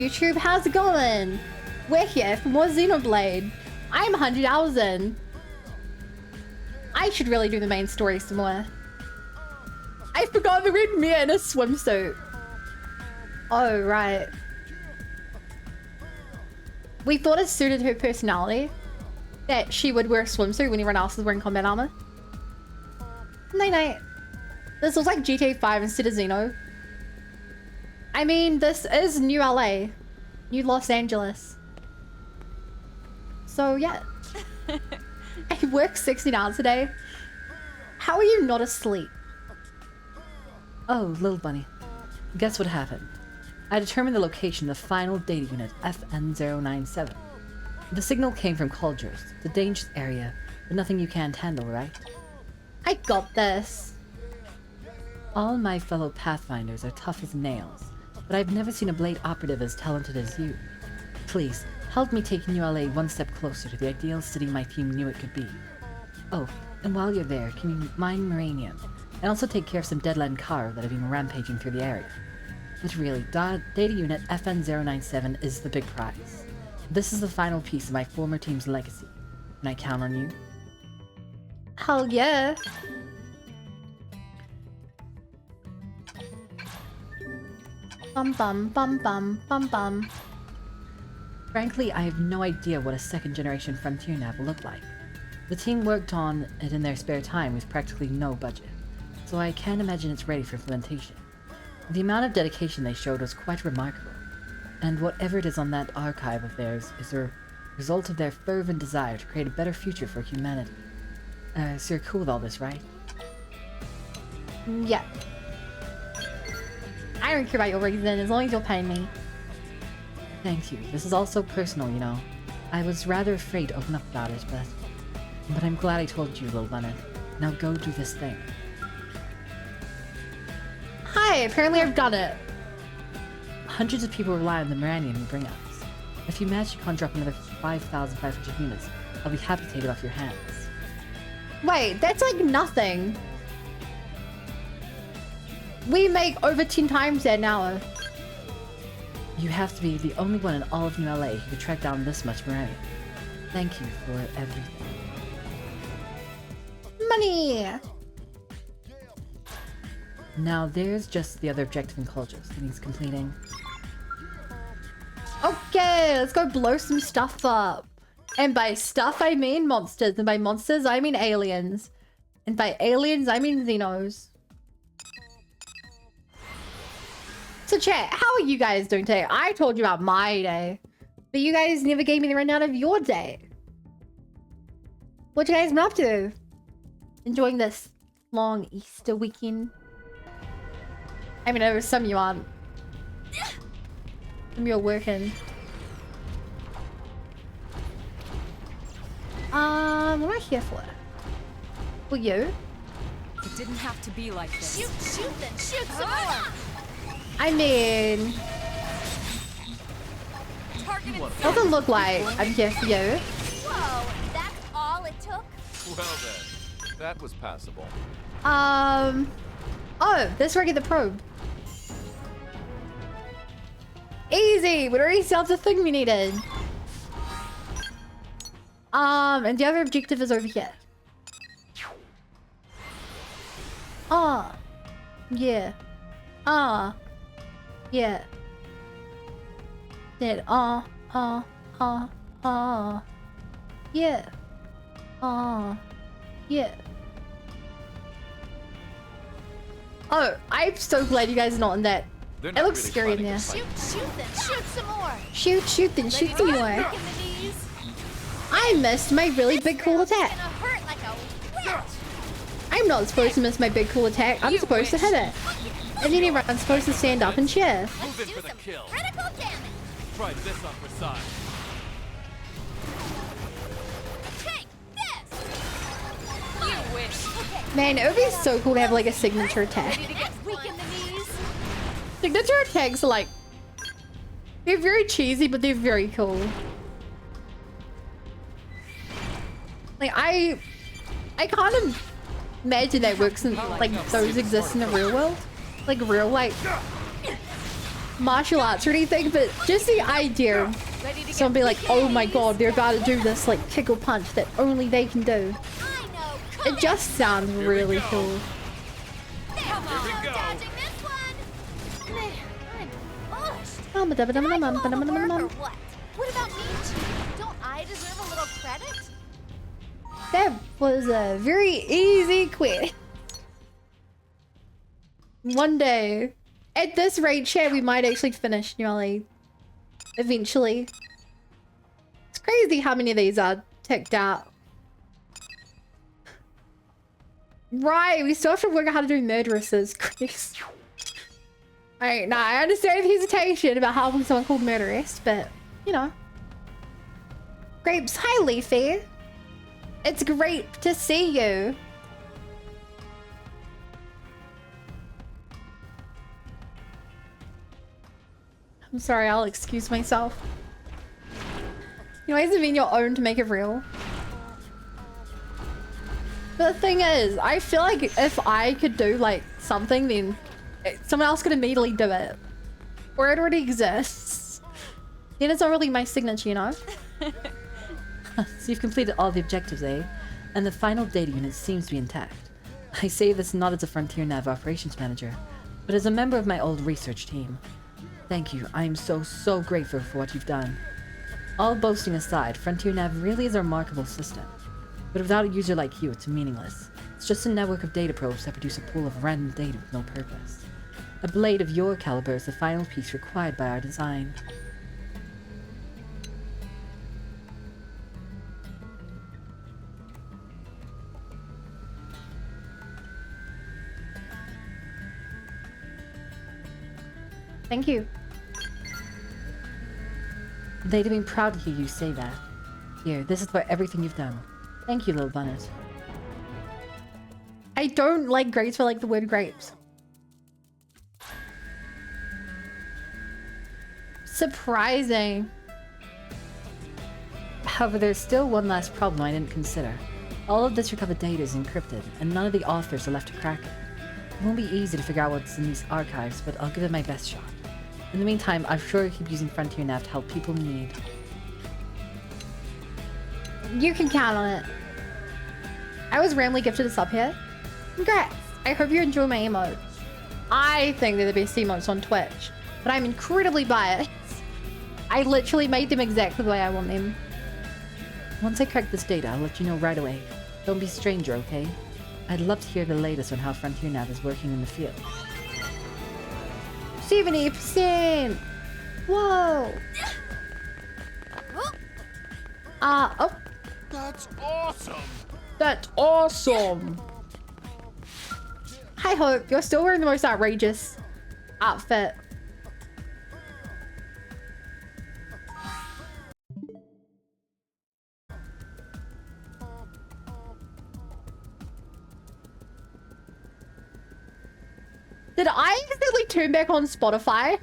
YouTube, how's it going? We're here for more Xenoblade. I'm 100 hours in. I should really do the main story some more. I forgot to read Mia in a swimsuit. Oh, right. We thought it suited her personality that she would wear a swimsuit when everyone else is wearing combat armor. Night night. This looks like GTA 5 instead of Xeno. I mean, this is New LA. New Los Angeles. So, yeah. I work 16 hours a day. How are you not asleep? Oh, little bunny. Guess what happened? I determined the location of the final data unit, FN097. The signal came from Cultures, the dangerous area, but nothing you can't handle, right? I got this. All my fellow Pathfinders are tough as nails, but I've never seen a Blade operative as talented as you. Please, help me take New LA one step closer to the ideal city my team knew it could be. Oh, and while you're there, can you mine Maranium? And also take care of some Deadland Car that have been rampaging through the area. But really, data unit FN097 is the big prize. This is the final piece of my former team's legacy. Can I count on you? Hell yeah. Bum bum bum bum bum bum. Frankly, I have no idea what a second-generation Frontier nav will look like. The team worked on it in their spare time with practically no budget, so I can't imagine it's ready for implementation. The amount of dedication they showed was quite remarkable, and whatever it is on that archive of theirs is a result of their fervent desire to create a better future for humanity. So you're cool with all this, right? Yeah. I don't care about your reason as long as you're paying me. Thank you. This is also personal, you know. I was rather afraid to open up about it, but I'm glad I told you, little Leonard. Now go do this thing. Hi, apparently I've done it. Hundreds of people rely on the Maranium you bring us. If you manage to conjure up another 5,500 units, I'll be happy to take it off your hands. Wait, that's like nothing. We make over 10 times that now. You have to be the only one in all of New LA who could track down this much Maranium. Thank you for everything. Money! Now there's just the other objective in Cultures that needs completing. Okay, let's go blow some stuff up. And by stuff, I mean monsters. And by monsters, I mean aliens. And by aliens, I mean Xenos. So chat, how are you guys doing today? I told you about my day. But you guys never gave me the rundown of your day. What you guys been up to? Enjoying this long Easter weekend? I mean, I know some of you aren't. Some of you are working. What am I here for? For you? It didn't have to be like this. Shoot then, shoot some more! I mean... Doesn't look like I'm here for you. Whoa, that's all it took? Well then, that was passable. Oh, this where I get the probe. Easy! We already solved the thing we needed. And the other objective is over here. Yeah. Yeah. Did yeah. Yeah. Oh, I'm so glad you guys are not in that. It looks scary in there. Shoot then, shoot some more! Shoot then shoot some more. Kick in the knees. I missed my really big cool attack. Gonna hurt like a witch. I'm not supposed to miss my big cool attack. I'm supposed to hit it. And then I'm supposed to stand up and cheer. Move in for the kill. Critical damage! Try this on for size. Take this! You wish. Man, it would be so cool to have like a signature attack. That's weak in the knees. Signature attacks are like... They're very cheesy, but they're very cool. Like, I can't imagine that works in, like, those exist in the real world. Like, real, like, martial arts or anything, but just the idea of Ready to get someone be like, weak oh in my the god, knees? they're about to do this like kick or punch that only they can do. I know. Come It just sounds we really go. cool. Come on. Here we No go. dodging this one. Man, I'm pushed. Um, Did I do all the work or what? What about me, Chief? Don't I deserve a little credit? That was a very easy quit. One day, at this rate, chat, we might actually finish Nearly. Eventually. It's crazy how many of these are ticked out. Right, we still have to work out how to do murderesses. Alright, now I understand the hesitation about having someone called murderess, but, you know. Grapes, hi Leafy. It's great to see you. I'm sorry, I'll excuse myself. You know, it doesn't mean you're owned to make it real. But the thing is, I feel like if I could do like something, then someone else could immediately do it. Or it already exists. Then it's not really my signature, you know? So you've completed all the objectives, eh? And the final data unit seems to be intact. I say this not as a Frontier Nav operations manager, but as a member of my old research team. Thank you. I am so grateful for what you've done. All boasting aside, Frontier Nav really is a remarkable system. But without a user like you, it's meaningless. It's just a network of data probes that produce a pool of random data with no purpose. A blade of your caliber is the final piece required by our design. Thank you. They'd have been proud to hear you say that. Here, this is for everything you've done. Thank you, little bunnet. I don't like grapes, but I like the word grapes. Surprising. However, there's still one last problem I didn't consider. All of this recovered data is encrypted, and none of the authors are left to crack it. It won't be easy to figure out what's in these archives, but I'll give it my best shot. In the meantime, I'm sure I'll keep using Frontier Nav to help people in need. You can count on it. I was randomly gifted a sub here. Congrats. I hope you enjoy my emotes. I think they're the best emotes on Twitch, but I'm incredibly biased. I literally made them exactly the way I want them. Once I crack this data, I'll let you know right away. Don't be a stranger, okay? I'd love to hear the latest on how Frontier Nav is working in the field. 70%! Whoa! Oh. That's awesome! That's awesome! Hi Hope, you're still wearing the most outrageous outfit. Did I accidentally turn back on Spotify?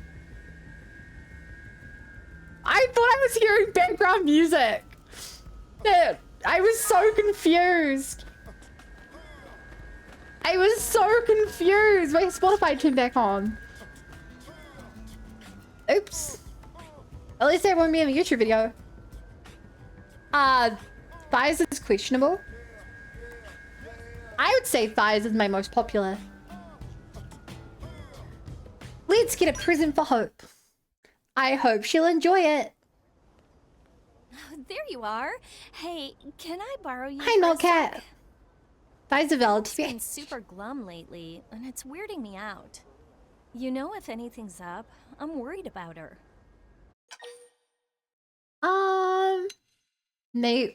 I thought I was hearing background music. I was so confused. I was so confused. My Spotify turned back on. Oops. At least I won't be in a YouTube video. Thighs is questionable. I would say Thighs is my most popular. Let's get a present for Hope. I hope she'll enjoy it. There you are. Hey, can I borrow you? Hi, for a Notcat. sec? Thighs are valid. Hope's been super glum lately, and it's weirding me out. You know, if anything's up, I'm worried about her.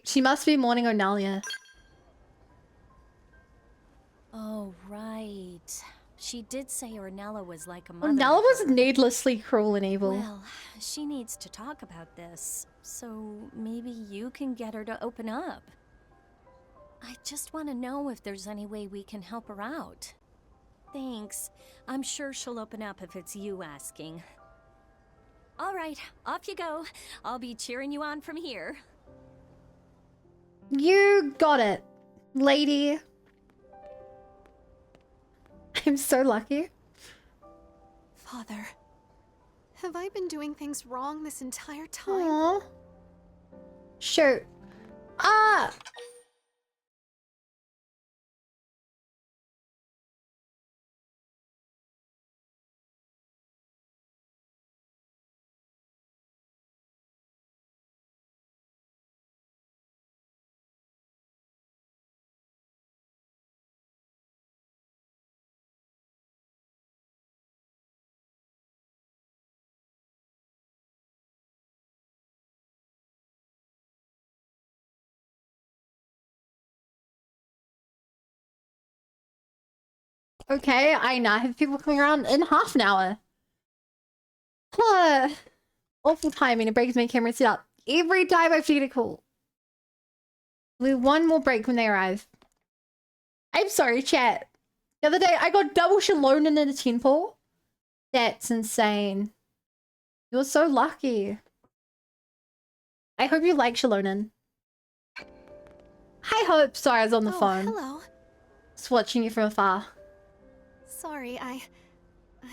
She must be mourning Onalia. Oh, right. She did say Ornella was like a mother. Onella to was her. needlessly cruel and evil. Well, she needs to talk about this, so maybe you can get her to open up. I just want to know if there's any way we can help her out. Thanks. I'm sure she'll open up if it's you asking. All right, off you go. I'll be cheering you on from here. You got it, lady. I'm so lucky. Father, Have I been doing things wrong this entire time? Aww. Shoot. Ah! Okay, I now have people coming around in half an hour. Huh. Awful timing. It breaks my camera set up. Every time I feed a call. With one more break when they arrive. I'm sorry, chat. The other day, I got double Shalom in a temple. That's insane. You're so lucky. I hope you like Shalonen. Hi, Hope. Sorry, I was on the phone. Hello. Just watching you from afar. Sorry, I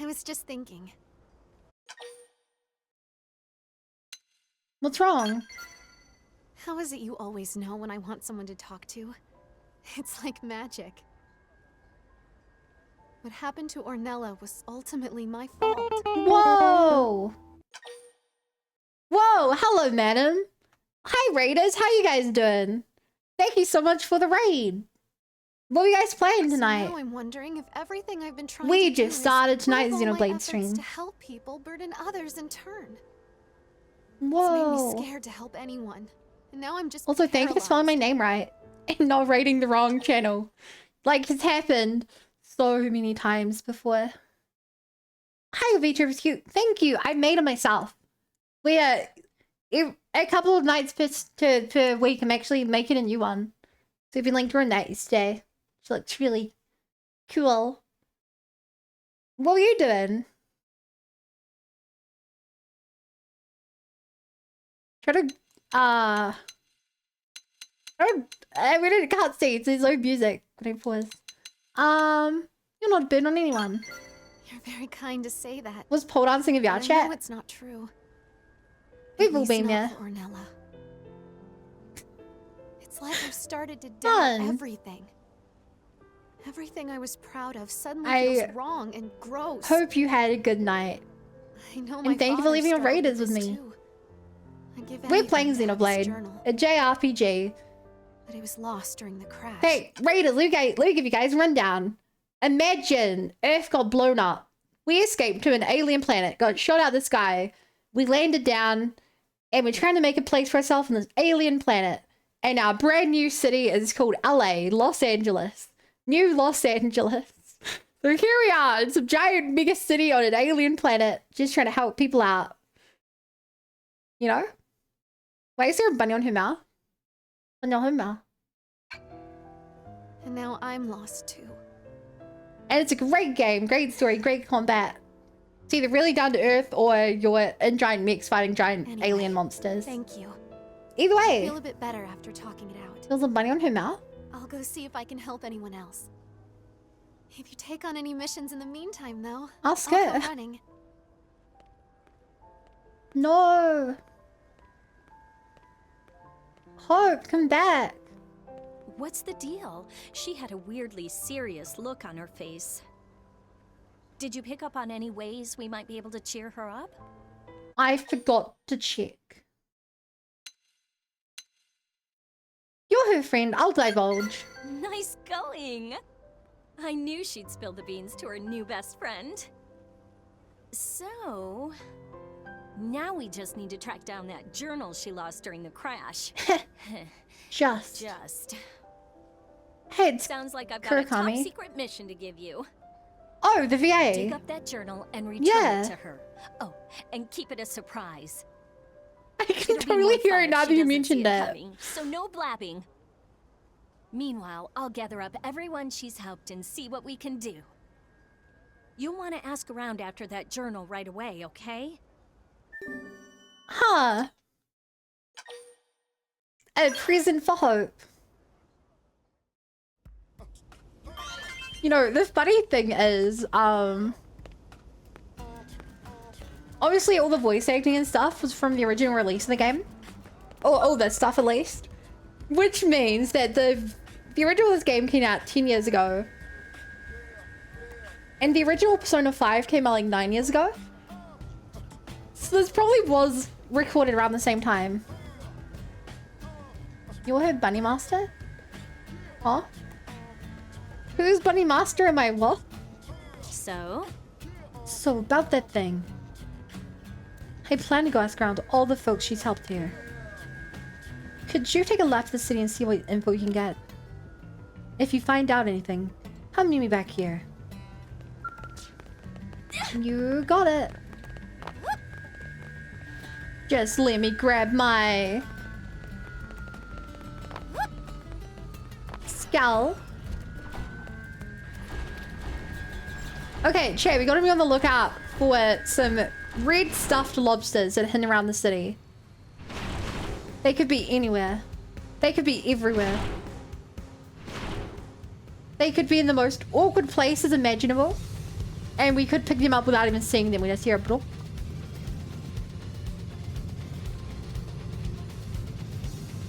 was just thinking. What's wrong? How is it you always know when I want someone to talk to? It's like magic. What happened to Ornella was ultimately my fault. Whoa! Whoa! Hello, madam. Hi, raiders. How you guys doing? Thank you so much for the raid. What are you guys playing tonight? So now I'm wondering if everything I've been trying We to do just started tonight's is all my Xenoblade efforts stream. to help people burden others in turn. Whoa. It's made me scared to help anyone. And now I'm just Also, thank you for spelling my paralyzed. name right and not rating the wrong channel. Like, it's happened so many times before. Hi, Vitra was cute. Thank you. I made it myself. We a couple of nights per week. I'm actually making a new one. So if you linked her in that yesterday, she looks really cool. What were you doing? Try to I really can't see. There's no music. When I pause. You're not a burden on anyone. You're very kind to say that. Was pole dancing of but our I know chat? it's not true. We've At all least been not there. for Ornella. It's like I've started to doubt Fun. everything. Everything I was proud of suddenly I feels wrong and gross. Hope you had a good night. I know And thank you for leaving your raiders with me. We're playing Xenoblade, a JRPG. But it was lost during the crash. Hey, raiders, let me give you guys a rundown. Imagine Earth got blown up. We escaped to an alien planet, got shot out of the sky. We landed down, and we're trying to make a place for ourselves on this alien planet. And our brand new city is called LA, Los Angeles. New Los Angeles. So here we are in some giant mega city on an alien planet, just trying to help people out. You know? Why is there a bunny on her mouth? Bunny on her mouth. And now I'm lost too. And it's a great game, great story, great combat. It's either really down to earth or you're in giant mechs fighting giant Anyway, alien monsters. Thank you. Either I way, feel a bit better after talking it out. there's a bunny on her mouth. I'll go see if I can help anyone else. If you take on any missions in the meantime, though, Ask I'll her. go running. No. Hope, come back. What's the deal? She had a weirdly serious look on her face. Did you pick up on any ways we might be able to cheer her up? I forgot to check. You're her friend, I'll divulge. Nice going! I knew she'd spill the beans to her new best friend. So... now we just need to track down that journal she lost during the crash. Just. Hey, it's Sounds like I've got a top Kurakami. secret mission to give you. Oh, the VA. Dig up that journal and return Yeah. it to her. Oh, and keep it a surprise. I can It'll be totally more hear fun it if now she that you doesn't see mentioned it that. coming, so no blabbing. Meanwhile, I'll gather up everyone she's helped and see what we can do. You'll want to ask around after that journal right away, okay? Huh. A present for hope. You know, the funny thing is, Obviously, all the voice acting and stuff was from the original release of the game. Or all this stuff, at least. Which means that the original of this game came out 10 years ago. And the original Persona 5 came out like 9 years ago. So this probably was recorded around the same time. You all heard Bunny Master? Huh? Who's Bunny Master? Am I what? So? So about that thing. I plan to go ask around all the folks she's helped here. Could you take a lap to the city and see what info you can get? If you find out anything, come meet me back here. You got it. Just let me grab my skull. Okay, Che, we gotta be on the lookout for some red stuffed lobsters that are hidden around the city. They could be anywhere. They could be everywhere. They could be in the most awkward places imaginable. And we could pick them up without even seeing them. We just hear a bloop.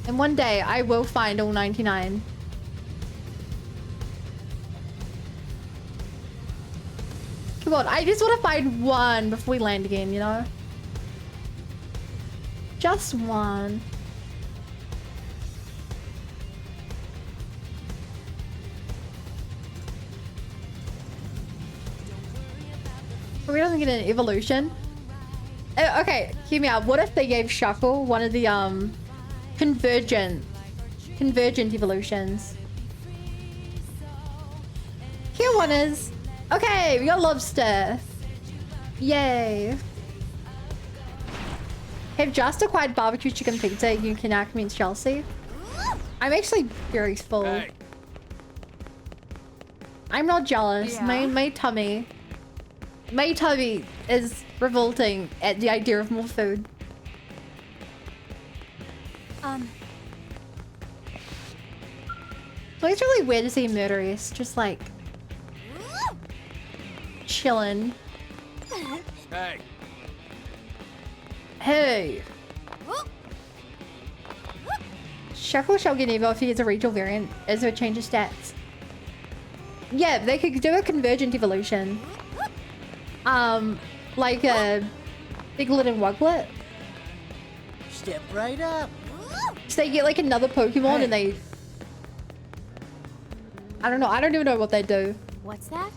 And one day I will find all 99. Come on, I just want to find one before we land again, you know? Just one. We don't get an evolution. Okay, hear me out. What if they gave Shuffle one of the convergent evolutions? Here one is. Okay, we got lobster. Yay. Have just acquired barbecue chicken pizza. You can now convince Chelsea. I'm actually very full. Hey. I'm not jealous. Yeah. My tummy is revolting at the idea of more food. Well, it's really weird to see Murderous just like chilling. Hey. Hey. Shuffle shall get evil if he is a regional variant as a change of stats. Yeah, they could do a convergent evolution. Like a Piglet and Wuglet. Step right up. So they get like another Pokemon and they... I don't know. I don't even know what they do. What's that?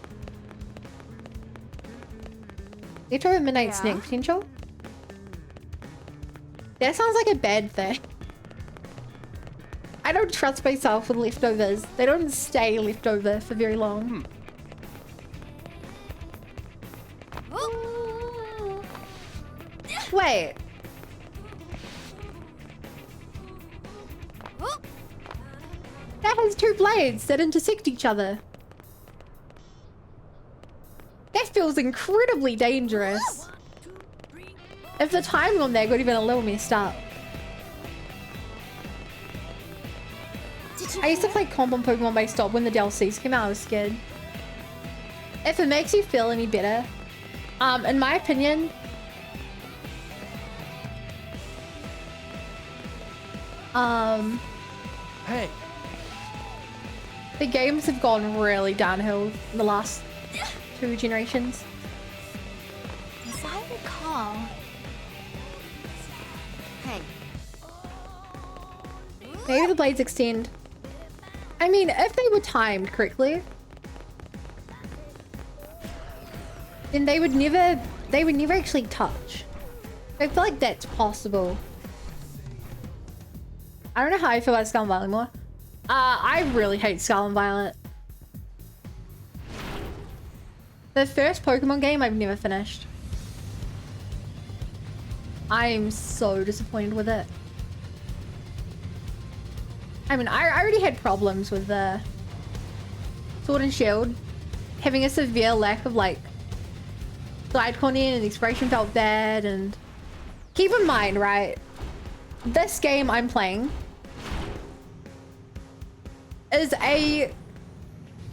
They throw a midnight Yeah. snack potential? That sounds like a bad thing. I don't trust myself with leftovers. They don't stay leftover for very long. Wait. That has two blades that intersect each other. That feels incredibly dangerous. If the timing on that got even a little messed up. I used to play comp on Pokemon based on when the DLCs came out. I was scared. If it makes you feel any better, in my opinion, Hey. the games have gone really downhill in the last 2 generations. As I recall. Hey. Maybe the blades extend. I mean, if they were timed correctly, then they would never actually touch. I feel like that's possible. I don't know how I feel about Scarlet and Violet anymore. I really hate Scarlet and Violet. The first Pokemon game I've never finished. I'm so disappointed with it. I mean, I already had problems with the Sword and Shield. Having a severe lack of, like, side content and the expression felt bad, and... Keep in mind, right? This game I'm playing is a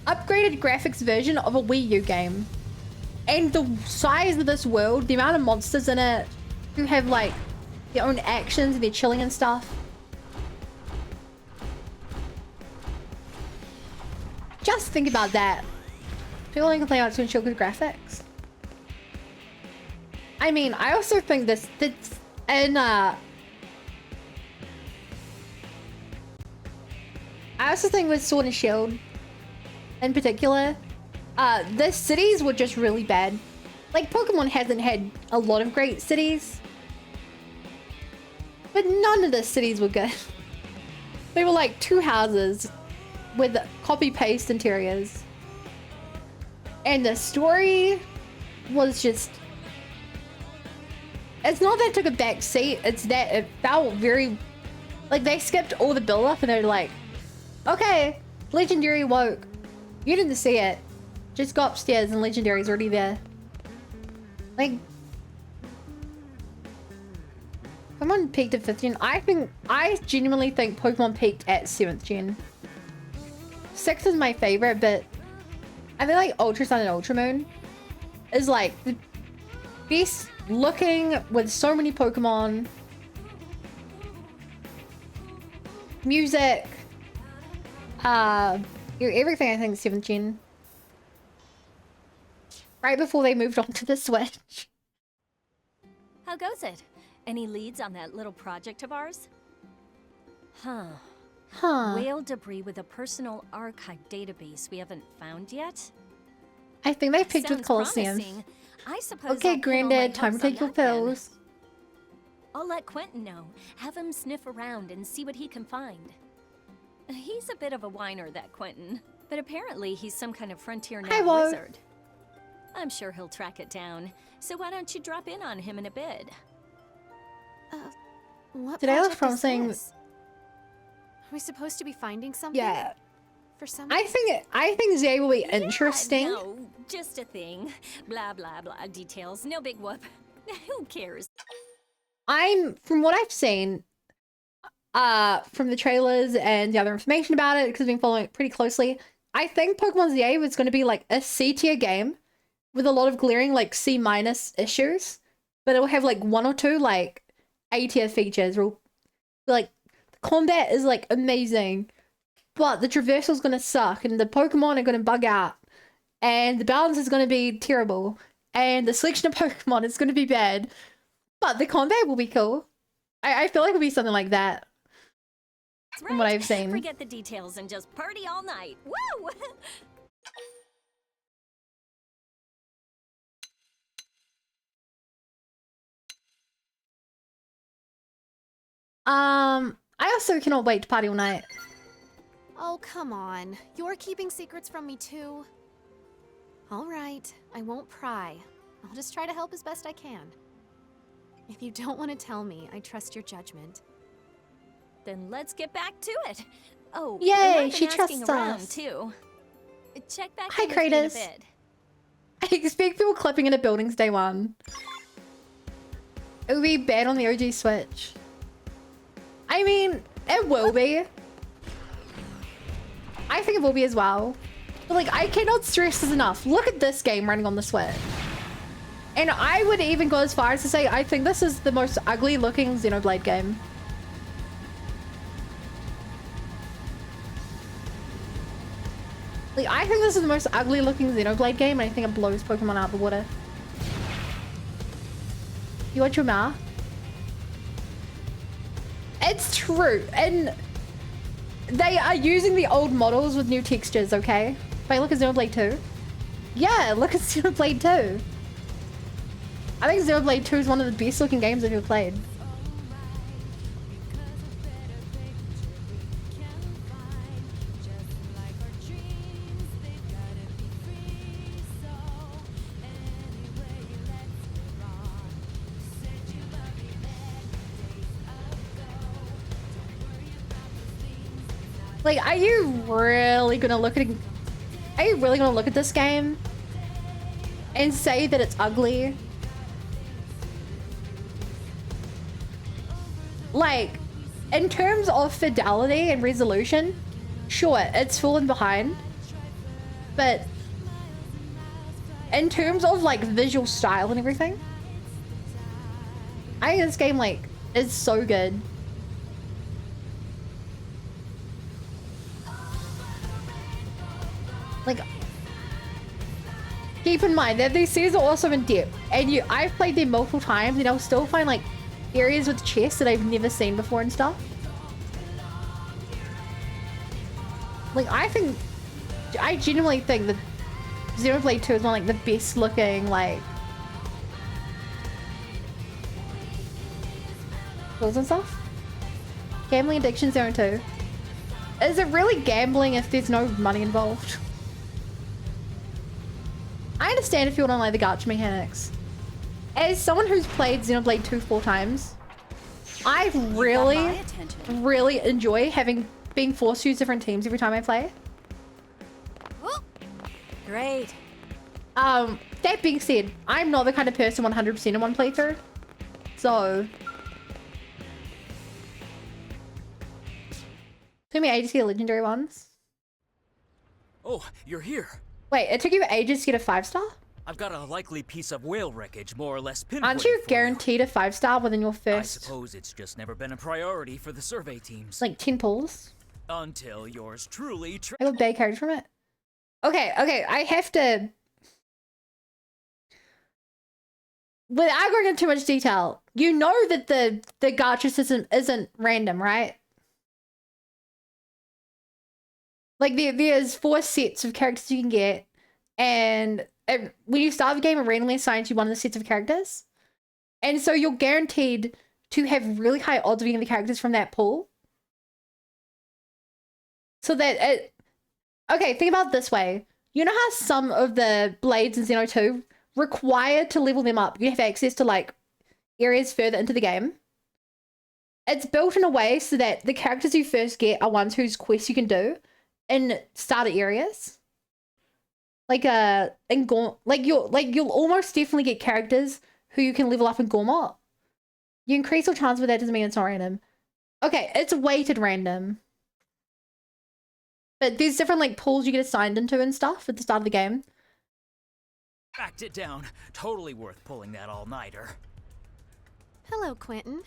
upgraded graphics version of a Wii U game. And the size of this world, the amount of monsters in it who have like their own actions and they're chilling and stuff. Just think about that. People only complain about too chill with graphics. I mean, I also think this and I also think with Sword and Shield in particular, the cities were just really bad. Like, Pokemon hasn't had a lot of great cities, but none of the cities were good. They were like 2 houses with copy-paste interiors. And the story was just... It's not that it took a back seat, it's that it felt very... Like, they skipped all the build-up and they're like, okay, Legendary woke. You didn't see it. Just go upstairs and Legendary's already there. Like... Pokemon peaked at 5th gen. I genuinely think Pokemon peaked at 7th gen. 6th is my favorite, but I feel like Ultra Sun and Ultra Moon is like the best looking with so many Pokemon. Music. Everything I think 7th gen. Right before they moved on to the Switch. How goes it? Any leads on that little project of ours? Huh. Whale debris with a personal archive database we haven't found yet? I think they picked with Sounds Colosseum. promising. I suppose Okay, I'll pin all my Granddad, time to hopes on take your that then. pills. I'll let Quentin know. Have him sniff around and see what he can find. He's a bit of a whiner, that Quentin. But apparently he's some kind of frontier Hi, nav Wo. wizard. I'm sure he'll track it down. So why don't you drop in on him in a bit? What Did I look project is promising? this? Are we supposed to be finding something? Yeah. For some... I think Zay will be interesting. No, just a thing. Blah, blah, blah. Details. No big whoop. Who cares? From what I've seen, from the trailers and the other information about it, because I've been following it pretty closely, I think Pokemon ZA was going to be like a C tier game with a lot of glaring like C- issues, but it will have like 1 or 2 like A tier features. Like the combat is like amazing, but the traversal is going to suck, and the Pokemon are going to bug out, and the balance is going to be terrible, and the selection of Pokemon is going to be bad, but the combat will be cool. I feel like it'll be something like that. That's From what right. I've seen. Forget the details and just party all night. Woo! I also cannot wait to party all night. Oh, come on. You're keeping secrets from me too? All right, I won't pry. I'll just try to help as best I can. If you don't want to tell me, I trust your judgment. Then let's get back to it. Oh, Yay, and I've been she asking trusts around, us. too. Check back Hi, in with me in a Kratos. bit. I expect people clipping into buildings day one. It will be bad on the OG Switch. I mean, it will be. I think it will be as well. But like, I cannot stress this enough. Look at this game running on the Switch. And I would even go as far as to say, I think this is the most ugly looking Xenoblade game. Like, I think this is the most ugly looking Xenoblade game, and I think it blows Pokemon out of the water. You watch your mouth? It's true, and they are using the old models with new textures, okay? Wait, look at Xenoblade 2. Yeah, look at Xenoblade 2. I think Xenoblade 2 is one of the best looking games I've ever played. Like, are you really gonna look at this game and say that it's ugly? Like, in terms of fidelity and resolution, sure, it's fallen behind, but in terms of like visual style and everything, I think this game like is so good. Like, keep in mind that these series are also in depth, and I've played them multiple times, and I'll still find like areas with chests that I've never seen before and stuff. Like, I genuinely think that Xenoblade 2 is one of like the best looking like tools and stuff. Gambling Addiction 02. Is it really gambling if there's no money involved? I understand if you don't like the gacha mechanics. As someone who's played Xenoblade 2 4 times, I really enjoy being forced to use different teams every time I play. Great. That being said, I'm not the kind of person 100% in one playthrough. So took me ages to get legendary ones. Oh, you're here. Wait, it took you ages to get a 5-star? I've got a likely piece of whale wreckage more or less pinpointed. Aren't you guaranteed a 5-star within your I first suppose it's just never been a priority for the survey teams. like 10 pulls? Until yours truly I got bad character from it. Okay, I have to, without going into too much detail, you know that the gacha system isn't random, right? Like there's 4 sets of characters you can get, and when you start the game, it randomly assigns you one of the sets of characters, and so you're guaranteed to have really high odds of getting the characters from that pool. So that okay, think about it this way. You know how some of the blades in Xeno 2 require to level them up, you have access to like areas further into the game? It's built in a way so that the characters you first get are ones whose quests you can do in starter areas. Like you'll almost definitely get characters who you can level up in Gormot. You increase your chance, but that doesn't mean it's not random. Okay, it's weighted random. But there's different like pools you get assigned into and stuff at the start of the game. tracked it down. Totally worth pulling that all-nighter. Hello, Quentin.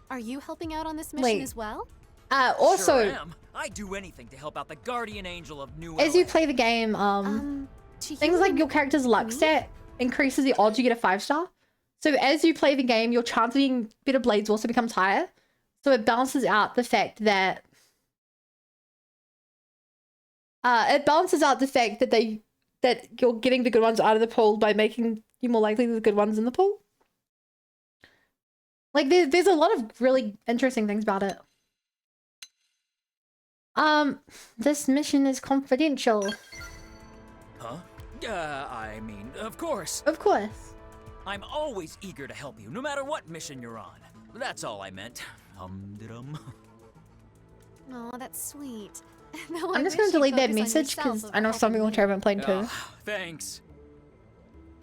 Are you helping out on this mission as well? Also, Sure am. I'd do anything to help out the guardian angel of New as LA. you play the game, things like your character's luck stat increases the odds you get a 5-star. So as you play the game, your chance of getting better blades also becomes higher. So it balances out the fact that that you're getting the good ones out of the pool by making you more likely the good ones in the pool. Like there's a lot of really interesting things about it. This mission is confidential. Huh? I mean, of course. Of course. I'm always eager to help you, no matter what mission you're on. That's all I meant. Dum. Oh, that's sweet. I'm just gonna delete that message because I know some people haven't played too. Thanks.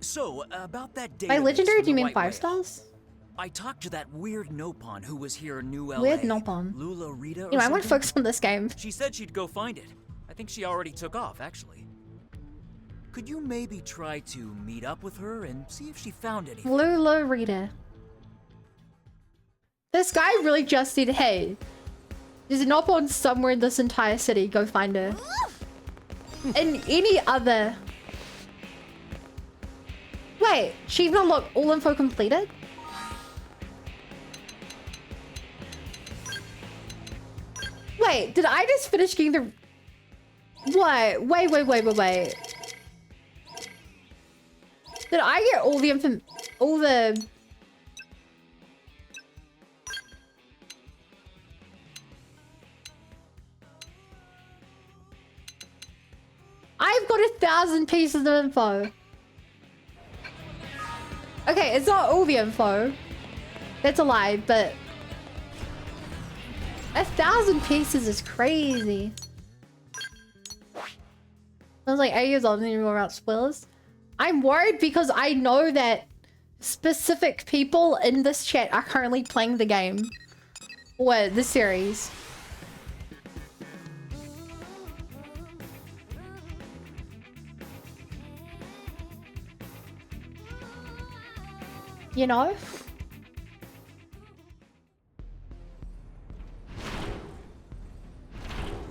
So, about that database By legendary, from do you the mean White 5 Whale. stars? I talked to that weird Nopon who was here in New LA. Weird Nopon. Lula Rita or Anyway, I want to something? focus on this game. She said she'd go find it. I think she already took off, actually. Could you maybe try to meet up with her and see if she found anything? Lula Rita. This guy really just said, hey, there's an Nopon somewhere in this entire city, go find her. In any other... Wait, she's not look, all info completed? Wait, did I just finish getting the... What? Wait. Did I get all the I've got 1,000 pieces of info. Okay, it's not all the info. That's a lie, but 1,000 pieces is crazy. I was like 8 years old and you were about spoilers. I'm worried because I know that specific people in this chat are currently playing the game. Or the series. You know?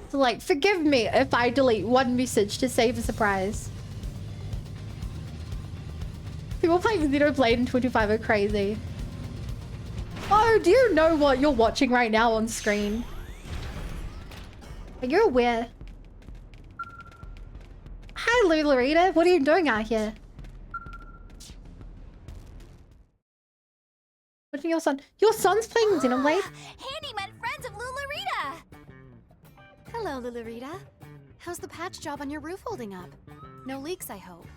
So like, forgive me if I delete one message to save a surprise. People playing Xenoblade in 25 are crazy. Oh, do you know what you're watching right now on screen? Are you aware? Hi, Lularita. What are you doing out here? What's your son? Your son's playing Xenoblade? Handyman friends of Lularita! Hello, Lulurita. How's the patch job on your roof holding up? No leaks, I hope.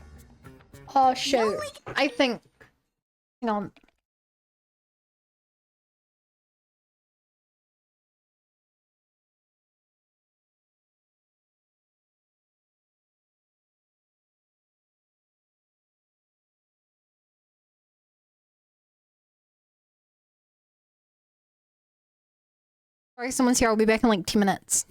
Oh, shoot. I think... Hang on. Sorry, someone's here. I'll be back in like 2 minutes.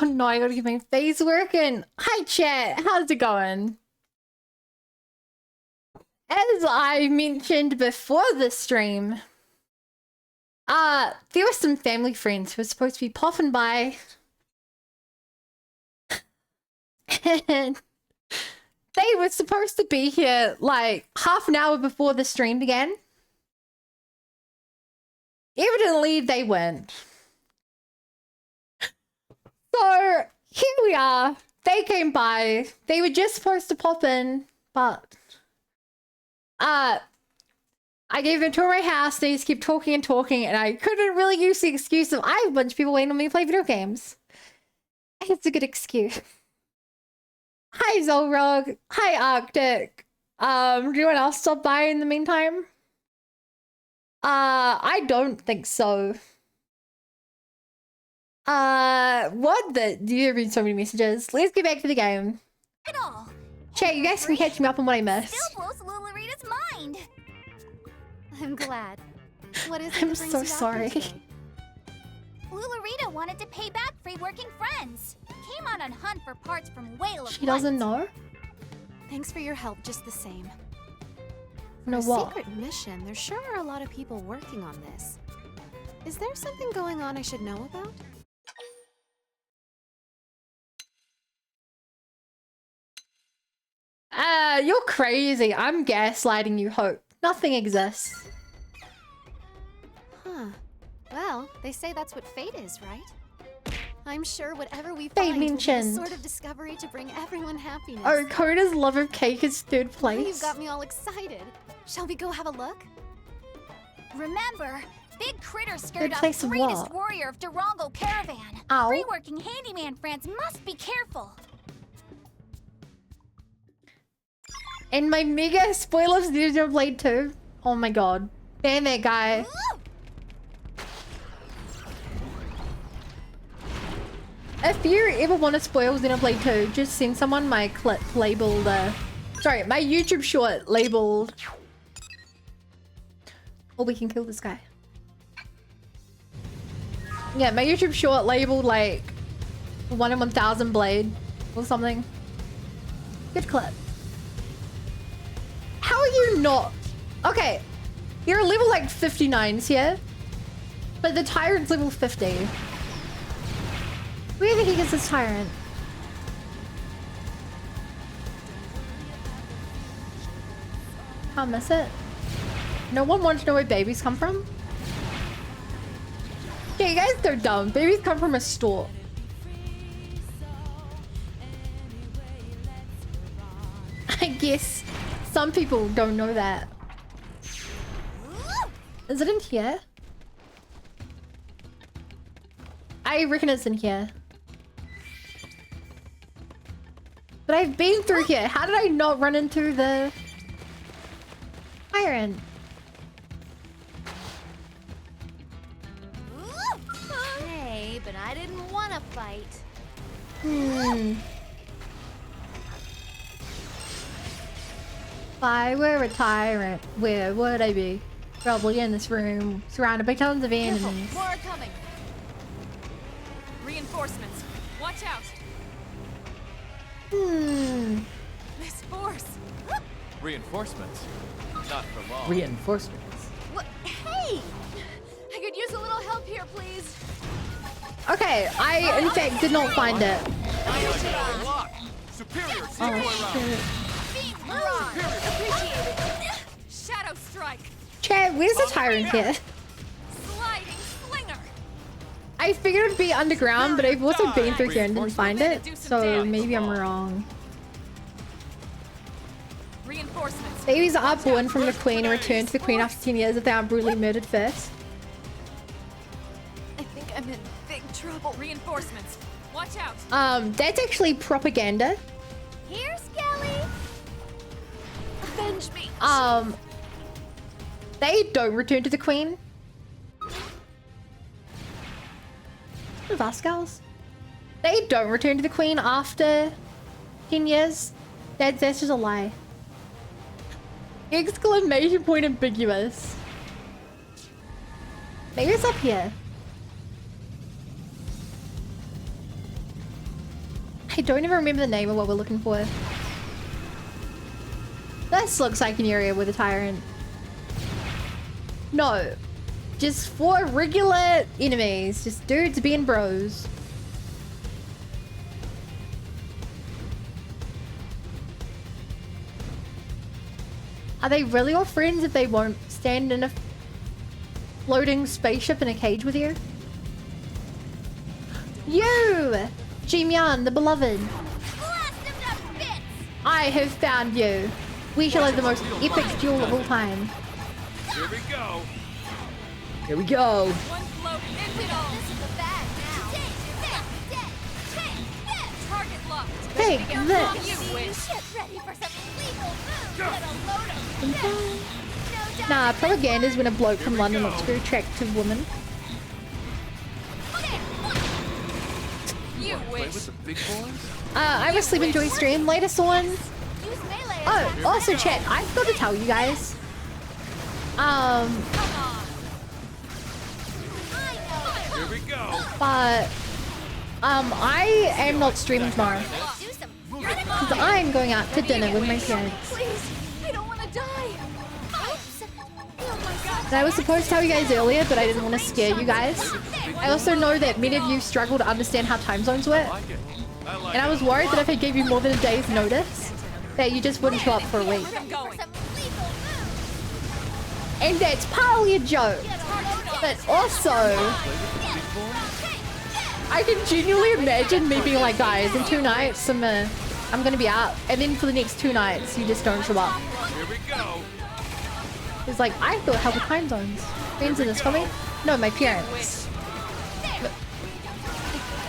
Oh no, I gotta get my face working. Hi chat, how's it going? As I mentioned before the stream, there were some family friends who were supposed to be popping by. And they were supposed to be here like half an hour before the stream began. Evidently, they weren't. So, here we are. They came by. They were just supposed to pop in, but... I gave them a tour of my house. They just kept talking and talking, and I couldn't really use the excuse of I have a bunch of people waiting on me to play video games. It's a good excuse. Hi, Zolrog. Hi, Arctic. Anyone else stop by in the meantime? I don't think so. What the? You have been so many messages. Let's get back to the game. At all. Chat, you guys can catch me up on what I missed. Still blows Lulurita's mind. I'm glad. What is it I'm that brings so you out sorry. here today? Lulurita wanted to pay back free working friends. Came out on hunt for parts from Whale of She doesn't Light. know? Thanks for your help just the same. No For a what? secret mission, there sure are a lot of people working on this. Is there something going on I should know about? You're crazy. I'm gaslighting you, Hope. Nothing exists. Huh. Well, they say that's what fate is, right? I'm sure whatever we Fate find will be the mentioned. sort of discovery to bring everyone happiness. Oh, Coda's love of cake is third Now place. you've got me all excited. Shall we go have a look? Remember, Big Critter Good scared off place of greatest what? warrior of Durango Caravan. Ow. Free working handyman friends must be careful. And my mega spoilers of Xenoblade 2. Oh my god. Ban that guy. Ooh! If you ever want to spoil Xenoblade 2, just send someone my clip labeled, sorry, my YouTube short labeled... Or we can kill this guy. Yeah, my YouTube short labeled like 1 in 1,000 blade or something. Good clip. How are you not? Okay, you're level like 59s here, but the tyrant's level 50. Where the heck is this tyrant? Can't miss it. No one wants to know where babies come from? Yeah, you guys are dumb. Babies come from a store. I guess some people don't know that. Is it in here? I reckon it's in here. But I've been through here. How did I not run into the iron? Hey, but I didn't want to fight. If I were a tyrant, where would I be? Probably in this room, surrounded by tons of enemies. More are coming. Reinforcements. Watch out. This force. Reinforcements? Not for long. Reinforcements. What? Hey! I could use a little help here, please. Okay, I in fact did not find it. Lock. Superior, Oh shit. Beam barrage. Appreciated. Shadow strike. Chad, where's the tyrant here? Sliding slinger. I figured it'd be underground, but I've also been through here and didn't find it, so maybe I'm wrong. Reinforcements. Babies are born from the queen and return to the queen after 10 years if they aren't brutally murdered first. I think I'm in big trouble. Reinforcements. Watch out. That's actually propaganda. Here, Skelly. Avenge me. They don't return to the queen. Vascals. They don't return to the queen after 10 years. That's just a lie. Exclamation point ambiguous. Maybe it's up here. I don't even remember the name of what we're looking for. This looks like an area with a tyrant. No. Just 4 regular enemies. Just dudes being bros. Are they really all friends if they won't stand in a floating spaceship in a cage with you? You! Jimian, the beloved. I have found you. We shall have the most epic duel of all time. Here we go. Here we go. One float into it all. Target locked. Take this. You wish. Get ready for some legal moves. Get a load of no Nah, propaganda is when a bloke from London looks very attractive woman. You Play wish. with the big boys? I was sleeping joy stream, latest one. use melee. Oh, also chat, I forgot to tell you guys. Here we go. But I am not streaming tomorrow. Do some. Because I'm going out to dinner with my parents. Please, I don't want to die. Oops. Feel myself. And I was supposed to tell you guys earlier, but I didn't want to scare you guys. I also know that many of you struggle to understand how time zones work. Like it. I like And I was worried that if I gave you more than a day's notice, that you just wouldn't show up for a week. I'm going. Some legal moves. And that's partly a joke. But also, I can genuinely imagine me being like, guys, in 2 nights, I'm gonna be out. And then for the next 2 nights, you just don't show up. Here we go. It's like, I thought hell with time zones. Friends in this for me? No, my parents.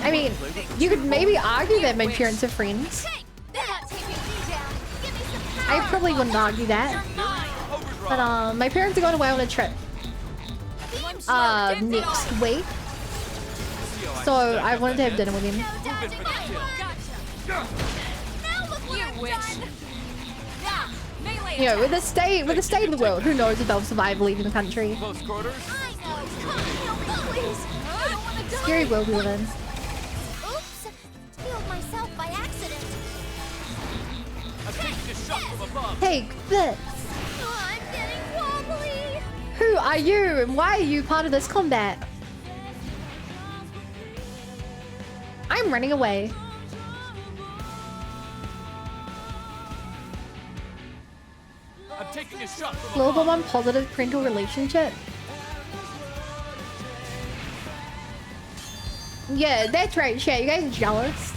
I mean, you could maybe argue that my parents are friends. They're not taking me down. Give me some I probably wouldn't argue that. But my parents are going away on a trip next week. So I wanted to have dinner with him. You wish. Melee. You know, with the state of the world, who knows if they'll survive leaving the country. Close quarters. I know. Please. I don't want to die. Scary world we live in. Oops. Healed myself by accident. I'm taking a shot from above. Take this. Oh, I'm getting wobbly. Who are you and why are you part of this combat? I'm running away. I'm taking a shot from Global above. one positive parental relationship. Yeah, that's right, chat. You guys are jealous.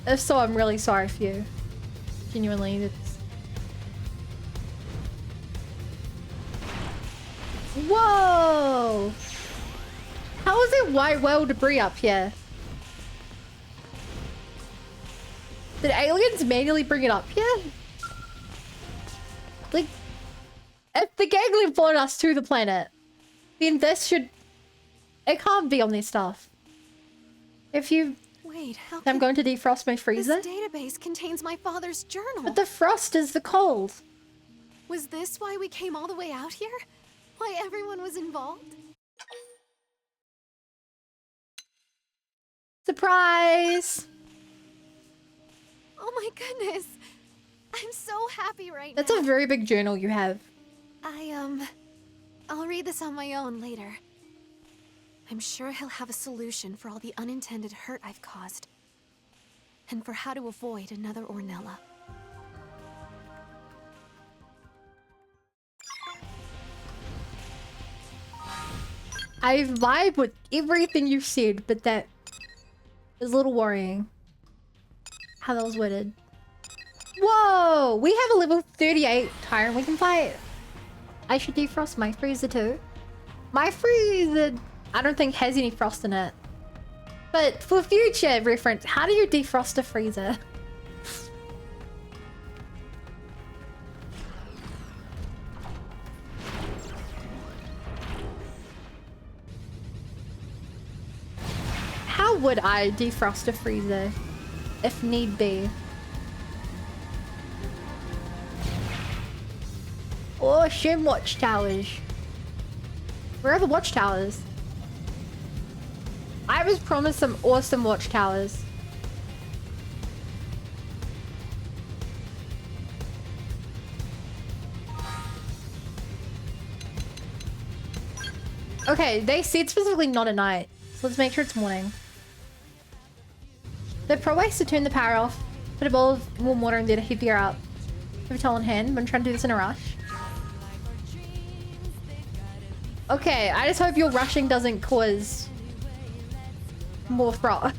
If so, I'm really sorry for you. Genuinely, it's... Whoa! How is there white well debris up here? Did aliens manually bring it up here? Like, if the gangling brought us to the planet, then this should... It can't be on this stuff. If you... Wait, how I'm can... going to defrost my freezer. This database contains my father's journal. But the frost is the cold. Was this why we came all the way out here? Why everyone was involved? Surprise! Oh my goodness. I'm so happy right That's now. a very big journal you have. I'll read this on my own later. I'm sure he'll have a solution for all the unintended hurt I've caused. And for how to avoid another Ornella. I vibe with everything you've said, but that is a little worrying. How that was worded. Whoa! We have a level 38 tyrant we can fight. I should defrost my freezer too. My freezer, I don't think has any frost in it. But for future reference, how do you defrost a freezer? How would I defrost a freezer if need be? Or Shem watchtowers. Where are the watchtowers? I was promised some awesome watchtowers. Okay, they said specifically not at night. So let's make sure it's morning. The pro way is to turn the power off, put a bowl of warm water in there to heat the air up. Have a towel in hand, but I'm trying to do this in a rush. Okay, I just hope your rushing doesn't cause more froth.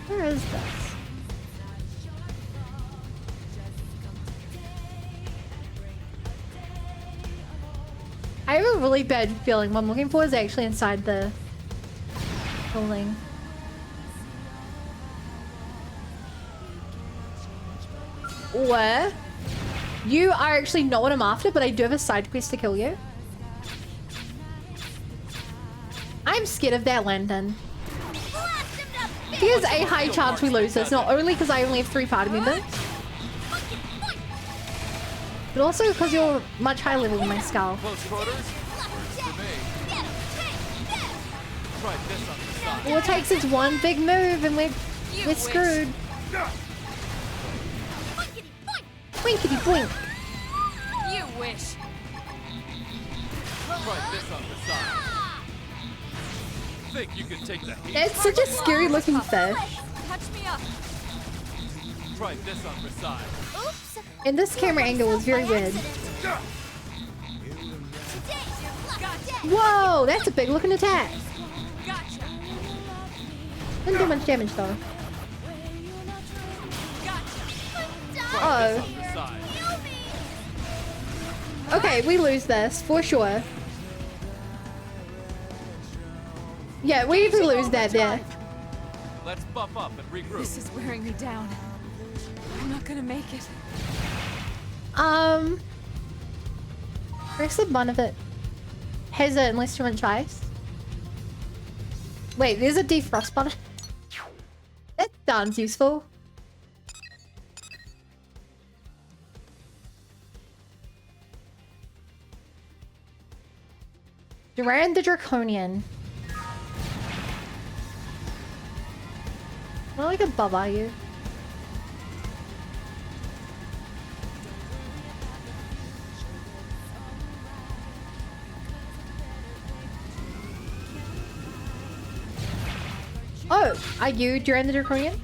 Where is this? I have a really bad feeling what I'm looking for is actually inside the building. Where? You are actually not what I'm after, but I do have a side quest to kill you. I'm scared of that lantern. There's a high chance we lose this, not only because I only have 3 party members, but also because you're much higher level than my skull. All it takes is one big move and we're screwed. Winkety boink. You wish. Try this on the side. Think you can take the heat? It's such a scary looking fish. Touch me up. Try this on the side. Oops. And this camera angle is very weird. Whoa, that's a big looking attack. Gotcha. Didn't do much damage though. Try this Oh. on the side. Okay, we lose this for sure. Yeah, we usually lose that there. Let's buff up and regroup. This is wearing me down. I'm not gonna make it. Where's the bun of it? Has it unless too much ice? Wait, there's a defrost button. That sounds useful. Duran the Draconian. What like above are you? Oh, are you Duran the Draconian?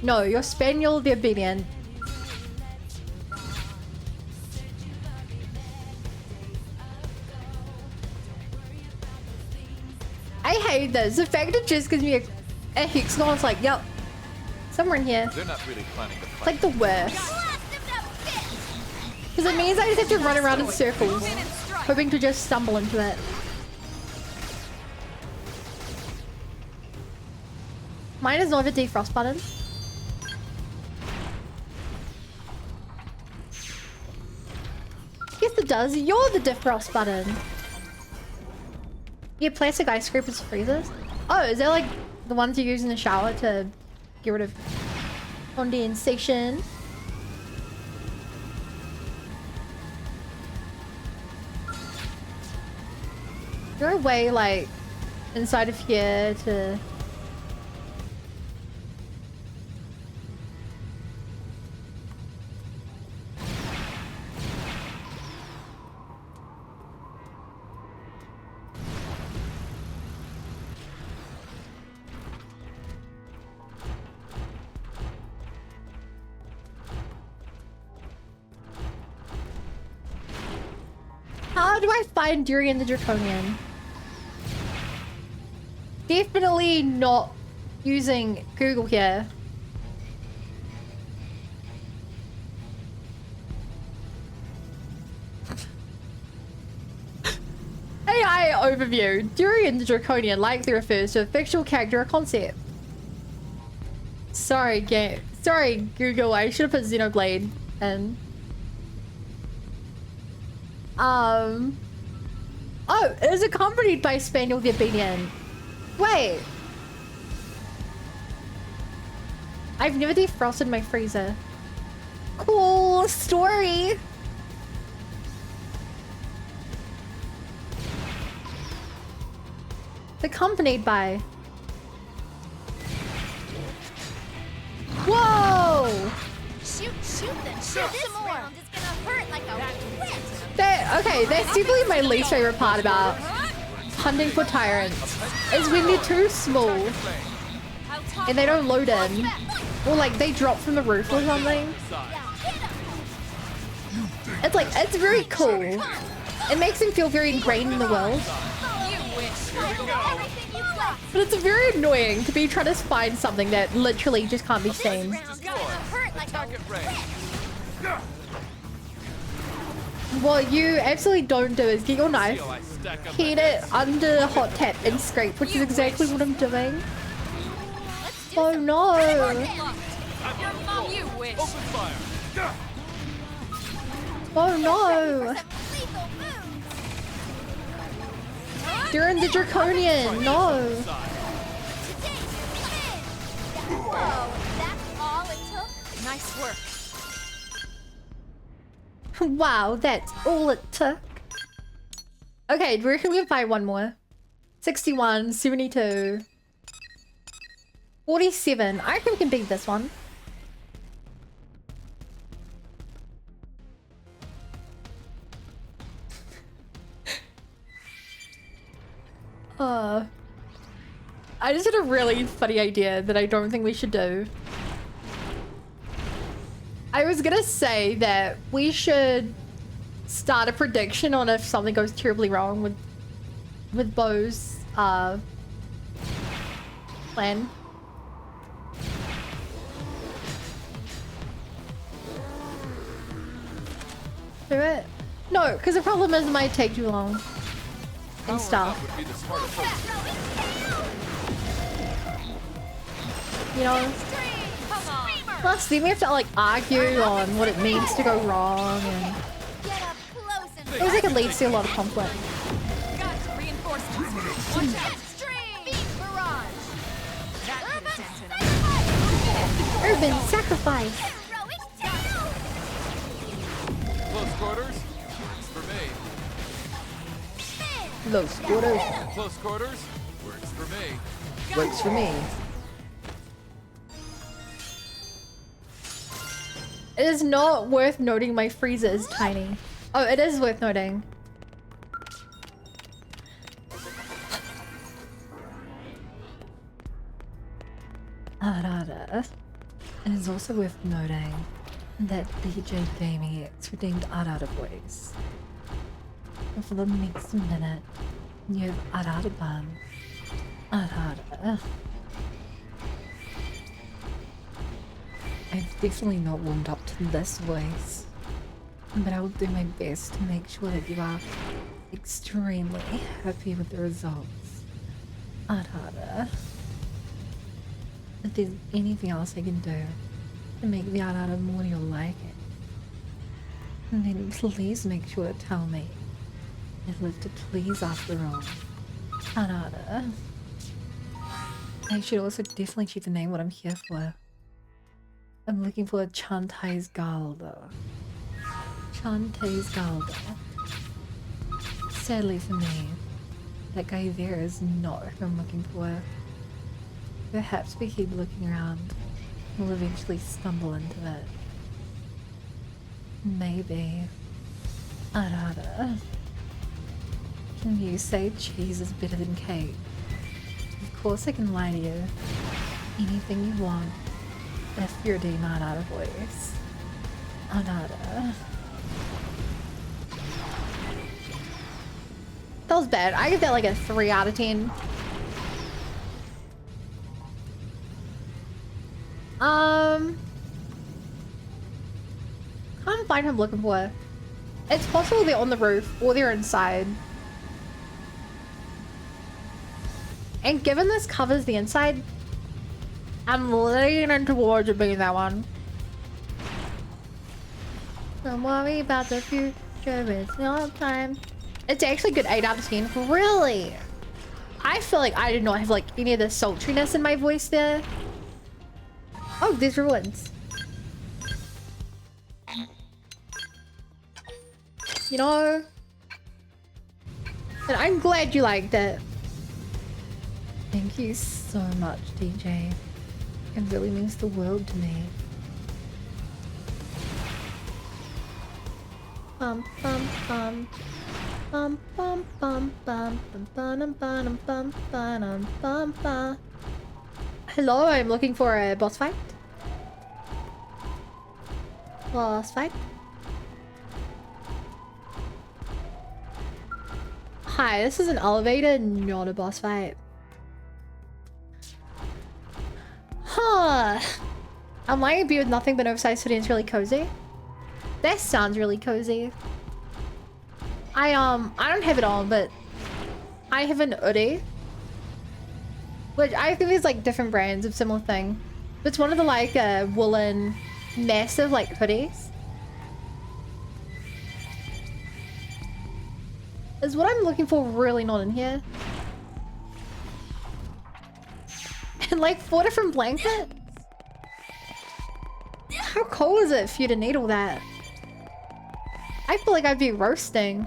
No, you're Spaniel the Obedient. I hate this. The fact it just gives me a hexagon, it's like, yep, somewhere in here. They're not really planning to It's fight. like the worst. Because it means I just have to run around in circles, hoping to just stumble into it. Mine is not a defrost button. Yes, it does. You're the defrost button. Yeah, plastic ice scrapers freezers. Oh, is that like the ones you use in the shower to get rid of condensation? Is there a way like inside of here to... How do I find Durian the Draconian? Definitely not using Google here. AI overview. Durian the Draconian likely refers to a fictional character or concept. Sorry, game. Sorry, Google. I should have put Xenoblade in. Oh, it was accompanied by Spaniel the Obedient. Wait. I've never defrosted my freezer. Cool story. accompanied by. Whoa! Shoot, then shoot some more. Round is gonna hurt like a whip. Okay, that's definitely my least favorite part about hunting for tyrants is when they're too small and they don't load in, or like they drop from the roof or something. It's like, it's very cool. It makes them feel very ingrained in the world. But it's very annoying to be trying to find something that literally just can't be seen. What you absolutely don't do is get your knife, heat it under a hot tap and scrape, which is exactly what I'm doing. Oh no! Oh no! During the draconian, no! Nice work. Wow, that's all it took. Okay, where can we find one more? 61, 72, 47. I reckon we can beat this one. I just had a really funny idea that I don't think we should do. I was gonna say that we should start a prediction on if something goes terribly wrong with Bo's plan. Do it? No, because the problem is it might take too long and stuff. You know? Plus, then we have to like argue on what it means to go wrong, and it feels like it leads to a lot of conflict. Urban sacrifice. Close quarters? Works for me. Close quarters. Close quarters? Works for me. Works for me. It is not worth noting my freezer is tiny. Oh, it is worth noting. Arada. It is also worth noting that DJ Gaming X redeemed Arada voice. And for the next minute, you have Arada Ban. Arada. I've definitely not warmed up to this voice, but I will do my best to make sure that you are extremely happy with the results. Arada. If there's anything else I can do to make the Arada more you'll like it, then please make sure to tell me. I live to please after all. Arada. I should also definitely keep the name what I'm here for. I'm looking for a Chantai's Galdo. Chantai's Galdo. Sadly for me, that guy there is not who I'm looking for. Perhaps we keep looking around, we'll eventually stumble into it. Maybe. Arada. Can you say cheese is better than cake? Of course I can lie to you. Anything you want. If you're doing Arada voice. Arada. That was bad. I give that like a 3 out of 10. Can't find who I'm looking for. It's possible they're on the roof or they're inside. And given this covers the inside, I'm leaning towards it being that one. Don't worry about the future, it's no time. It's actually a good 8 out of 10. Really? I feel like I did not have like any of the sultriness in my voice there. Oh, these ruins. You know? And I'm glad you liked it. Thank you so much, DJ. It really means the world to me. Bum bum bum. Bum bum bum bum bum bum bum bum bum bum. Hello, I'm looking for a boss fight. Boss fight. Hi, this is an elevator, not a boss fight. Huh. I'm lying to be with nothing but oversized hoodie and it's really cozy. That sounds really cozy. I don't have it on, but I have an hoodie. Which I think there's like different brands of similar thing. But it's one of the like woolen massive like hoodies. Is what I'm looking for really not in here? And like 4 different blankets? How cold is it for you to need all that? I feel like I'd be roasting.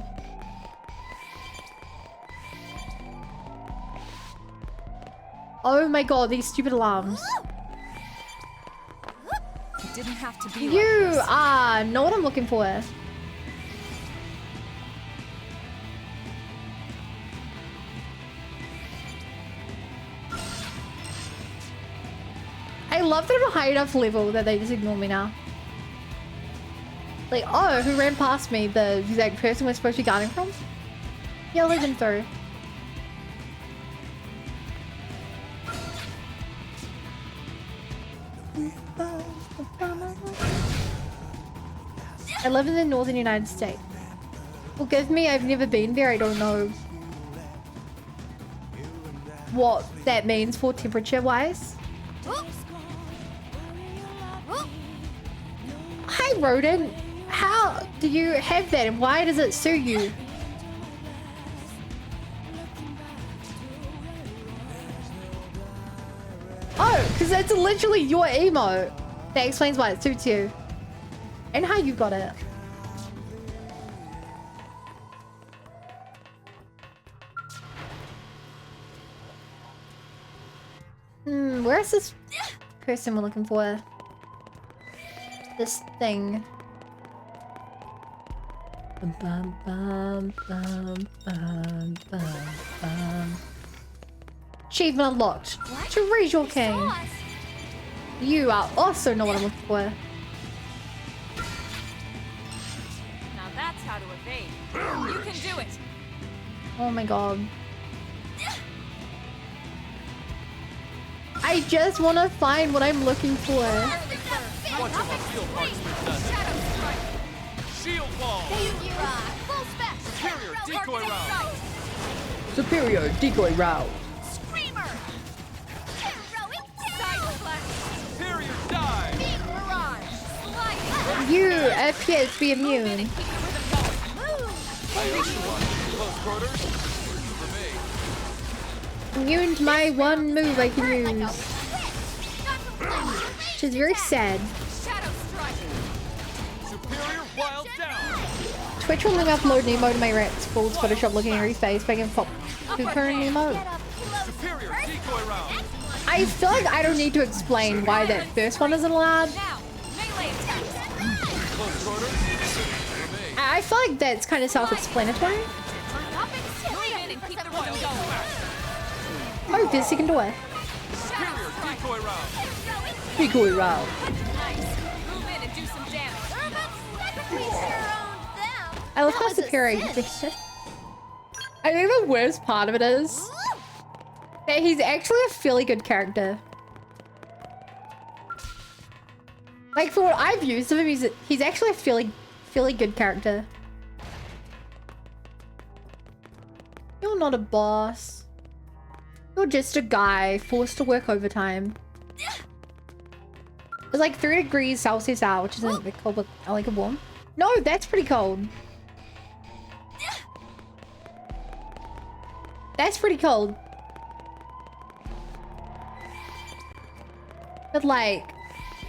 Oh my god, these stupid alarms. It didn't have to be You like this. know what I'm looking for. I love that I'm a high enough level that they just ignore me now. Like, oh, who ran past me? The exact person we're supposed to be guarding from? Yeah, legend through. I live in the northern United States. Forgive me, I've never been there. I don't know what that means for temperature-wise. Hi, Rodent. How do you have that and why does it suit you? Oh, because it's literally your emote. That explains why it suits you. And how you got it. Where's this person we're looking for? This thing. Bum, bum, bum, bum, bum, bum. Achievement unlocked. What? To raise your They king. saw us. You are also know what I'm looking for. Now that's how to evade. You can do it. Oh my god. I just want to find what I'm looking for. Watch him on field marksman does it. Shield wall. Full spec. Superior decoy round. Superior decoy route. Screamer. Heroic Side flash. Superior dive. Big barrage. Sliding. You appear to be immune. Keep the rhythm going. I owe you one. Close quarters. For me. Immune to my one move I can use. Not complete. Which is very sad. Shadow strike. Superior wild down. Twitch will link upload an emote to my Rex full Photoshop looking at your face but I can pop the current emote. Get up close. Superior decoy round. I feel like I don't need to explain why that first one isn't allowed. Now, melee attack. Close quarters. For me. I feel like that's kind of self-explanatory. Move in and keep the rhythm going. Oh, there's a second door. Superior decoy round. Decoy route. Nice. Move in and do some damage. I love how superior I think the worst part of it is that he's actually a fairly good character. Like for what I've used of him, he's actually a fairly good character. You're not a boss. You're just a guy forced to work overtime. It's like 3 degrees Celsius out, which isn't that cold, but I like it warm. No, that's pretty cold. That's pretty cold. But like,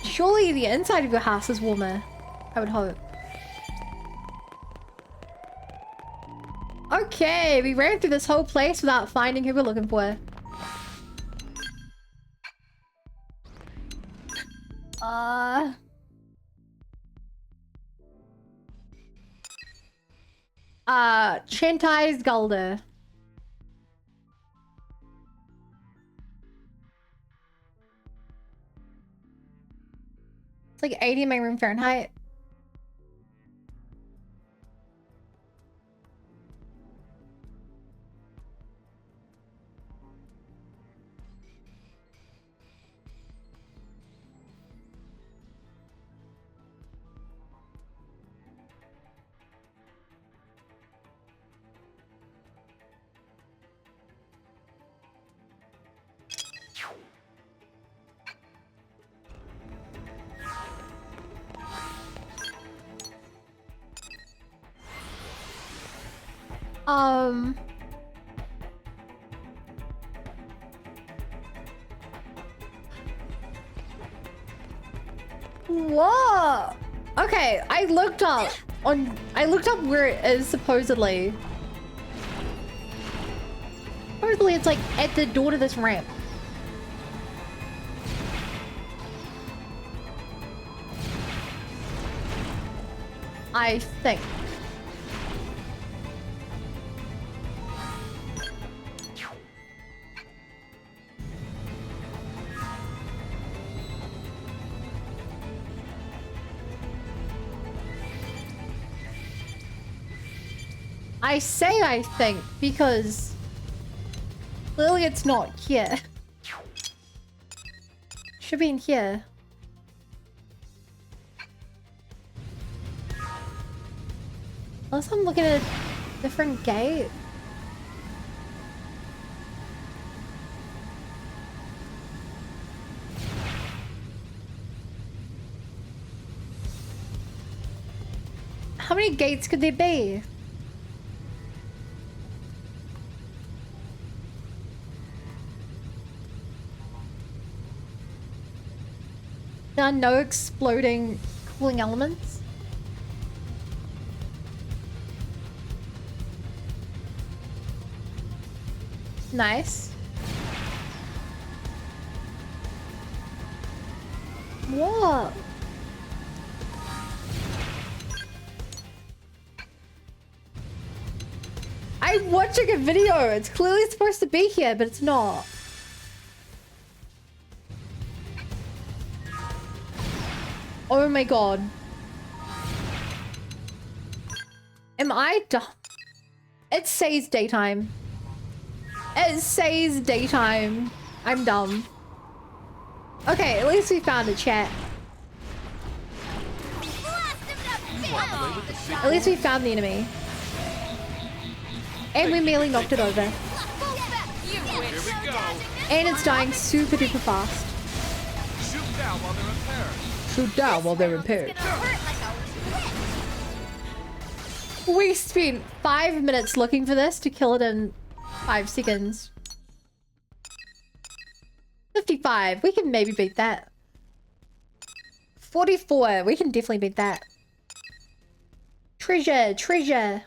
surely the inside of your house is warmer. I would hope. Okay, we ran through this whole place without finding who we're looking for. Chantai's Gulder. It's like 80 in my room Fahrenheit. Whoa. Okay, I looked up where it is supposedly. Supposedly it's like at the door to this ramp. I think. I say I think because clearly it's not here. Should be in here. Unless I'm looking at a different gate. How many gates could there be? There are no exploding cooling elements. Nice. What? I'm watching a video. It's clearly supposed to be here, but it's not. Oh my god. Am I dumb? It says daytime. It says daytime. I'm dumb. Okay, at least we found a chat. At least we found the enemy. And we merely knocked it over. And it's dying super duper fast. Shoot down while they're repaired. Shoot down while they're repaired. We spent 5 minutes looking for this to kill it in 5 seconds. 55. We can maybe beat that. 44. We can definitely beat that. Treasure. Treasure.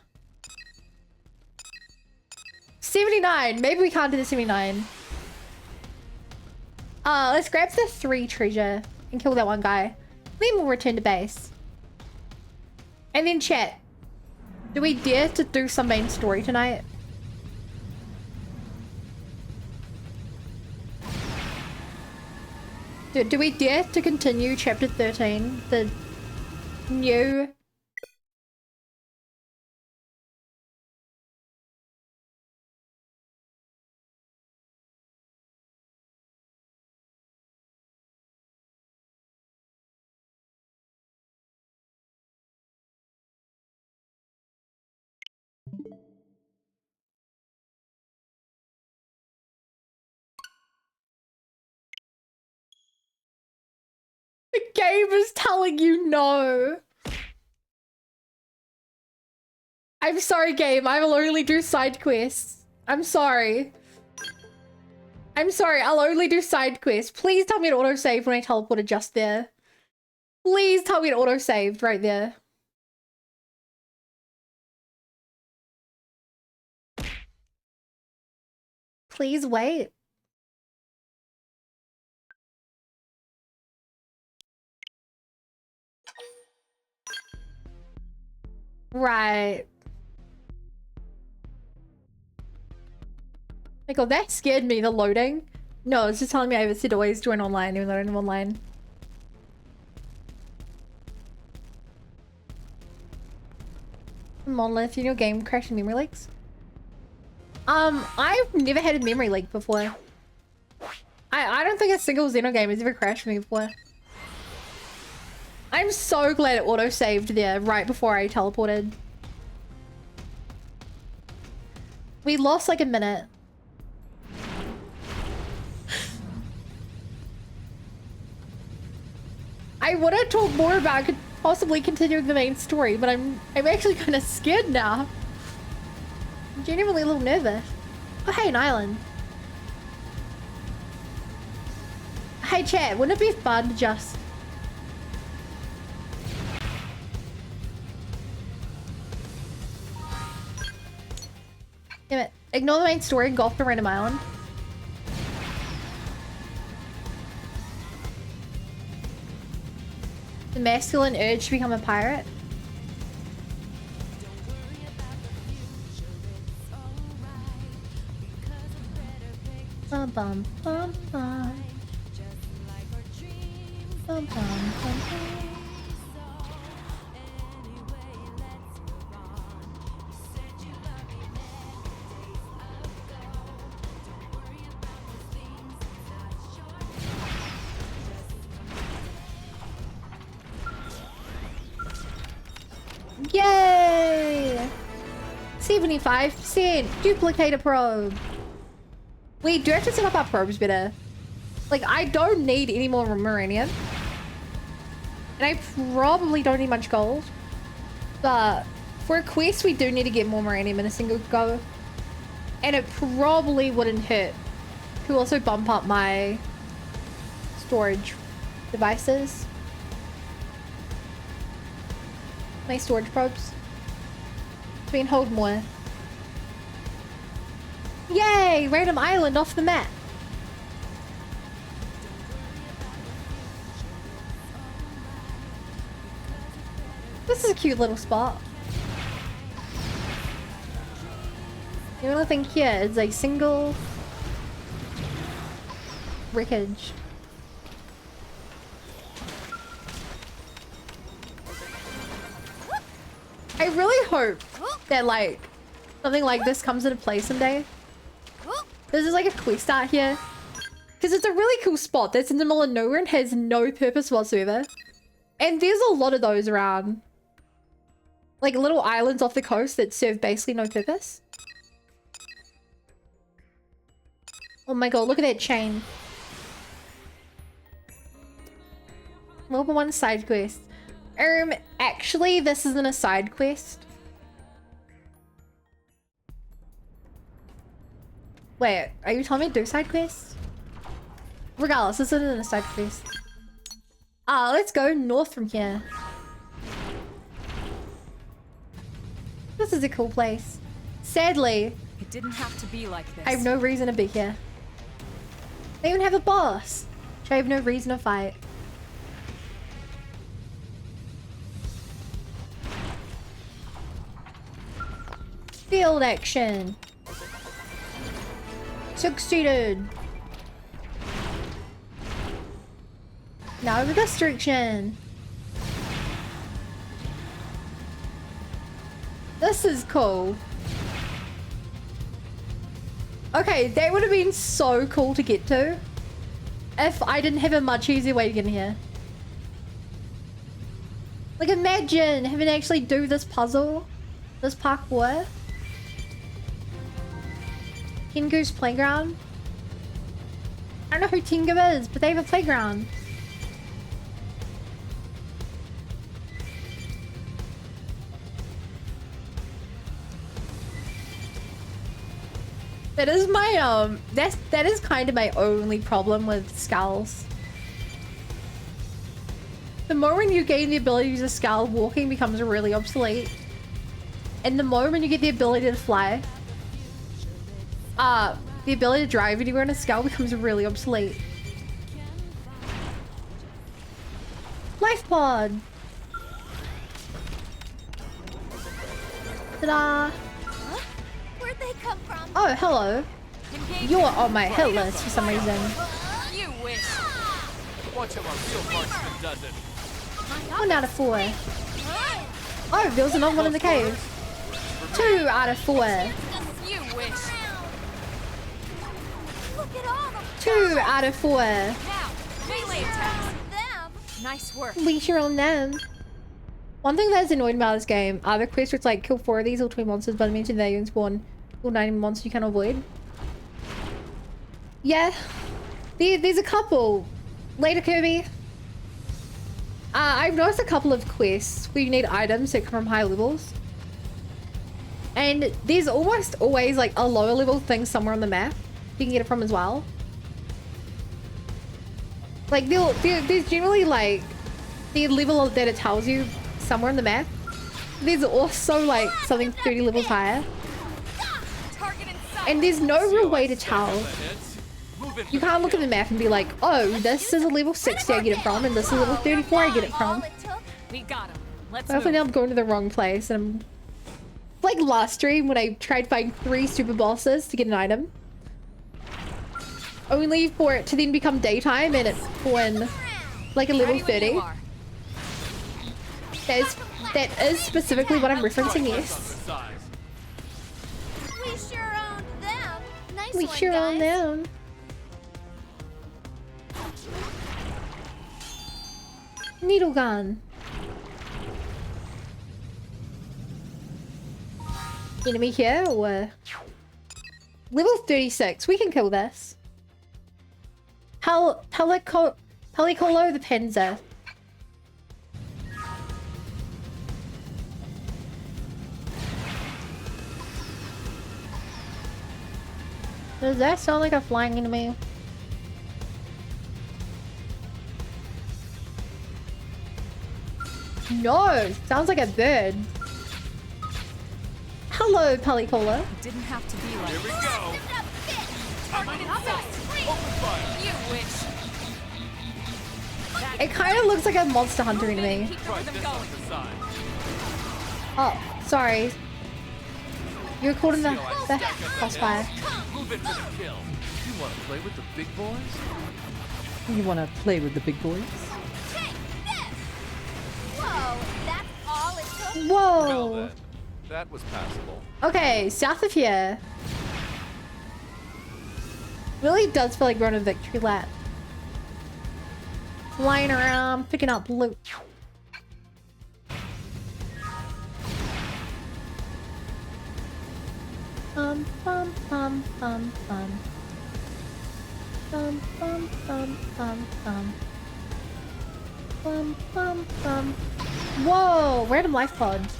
79. Maybe we can't do the 79. Let's grab the 3 treasure and kill that one guy. Then we'll return to base. And then chat. Do we dare to do some main story tonight? Do we dare to continue chapter 13? The new... The game is telling you no. I'm sorry, game. I will only do side quests. I'm sorry. I'm sorry. I'll only do side quests. Please tell me to autosave when I teleported just there. Please tell me to autosave right there. Please wait. Right. My god, that scared me, the loading. No, it's just telling me I said always join online, even though I don't have online. Monolith, you know game crashing memory leaks? I've never had a memory leak before. I don't think a single Xeno game has ever crashed me before. I'm so glad it auto-saved there right before I teleported. We lost like a minute. I want to talk more about possibly continuing the main story, but I'm actually kind of scared now. I'm genuinely a little nervous. Oh, hey, an island. Hey, chat, wouldn't it be fun to just... Damn it. Ignore the main story and go off to a random island. The masculine urge to become a pirate. Bum bum bum bum. Bum bum bum bum. Yay! 75% duplicate a probe. We do have to set up our probes better. Like, I don't need any more Marinium. And I probably don't need much gold. But for a quest, we do need to get more Marinium in a single go. And it probably wouldn't hurt to also bump up my storage devices. My storage probes. So we can hold more. Yay! Random island off the map. This is a cute little spot. The only thing here is a single wreckage. I really hope that like something like this comes into play someday. This is like a quest out here. Because it's a really cool spot that's in the middle of nowhere and has no purpose whatsoever. And there's a lot of those around. Like little islands off the coast that serve basically no purpose. Oh my god, look at that chain. Level 1 side quest. Actually, this isn't a side quest. Wait, are you telling me to do side quests? Regardless, this isn't a side quest. Let's go north from here. This is a cool place. Sadly, It didn't have to be like this. I have no reason to be here. They even have a boss, which I have no reason to fight. Field action. Succeeded. Now the restriction. This is cool. Okay, that would have been so cool to get to if I didn't have a much easier way to get in here. Like imagine having to actually do this puzzle, this parkour. Tengu's playground. I don't know who Tengu is, but they have a playground. That is my that is kind of my only problem with skulls. The moment you gain the ability to use a skull, walking becomes really obsolete. And the moment you get the ability to fly, the ability to drive anywhere in a skull becomes really obsolete. Life pod. Ta-da! Huh? Where'd they come from? Oh, hello. Engage. You're on my hit list for some reason. You wish. Watch how our real marksman does it. 1 out of 4. Oh, there was another one in the cave. 2 out of 4. You wish. Look at all the 2 out of 4. Now, melee attacks. them. Nice work. We sure on them. One thing that's annoying about this game are the quests where it's like kill 4 of these or 20 monsters, but I mentioned they can spawn all 90 monsters you can avoid. Yeah. There's a couple. Later, Kirby. I've noticed a couple of quests where you need items that come from high levels. And there's almost always like a lower level thing somewhere on the map you can get it from as well. Like there's generally like the level that it tells you somewhere on the map. There's also like something 30 levels higher. Target in sight. And there's no real way to tell. Move in for You the can't look at kill. the map and be like, oh, this is a level 60 I get it from, and this is a level 34 I get it from. All it took. We got him. Let's I often move. end up going to the wrong place, and I'm like last stream when I tried finding 3 super bosses to get an item. Only for it to then become daytime and it's when like a level Ready when 30. you are. That is specifically what I'm referencing, yes. Size. We sure owned them. Nice We one, sure guys. on them. Needle gun. Enemy here or level 36. We can kill this. Pelicolo the Penza. Does that sound like a flying enemy? No, sounds like a bird. Hello, Pelicola. Didn't have to be like Here we this. go. Target in sight. Open fire. You wish. It kind of looks like a Monster Hunter enemy. Keep the Try rhythm this going. on the side. Oh, sorry. You're caught in the Stack up the crossfire. hits. Move in for the kill. You want to play with the big boys? You wanna play with the big boys? Take this. Whoa, that's all it took. Well Whoa. then, that was passable. Okay, south of here. Really does feel like we're on a victory lap. Flying around, picking up loot. Bum bum bum bum bum. Bum bum bum bum bum. Bum bum bum. Whoa! Random life pods.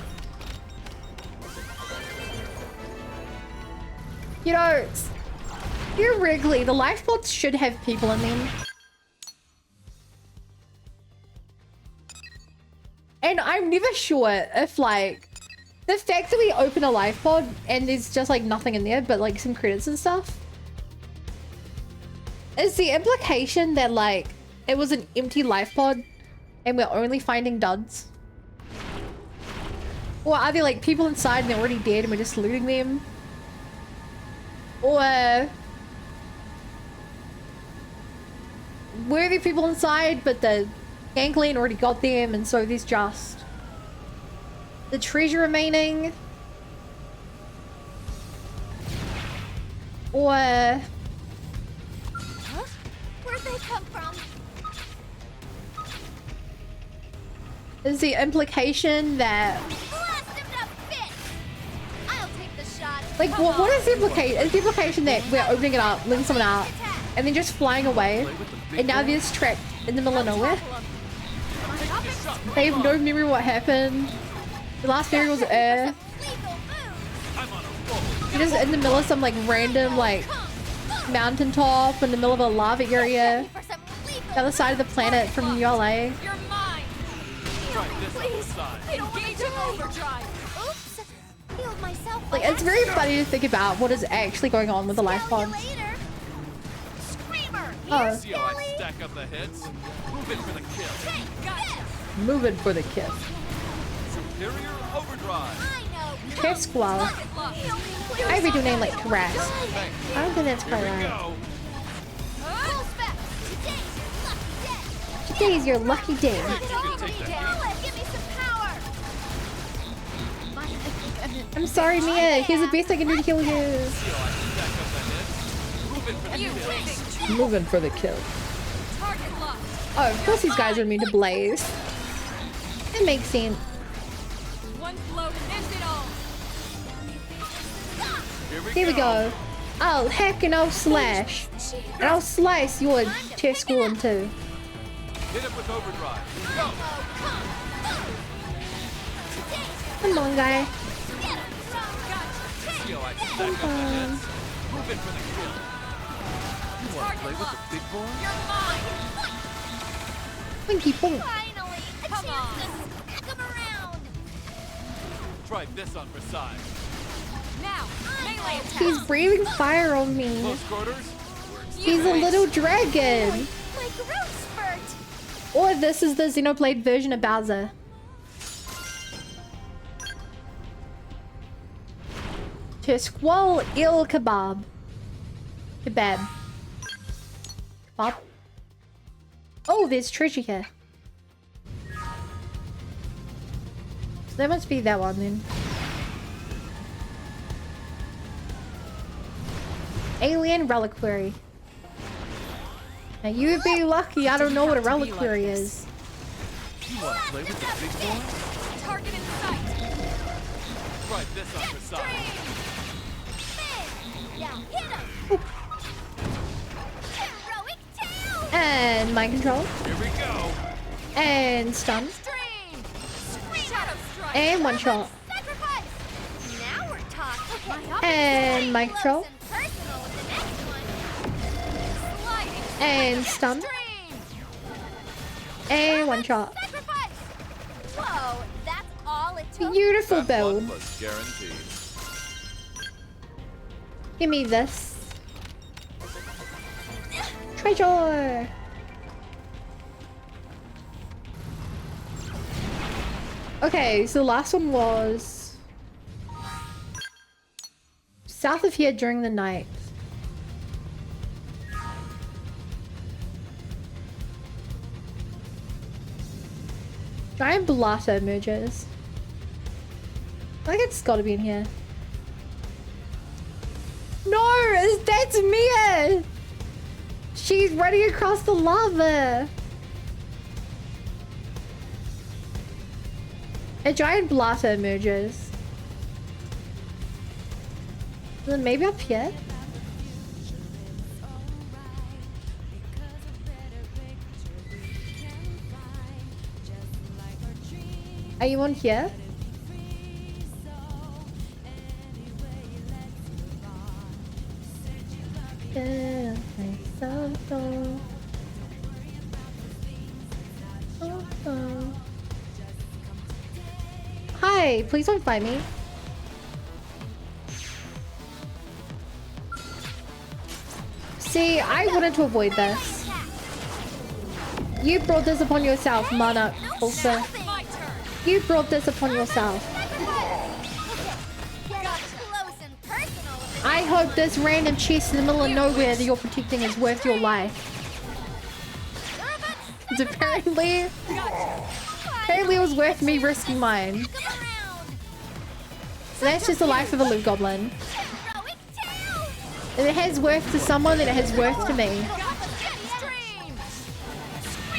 You know, theoretically, the life pods should have people in them. And I'm never sure if, like, the fact that we open a life pod and there's just, like, nothing in there but, like, some credits and stuff. Is the implication that, like, it was an empty life pod and we're only finding duds? Or are there, like, people inside and they're already dead and we're just looting them? Or were there people inside but the gangland already got them and so there's just the treasure remaining? Or Huh? Where'd they come from? is the implication that Blast him to bits. I'll take the shot. like what is the implication? Is the implication that we're opening it up, letting someone out, and then just flying away, and now they're just trapped in the middle of nowhere? They have no memory of what happened. The last memory was air. Lethal move. I'm on a roll. You're just in the middle of some like random like mountaintop in the middle of a lava area, For some lethal the other side of the planet from New LA. You're mine. Try this on the side. Engaging overdrive. Oops. Healed myself. Like by it's very accident. funny to think about what is actually going on with the life Tell you pods. later. Screamer. Oh. See how I stack up the hits? Move in for the kill. Take this. Moving for the kiss. Superior overdrive. I know. Tesqual. I read your name like Terrace. I don't think that's quite right. Today's your lucky day. I'm sorry, Mia. Here's the best I can do to kill you. Moving for the kill. Oh, of course these guys are immune to Blaze. It makes sense. One blow to end it all. Here we go. I'll hack and I'll slash. And I'll slice your Tesqual in two. Hit it with overdrive. Go. Come on, guy. Yo, I can stack up my hits. Move it for the kill. You want to play with the big boy? You're mine. Winky boom. Finally, a Come chance on. to smack 'em around. Try this on for size. Now, melee attack. He's breathing fire on me. Close quarters. He's a little dragon. My growth spurt. Or this is the Xenoblade version of Bowser. Tesqual il kebab. Kebab. Kebab. Oh, there's treasure here. So that must be that one then. Alien reliquary. Now you'd be lucky I don't know what a reliquary is. You want to play with the big boy? Target in sight. Try this on for size. Now hit 'em. Heroic tail. And mind control. Here we go. And stun. Stream. Shadow strike. And one shot. Sacrifice. Now we're talking. And mind control. Personal with the next one. Sliding. And stun. Stream. And one shot. Sacrifice. Whoa, that's all it took. Beautiful build. Was guaranteed. Give me this. Treasure. Okay, so the last one was south of here during the night. Giant blatter emerges. I think it's gotta be in here. No, that's Mia! She's running across the lava! A giant blatter emerges. Then maybe up here? Are you on here? Hi, please don't find me. See, I wanted to avoid this. You brought this upon yourself, Mana. Also, My turn. you brought this upon yourself. Get up close and personal with the I hope this random chest in the middle of nowhere that you're protecting is worth your life. Because apparently it was worth me risking mine. So that's just the life of a loot goblin. heroic tail. If it has worth to someone, then it has worth to me. Stream.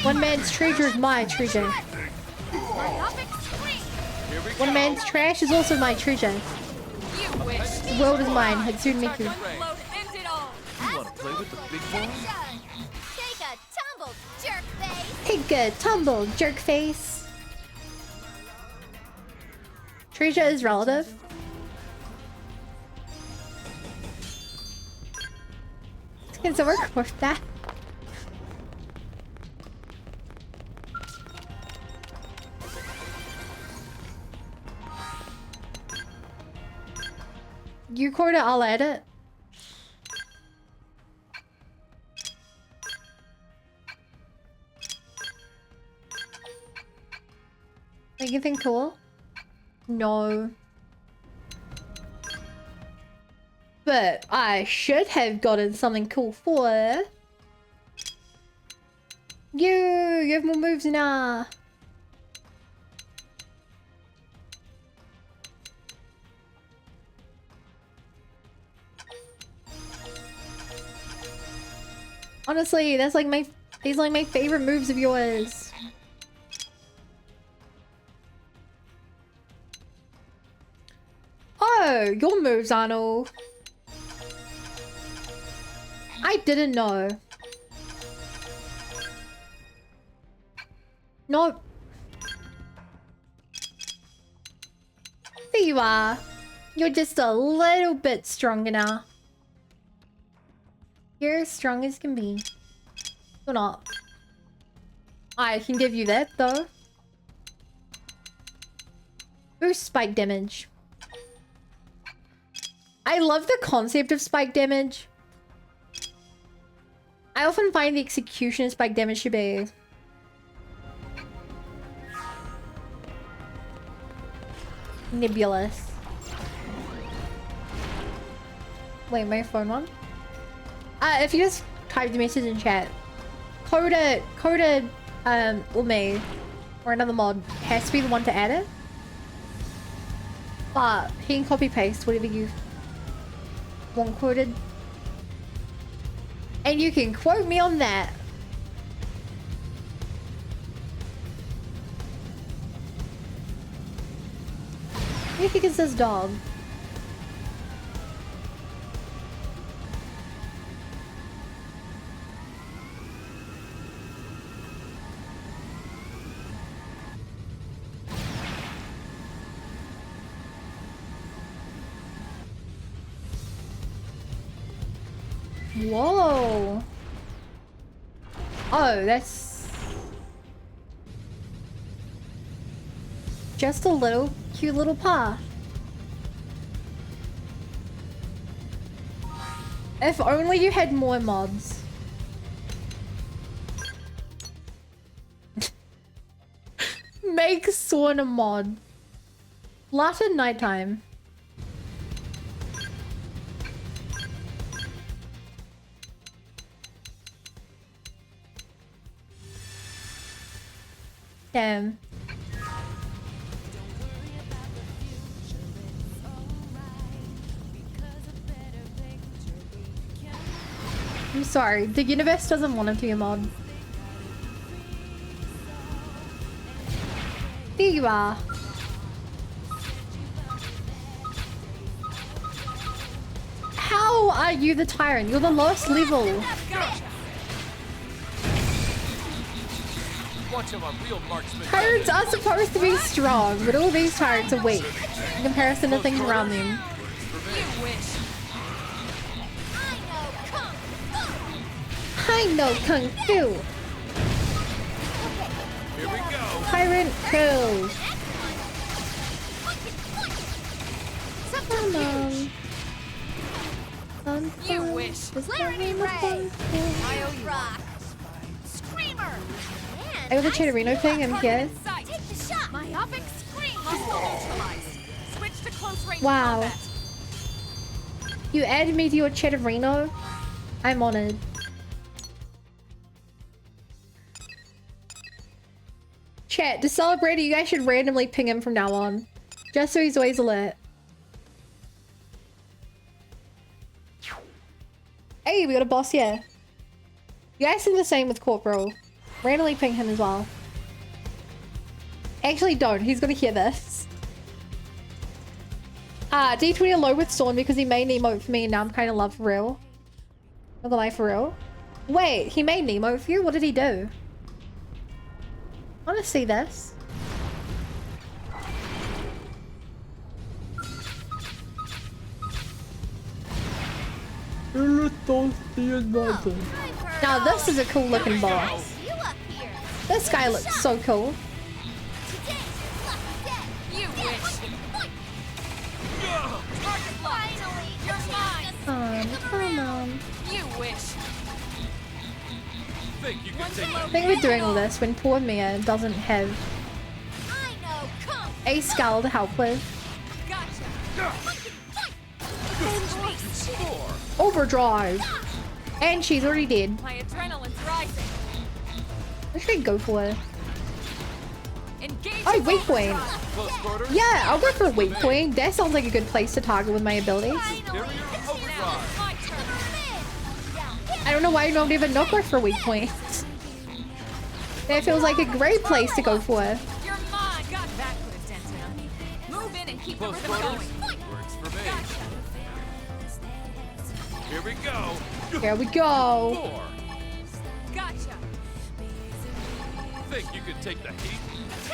One man's treasure is my treasure. One man's trash is also my treasure. You wish. The world is mine, Hatsune Miku. One blow to end it all. You want to play with the big boy? Take a tumble, jerk face. Take a tumble, jerk face. Treasure is relative. Can someone record that? You record it, I'll edit. Make anything cool? No. But I should have gotten something cool for you. You have more moves now. Honestly, that's like these are like my favorite moves of yours. Oh, your moves, Arnold. I didn't know. No. There you are. You're just a little bit stronger now. You're as strong as can be. You're not. I can give you that though. Boost spike damage. I love the concept of spike damage. I often find the execution of spike damage to be nebulous. Wait, my phone on? If you just type the message in chat, Coda, or me, or another mod has to be the one to add it. But he can copy paste whatever you want quoted. And you can quote me on that. What do you think it says dog? Whoa. Oh, that's just a little cute little paw. If only you had more mods. Make Sworn a mod. Laugh at nighttime. Damn. I'm sorry, the universe doesn't want it to be a mod. There you are. How are you the tyrant? You're the lowest level. Tyrants are supposed to be strong, but all these tyrants are weak in comparison to things around them. I know Kung Fu. Here we go. Tyrant kill. Come on. You wish. Clarity Ray! I owe you rock. Screamer! I got the Chitterino thing, I'm here. Take the shot! Myopic scream. Muscle neutralized. Switch to close range Wow. combat. You added me to your Chitterino? I'm honored. Chat, to celebrate it, you guys should randomly ping him from now on. Just so he's always alert. Hey, we got a boss here. You guys do the same with Corporal. Randomly ping him as well. Actually don't, he's gonna hear this. D20 low with Storm because he made an emote for me and now I'm kind of love for real. Not gonna lie, for real. Wait, he made an emote for you? What did he do? I wanna see this. Now this is a cool looking boss. This guy looks so cool. You wish. Finally! You're mine! Come on. You wish. Think you can take I think we're doing all this when poor Mia doesn't have I know! Come! a skull to help with. Gotcha. Overdrive. And she's already dead. My adrenaline's rising. What should I go for? Engage. Oh, weak point. Close quarters. Yeah, I'll go for a weak point. That sounds like a good place to target with my abilities. Superior overdrive. My turn. I don't know why I don't even know for weak points. That feels like a great place to go for. You're mine. Got that put a dent in. Move in and keep the Close rhythm quarters. going. Works for me. Gotcha. Here we go. Here we go. 4. Gotcha. Think you can take the heat?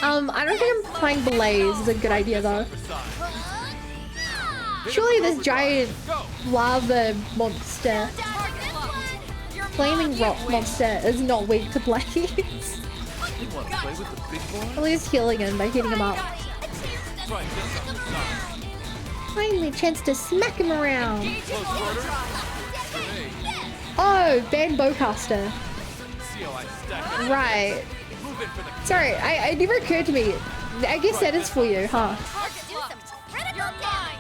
I don't think I'm playing Blaze is a good idea though. For size. Surely this giant Go. lava monster, Target locked. You're flaming mine. rock monster is not weak to Blaze. You want to play with the big boy? At least healing him by hitting him up. Try this on the side. Finally a chance to smack him around. Close quarters. For me. Oh, ban bowcaster. See how I stack it? Right. Move in for the Sorry, it never occurred to me. I guess that is for you, huh? Target locked. You're mine.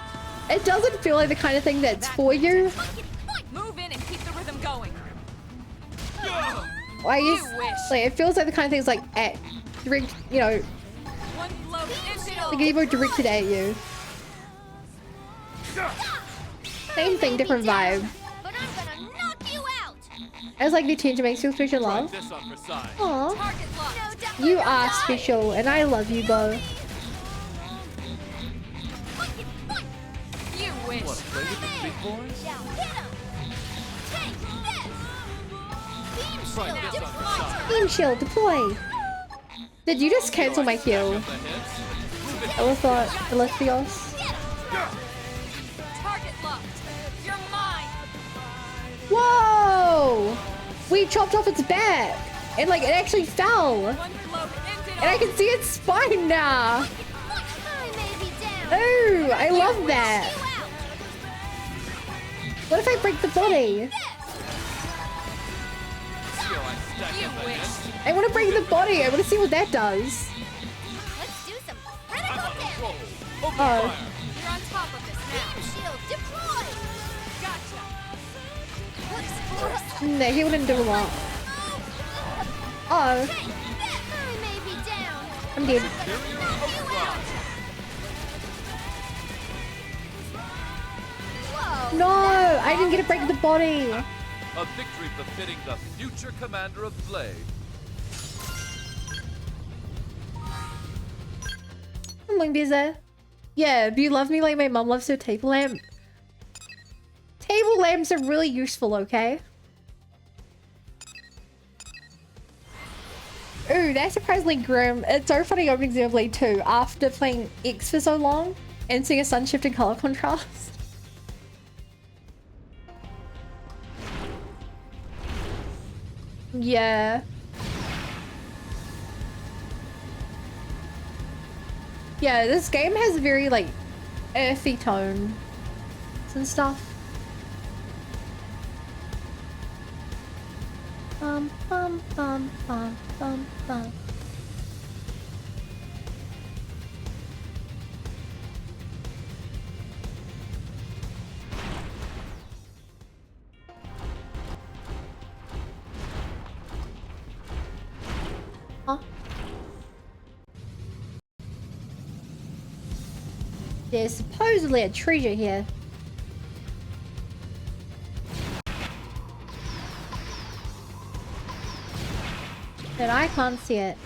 It doesn't feel like the kind of thing that's for you. Move in and keep the rhythm going. I You guess, wish. like, it feels like the kind of things like at direct, you know, One blow ends it all. like even directed at you. Same thing, different vibe. But I'm gonna knock you out. I was like the attention makes you special Try love. this on for size. Aw, Target locked. No, you are special, and I love you, Bo. You wish. Want to play with the big boys? Now hit him. Take this. Beam Try shield this on for deployed. size. Beam shield deploy. Did you just cancel my heal? Got the hits? Move it. Elithot, Elithios. Target locked. You're mine. Whoa! We chopped off its back, and like it actually fell, One blow ends it and I all. can see its spine now. I may be down. Oh, I love that. You out. What if I break the body? See how I stack You up the wish. hits? I want to break the body. I want to see what that does. Let's do some I'm critical on a damage. roll. Open Oh. fire. You're on top of this now. Beam shield deployed. Gotcha. No, he wouldn't do a lot. Oh, Take that. I may be down. I'm dead. Superior overdrive. Whoa. No, I didn't get to break the body. A victory befitting the future commander of Blade. I'm like busy. Yeah, do you love me like my mom loves her table lamp? Table lamps are really useful, okay? Ooh, that's surprisingly grim. It's so funny opening Xenoblade 2 after playing X for so long and seeing a sun shift in color contrast. Yeah. Yeah, this game has very like earthy tones and stuff. Bum bum bum bum bum bum. Huh? There's supposedly a treasure here. But I can't see it.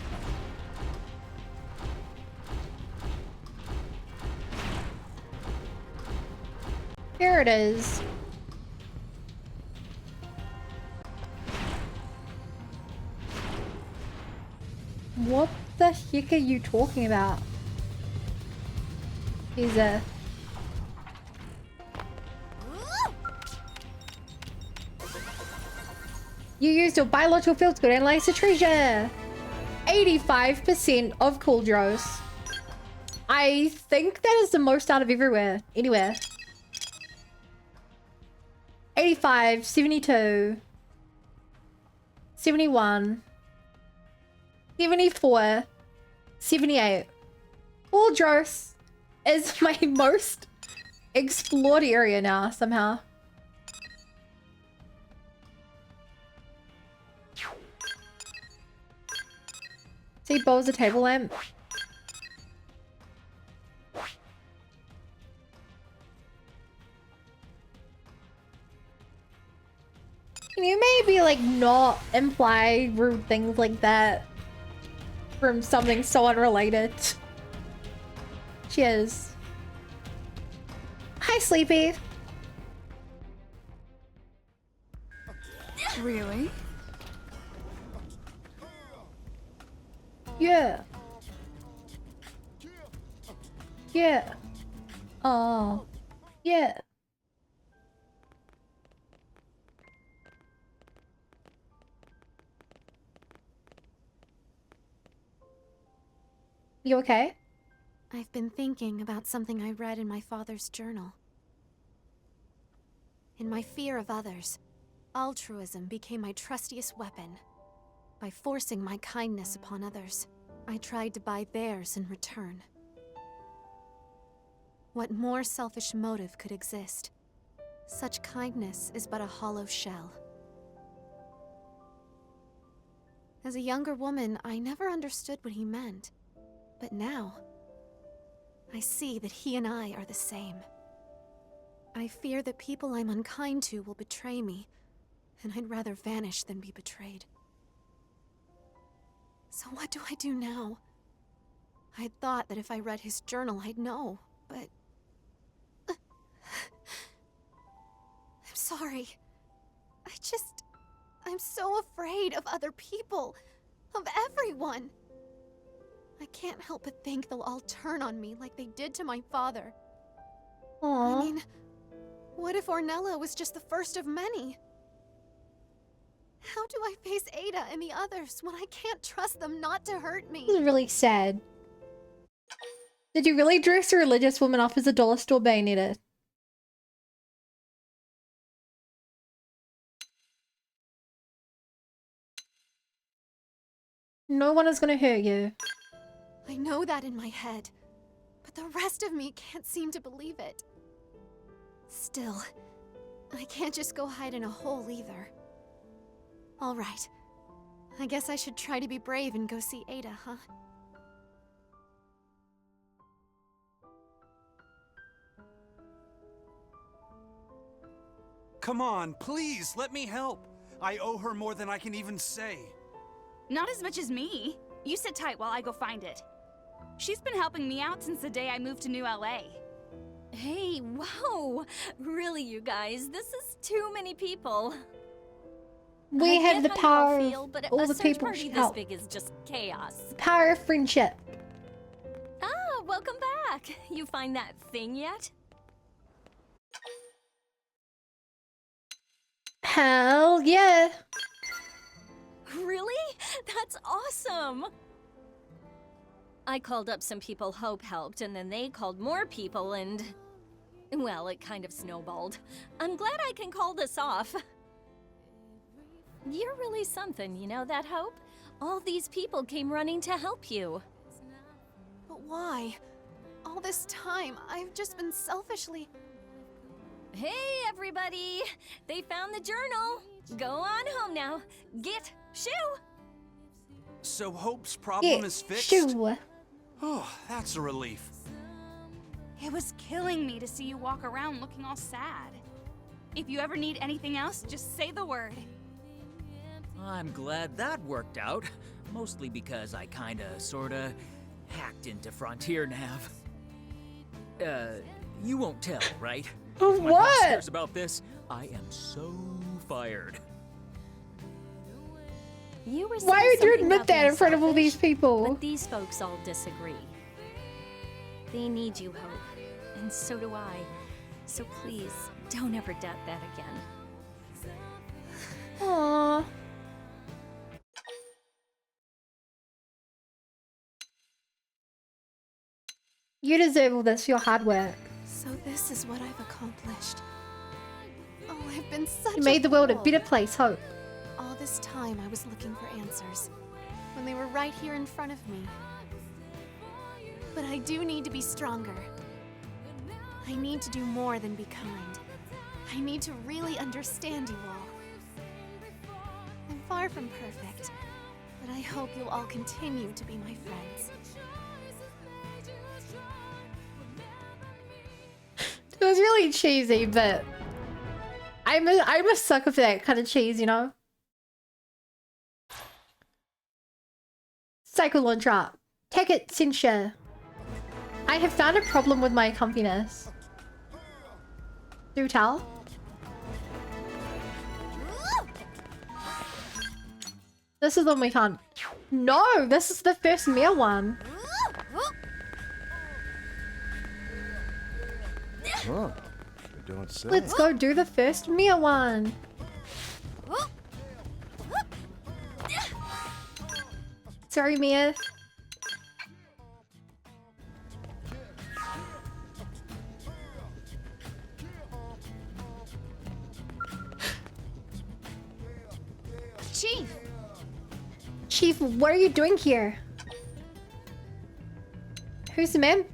Here it is. What the heck are you talking about? He's a... You used your biological field to analyze the treasure. 85% of Kuldros. I think that is the most out of anywhere. 85, 72, 71, 74, 78. Kuldros is my most explored area now, somehow. He bows a table lamp. Can you maybe like not imply rude things like that from something so unrelated? Cheers. Hi, Sleepy. Really? Yeah. Yeah. Oh. Yeah. You okay? I've been thinking about something I read in my father's journal. In my fear of others, altruism became my trustiest weapon. By forcing my kindness upon others, I tried to buy theirs in return. What more selfish motive could exist? Such kindness is but a hollow shell. As a younger woman, I never understood what he meant. But now, I see that he and I are the same. I fear that people I'm unkind to will betray me, and I'd rather vanish than be betrayed. So what do I do now? I'd thought that if I read his journal, I'd know, but... I'm sorry. I'm so afraid of other people, of everyone. I can't help but think they'll all turn on me like they did to my father. Aww. I mean, what if Ornella was just the first of many? How do I face Ada and the others when I can't trust them not to hurt me? This is really sad. Did you really dress a religious woman off as a dollar store bayonetter? No one is gonna hurt you. I know that in my head, but the rest of me can't seem to believe it. Still, I can't just go hide in a hole either. All right. I guess I should try to be brave and go see Ada, huh? Come on, please, let me help. I owe her more than I can even say. Not as much as me. You sit tight while I go find it. She's been helping me out since the day I moved to New LA. Hey, whoa! Really, you guys, this is too many people. We I have get the how power you all of feel, but all a the search people party this help. big is just chaos. Power of friendship. Ah, welcome back. You find that thing yet? Hell yeah. Really? That's awesome! I called up some people Hope helped, and then they called more people, and... well, it kind of snowballed. I'm glad I can call this off. You're really something, you know that, Hope? All these people came running to help you. But why? All this time, I've just been selfishly... Hey, everybody! They found the journal! Go on home now. Get shoo! So Hope's problem Yeah, is fixed? sure. Oh, that's a relief. It was killing me to see you walk around looking all sad. If you ever need anything else, just say the word. I'm glad that worked out. Mostly because I kinda, sorta, hacked into Frontier Nav. You won't tell, right? If my boss What? hears about this, I am so fired. You were Why saying would you something admit about that being in front of all these selfish, people? But these folks all disagree. They need you, Hope. And so do I. So please, don't ever doubt that again. Aww. You deserve all this, your hard work. So this is what I've accomplished. Oh, I've been such You made the world a fool. better place, Hope. All this time I was looking for answers, when they were right here in front of me. But I do need to be stronger. I need to do more than be kind. I need to really understand you all. I'm far from perfect, But I hope you'll all continue to be my friends. It was really cheesy, but I'm a sucker for that kind of cheese, you know? Psycho launch drop. Take it, Cynthia. I have found a problem with my comfiness. Do tell? This is the one we found. No, this is the first meal one. Huh. You don't say. Let's go do the first meal one. Sorry, Mia. Chief! Chief, what are you doing here? Who's the man?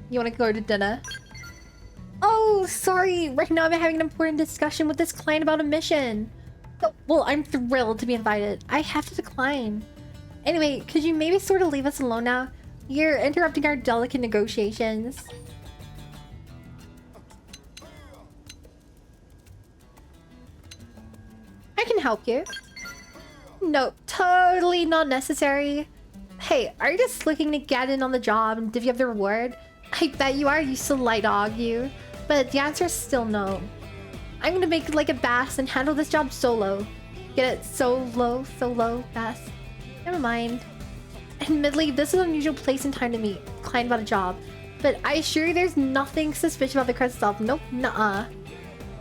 You want to go to dinner? Oh, sorry. Right now I'm having an important discussion with this client about a mission. Well, I'm thrilled to be invited. I have to decline. Anyway, could you maybe sort of leave us alone now? You're interrupting our delicate negotiations. I can help you. No, totally not necessary. Hey, are you just looking to get in on the job and divvy up the reward? I bet you are, you sly dog, you. But the answer is still no. I'm gonna make like a bass and handle this job solo. Get it? Solo, bass. Never mind. Admittedly, this is an unusual place and time to meet. Client about a job. But I assure you there's nothing suspicious about the crest itself. Nope, nuh-uh.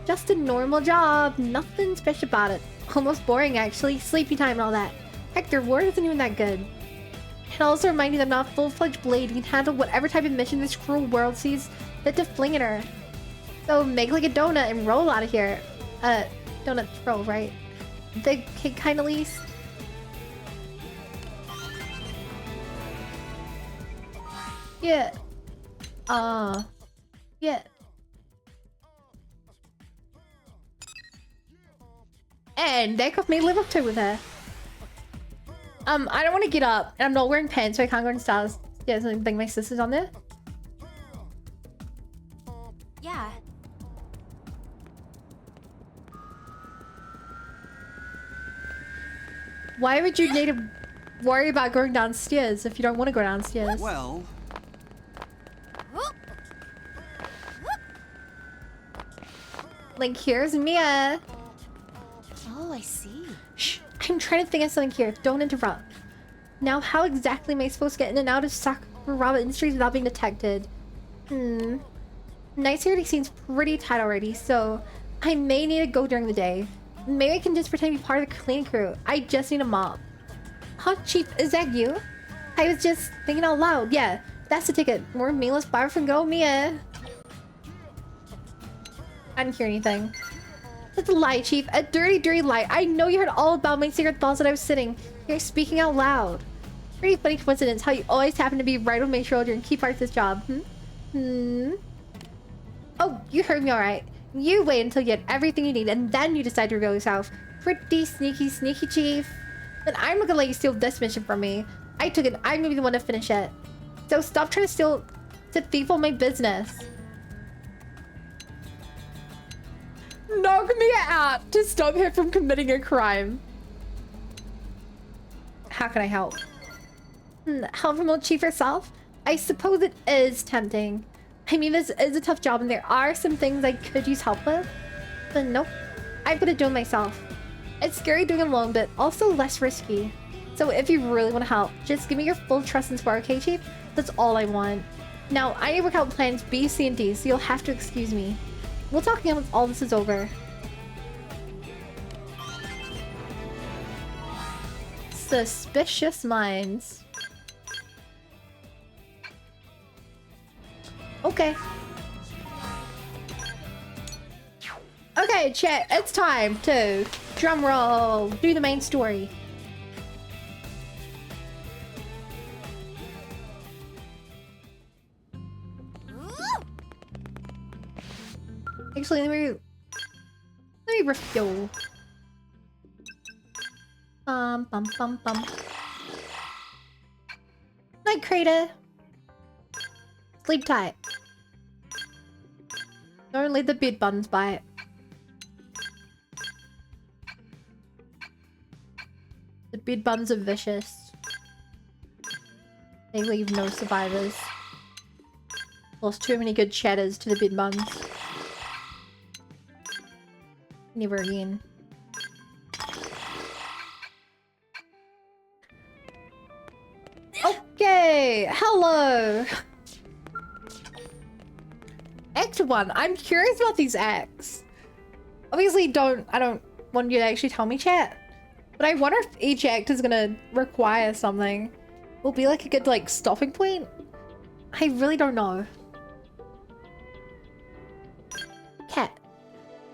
Just a normal job. Nothing special about it. Almost boring, actually. Sleepy time and all that. Heck, the reward isn't even that good. And also remind you that I'm not a full-fledged blade who can handle whatever type of mission this cruel world sees fit to fling at her. So make like a donut and roll out of here. Donut roll, right? The cake kind of least. Yeah. Yeah. And that got me live up to with her. I don't want to get up, and I'm not wearing pants, so I can't go downstairs. Yeah, so I think my sister's on there. Yeah. Why would you need to worry about going downstairs if you don't want to go downstairs? Well... Like, here's Mia. Oh, I see. Shh, I'm trying to think of something here. Don't interrupt. Now, how exactly am I supposed to get in and out of Sakuraba Industries without being detected? Night security seems pretty tight already, so I may need to go during the day. Maybe I can just pretend to be part of the cleaning crew. I just need a mop. Huh, Chief, is that you? I was just thinking out loud. Yeah, that's the ticket. More meatless bar from Go Mia. I didn't hear anything. That's a lie, Chief. A dirty, dirty lie. I know you heard all about my secret thoughts that I was sitting here speaking out loud. Pretty funny coincidence how you always happen to be right on my shoulder and key part of this job. Oh, you heard me alright. You wait until you get everything you need and then you decide to reveal yourself. Pretty sneaky, sneaky, Chief. But I'm not gonna let you steal this mission from me. I took it. I'm gonna be the one to finish it. So stop trying to thief on my business. Knock me out to stop her from committing a crime. How can I help? Help from old Chief herself? I suppose it is tempting. I mean, this is a tough job and there are some things I could use help with. But nope, I've got to do it myself. It's scary doing it alone, but also less risky. So if you really want to help, just give me your full trust and support, okay, Chief? That's all I want. Now, I need to work out plans B, C, and D, so you'll have to excuse me. We'll talk again once all this is over. Suspicious minds. Okay. Okay, chat, it's time to drum roll, do the main story. Actually, let me refuel. Bum bum bum bum. Night, Crater. Sleep tight. Don't let the bed buns bite. The bed buns are vicious. They leave no survivors. Lost too many good chatters to the bed buns. Never again. Okay, hello. Act 1. I'm curious about these acts. Obviously, I don't want you to actually tell me, chat. But I wonder if each act is gonna require something. Will be like a good like stopping point. I really don't know. Cat.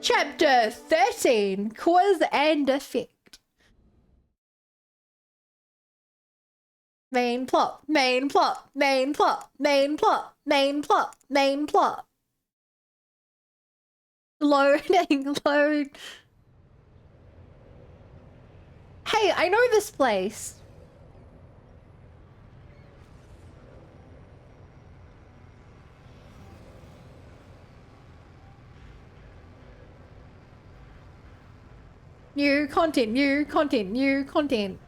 Chapter 13. Cause and Effect. Main plot, main plot, main plot, main plot, main plot, main plot. Loading, load. Hey, I know this place. New content, new content, new content.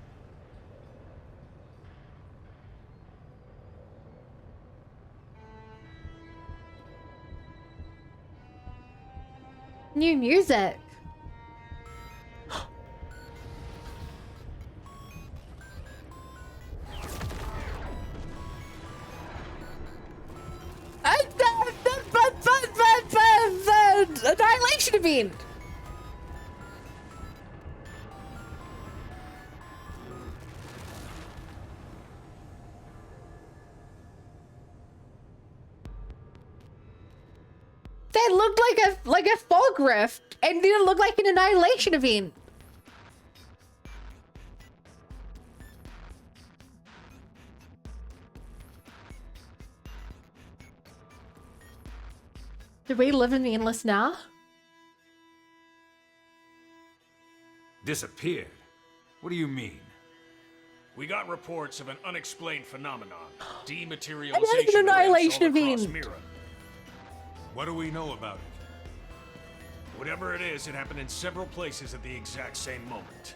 New music. Annihilation event. That looked like a fog rift, and then it looked like an annihilation event. Do we live in the endless now? Disappeared? What do you mean? We got reports of an unexplained phenomenon. Dematerialization an annihilation events all across event. Mira. What do we know about it? Whatever it is, it happened in several places at the exact same moment.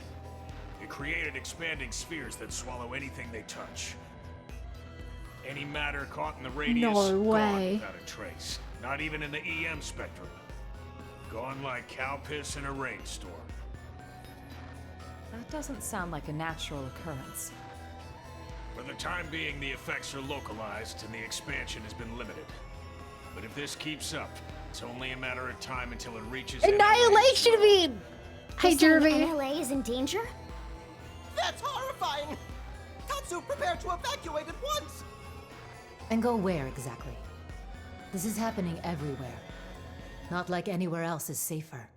It created expanding spheres that swallow anything they touch. Any matter caught in the radius, No gone way. without a trace. Not even in the EM spectrum. Gone like cow piss in a rainstorm. That doesn't sound like a natural occurrence. For the time being, the effects are localized and the expansion has been limited. But if this keeps up, it's only a matter of time until it reaches Annihilation event. Hey, Jeremy. NLA is in danger? That's horrifying! Tatsu, prepare to evacuate at once! And go where exactly? This is happening everywhere. Not like anywhere else is safer.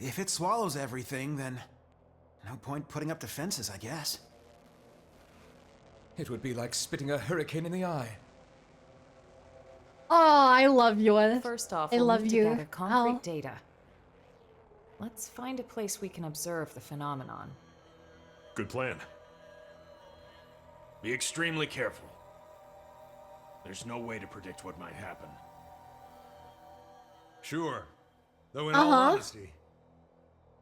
If it swallows everything, then no point putting up defenses, I guess. It would be like spitting a hurricane in the eye. Oh, I love you. First off, I we'll love need you. to gather concrete Al. data. Let's find a place we can observe the phenomenon. Good plan. Be extremely careful. There's no way to predict what might happen. Sure. Though in all honesty,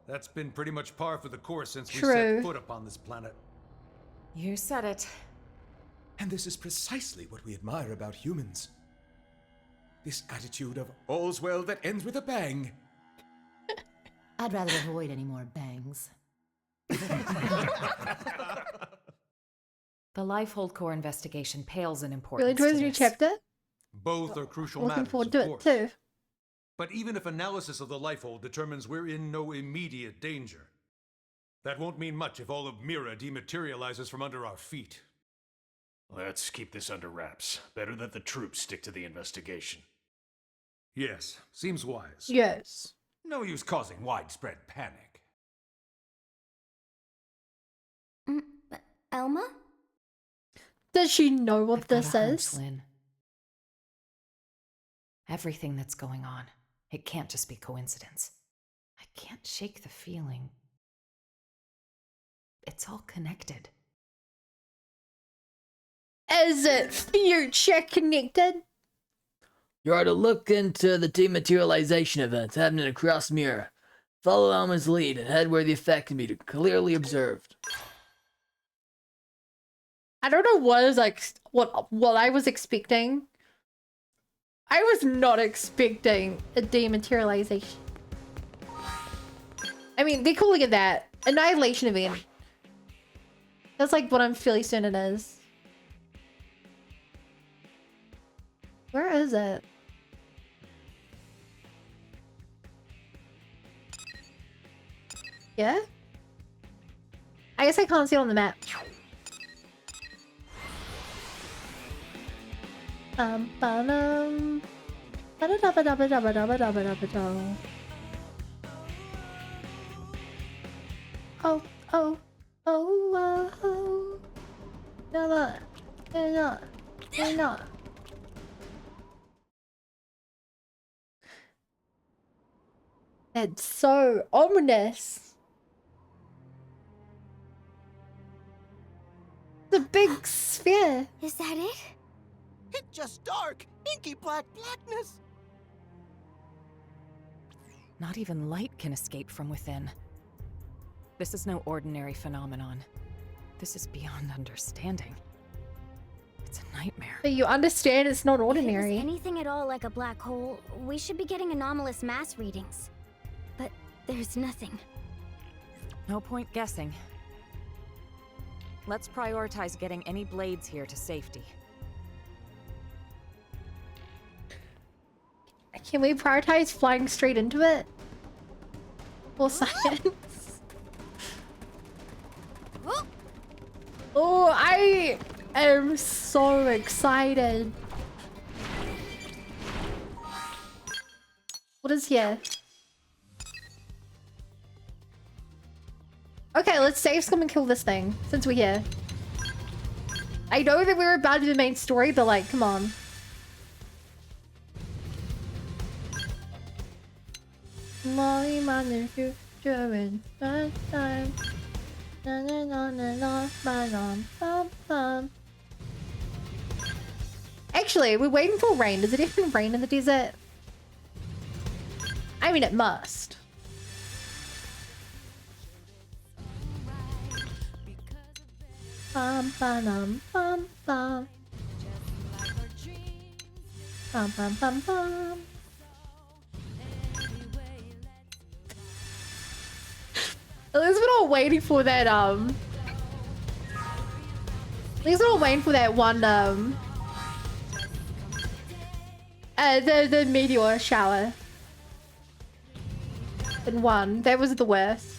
that's been pretty much par for the course since we set foot upon this planet. You said it. And this is precisely what we admire about humans. This attitude of all's well that ends with a bang. I'd rather avoid any more bangs. The Lifehold Core investigation pales in Really importance. enjoys to new this. chapter. Both are crucial Looking matters, forward of to it course. too. But even if analysis of the Lifehold determines we're in no immediate danger, that won't mean much if all of Mira dematerializes from under our feet. Let's keep this under wraps. Better that the troops stick to the investigation. Yes, seems wise. Yes. No use causing widespread panic. Elma? Does she know what I've got this a hunch, is? Lynn. Everything that's going on, it can't just be coincidence. I can't shake the feeling. It's all connected. Is it future connected? You are to look into the dematerialization events happening across Mirror. Follow Alma's lead and head where the effect can be clearly observed. I don't know what is like what I was expecting. I was not expecting a dematerialization. I mean, they're calling it that. Annihilation event. That's like what I'm fairly certain it is. Where is it? Yeah? I guess I can't see it on the map. Ba-dum. Ba-da-da-ba-da-ba-da-ba-da-ba-da-ba-da. Oh, oh, oh, oh. No, no, no. That's so ominous. The big sphere. Is that it? It's just dark, inky black blackness. Not even light can escape from within. This is no ordinary phenomenon. This is beyond understanding. It's a nightmare. But you understand it's not If ordinary. it was anything at all like a black hole, we should be getting anomalous mass readings. But there's nothing. No point guessing. Let's prioritize getting any blades here to safety. Can we prioritize flying straight into it? For science? Oh, I am so excited. What is here? Okay, let's save some and kill this thing, since we're here. I know that we're about to do the main story, but like, come on. Molly, mother, future in time. Na na na na na na na na. Actually, we're waiting for rain. Does it even rain in the desert? I mean, it must. Bum bum bum bum. Bum bum bum bum. At least we're not waiting for that, at least we're not waiting for that one, the meteor shower. In one. That was the worst.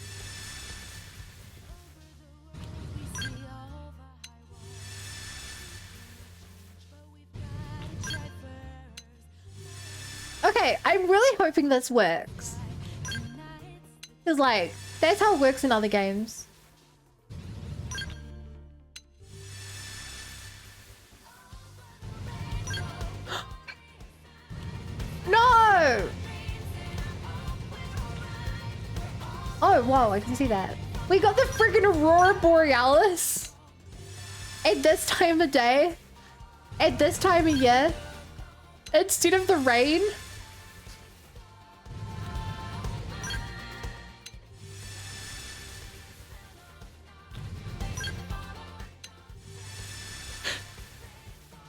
Okay, I'm really hoping this works. Cause like, that's how it works in other games. No! Oh, wow, I can see that. We got the freaking Aurora Borealis! At this time of day. At this time of year. Instead of the rain.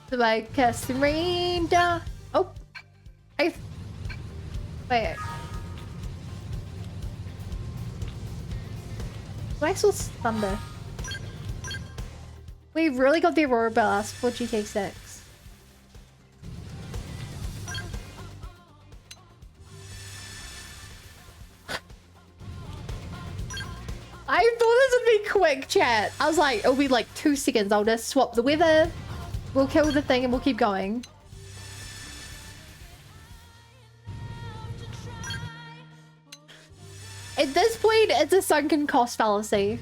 So I cast the rain down. Oh, wait. I saw thunder. We really got the Aurora Blast for GTA 6. I thought this would be quick, chat. I was like, it'll be like 2 seconds. I'll just swap the weather. We'll kill the thing and we'll keep going. At this point, it's a sunken cost fallacy.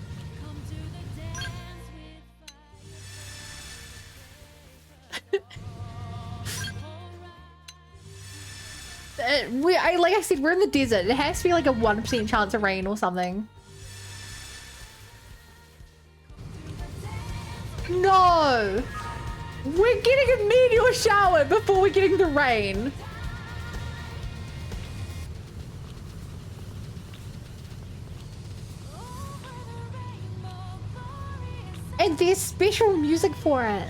Like I said, we're in the desert. It has to be like a 1% chance of rain or something. no! We're getting a meteor shower before we're getting the rain. And there's special music for it.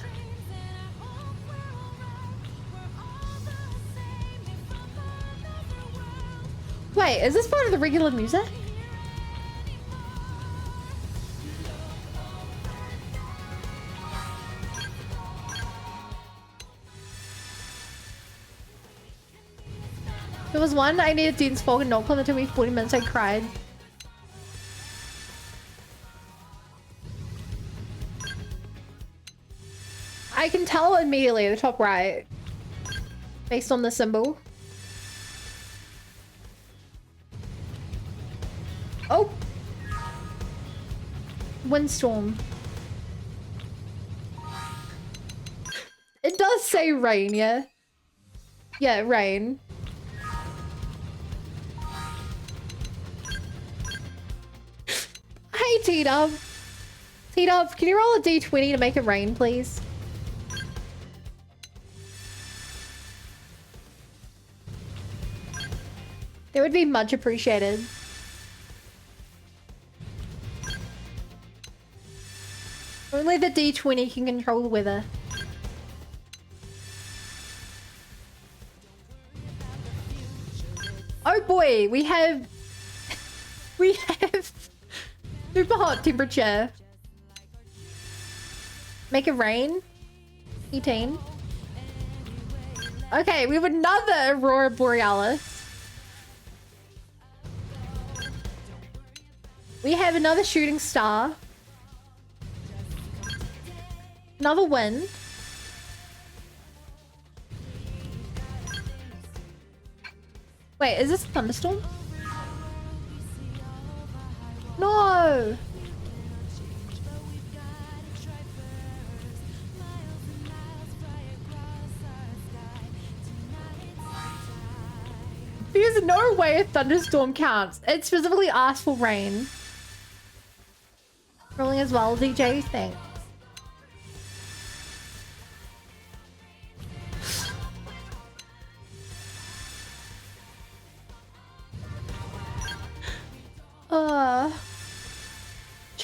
Wait, is this part of the regular music? There was one I needed Dean's Fog and Knock on. It took me 40 minutes. I cried. I can tell immediately, the top right, based on the symbol. Oh! Windstorm. It does say rain, yeah? Yeah, rain. Hey, T-Dub. T-Dub, can you roll a d20 to make it rain, please? That would be much appreciated. Only the d20 can control the weather. Oh boy, we have super hot temperature. Make it rain. 18. Okay, we have another Aurora Borealis. We have another shooting star. Another wind. Wait, is this a thunderstorm? No! There's no way a thunderstorm counts. It specifically asks for rain. Rolling as well, DJ, thanks.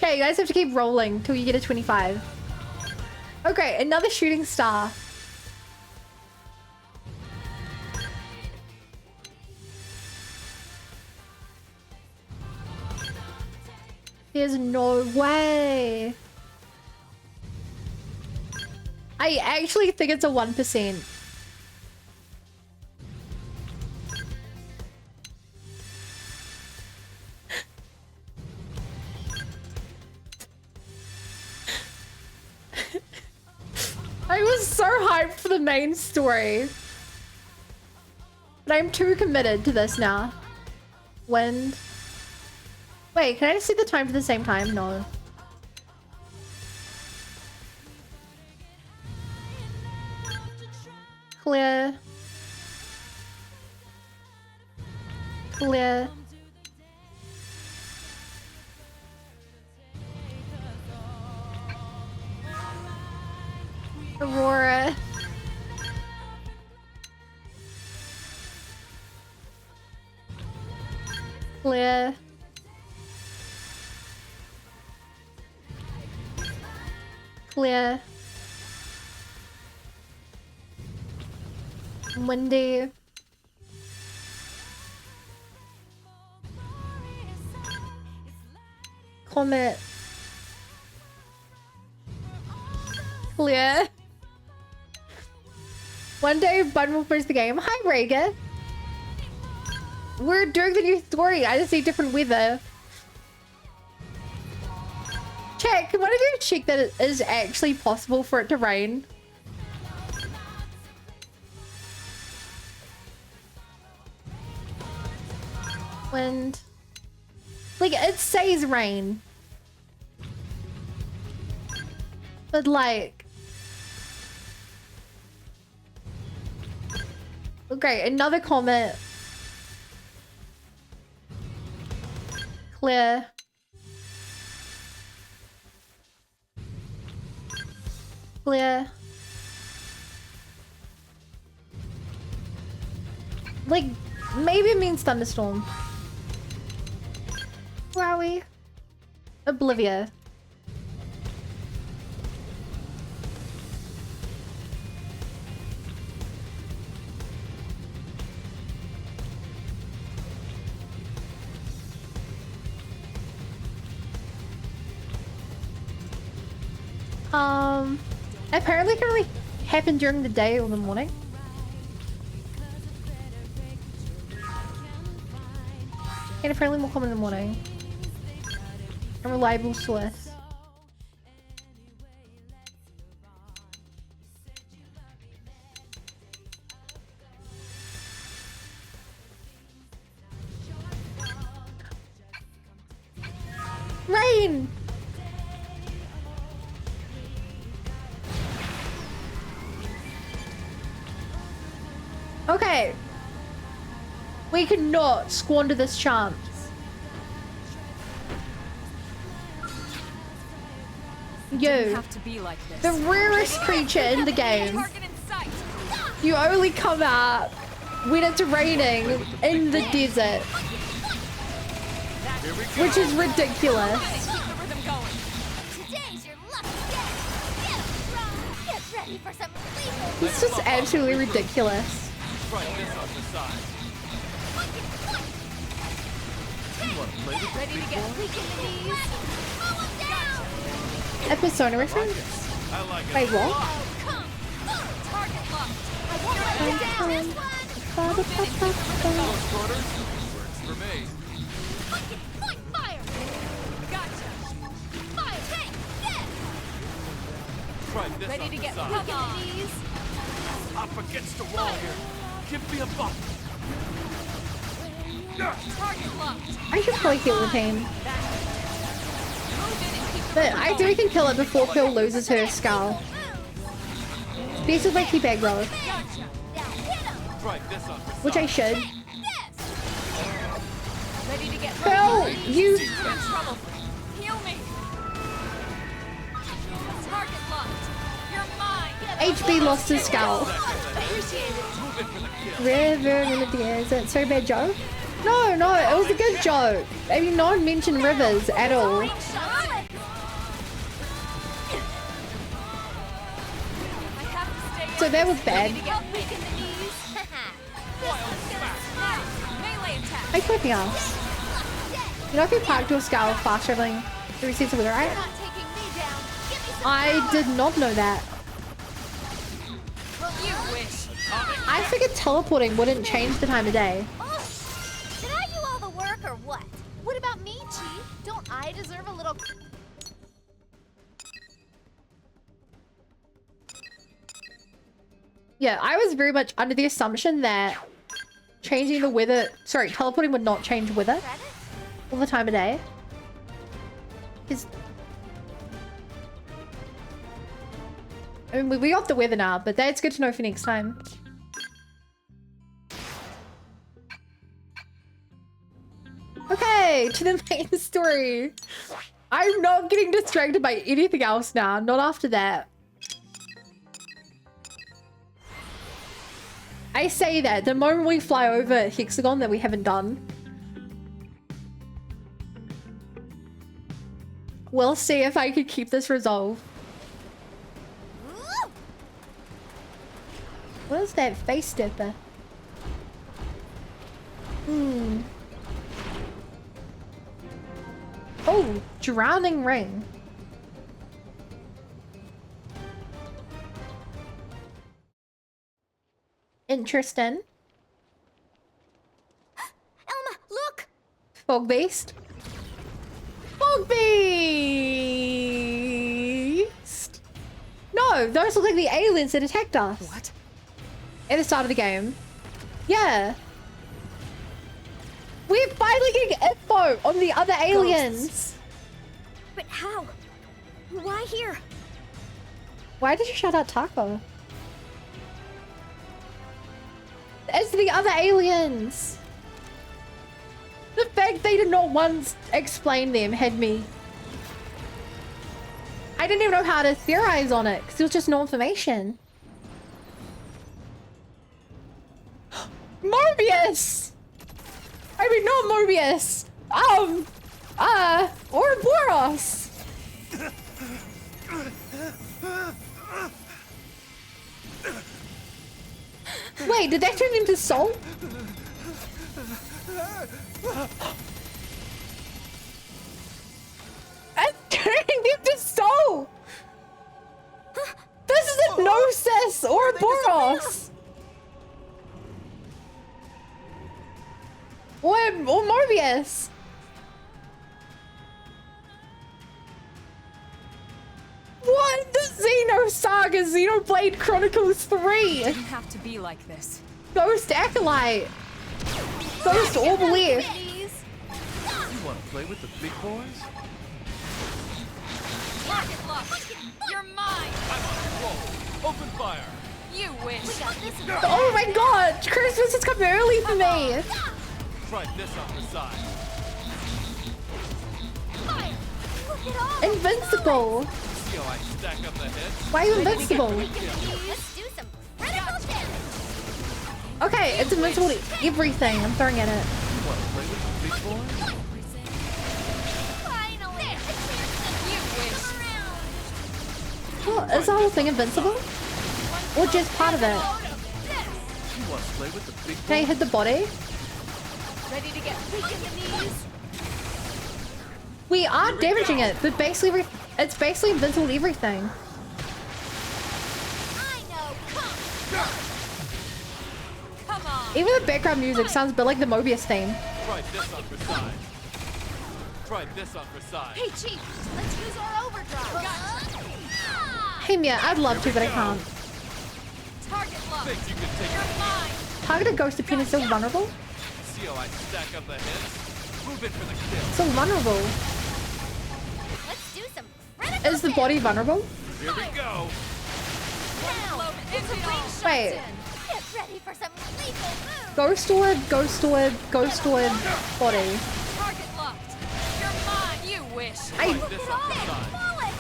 Okay, you guys have to keep rolling till you get a 25. Okay, another shooting star. There's no way. I actually think it's a 1%. I was so hyped for the main story. But I'm too committed to this now. Wind. Wait, can I just see the time at the same time? No. Clear. Clear. Aurora. Clear. Clear. Windy. Comet. Clear. One day, Bun will finish the game. Hi, Rega. We're doing the new story. I just need different weather. Check. Can one of you check that it is actually possible for it to rain? Wind. Like, it says rain. But like... Okay, another comet. Clear. Clear. Like, maybe it means thunderstorm. Where are we? Oblivia. Apparently it can only happen during the day or the morning. And apparently more common in the morning. A reliable source. Rain! Okay. We cannot squander this chance. You, have to be like this. the rarest creature in the game. You only come out when it's raining in the desert. Which is ridiculous. Today's your lucky day. Get ready for some lethal. It's just absolutely ridiculous. Try this on the side. You want to play with Ready to get weak in the knees? Mow 'em down. A Persona reference? I like it. Wait, what? Target locked. I won't let you down. This one. Close quarters. Works for me. Point fire. Gotcha. Fire. Take this. Try this Ready on to the get side. weak in the knees? Up against the wall here. Give me a bump. Target locked. I should probably kill with him. But I do can kill it before Phil loses her skull. Basically keep aggro. Try this on the Which I side. should. Ready to get Phil, you... trouble. Heal me. Target locked. You're mine. HB lost his skull. River in the desert. So bad joke? No, no, it was a good joke. I mean, no one mentioned rivers at all. So that was bad. I could be honest. You know, if you park to a scale fast traveling 3 seats of weather, right? I did not know that. You wish. I figured teleporting wouldn't change the time of day. Did I do all the work or what? What about me, Chief? Don't I deserve a little... Yeah, I was very much under the assumption that changing the weather... Sorry, teleporting would not change weather all the time of day. Because... I mean, we got the weather now, but that's good to know for next time. Okay, to the main story. I'm not getting distracted by anything else now, not after that. I say that the moment we fly over Hexagon that we haven't done. We'll see if I can keep this resolve. What is that face stepper? Oh, drowning ring. Interesting. Elma, look! Fog beast. Fog beast. No, those look like the aliens that attacked us. What? At the start of the game. Yeah. We're finally getting info on the other aliens. But how? Why here? Why did you shout out Taco? It's the other aliens. The fact they did not once explain them had me I didn't even know how to theorize on it because it was just no information. Moebius! I mean, not Moebius. Ouroboros. Wait, did that turn into Soul? I'm turning into Soul! This is a Gnosis Ouroboros! Or Moebius! What? The Saga Xenoblade Chronicles 3! It didn't have to be like this. Ghost Acolyte! Ghost Orbalier! You want to play with the big boys? Target locked. You're mine. I'm on a roll. Open fire. You wish. Oh my god! Christmas has come early for me! Try this on the side. Invincible! See how I stack up the hits? Why are you invincible? Let's do some critical damage. Okay, it's invincible to everything I'm throwing at it. You want to play with the big boys? Finally, a chance to You wish. come around. Well, is the whole thing invincible? Or just part of it? You want to play with the big boys? Can I hit the body? Ready to get weak in the knees? We are damaging it, but basically it's basically invincible to everything. I know. Come on. Even the background music sounds a bit like the Moebius theme. Try this on for size. Try this on for size. Hey, Chief, let's use our overdrive. Gotcha. Hey Mia, I'd love to, but I can't. Target locked. Think you can take You're it? mine. Targeted Ghost Appeal is so vulnerable? See how I stack up the hits? Move it for the kill. So vulnerable. Let's do some critical Is the body vulnerable? Here we go. Now, It's a ring shot. Wait. get ready for some lethal moves. Ghost Orb, Ghost Orb, Ghost Orb, body. Target locked. You're mine. You wish. I This on the side.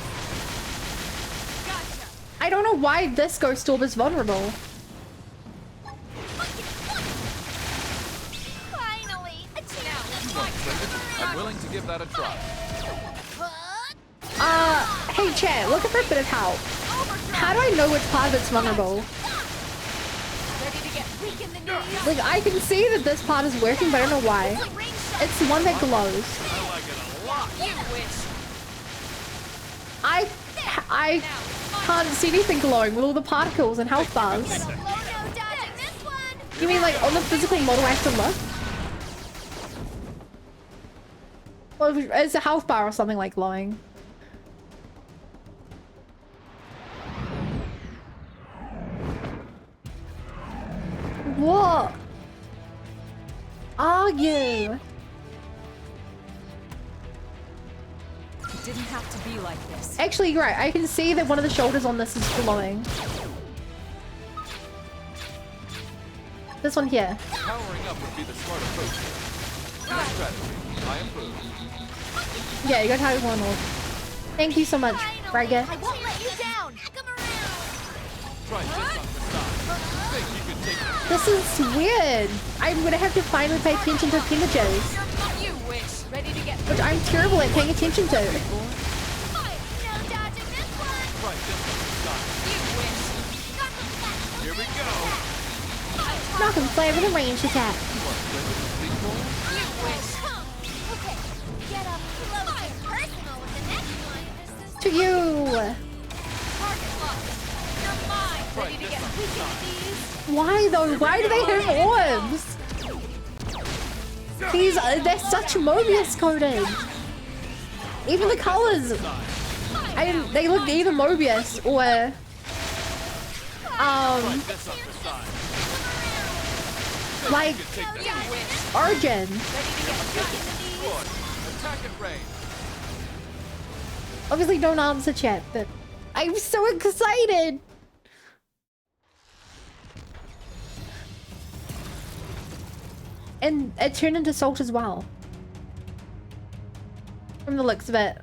Gotcha. I don't know why this Ghost Orb is vulnerable. Finally, a chance to I'm willing to give that a try. Hey chat, looking for a bit of help. How do I know which part of it's vulnerable? Ready to get weak in the knees? Like, I can see that this part is working, but I don't know why. It's the one that glows. I like it a lot. You wish. I can't see anything glowing with all the particles and health bars. You mean like on the physical model I have to look? Well, is a health bar or something like glowing? What are you? It didn't have to be like this. Actually, you're right. I can see that one of the shoulders on this is glowing. This one here. Powering up would be the smart approach here. Good strategy. I approve. Yeah, you got target one off. Thank you so much, Braga. I won't let you down. Come around. Try this on the side. Think you can take it? This is weird. I'm gonna have to finally pay attention to appendages, You wish. Ready to get which I'm terrible at paying attention to. No dodging this one. Try this on the side. You wish. Got the flat. Here we go. Knock him flat with a range attack. You want to play with the big boys? You wish. Okay, get up close and personal with the next one. To you. Target locked. You're mine. Try Ready to this get on the weak in side. the knees? Why though? Why do they have orbs? These they're such Moebius coded. Even the colors. They look either Moebius or Try this on the side. like You can take You that. wish. Origin. Ready to get weak in the knees? Good. Attack at range. Obviously don't answer chat, but I'm so excited. And it turned into salt as well. From the looks of it.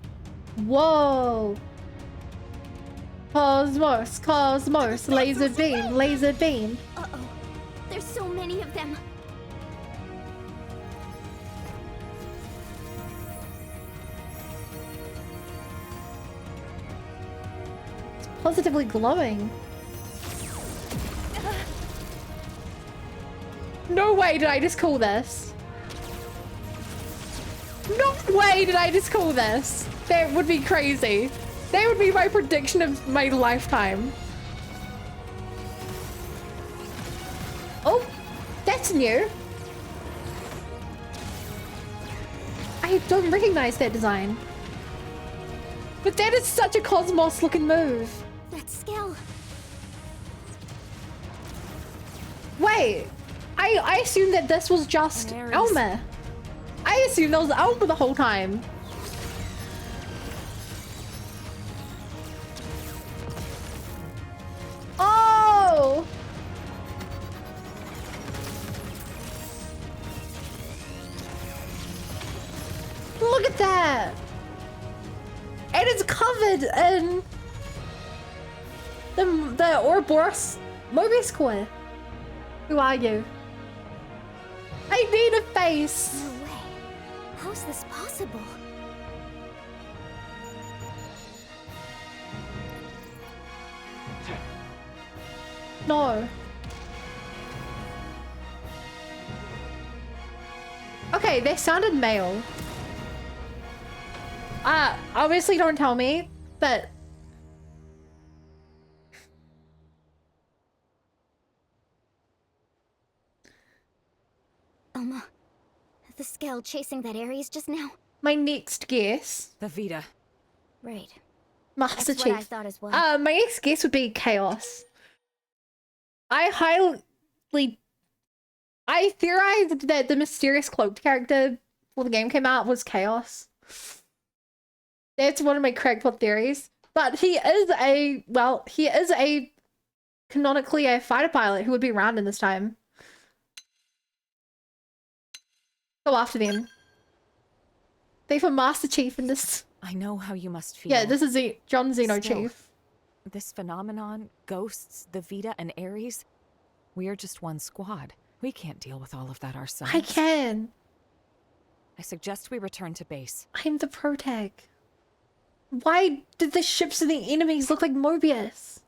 Whoa. Cosmos, Cosmos, laser beam, laser beam. Uh-oh. There's so many of them. It's positively glowing. No way did I just call this. No way did I just call this. That would be crazy. That would be my prediction of my lifetime. Oh, that's new. I don't recognize that design. But that is such a Cosmos looking move. That skill. Wait, I assumed that this was just Elma. I assumed that was Elma the whole time. Oh! Look at that! And it's covered in the Ouroboros Moebius core. Who are you? I need a face! No way. How's this possible? No. Okay, they sounded male. Obviously don't tell me, but... The scale chasing that Ares just now? My next guess... The Vita. Right. Master That's Chief. what I thought as well. My next guess would be Chaos. I theorized that the mysterious cloaked character when the game came out was Chaos. That's one of my crackpot theories. But he is canonically a fighter pilot who would be around in this time. Go after them. They for Master Chief in this. I know how you must feel. Yeah, this is John Xeno Still, Chief. This phenomenon, ghosts, the Vita, and Ares, we are just one squad. We can't deal with all of that ourselves. I can. I suggest we return to base. I'm the protag. Why did the ships of the enemies look like Moebius?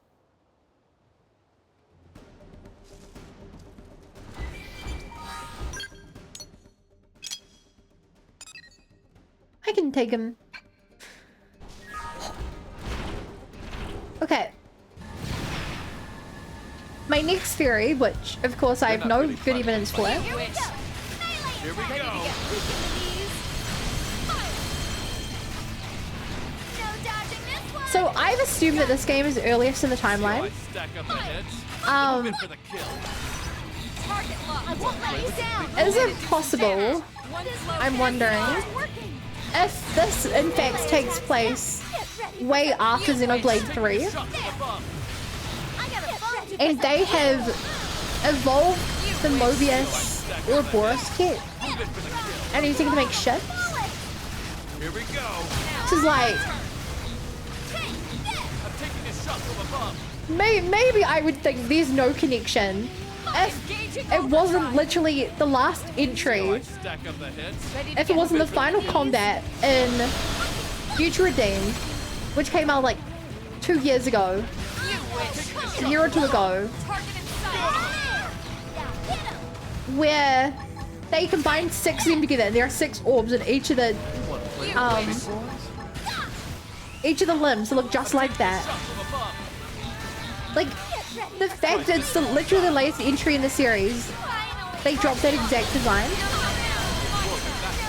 I can take him. Okay. My next theory, which of course I have no good evidence for. Here we go. So I've assumed that this game is earliest in the timeline. Is it possible, I'm wondering, if this in fact takes place way after Xenoblade 3 and they have evolved the Moebius or Boris kit and using it to make ships? Here we go. Which is like, maybe I would think there's no connection if it wasn't literally the last entry, if it wasn't the final combat in Future Redeemed, which came out like 2 years ago, a year or two ago, where they combined 6 of them together and there are 6 orbs in each of the limbs that look just like that. Like, the fact that it's literally the latest entry in the series, they dropped that exact design.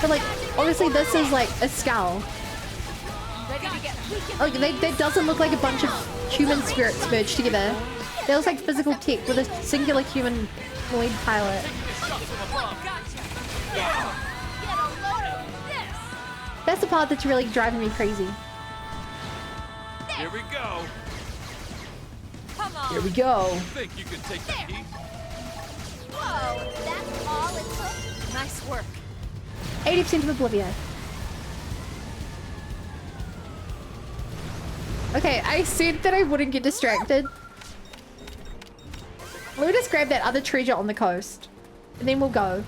But like, obviously this is like a skull. Like, that doesn't look like a bunch of human spirits merged together. That looks like physical tech with a singular humanoid pilot. That's the part that's really driving me crazy. Here we go. Come on. Here we go. Think you can take the heat? Whoa, that's all it took? Nice work. 80% of Oblivion. Okay, I said that I wouldn't get distracted. Let me just grab that other treasure on the coast. And then we'll go.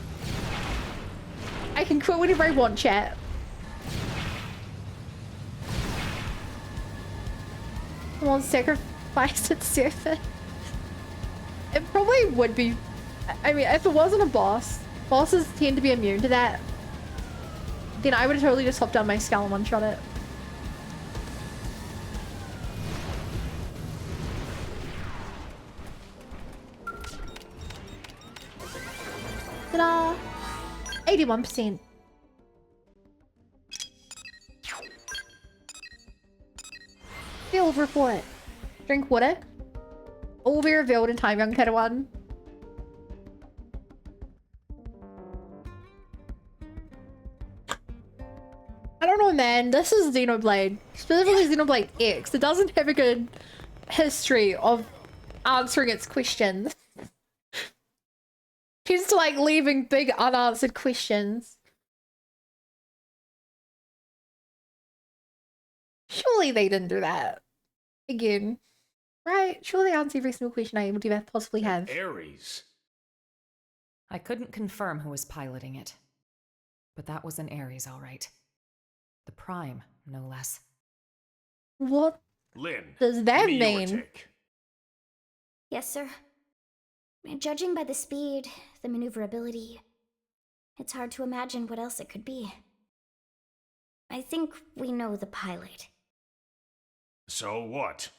I can quit whenever I want, chat. Come on, sacrifice its surface. It probably would be... I mean, if it wasn't a boss, bosses tend to be immune to that. Then I would have totally just hopped down my skull and one-shot it. Ta-da! 81%. Field report. Drink water. All will be revealed in time, young Padawan. I don't know, man. This is Xenoblade. Specifically Xenoblade X. It doesn't have a good history of answering its questions. Tends to like leaving big unanswered questions. Surely they didn't do that. Again. Right? Surely they answered every single question I would possibly have. Ares. I couldn't confirm who was piloting it. But that was an Ares, all right. The Prime, no less. What Lynn, does that give me your mean? take. Yes, sir. Judging by the speed, the maneuverability, it's hard to imagine what else it could be. I think we know the pilot. So what?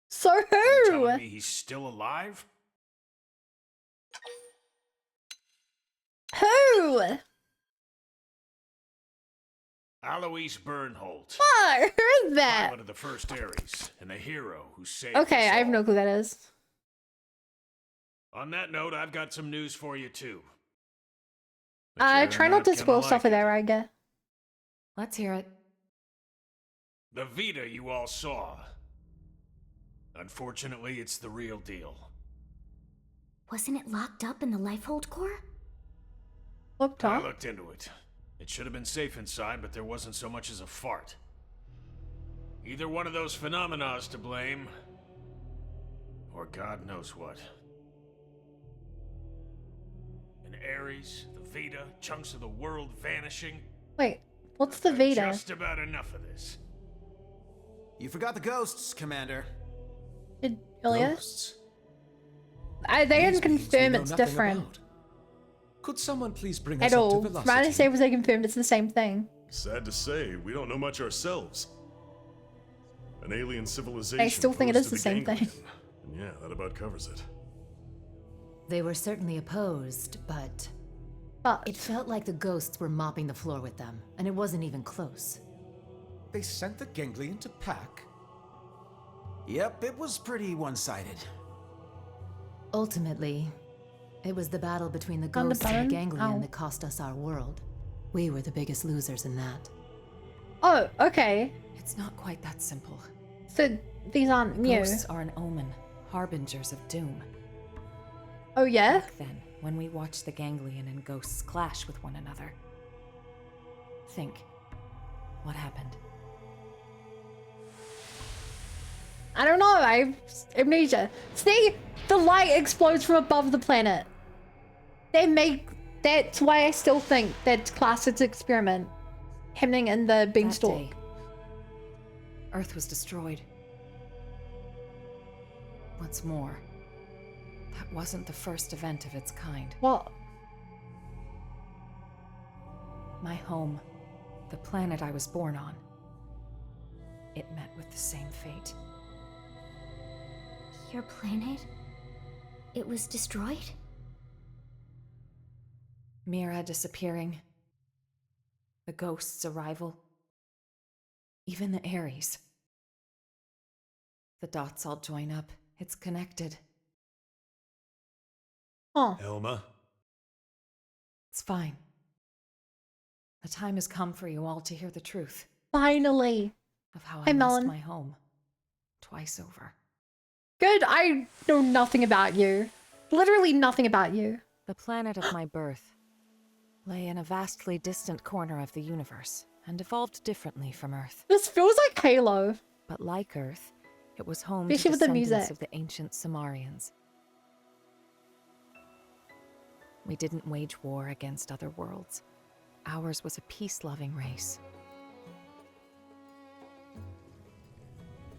So who? You telling me he's still alive? Who? Alois Bernholt. What? Who is that? Pilot of the first Ares, and the hero who saved Okay, us I have all. no clue who that is. On that note, I've got some news for you too. But Try you're not to gonna spoil stuff like with it. that, Riga. Let's hear it. The Vita you all saw. Unfortunately, it's the real deal. Wasn't it locked up in the Lifehold core? Looked I up. looked into it. It should have been safe inside, but there wasn't so much as a fart. Either one of those phenomena is to blame, or God knows what. An Ares, the Vita, chunks of the world vanishing. Wait, what's the I've Vita? Just about enough of this. You forgot the ghosts, Commander. Did Ilya? Ghosts? They didn't These beings we confirm know it's nothing different about. Could someone please bring at us up all. to From velocity? my understanding, they confirmed it's the same thing. Sad to say, we don't know much ourselves. An alien civilization. I still think it opposed is to the same thing. And yeah, that about covers it. They were certainly opposed, but it felt like the ghosts were mopping the floor with them, and it wasn't even close. They sent the ganglion to pack? Yep, it was pretty one-sided. Ultimately, it was the battle between the On the ghosts and the button? ganglion Ow. that cost us our world. We were the biggest losers in that. Oh, okay. It's not quite that simple. So these aren't new. Ghosts are an omen, harbingers of doom. Oh yeah? Back then, when we watched the ganglion and ghosts clash with one another. Think. What happened? I don't know. I amnesia. See, the light explodes from above the planet. That's why I still think that's classed as experiment happening in the beanstalk. That day, Earth was destroyed. What's more, that wasn't the first event of its kind. What? My home, the planet I was born on, it met with the same fate. Your planet? It was destroyed? Mira disappearing. The ghost's arrival. Even the Ares. The dots all join up. It's connected. Oh. Elma? It's fine. The time has come for you all to hear the truth. Finally. Of how Hi, I lost Melon. my home. Twice over. Good. I know nothing about you. Literally nothing about you. The planet of my birth lay in a vastly distant corner of the universe and evolved differently from Earth. This feels like Halo. But like Earth, it was home Especially to with the descendants music. of the ancient Samarians. We didn't wage war against other worlds. Ours was a peace-loving race.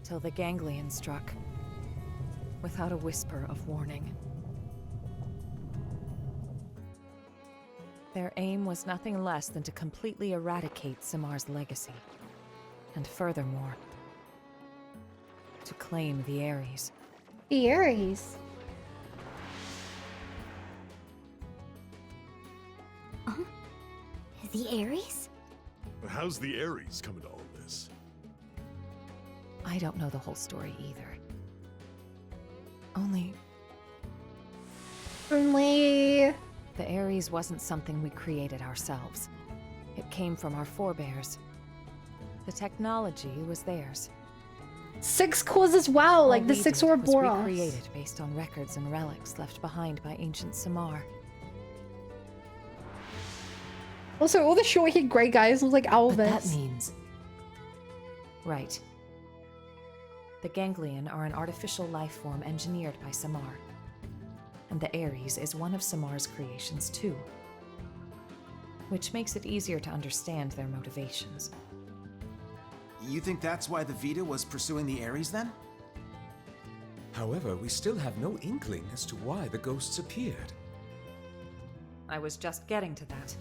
Till the Ganglion struck, without a whisper of warning. Their aim was nothing less than to completely eradicate Samar's legacy. And furthermore, to claim the Ares. The Ares? The Ares? How's the Ares come into all this? I don't know the whole story either. Only the Ares wasn't something we created ourselves. It came from our forebears. The technology was theirs. Six cores as well, like the six were Boros. Recreated based on records and relics left behind by ancient Samar. Also, all the short-haired grey guys look like Elvis. But that means... Right. The Ganglion are an artificial life form engineered by Samar. And the Ares is one of Samar's creations too. Which makes it easier to understand their motivations. You think that's why the Vita was pursuing the Ares then? However, we still have no inkling as to why the ghosts appeared. I was just getting to that.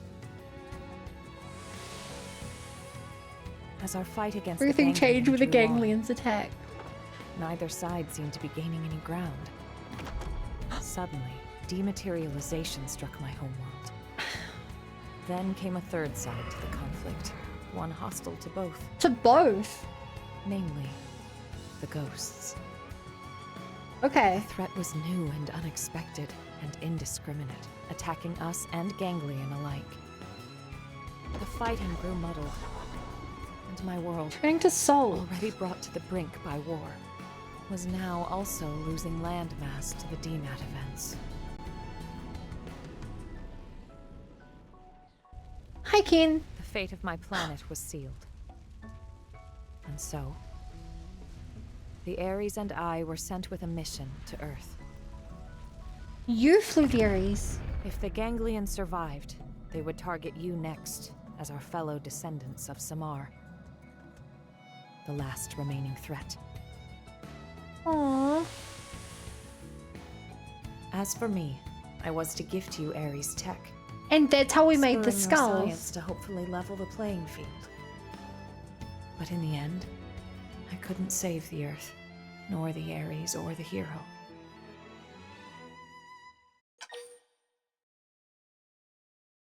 As our fight against Everything the changed with the drew on, Ganglions attack. neither side seemed to be gaining any ground. Suddenly, dematerialization struck my homeworld. Then came a third side to the conflict, one hostile to both. To both? Namely, the ghosts. Okay. The threat was new and unexpected, and indiscriminate, attacking us and Ganglion alike. The fighting grew muddled, and my world, turning to Soul, already brought to the brink by war, was now also losing landmass to the DMAT events. Hi, Ken. The fate of my planet was sealed. And so, the Ares and I were sent with a mission to Earth. You flew the Ares. If the Ganglion survived, they would target you next as our fellow descendants of Samar. The last remaining threat. Aww. As for me, I was to gift you Ares tech. And that's how we made the spurring your skulls. science to hopefully level the playing field. But in the end, I couldn't save the Earth, nor the Ares or the hero.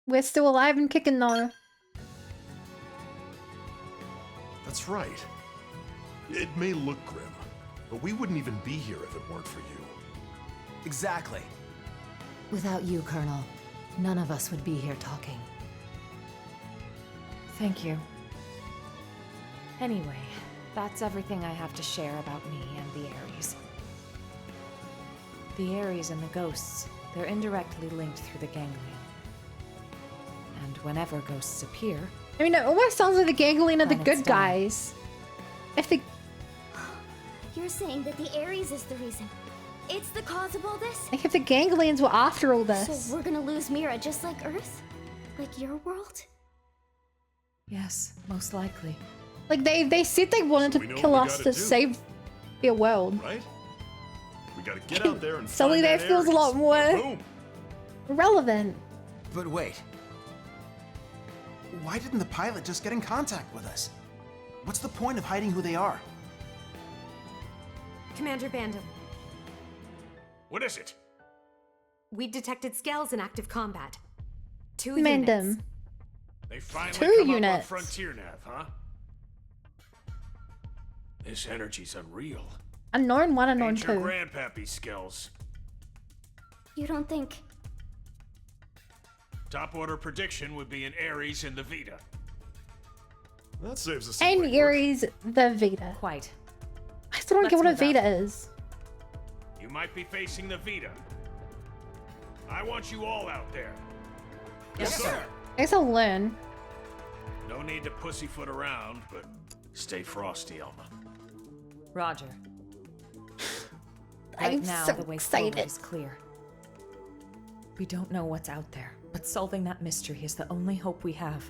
We're still alive and kicking though. That's right. It may look grim, but we wouldn't even be here if it weren't for you. Exactly. Without you, Colonel, none of us would be here talking. Thank you. Anyway, that's everything I have to share about me and the Ares. The Ares and the ghosts, they're indirectly linked through the Ganglion. And whenever ghosts appear... I mean, it almost sounds like the Ganglion are the planets good die. guys. If the... You're saying that the Ares is the reason. It's the cause of all this? Like if the Ganglions were after all this. So we're gonna lose Mira just like Earth? Like your world? Yes, most likely. Like they said they wanted We to know kill what we us gotta to do. save their world. Right? We gotta get out there and Suddenly find that feels a Ares. lot more Boom. relevant. But wait. Why didn't the pilot just get in contact with us? What's the point of hiding who they are? Commander Bandham, What is it? we detected scales in active combat. 2 Command units. them. They finally 2 come units. up on Frontier Nav, huh? This energy's unreal. Unknown 1, unknown Ain't your 2. grandpappy skills. You don't think... Top order prediction would be an Ares in the Vita. That saves us some And legwork. Ares the Vita. Quite. I still don't get what a Vita is. You might be facing the Vita. I want you all out there. Yes, sir. I guess I'll learn. No need to pussyfoot around, but stay frosty, Alma. Roger. I'm Right now, so the way excited. forward is clear. We don't know what's out there, but solving that mystery is the only hope we have.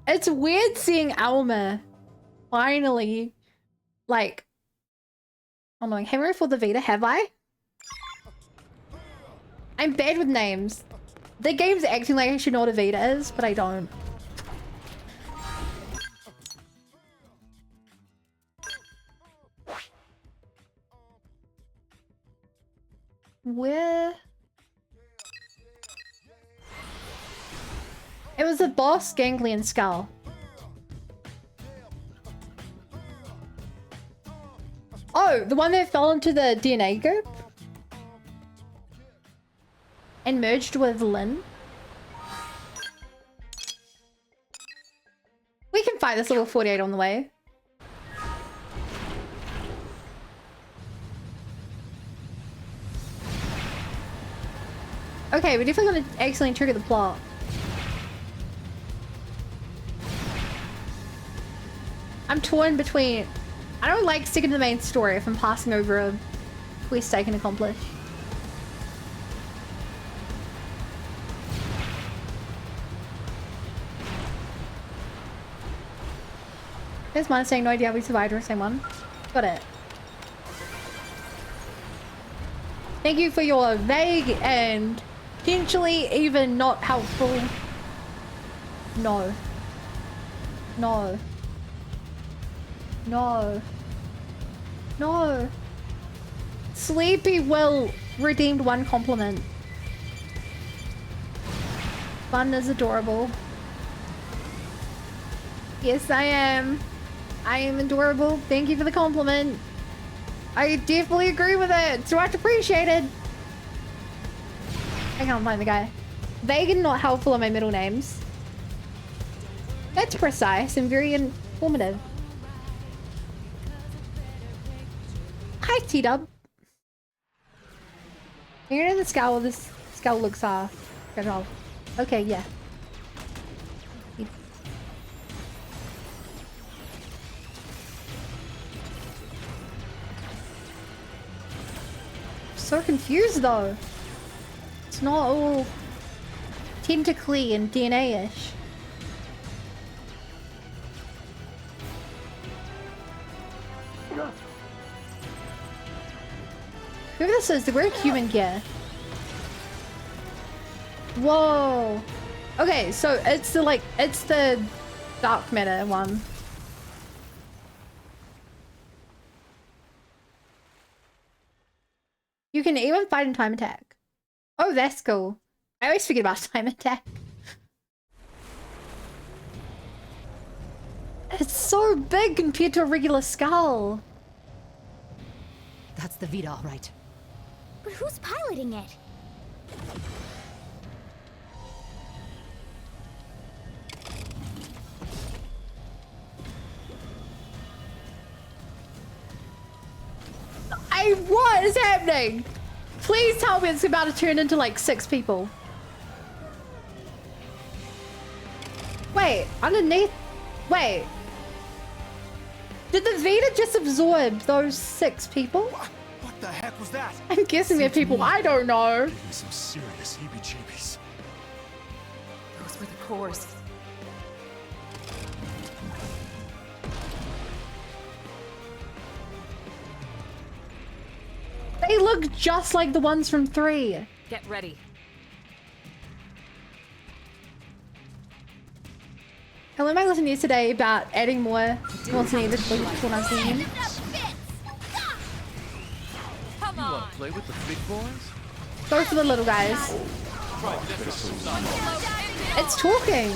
It's weird seeing Alma finally, like, oh no, Hammer for the Vita, have I? I'm bad with names. The game's acting like I should know what a Vita is, but I don't. Where? It was the boss ganglion skull. Oh, the one that fell into the DNA goop? And merged with Lynn? We can fight this level 48 on the way. Okay, we're definitely gonna accidentally trigger the plot. I'm torn between... I don't like sticking to the main story if I'm passing over a quest I can accomplish. There's mine saying no idea how we survived, or same one. Got it. Thank you for your vague and potentially even not helpful. No. No. No. No. Sleepy Will redeemed one compliment. Fun is adorable. Yes, I am. I am adorable. Thank you for the compliment. I definitely agree with it. So much appreciated. I can't find the guy. Vague and not helpful are my middle names. That's precise and very informative. Hi, T-Dub. You're in the skull. This skull looks okay, yeah. So confused though. It's not all tentacly and DNA-ish. Whoever this is, they wear human gear. Whoa. Okay, so it's the dark matter one. You can even fight in time attack. Oh, that's cool. I always forget about time attack. It's so big compared to a regular skull. That's the Vita, all right. But who's piloting it? What is happening? Please tell me it's about to turn into like 6 people. Wait, underneath. Wait. Did the Vita just absorb those 6 people? What the heck was that? I'm guessing they're people I don't know. Give me some serious heebie-jeebies. Those were the cores. They look just like the ones from 3. Get ready. I learned my lesson yesterday about adding more needed when I'm seeing him. Come on. You want to play with the big boys? Go for the little guys. It's talking,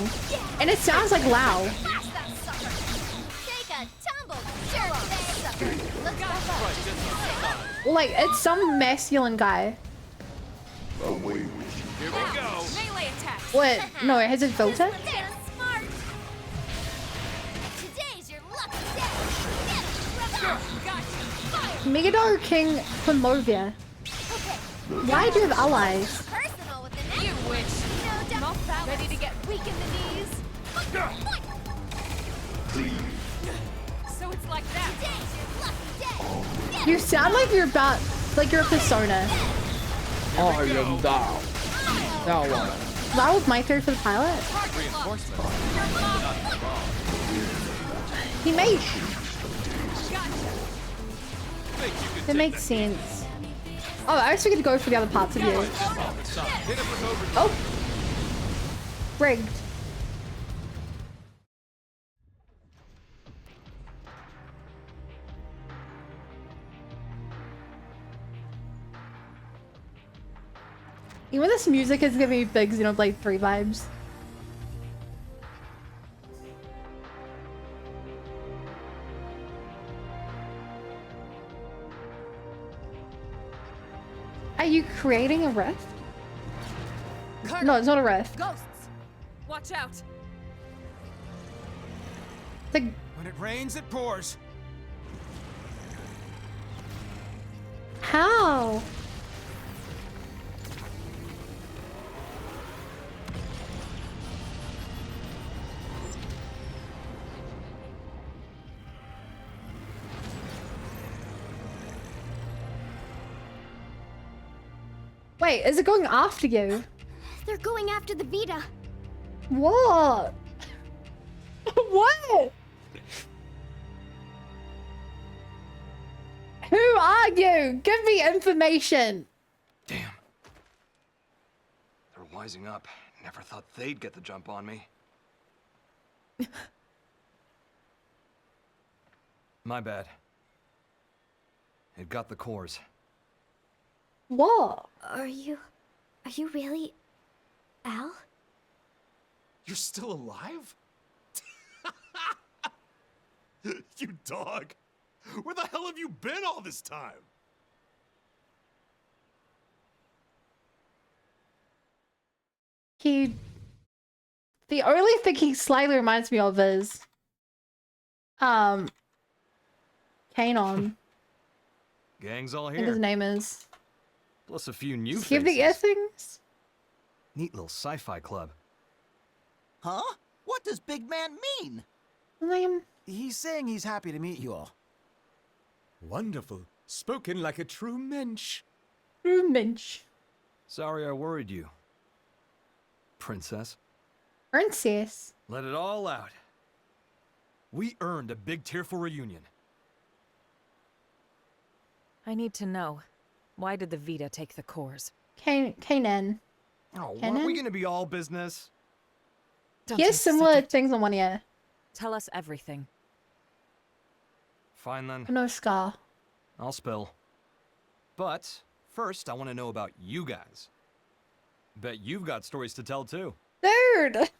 and it sounds like loud. Like it's some masculine guy. Here we go. Melee attack. What? No, it has a filter. Megiddo King from Moebius. Why do you have allies? You witch. Ready to get weak in the knees? So it's like that. You sound like you're about, like you're a persona. I am thou. Thou art. That was my theory for the pilot. He made. It makes sense. Oh, I was figured to go for the other parts of you. Oh. Rigged. Even this music is giving me big Xenoblade 3 vibes. Are you creating a rift? No, it's not a rift. Ghosts. Watch out. When it rains, it pours. How? Wait, is it going after you? They're going after the Vita. What? What? Who are you? Give me information. Damn. They're wising up. Never thought they'd get the jump on me. My bad. It got the cores. What? Are you really Al? You're still alive? You dog! Where the hell have you been all this time? The only thing he slightly reminds me of is Kanon. Gang's all I think his here. name is. Plus a few new Give the ear things? Neat little sci-fi club. Huh? What does big man mean? He's saying he's happy to meet you all. Wonderful. Spoken like a true mensch. True mensch. Sorry I worried you. Princess. Princess. Let it all out. We earned a big tearful reunion. I need to know. Why did the Vita take the cores? Kanan. Oh, Kanan? are we gonna be all business? Don't He has you similar suck it. things on one ear. Tell us everything. Fine then. No scar. I'll spill. But first, I want to know about you guys. Bet you've got stories to tell too. Dude!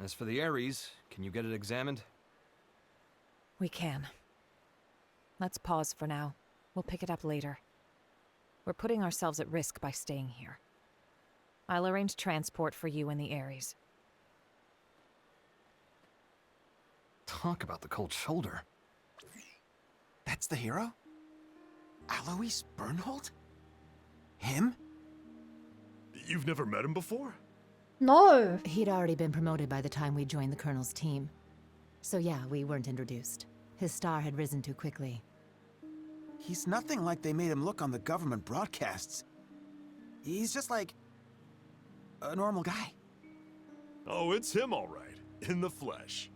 As for the Ares, can you get it examined? We can. Let's pause for now. We'll pick it up later. We're putting ourselves at risk by staying here. I'll arrange transport for you and the Ares. Talk about the cold shoulder. That's the hero? Alois Bernhold? Him? You've never met him before? No. He'd already been promoted by the time we joined the Colonel's team. So yeah, we weren't introduced. His star had risen too quickly. He's nothing like they made him look on the government broadcasts. He's just like a normal guy. Oh, it's him all right. In the flesh.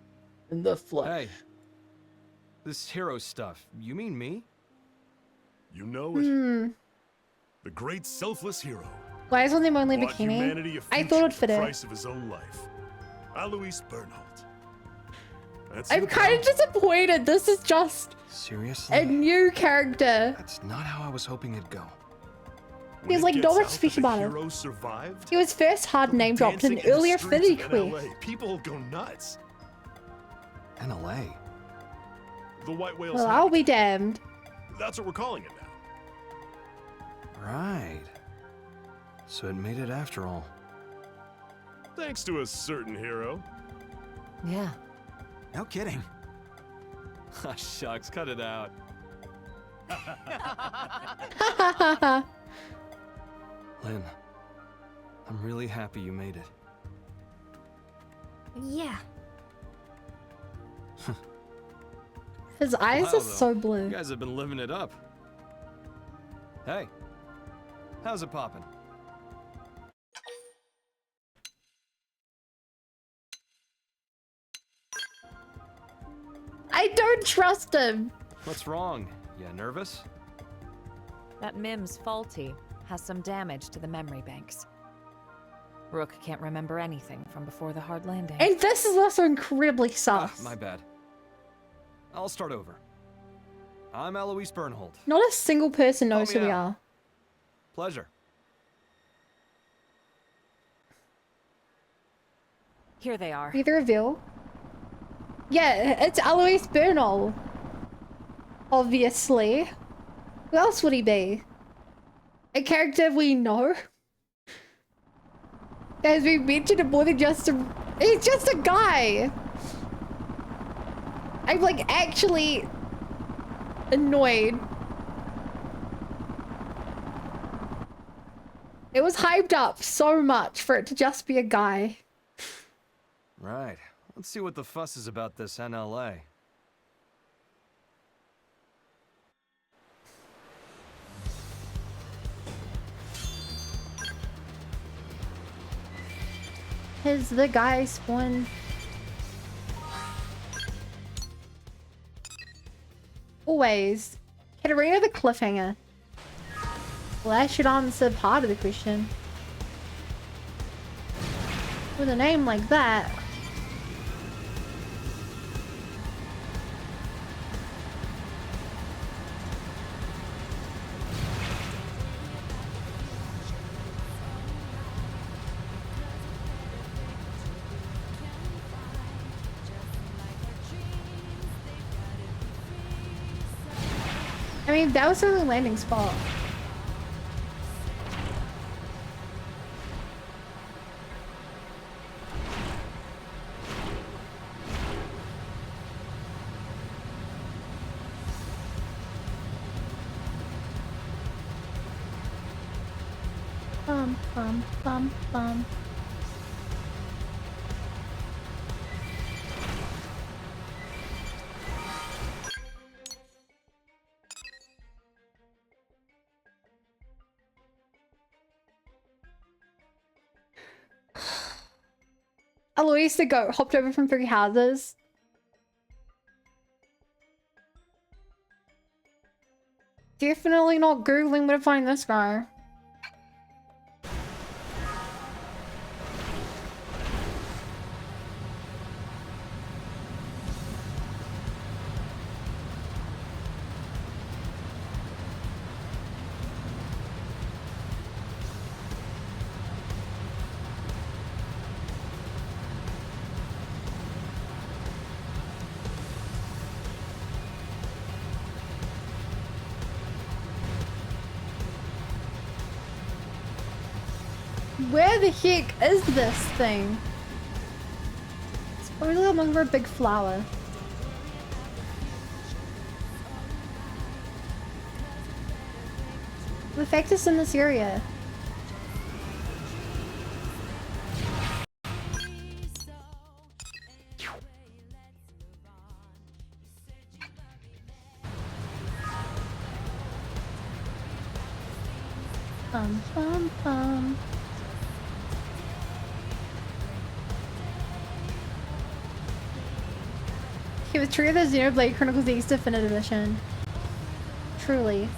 In the flesh. Hey. This hero stuff, you mean me? You know it. The great selfless hero. Why is on them only Bought humanity bikini? a I future thought it'd at fit the it. price of his own life. Alois Bernhold. That's I'm it, kind of pal. disappointed. This is just Seriously? a new character. That's not how I was hoping it'd go. He has like no much to speak about it. Hero survived. He was first hard name dropped in Dancing an earlier the streets Affinity of quest. LA. People go nuts. NLA. The White Whale's Well, I'll be damned. That's what we're calling it now. Right. So it made it after all. Thanks to a certain hero. Yeah. No kidding. Ah, shucks, cut it out. Lynn, I'm really happy you made it. Yeah. His eyes Wow, are so blue. You guys have been living it up. Hey, how's it poppin'? I don't trust him. What's wrong? You nervous? That MIM's faulty, has some damage to the memory banks. Rook can't remember anything from before the hard landing. And this is also incredibly sus. My bad. I'll start over. I'm Eloise Bernhold. Not a single person knows who we are. Pleasure. Here they are. Either reveal. Yeah, it's Alois Bernal. Obviously. Who else would he be? A character we know? As we mentioned him more than just a... He's just a guy! I'm like actually annoyed. It was hyped up so much for it to just be a guy. Right. Let's see what the fuss is about this NLA. Has the guy spawned? Always. Katarina the cliffhanger. Well, that should answer part of the question. With a name like that. I mean, that was the only landing spot. Bum, bum, bum, bum. Eloise the goat hopped over from 3 houses. Definitely not Googling where to find this guy. Where the heck is this thing? It's probably among a big flower. The fact is in this area. Bum, bum, bum. He was true of the Xenoblade Chronicles X Definitive Edition. Truly.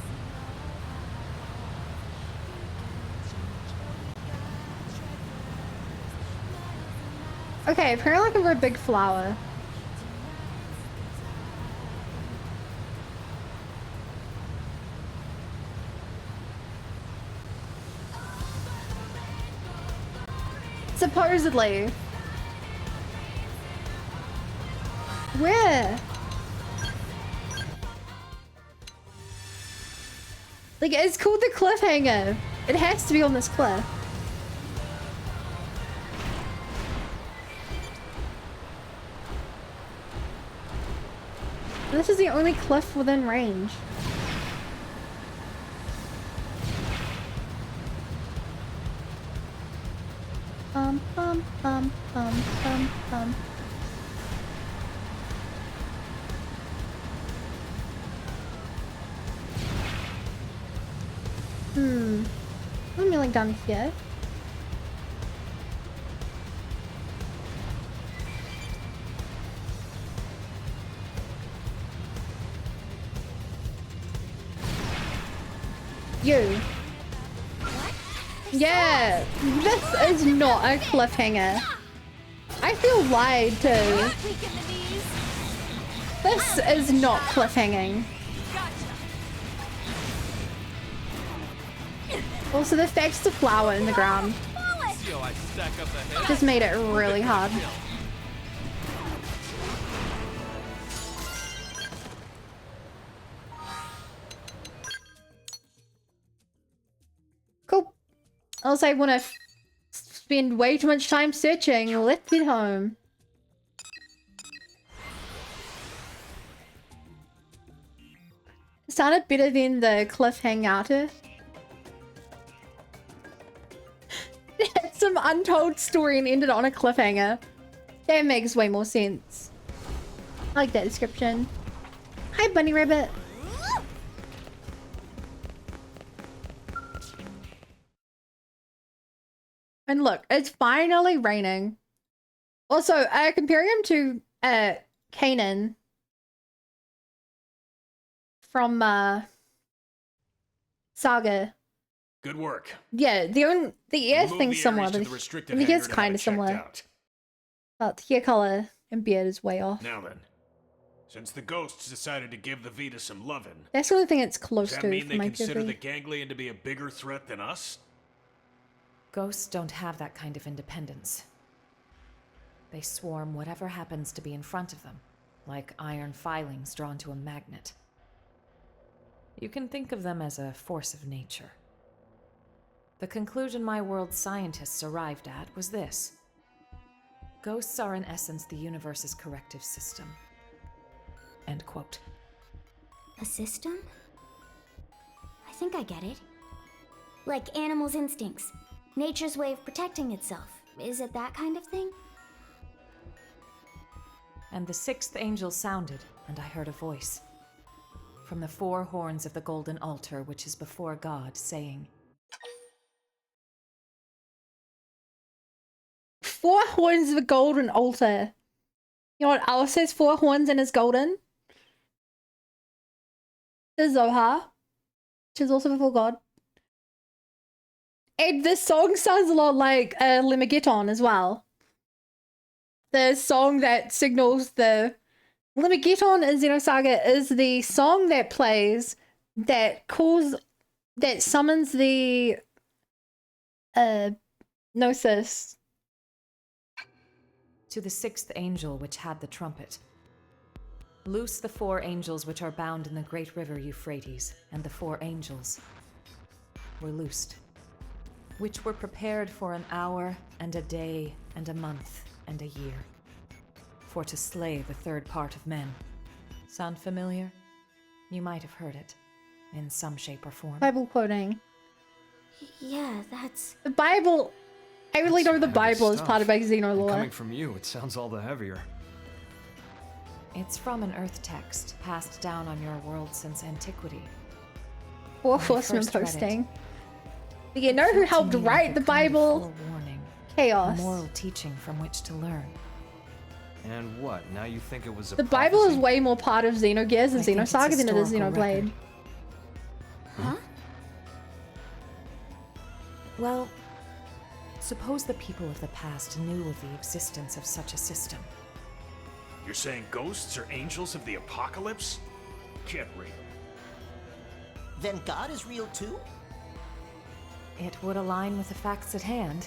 Okay, apparently looking for a big flower. Supposedly. Where? Like, it's called the cliffhanger. It has to be on this cliff. This is the only cliff within range. Bum, bum, bum, bum, bum, bum. I'm really done here. You. Yeah, this is not a cliffhanger. I feel lied to. This is not cliffhanging. Also, the fact it's a flower in the ground just made it really hard. Cool. Also, I want to spend way too much time searching. Let's get home. It sounded better than the cliffhanger. Some untold story and ended on a cliffhanger. That makes way more sense. I like that description. Hi, Bunny Rabbit. And look, it's finally raining. Also, comparing him to Kanan from Saga. Good work. Yeah, the air thing's similar. The hair's kind of similar. But the hair color and beard is way off. Now then, since the ghosts decided to give the Vita some lovin', That's the only thing it's close does to that mean for they my consider POV. the ganglion to be a bigger threat than us? Ghosts don't have that kind of independence. They swarm whatever happens to be in front of them, like iron filings drawn to a magnet. You can think of them as a force of nature. The conclusion my world's scientists arrived at was this. Ghosts are in essence the universe's corrective system. End quote. A system? I think I get it. Like animals' instincts. Nature's way of protecting itself. Is it that kind of thing? And the sixth angel sounded, and I heard a voice. From the four horns of the golden altar which is before God, saying, Four horns of a golden altar. You know what else has four horns and is golden? The Zohar, which is also before God. And this song sounds a lot like Limigeton as well. The song that signals the... Limigeton in Xenosaga is the song that plays that calls... that summons the... Gnosis. To the sixth angel which had the trumpet. Loose the four angels which are bound in the great river Euphrates, and the four angels were loosed, which were prepared for an hour, and a day, and a month, and a year, for to slay the third part of men. Sound familiar? You might have heard it, in some shape or form. Bible quoting. Yeah, that's... The Bible... I really know the Bible is part of my Xeno lore. Coming from you, it sounds all the heavier. It's from an Earth text passed down on your world since antiquity. Four horsemen posting. You know who helped write the Bible? Chaos. Moral teaching from which to learn. And what? Now you think it was a The Bible is way more part of Xenogears and Xenosaga than it is Xenoblade. Huh? Well, suppose the people of the past knew of the existence of such a system. You're saying ghosts are angels of the apocalypse? Get real. Then God is real too? It would align with the facts at hand.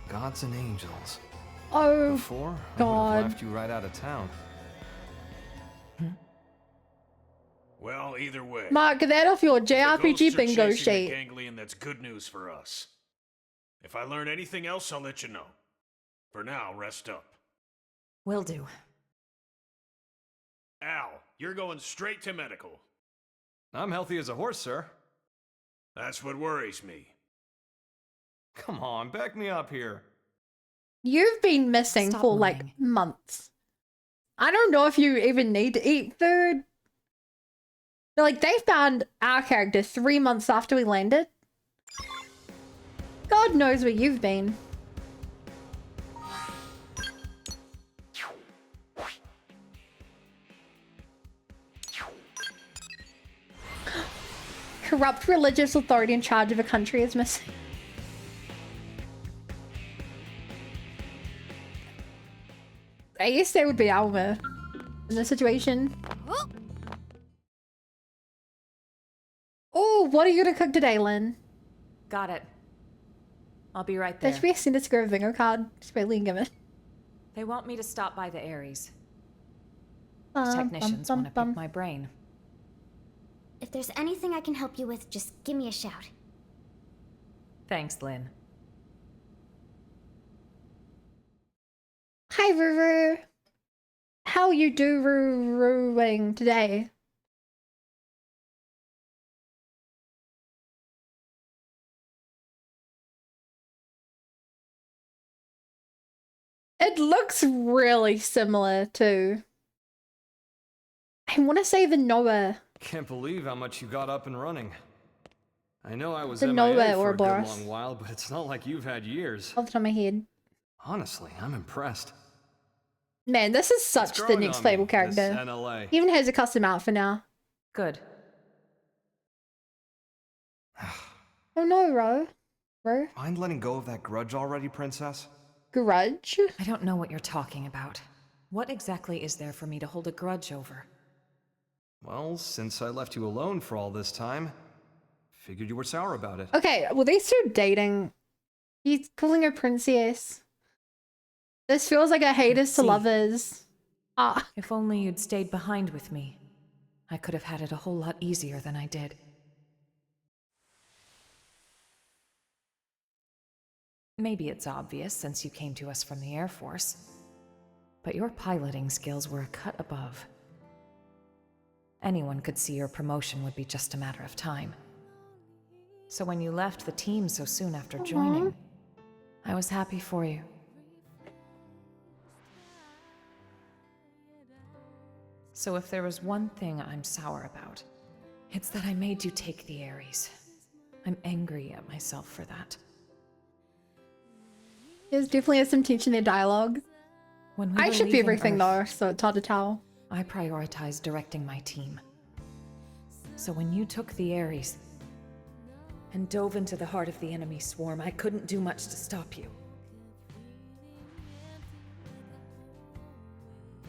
Gods and angels. Oh, Before, I would God. have left you right out of town. Well, either way. Mark that off your if the JRPG ghosts are bingo chasing the sheet. ganglion, that's good news for us. If I learn anything else, I'll let you know. For now, rest up. Will do. Al, you're going straight to medical. I'm healthy as a horse, sir. That's what worries me. Come on, back me up here. You've been missing Stop for like months. I don't know if you even need to eat food. Like, they found our character 3 months after we landed. God knows where you've been. Corrupt religious authority in charge of a country is missing. I guess they would be Alma in this situation. Oh, what are you gonna cook today, Lynn? Got it. I'll be right There there. should be a Sinister Vingo card. Just barely given. They want me to stop by the Ares. The technicians want to pick my brain. If there's anything I can help you with, just give me a shout. Thanks, Lynn. Hi, Ruru. How you doing today? It looks really similar to... I want to say the Noah. Can't believe how much you got up and running. I know I was The MIA Noah for a good Ouroboros. long while, but it's not like you've had years. Off the top of my head. Honestly, I'm impressed. Man, this is such the growing next on me, playable this character. NLA. He even has a custom outfit now. Good. Oh no, Ro. Mind letting go of that grudge already, Princess? Grudge? I don't know what you're talking about. What exactly is there for me to hold a grudge over? Well, since I left you alone for all this time, figured you were sour about it. Okay, well, these two dating. He's calling her princess. This feels like a haters to lovers. Ah. If only you'd stayed behind with me, I could have had it a whole lot easier than I did. Maybe it's obvious since you came to us from the Air Force, but your piloting skills were a cut above. Anyone could see your promotion would be just a matter of time. So when you left the team so soon after joining, I was happy for you. So if there was one thing I'm sour about, it's that I made you take the Ares. I'm angry at myself for that. There's definitely some tension in their dialogue. When we I were should be leaving everything Earth, though, so it's hard to tell. I prioritized directing my team. So when you took the Ares and dove into the heart of the enemy swarm, I couldn't do much to stop you.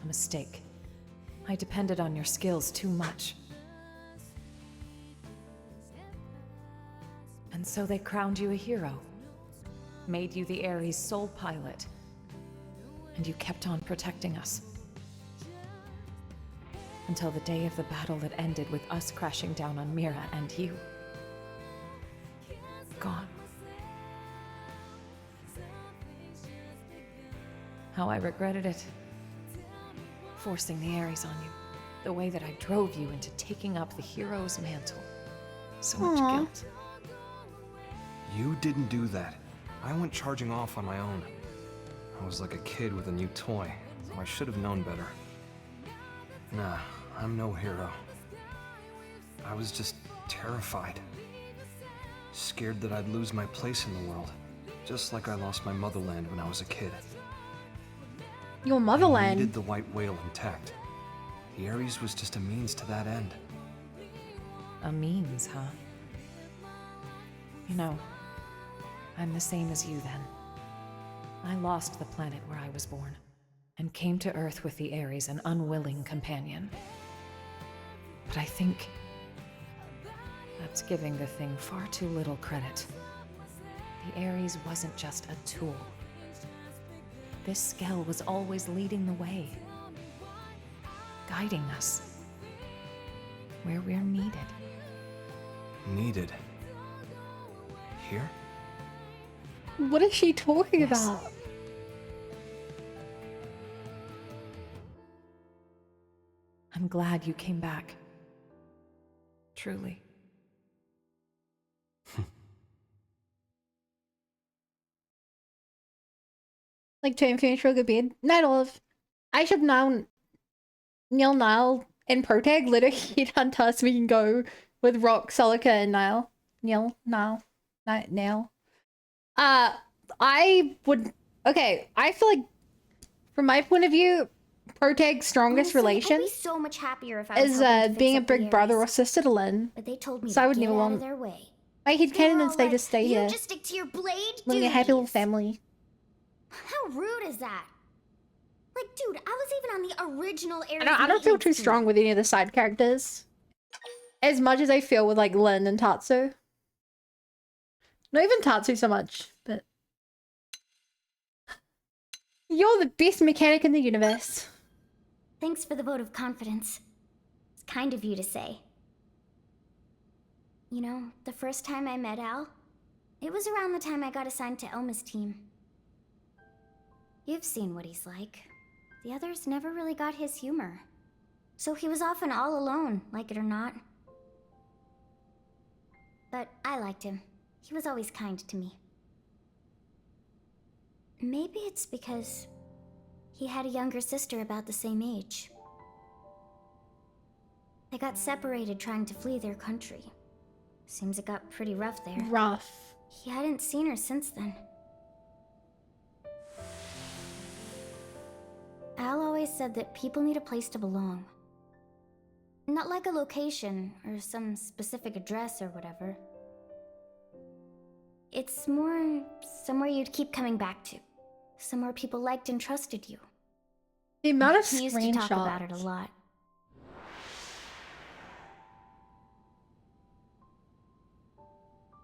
A mistake. I depended on your skills too much. And so they crowned you a hero. Made you the Ares' sole pilot. And you kept on protecting us. Until the day of the battle that ended with us crashing down on Mira and you. Gone. How I regretted it. Forcing the Ares on you. The way that I drove you into taking up the hero's mantle. So much guilt. You didn't do that. I went charging off on my own. I was like a kid with a new toy, so I should have known better. Nah, I'm no hero. I was just terrified. Scared that I'd lose my place in the world, just like I lost my motherland when I was a kid. Your I motherland? needed the white whale intact. The Ares was just a means to that end. A means, huh? You know, I'm the same as you then. I lost the planet where I was born, and came to Earth with the Ares, an unwilling companion. But I think that's giving the thing far too little credit. The Ares wasn't just a tool. This Skell was always leading the way, guiding us where we're needed. Needed. Here? What is she talking about? I'm glad you came back. Truly. Like to finish for a good bed. Night Olive. I should known Neil Nile in Protag, let her headhunt us so we can go with Rock, Celica, and Nile. I would... Okay, I feel like, from my point of view, Protag's strongest Honestly, relation I'd be so much happier if I was is helping to being a fix up the big brother or Ares. sister to Lynn. But they told me So I to would get never out want of their way. my They headcanon were and all say like, to stay you here. just stick to your blade Living a happy little duties." family. How rude is that? Like, dude, I was even on the original Ares. I don't feel too maintenance strong team. with any of the side characters. As much as I feel with like Lynn and Tatsu. Not even Tatsu so much, but... You're the best mechanic in the universe. Thanks for the vote of confidence. It's kind of you to say. You know, the first time I met Al, it was around the time I got assigned to Elma's team. You've seen what he's like. The others never really got his humor. So he was often all alone, like it or not. But I liked him. He was always kind to me. Maybe it's because he had a younger sister about the same age. They got separated trying to flee their country. Seems it got pretty rough there. Rough. He hadn't seen her since then. Al always said that people need a place to belong. Not like a location or some specific address or whatever. It's more somewhere you'd keep coming back to. Somewhere people liked and trusted you. The amount of He used to talk about it a screenshots. lot.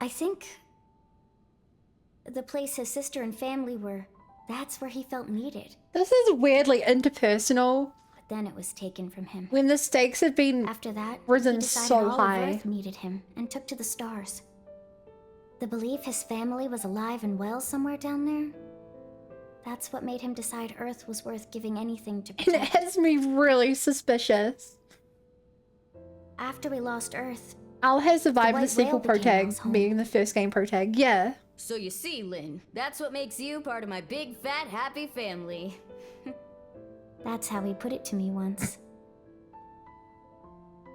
I think the place his sister and family were, that's where he felt needed. This is weirdly interpersonal. But then it was taken from him. When the stakes have been After that, risen he decided so all high. of Earth needed him and took to the stars. The belief his family was alive and well somewhere down there, that's what made him decide Earth was worth giving anything to And it protect. has me really suspicious. After we lost Earth, Al has survived the white sequel whale became Al's protag, home. being the first game protag. Yeah. So you see, Lynn, that's what makes you part of my big, fat, happy family. that's how he put it to me once.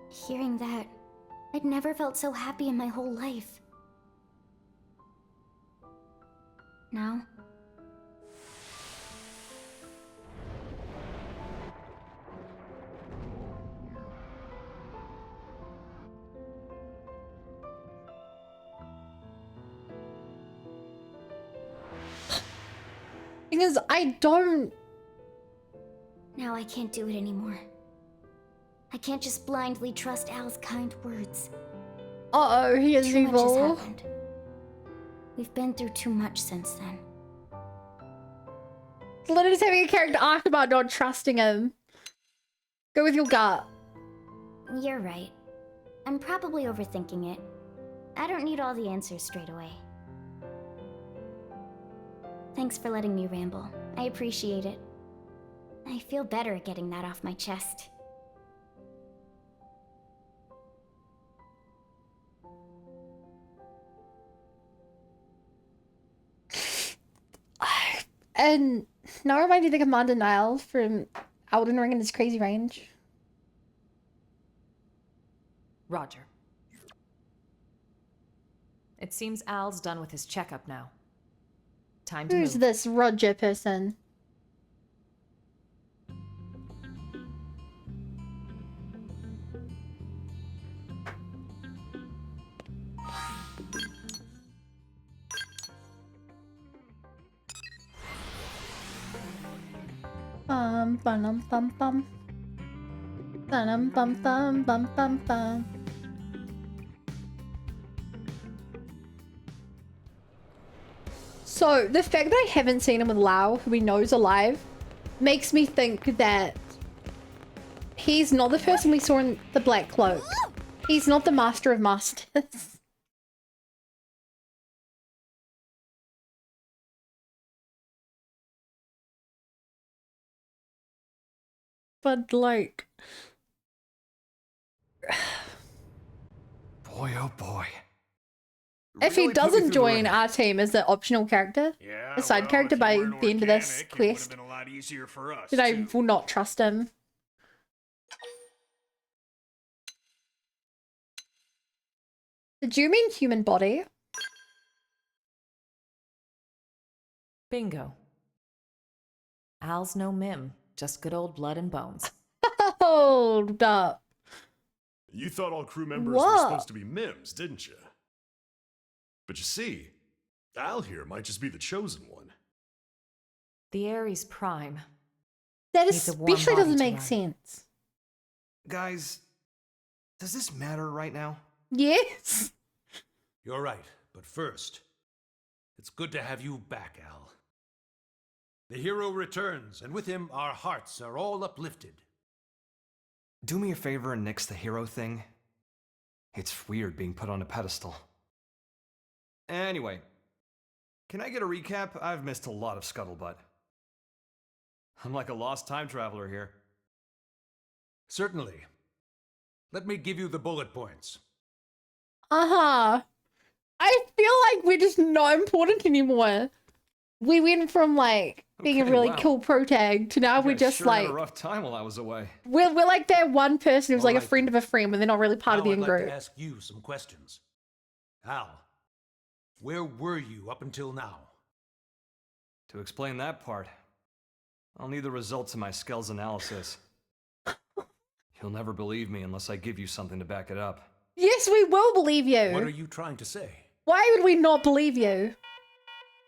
Hearing that, I'd never felt so happy in my whole life. Now, Because I don't... now I can't do it anymore. I can't just blindly trust Al's kind words. Uh-oh, he is Too much has evil. happened. We've been through too much since then. Literally having a character arc about not trusting him. Go with your gut. You're right. I'm probably overthinking it. I don't need all the answers straight away. Thanks for letting me ramble. I appreciate it. I feel better at getting that off my chest. And now remind you the Commander Nile from Elden Ring and his crazy range. Roger. It seems Al's done with his checkup now. Time to Who's move. this Roger person? Bum bum bum bum. Bum bum bum bum bum bum. So the fact that I haven't seen him with Lau, who he knows alive, makes me think that he's not the person we saw in the Black Cloak. He's not the Master of Masters. But like... Boy, oh boy. If he Really put me doesn't through the join ringer. our team as an optional character, Yeah, a side well, character if by you weren't the end of this organic, it would have quest, been a lot easier for us, then I too. will not trust him. Did you mean human body? Bingo. Al's no mim, just good old blood and bones. Hold up. You thought all crew members Whoa. were supposed to be mims, didn't you? But you see, Al here might just be the chosen one. The Ares Prime. That needs a warm especially body doesn't to make run. sense. Guys, does this matter right now? Yes. You're right, but first, it's good to have you back, Al. The hero returns, and with him, our hearts are all uplifted. Do me a favor and nix the hero thing. It's weird being put on a pedestal. Anyway, can I get a recap? I've missed a lot of scuttlebutt. I'm like a lost time traveler here. Certainly. Let me give you the bullet points. Uh-huh. I feel like we're just not important anymore. We went from like being a Okay, really wow. cool protag to now You we're guys just sure like had a rough time while I was away. we're like that one person who's like a Alright. friend of a friend, but they're not really part of Now the I'd like in-group. to ask you some questions. Al, where were you up until now? To explain that part, I'll need the results of my skills analysis. You'll never believe me unless I give you something to back it up. Yes, we will believe you. What are you trying to say? Why would we not believe you?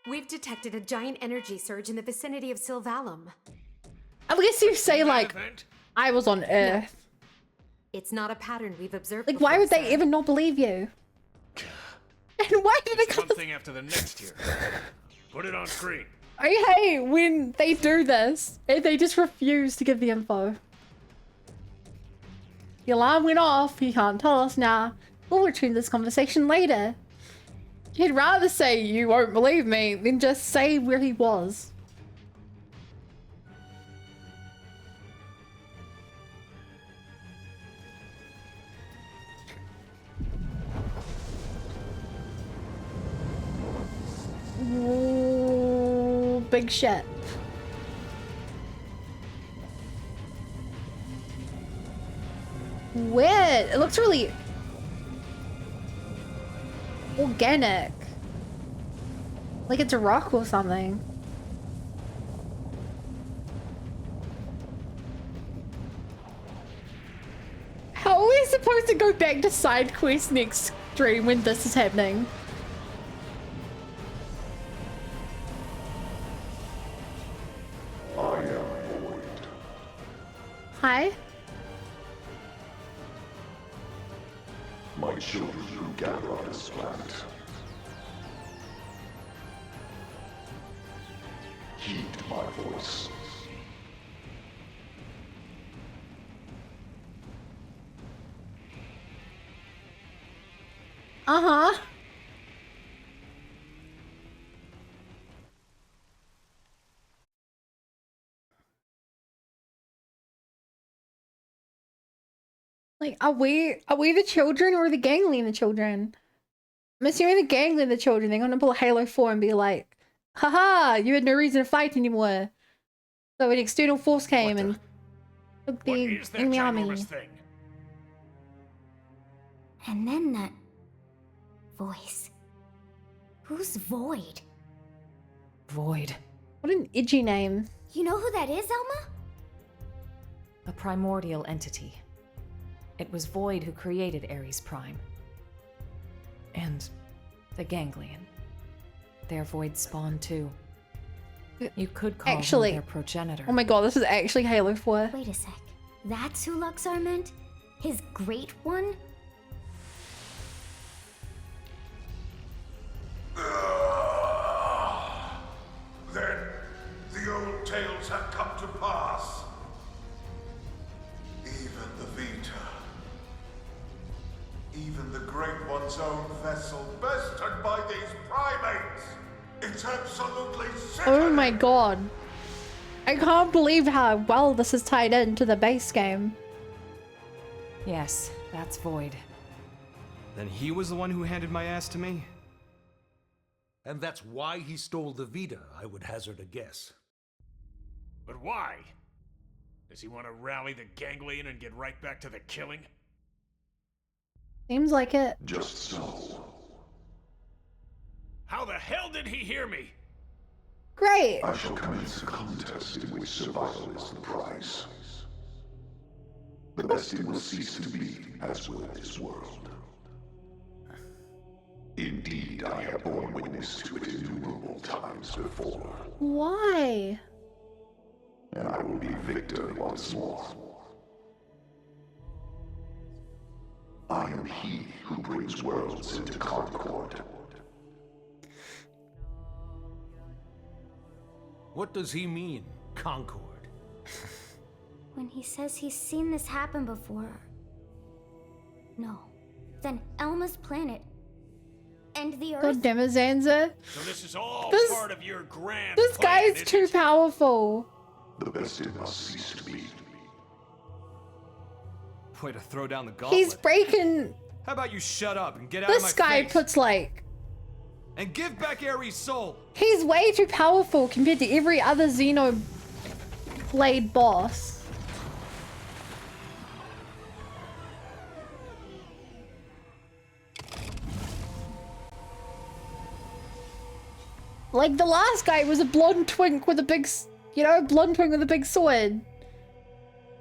We've detected a giant energy surge in the vicinity of Sylvalum. I guess you say like, I was on Earth. It's not a pattern we've observed Like, before, why would they sir. ever not believe you? And why did it One come? thing after the next here. Put it on screen. I hate when they do this and they just refuse to give the info. The alarm went off. He can't tell us now. We'll return to this conversation later. He'd rather say you won't believe me than just say where he was. Ooh, big shit. Weird. It looks really organic. Like it's a rock or something. How are we supposed to go back to side quest next stream when this is happening? I am void. Hi? My children who gather on this planet. Heed my voice. Uh-huh. Like, are we the children or the ganglion the children? I'm assuming the ganglion the children. They're gonna pull Halo 4 and be like, haha, you had no reason to fight anymore. So an external force came and took What the is that enemy army. ginormous thing? And then that voice. Who's Void? Void. What an edgy name. You know who that is, Elma? A primordial entity. It was Void who created Ares Prime. And the Ganglion. Their Void spawn too. You could call Actually, him their progenitor. Oh my god, this is actually Halo 4. Wait a sec. That's who Luxar meant? His great one? Then the old tales have come to pass. Even the Vita. Even the Great One's own vessel bested by these primates. It's absolutely sickening. Oh my god. I can't believe how well this is tied into the base game. Yes, that's Void. Then he was the one who handed my ass to me? And that's why he stole the Vita, I would hazard a guess. But why? Does he want to rally the ganglion and get right back to the killing? Seems like it. Just so. How the hell did he hear me? Great. I shall commence a contest in which survival is the prize. The best it will cease to be, as will this world. Indeed, I have borne witness to it innumerable times before. Why? And I will be victor once more. I am he who brings worlds into concord. What does he mean, Concord? When he says he's seen this happen before... No. Then Elma's planet and the Earth... God damn it, Zanza. So this is all This- part of your grand This guy plan, is isn't too it? powerful. The best it must cease to be. Way to throw down the gauntlet. He's breaking... How about you shut up and get out of my This guy face? puts like... And give back Ares' soul! He's way too powerful compared to every other Xenoblade boss. Like, the last guy was a blonde twink with a big, you know, blonde twink with a big sword.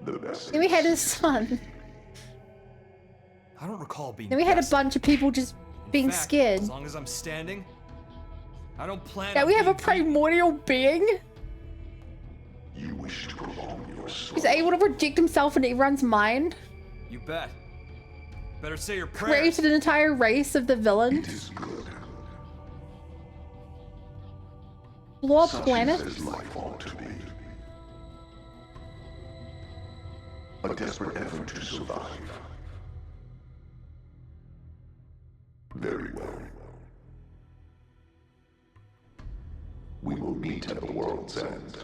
The best. Then we had his son. I don't recall being Then we had a best. bunch of people just being In fact, scared. As long as I'm standing, I don't plan Now on we have a being primordial being You wish to prolong your soul. who's able to project himself into everyone's mind. You bet. Better say your prayers. Created an entire race of the villains. It is good. Blow up Such planets. is as life ought to be. A desperate effort to survive. Very well. We will meet at the world's end.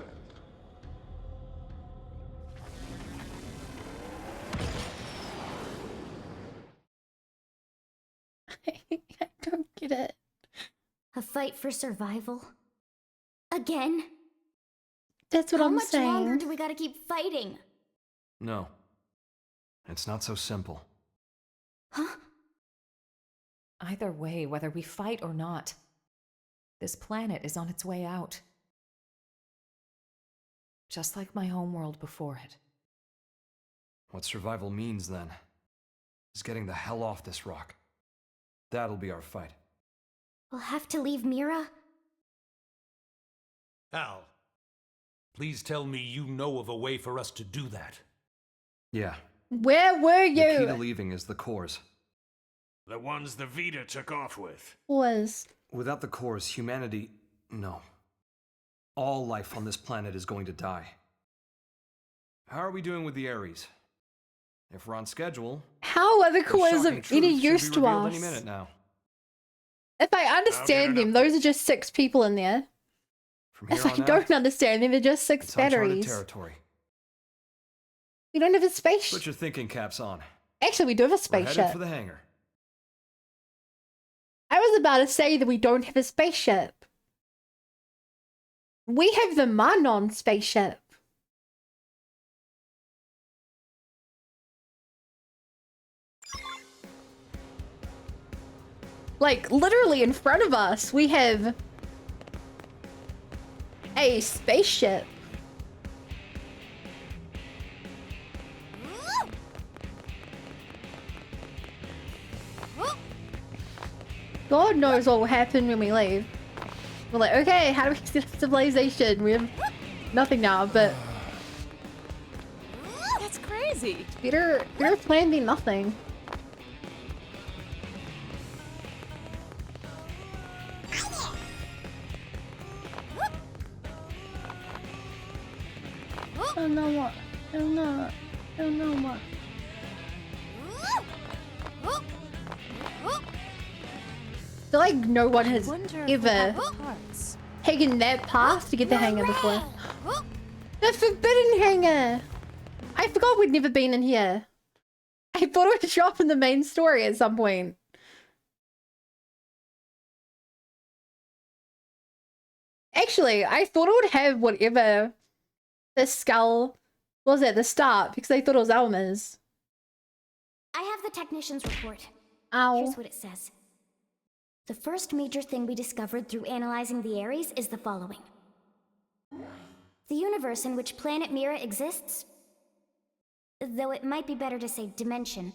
I don't get it. A fight for survival? Again? That's what How I'm much longer saying. do we gotta keep fighting? No. It's not so simple. Huh? Either way, whether we fight or not, this planet is on its way out. Just like my homeworld before it. What survival means, then, is getting the hell off this rock. That'll be our fight. We'll have to leave Mira? Al, please tell me you know of a way for us to do that. Yeah. Where were The key to you? leaving is the cores. The ones the Vita took off with. Was. Without the cores, humanity... No. All life on this planet is going to die. How are we doing with the Ares? If we're on schedule... How are the the cores shocking of any truth should use be to revealed us? Any minute now. If I understand them, those are just 6 people in there. From here If I on out, don't understand them, they're just 6 it's uncharted batteries. territory. We don't have a space. Put your thinking caps on. Actually, we do have a We're headed spaceship. for the hangar. I was about to say that we don't have a spaceship. We have the Manon spaceship. Like, literally in front of us, we have a spaceship. God knows what will happen when we leave. We're like, okay, how do we set up civilization? We have nothing now, but That's crazy. better plan than nothing. I don't know what. I don't know. I don't know what. I feel like no one has ever taken that path to get the hangar before. The forbidden hangar! I forgot we'd never been in here. I thought it would show up in the main story at some point. Actually, I thought it would have whatever the skull was at the start because I thought it was Elma's. I have the technician's report. Ow. Here's what it says. The first major thing we discovered through analyzing the Ares is the following. The universe in which planet Mira exists, though it might be better to say dimension,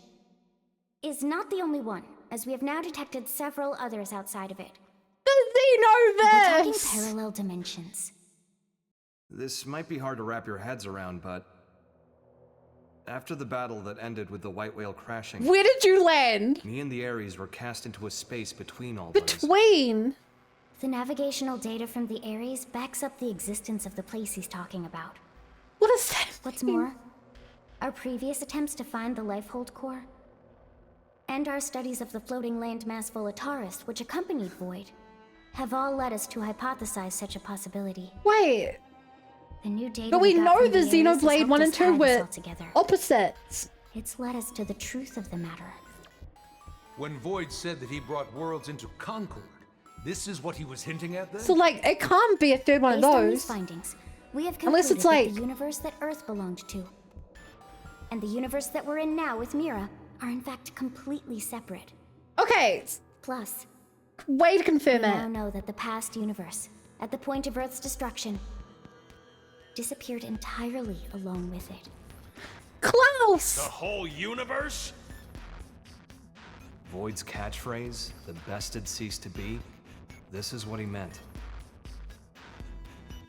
is not the only one, as we have now detected several others outside of it. The We're talking Xenoverse! parallel dimensions. This might be hard to wrap your heads around, but after the battle that ended with the white whale crashing, Where did you land? me and the Ares were cast into a space between all Between? The navigational data from the Ares backs up the existence of the place he's talking about. What is that? What's more, our previous attempts to find the Lifehold core, and our studies of the floating landmass Volataris, which accompanied Void, have all led us to hypothesize such a possibility. Wait. The new data But we got know from the Ares has Xenoblade helped 1 and us 2 tie this were all together. opposites. It's led us to the truth of the matter. When Void said that he brought worlds into Concord, this is what he was hinting at then? So, like, it can't be a third one of Based on these those. findings, we have Unless concluded it's like- that the universe that Earth belonged to and the universe that we're in now with Mira are in fact completely separate. Okay. Plus, way to confirm we it. now know that the past universe, at the point of Earth's destruction, disappeared entirely along with it. Klaus! The whole universe? Void's catchphrase, the best had ceased to be, this is what he meant.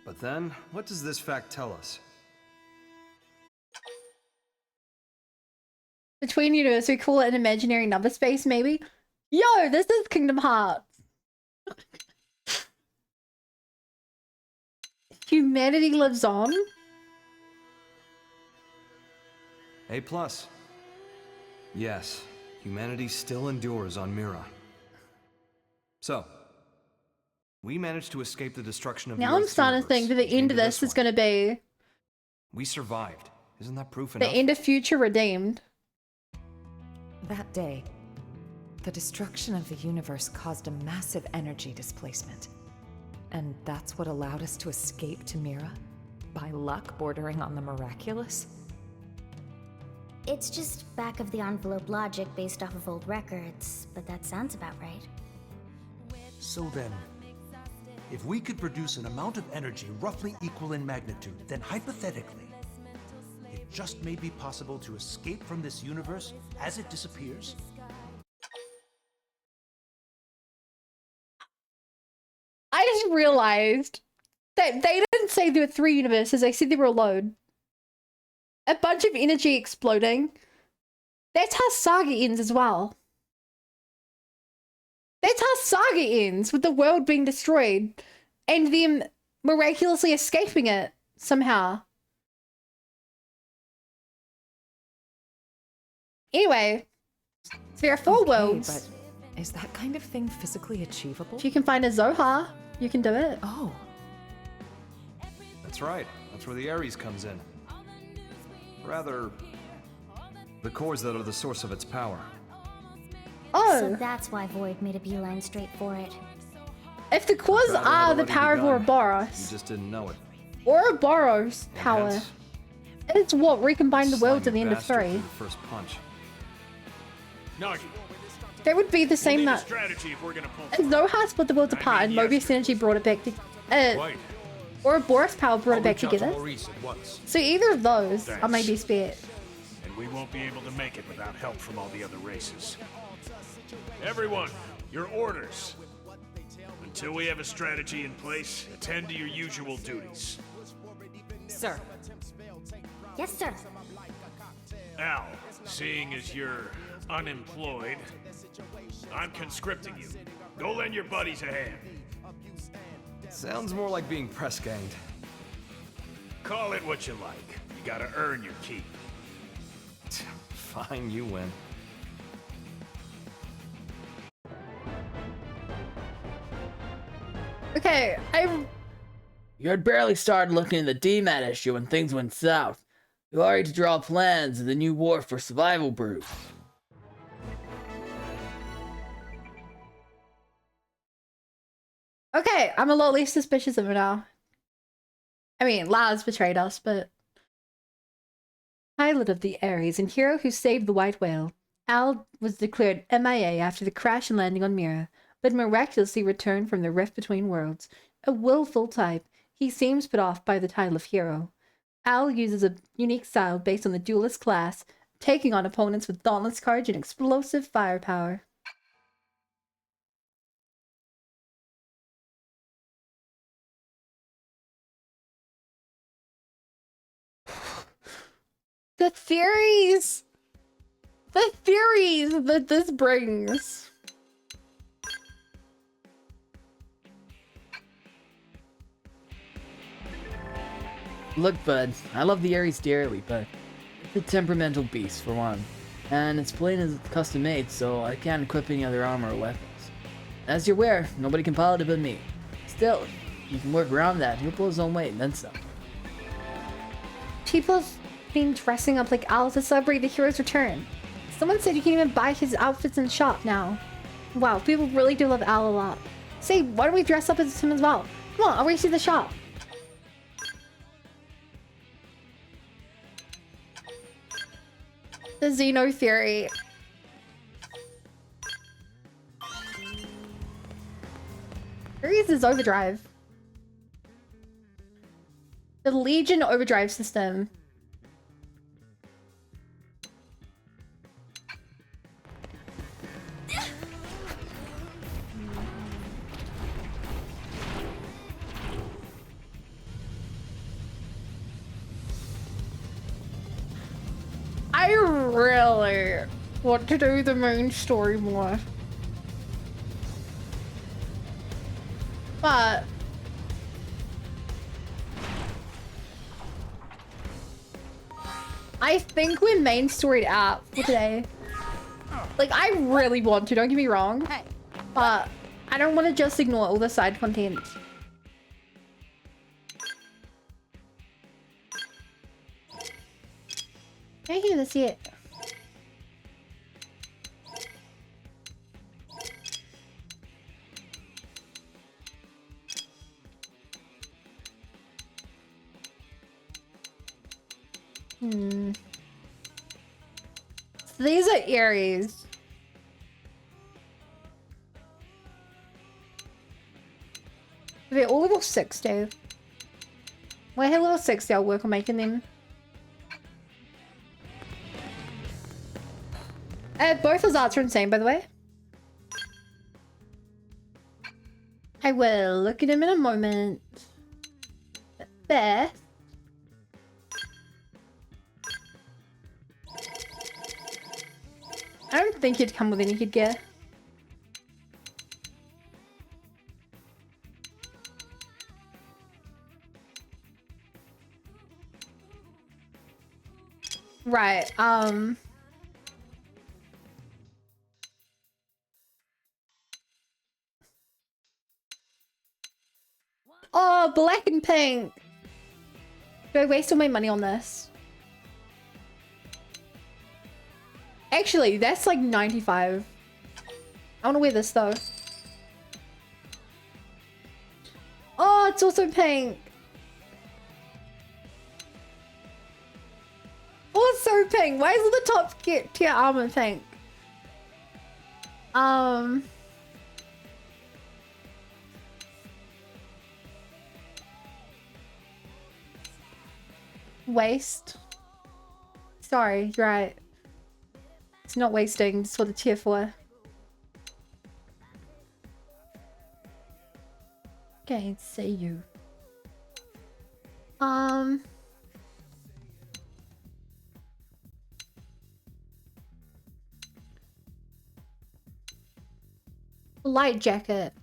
But then, what does this fact tell us? Between universe, we call it an imaginary number space, maybe? Yo, this is Kingdom Hearts. Humanity lives on? A+. Yes, humanity still endures on Mira. So, we managed to escape the destruction of Now the I'm Earth's starting to universe think that the and end of came to this is going to be We survived. Isn't that proof the enough? end of Future Redeemed. That day, the destruction of the universe caused a massive energy displacement. And that's what allowed us to escape to Mira? By luck bordering on the miraculous? It's just back of the envelope logic based off of old records, but that sounds about right. So then, if we could produce an amount of energy roughly equal in magnitude, then hypothetically, it just may be possible to escape from this universe as it disappears? I just realized that they didn't say there were 3 universes, they said they were alone. A bunch of energy exploding. That's how Saga ends as well. That's how Saga ends, with the world being destroyed and them miraculously escaping it somehow. Anyway, there are 4 worlds. But is that kind of thing physically achievable? If you can find a Zohar, you can do it. Oh. That's right. That's where the Ares comes in. Rather, the cores that are the source of its power. Oh. So that's why Void made a beeline straight for it. If the cores Battle are had the already power of begun. Ouroboros, You just didn't know it. Ouroboros' power, hence, it's what recombined the worlds at the slimy end of bastard 3. threw the first punch. Nagi, That would be the we'll same need a that strategy if we're gonna pull. and Zohar split the worlds apart and Moebius energy brought it back to Right. Ouroboros power brought I'll it back reach out to together. Maurice at once. So either of those Thanks. are maybe spared. And we won't be able to make it without help from all the other races. Everyone, your orders. Until we have a strategy in place, attend to your usual duties. Sir. Yes, sir. Al, seeing as you're unemployed, I'm conscripting you. Go lend your buddies a hand. Sounds more like being press ganged. Call it what you like. You gotta earn your keep. Fine, you win. Okay, You had barely started looking at the DMAT issue when things went south. You already to draw plans of the new war for survival brews. okay, I'm a lot less suspicious of it now. I mean, Lars betrayed us, but pilot of the Ares and hero who saved the white whale. Al was declared MIA after the crash and landing on Mira, but miraculously returned from the rift between worlds. A willful type, he seems put off by the title of hero. Al uses a unique style based on the duelist class, taking on opponents with dauntless courage and explosive firepower. The theories! The theories that this brings! Look, bud, I love the Ares dearly, but it's a temperamental beast, for one. And its plane is custom made, so I can't equip any other armor or weapons. As you're aware, nobody can pilot it but me. Still, you can work around that. He'll pull his own weight and then some. People's been dressing up like Al to celebrate the hero's return. Someone said you can even buy his outfits in the shop now. Wow, people really do love Al a lot. Say, why don't we dress up as him as well? Come on, I'll race you to the shop. The Xeno theory. Ares is overdrive. The Legion overdrive system. I really want to do the main story more. But I think we're main storied out for today. Like, I really want to, don't get me wrong. But I don't want to just ignore all the side content. I hear this yet. So these are Aries. They're all level 60. When I hit level 60, I'll work on making them. Both those arts are insane, by the way. I will look at him in a moment. Beth. I don't think he'd come with any gear. Right, oh, black and pink! Do I waste all my money on this? Actually, that's like 95. I want to wear this though. Oh, it's also pink. Oh, it's so pink. Why is the top tier armor pink? Waste. Sorry, you're right. It's not wasting, it's for the tier 4. Can't see you. Light jacket.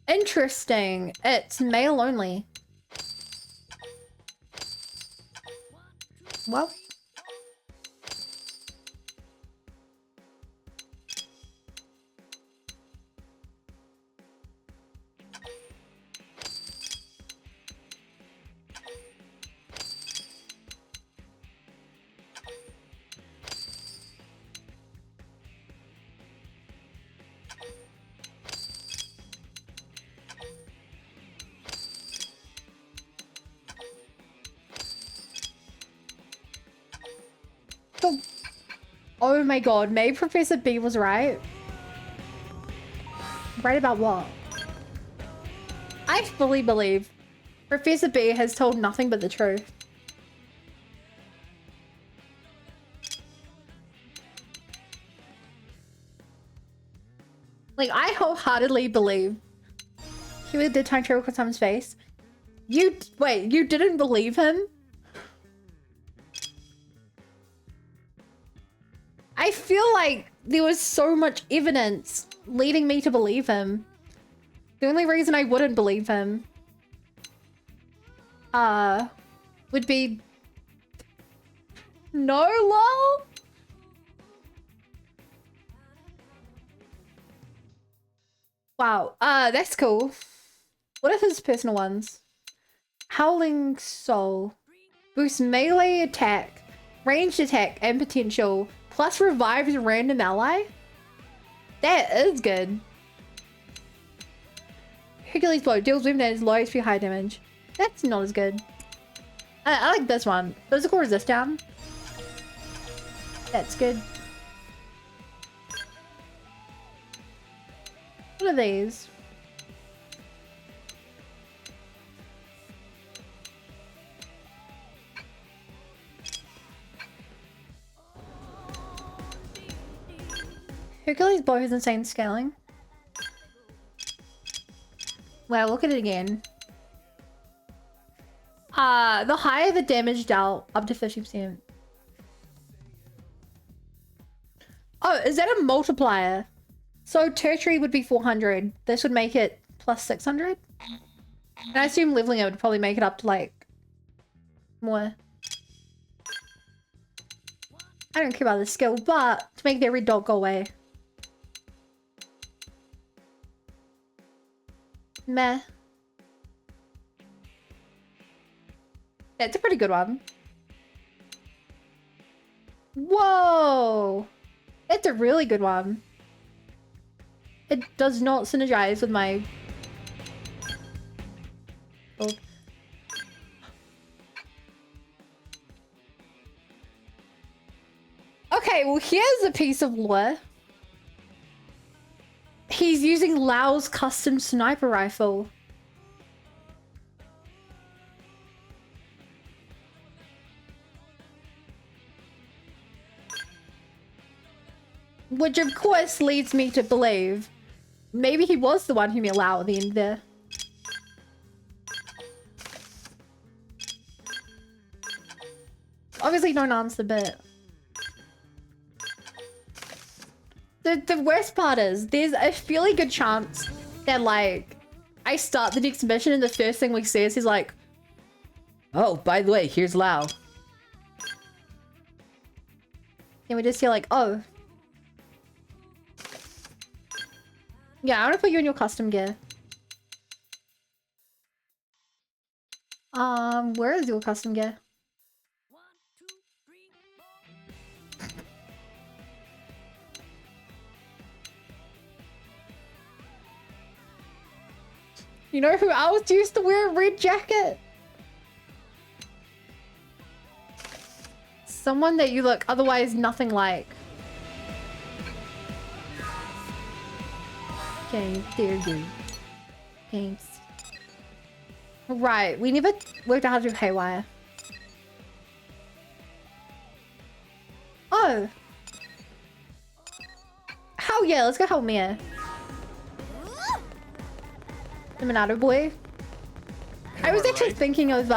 Interesting. It's male only. Well. Oh my god, maybe Professor B was right. Right about what? I fully believe Professor B has told nothing but the truth. Like, I wholeheartedly believe he did time travel across time's face. Wait, you didn't believe him? I feel like there was so much evidence leading me to believe him. The only reason I wouldn't believe him would be no lol. Wow, that's cool. What are his personal ones? Howling Soul. Boosts melee attack, ranged attack, and potential. Plus revives a random ally? That is good. Hercules Blow. Deals weapon damage, low HP, high damage. That's not as good. I like this one. Physical resist down. That's good. What are these? Hercules Bow has insane scaling. Wow, look at it again. The higher the damage dealt, up to 50%. Oh, is that a multiplier? So tertiary would be 400. This would make it plus 600. And I assume leveling it would probably make it up to like more. I don't care about the skill, but to make the red dot go away. Meh. Yeah, it's a pretty good one. Whoa! It's a really good one. It does not synergize with my... Oh. Okay, well here's a piece of lore. He's using Lao's custom sniper rifle. Which of course leads me to believe maybe he was the one who met Lao at the end there. Obviously don't answer, but... The worst part is, there's a fairly good chance that, like, I start the next mission and the first thing we see is he's like, oh, by the way, here's Lao. And we just hear like, oh. Yeah, I want to put you in your custom gear. Where is your custom gear? You know who else used to wear a red jacket? Someone that you look otherwise nothing like. Okay, there you. Thanks. Right, we never worked out how to do haywire. Oh. Hell yeah, let's go help Mia. The Monado boy. I was actually thinking of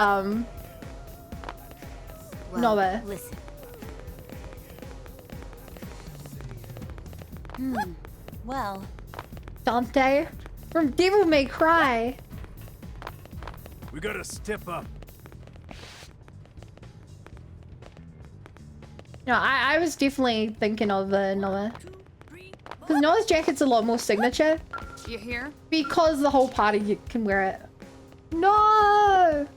Noah. Listen. Well, Dante from Devil May Cry. We gotta step up. No, I was definitely thinking of Noah. Because Noah's jacket's a lot more signature. You here? Because the whole party can wear it. No!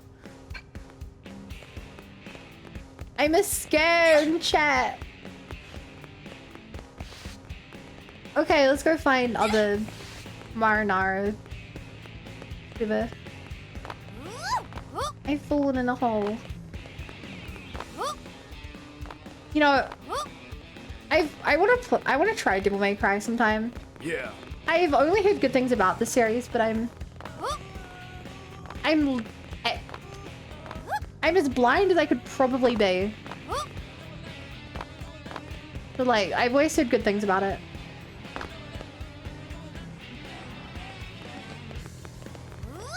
I'm scared in chat. Okay, let's go find other marinara. Whatever. I've fallen in a hole. You know, I want to try Devil May Cry sometime. Yeah. I've only heard good things about the series, but I'm as blind as I could probably be. But like, I've always heard good things about it.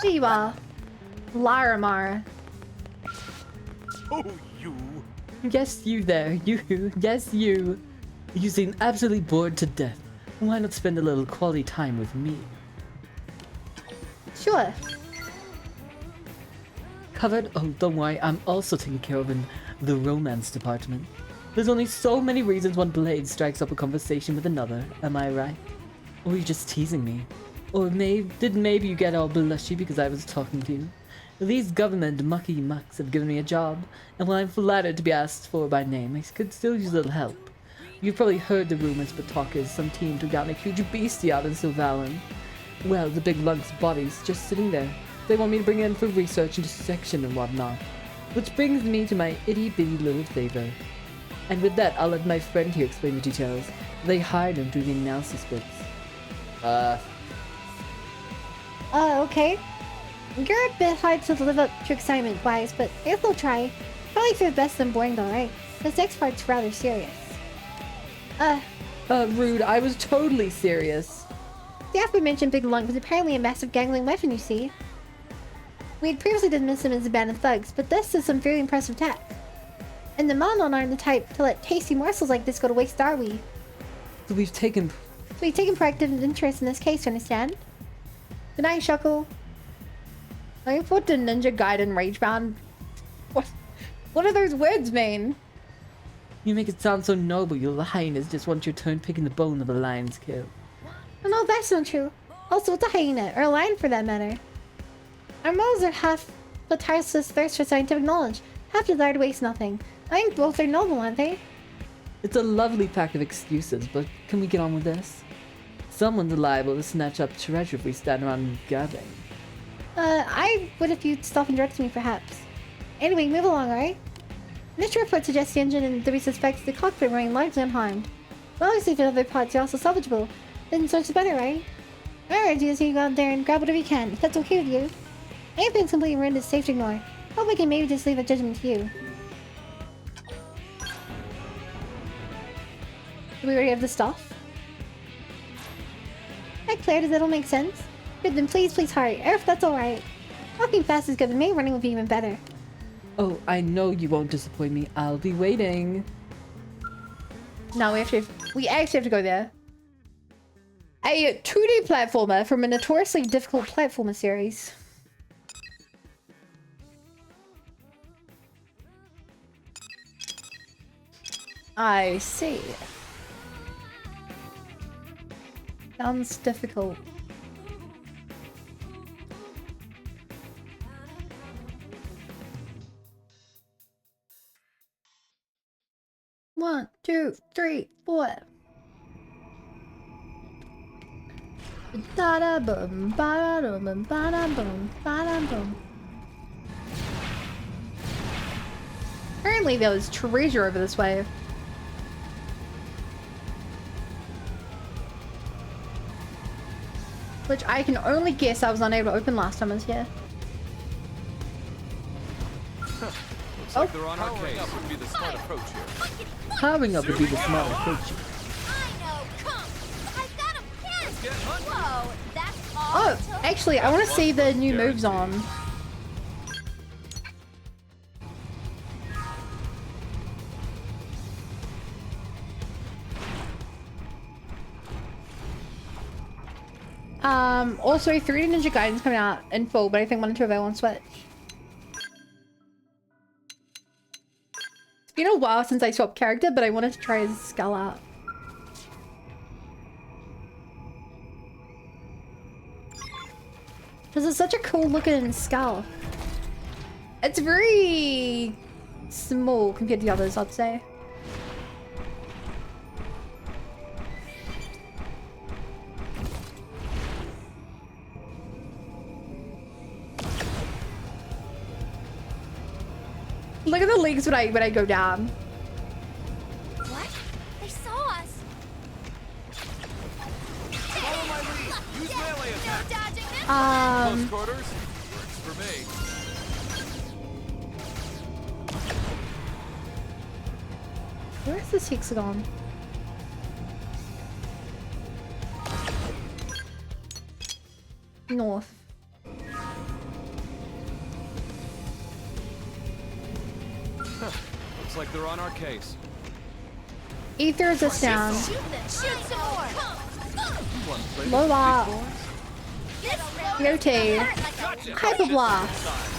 There you are, Larimar. Oh, you. Yes, you there. You. Yes, you. You seem absolutely bored to death. Why not spend a little quality time with me? Sure. Covered? Oh, don't worry. I'm also taking care of in the romance department. There's only so many reasons one blade strikes up a conversation with another. Am I right? Or are you just teasing me? Or maybe you get all blushy because I was talking to you? These government mucky mucks have given me a job, and while I'm flattered to be asked for by name, I could still use a little help. You've probably heard the rumors, but talk is some team took down a huge beastie out in Sylvalan. Well, the big lunk's body's just sitting there. They want me to bring it in for research and dissection and whatnot. Which brings me to my itty-bitty little favor. And with that, I'll let my friend here explain the details. They hired him to do the analysis bits. Okay. You're a bit hard to live up to excitement-wise, but I guess we'll try. Probably for the best than boring though, right? This next part's rather serious. Rude. I was totally serious. The aforementioned Big Lunk was apparently a massive gangling weapon, you see. We had previously dismissed him as abandoned thugs, but this is some very impressive tech. And the Monon aren't the type to let tasty morsels like this go to waste, are we? So we've taken proactive interest in this case, you understand? Good night, Shuckle. I thought the Ninja Gaiden Ragebound. What do those words mean? You make it sound so noble. Your hyenas just want your turn picking the bone of a lion's kill. Oh, no, that's not true. Also, what's a hyena, or a lion for that matter? Our moles are half the tireless thirst for scientific knowledge, half desire to waste nothing. I think both are noble, aren't they? It's a lovely pack of excuses, but can we get on with this? Someone's liable to snatch up treasure if we stand around gabbing. I would if you'd stop interrupting me, perhaps. Anyway, move along, alright? Initial report suggests the engine and we suspect the cockpit remain largely unharmed. Well, obviously if other parts are also salvageable, then so much better, right? Our idea is you go out there and grab whatever you can, if that's okay with you. Anything's completely ruined is safe to ignore. Hope we can maybe just leave that judgment to you. Do we already have the stuff? Hi Claire, does that all make sense? Good, then please hurry, or if that's alright. Walking fast is good, but maybe running will be even better. Oh, I know you won't disappoint me. I'll be waiting. No, we actually have to go there. A 2D platformer from a notoriously difficult platformer series. I see. Sounds difficult. One, two, three, four. Da da boom, ba da boom, ba da boom, ba da boom. Apparently there was treasure over this way. Which I can only guess I was unable to open last time I was here. Looks like they're on our case. Would be the smart approach here. Powering up would be the smart approach. Whoa, that's all. Oh, actually, I want to see the new moves on. Also 3D Ninja Gaiden's coming out in full, but I think 1 and 2 of I won't Switch. It's been a while since I swapped character, but I wanted to try his skull out. This is such a cool looking skull. It's very small compared to the others, I'd say. Look at the legs when I go down. What? They saw Close quarters works for me. Where's this hexagon? North. Looks like they're on our case. Ether is us down. Shoot some more. Low up. Rotate. Hyper blast.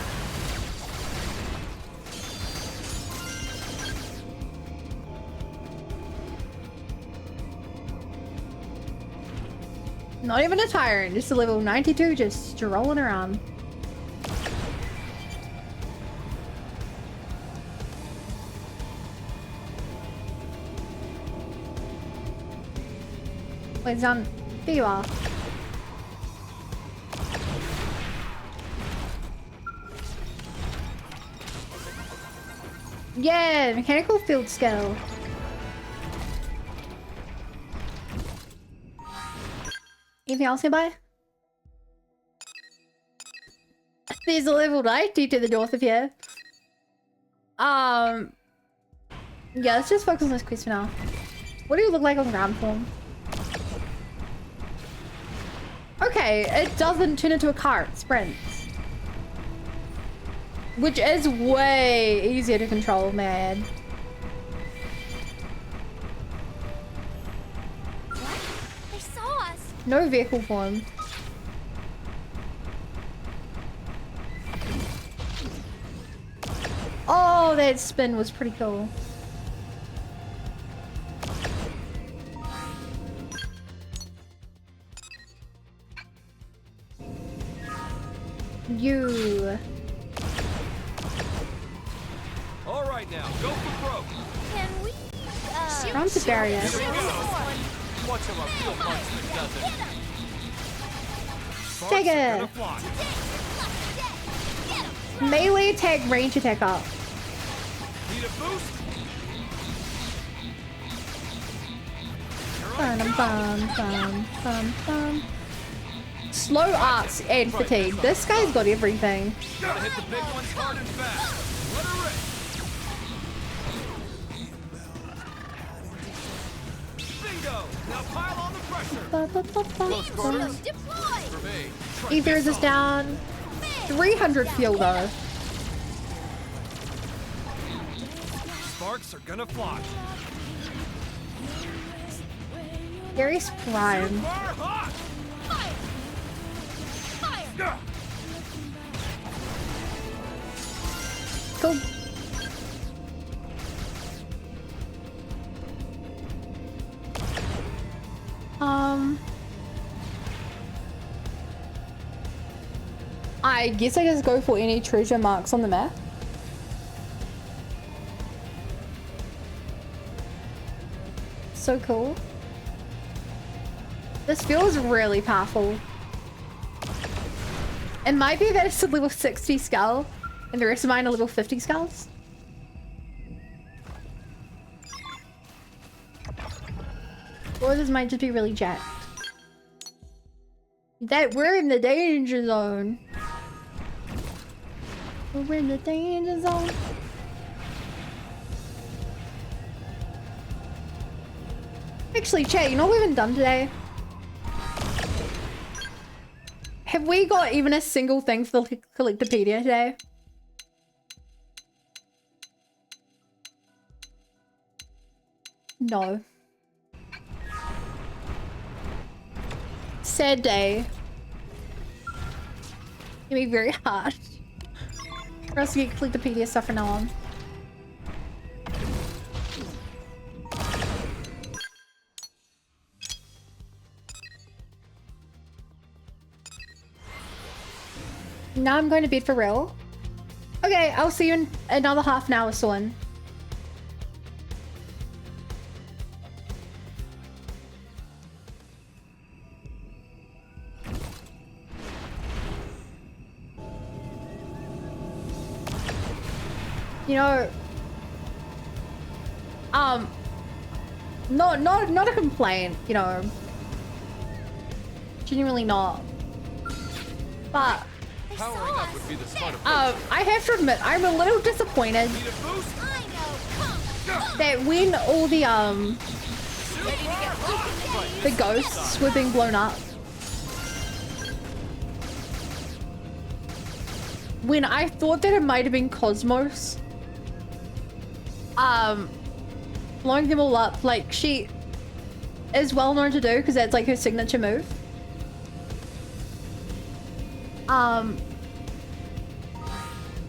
Not even a tyrant, just a level 92 just strolling around. Wait, it's on. There you are. Yeah, mechanical field skill. Anything else nearby? There's a level 90 to the north of here. Yeah, let's just focus on this quest for now. What do you look like on ground form? Okay, it doesn't turn into a car, it sprints. Which is way easier to control, man. They saw us. No vehicle form. Oh, that spin was pretty cool. You. All right now, go for broke. Can we? From the barrier. Here we go. Watch how our field marksman does it. Take it. Melee attack, range attack up. Need a boost? Bum. Slow arts and fatigue. This guy's got everything. Gotta hit the big ones hard and fast. Let her rip. Bingo! Now pile on the pressure. Close quarters. For me. Ethers is down. 300 fuel though. Sparks are gonna fly. Gary's prime. Cool. I guess I just go for any treasure marks on the map. So cool. This feels really powerful. It might be that it's a level 60 skull and the rest of mine are level 50 skulls. Or this might just be really jacked. That we're in the danger zone. We're in the danger zone. Actually, chat, you know what we haven't done today? Have we got even a single thing for the Collectopedia today? No. Sad day. It'd be very hard for us to get Collectopedia stuff from now on. Now I'm going to bed for real. Okay, I'll see you in another half an hour soon. You know, not a complaint, you know. Genuinely not. But Powering up would be the smart approach. I have to admit, I'm a little disappointed that when all the ghosts were being blown up, when I thought that it might have been Cosmos, blowing them all up, like she is well known to do because that's like her signature move.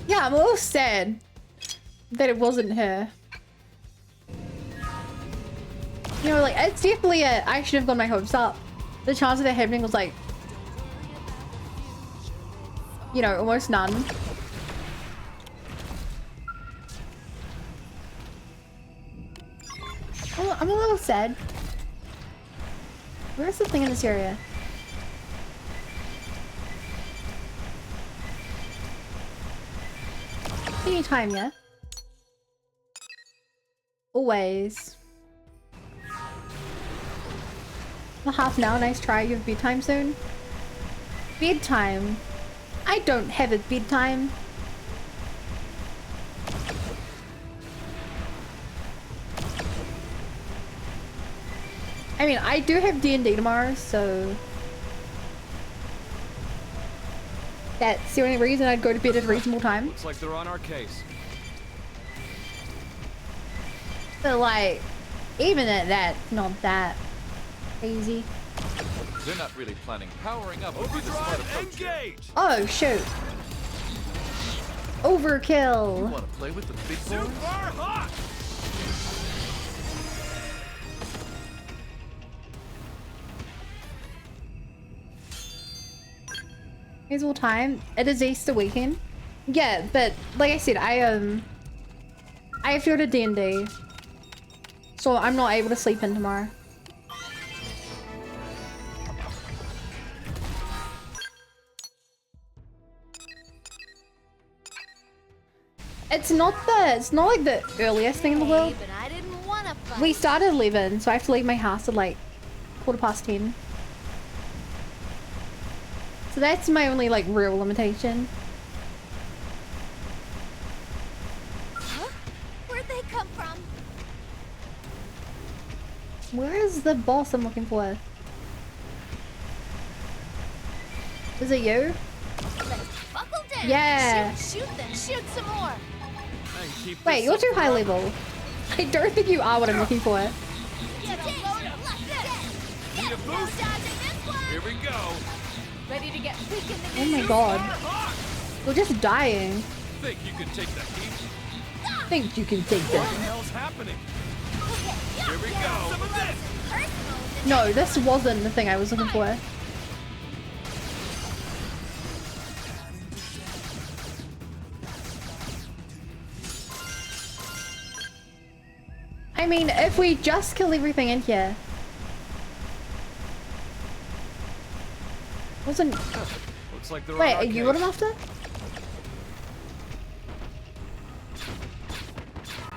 Yeah, I'm a little sad that it wasn't her. You know, like, it's definitely I should have got my hopes up. The chance of that happening was like, you know, almost none. I'm a little sad. Where's the thing in this area? Anytime, yeah? Always. Well, half an hour, nice try. You have bedtime soon? Bedtime? I don't have a bedtime. I mean, I do have D&D tomorrow, so... that's the only reason I'd go to bed at a reasonable time. Looks like they're on our case. But like, even at that, not that crazy. They're not really planning powering up. Overdrive, engage! Oh shoot! Overkill. You want to play with the big boys? Super hot! Reasonable time. It is Easter weekend. Yeah, but like I said, I have to go to D&D, so I'm not able to sleep in tomorrow. It's not like the earliest thing in the world. But I didn't want to fight. We start at 11, so I have to leave my house at like 10:15. So that's my only like real limitation. Huh? Where'd they come from? Where is the boss I'm looking for? Is it you? Let's buckle down. Yeah. Shoot, then shoot some more. Wait, you're too high level. I don't think you are what I'm looking for. Get a load of left. Need a boost? Here we go. Ready to get weak in the Oh my god. We're just dying. Think you can take that heat? Think you can take What the that. hell's happening? Here we go. Some of this. No, this wasn't the thing I was looking for. I mean, if we just kill everything in here. Wasn't... Looks like they're Wait, on our are you case. what I'm after?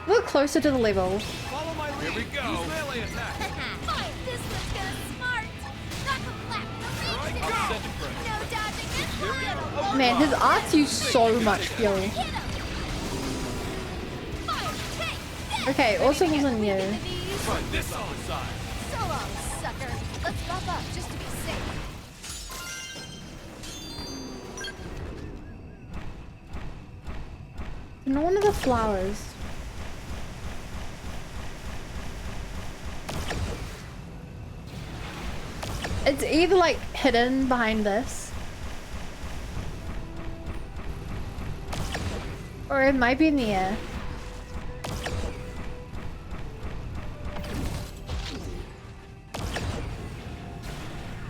Look closer to the level. Follow my lead. Here we go. Use melee attack. This one's gonna smart. Knock him flat. No dodging this one. Man, his arts use so much fuel. Okay, also wasn't you. Try this on the side. So long, sucker. Let's buff up just to be safe. No one of the flowers. It's either like hidden behind this, or it might be in the air.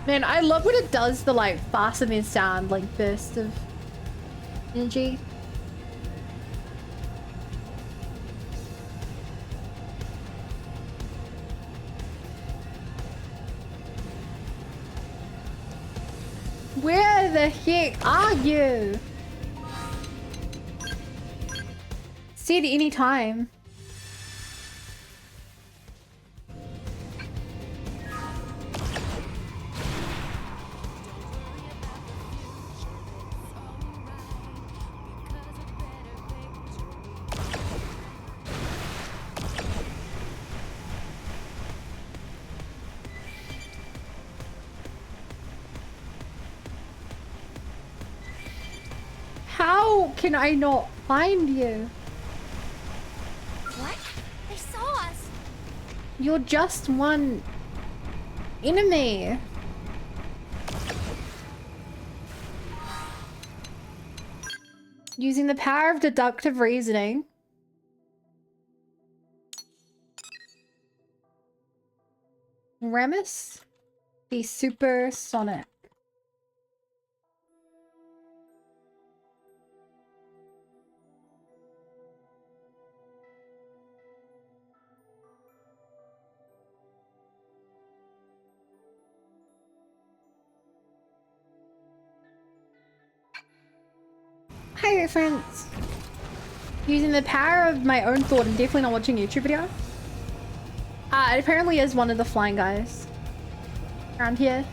Man, I love when it does the like faster than sound like burst of energy. Where the heck are you? See it any time. can I not find you? What? They saw us. You're just one enemy. Using the power of deductive reasoning. Remus, the supersonic. Hi friends. Using the power of my own thought and definitely not watching a YouTube video. It apparently is one of the flying guys around here.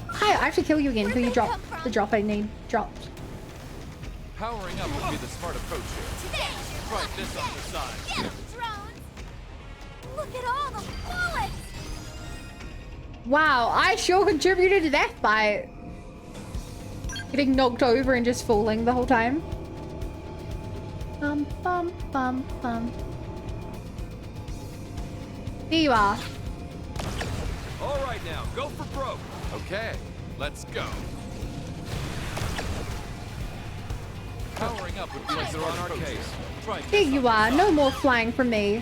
Hi, I have to kill you again until you drop the drop I need dropped. Powering up would be the smart approach here. Try this on the side. Get 'em, drones! Look at all the bullets! Wow, I sure contributed to that fight. Getting knocked over and just falling the whole time. Bum bum bum bum. There you are. All right now, go for broke. Okay, let's go. Powering up would be like they're on our case. Try There you are. No more flying from me.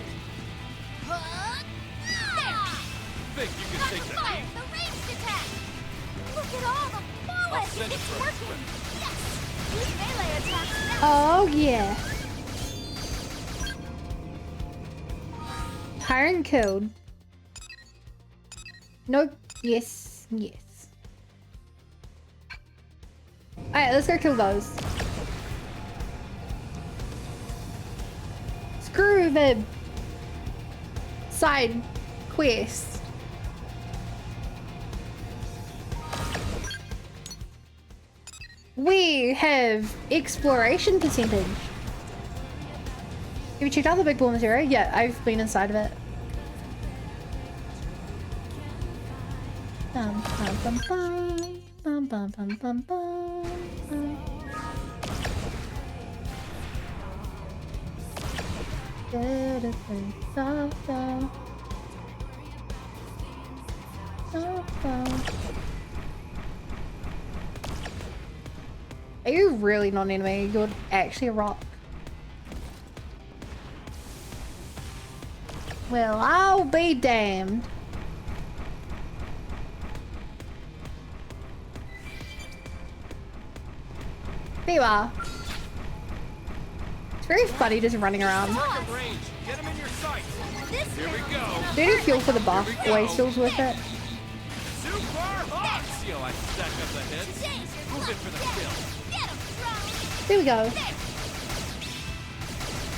Think you can take the Fire heat? the ranged attack! Look at all the bullets! send it It's first. working! Yes! These melee attacks now! Oh yeah. Tyrant killed. Nope. Yes. Yes. Alright, let's go kill those. Screw the side quest. We have exploration percentage. Have you checked out the big ball in this area? Yeah, I've been inside of it. Bum, bum, bum, bum. Bum, bum, bum, bum, bum. Are you really not an enemy? You're actually a rock. Well, I'll be damned. There you are. It's very funny just running around. Range. Get him in your sights. Here we go. Dirty fuel for the buff. Always feels worth it. Super hot. See how I stack up the hits? Move it for the kill. Get 'em, drones! There we go.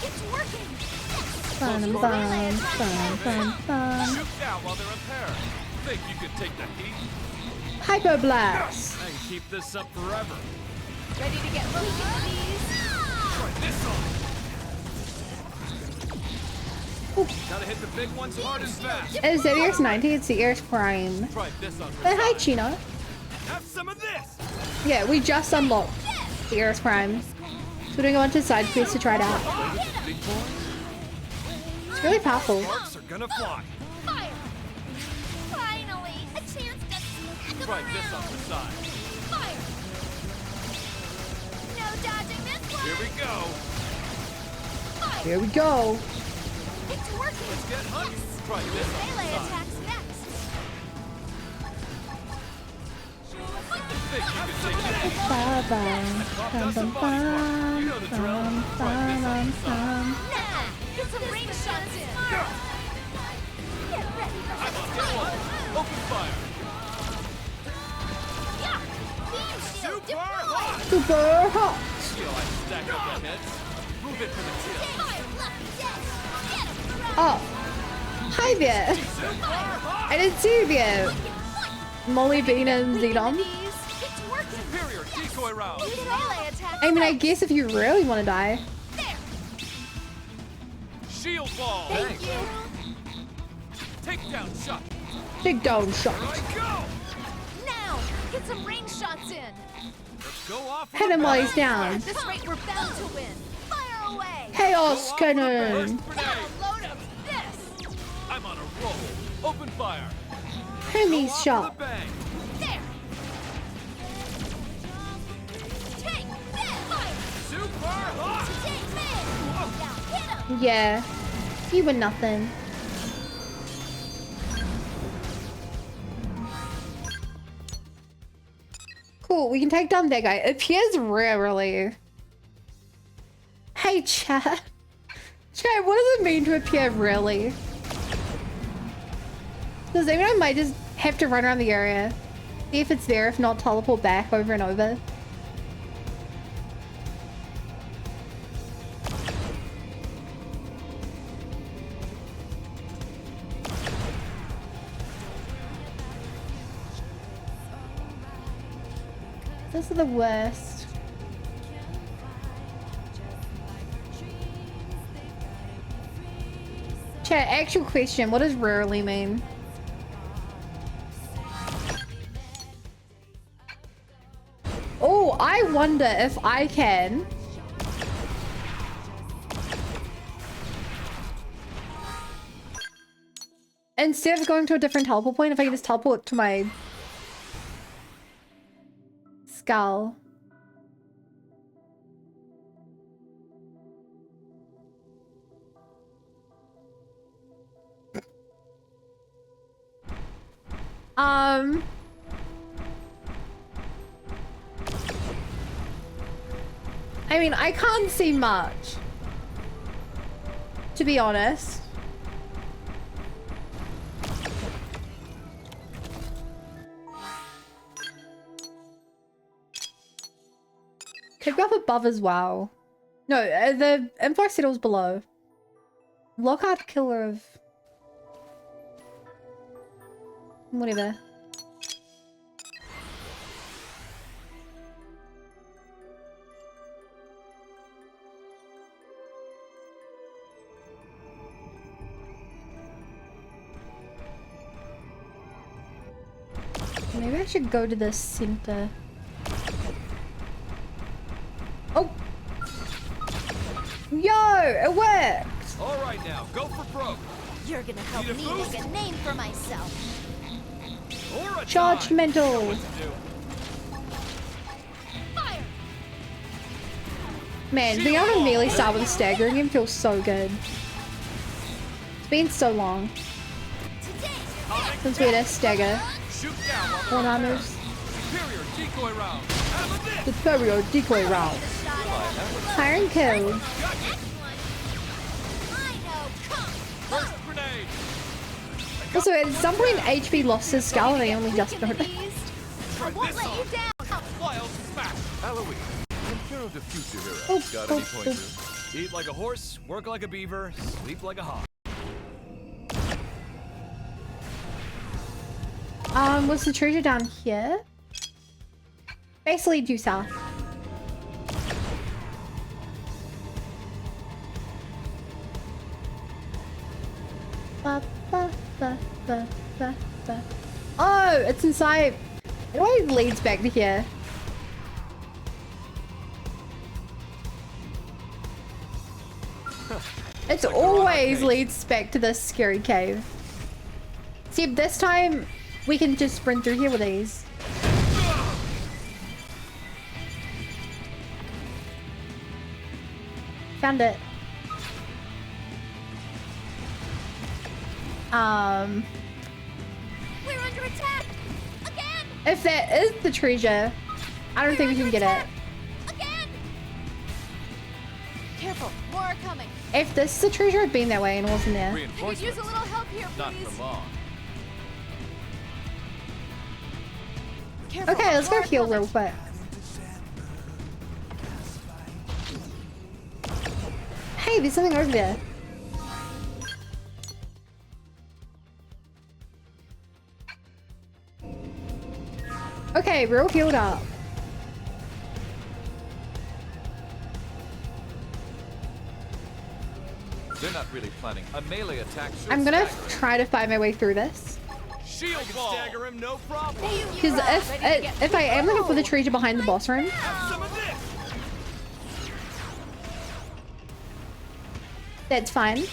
It's working! Fun, fun, fun, fun, fun. Shoot down while they're in pair. Think you could take the heat? Hyper blast. I can keep this up forever. Ready to get loaded, please? Try this on. Gotta hit the big ones hard and fast. It's the Earth 90, it's the Earth Prime. Try this on. But hi, Chino. Have some of this. Yeah, we just unlocked the Earth Prime. So we're doing a bunch of side quests to try it out. Big boys. It's really powerful. Sparks are gonna fly. Fire! Finally! A chance to smack 'em Try this on around! the side. Fire! No dodging this one! Here we go. Fire! Here we go. It's working! Let's get hunting. Yes! Try this on the Melee side. attacks next! Think you could take the heat? Bye bye. Bum, bum, bum, You know the drill. bum, Try this on the bum, side. bum. Nah! Get some range shots in! Get ready for I'm the on hit one. Open fire. Yeah! Beam shield Super hot. Super hot. See how I stack up the hits? Move it for the kill. Fire lucky death! Get 'em around! Oh. Hi there. Super hot. I didn't see you there. Molly Bean and Zedom. It's working! Superior decoy round. Melee attack! I mean, I guess if you really want to die. Shield ball. Thank you! Takedown shot. Big down shot. Here I go. Now! Get some range shots in! Hit him while he's down. At this rate, we're bound to win. Fire away. Chaos cannon. Load of this. I'm on a roll. Open fire. Hermes shot. There. Take that fire. Super hot. Take me. Now hit him. Yeah. You were nothing. Cool, we can take down that guy. It appears rarely. Hey, chat. Chat, what does it mean to appear rarely? Does anyone might just have to run around the area? See if it's there, if not teleport back over and over. This is the worst. Chat, actual question, what does rarely mean? Oh, I wonder if I can. Instead of going to a different teleport point, if I can just teleport to my skull. I mean, I can't see much, to be honest. Could go up above as well. No, the info settles below. Lockhart killer of... whatever. Maybe I should go to the center. Oh! Yo! It worked! All right now, go for broke. You're gonna help me make a name for myself. Or a Charged mental! Fire! Man, being able to melee start with a staggering him feels so good. It's been so long since we had a stagger. One armors. Superior decoy round. Superior decoy round. Fire and kill. First grenade. Also, at some point, HP lost his skull and I only just don't. I won't let you down. Wild smash. Eloise, in care of the future hero. Oh, Got any pointers? Eat like a horse, work like a beaver, sleep like a hawk. Was the treasure down here? Basically due south. Ba, ba, ba, ba, ba, ba. Oh, it's inside. It always leads back to here. It always leads back to this scary cave. See, this time we can just sprint through here with ease. Found it. We're under attack again. If that is the treasure, I don't think we can get it. Again. Careful, more are coming. If this is the treasure, it'd been that way and it wasn't there. I could use a little help here, please. Not for long. Careful, Okay, let's go more are heal coming. real quick. Hey, there's something over there. Okay, we're all healed up. They're not really planning a melee attack. I'm gonna try to find my way through this. Shield ball. Stagger him, no problem. Because if I am looking for the treasure behind the boss room, that's fine.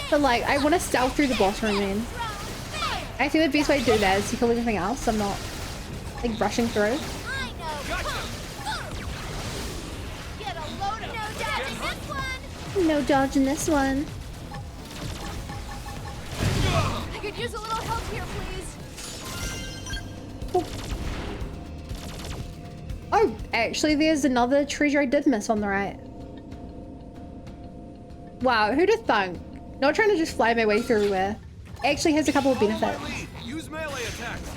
But like, I want to stealth through the boss room, man. I think the best way to do that is to kill everything else. I'm not like rushing through. No dodging this one. I could use a little help here, please. Oh, actually, there's another treasure I did miss on the right. Wow, who'd have thunk? Not trying to just fly my way through everywhere. Actually has a couple of benefits. Use melee attacks.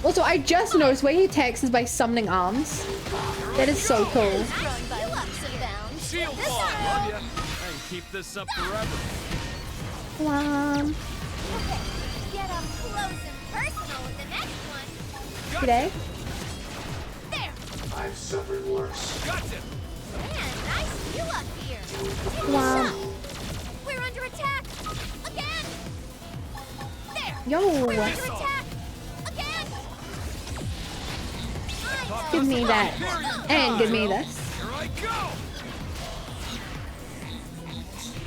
Also, I just noticed where he attacks is by summoning arms. That is so cool. Shield ball. Love ya. I can keep this up forever. Okay, Get up close and personal with the next one. today. There. I've suffered worse. Gotcha. Man, nice view up here. Take a Wow. shot. We're under attack. Again. There. Yo. We're under attack. Again. Give me that. And give me this. Here I go.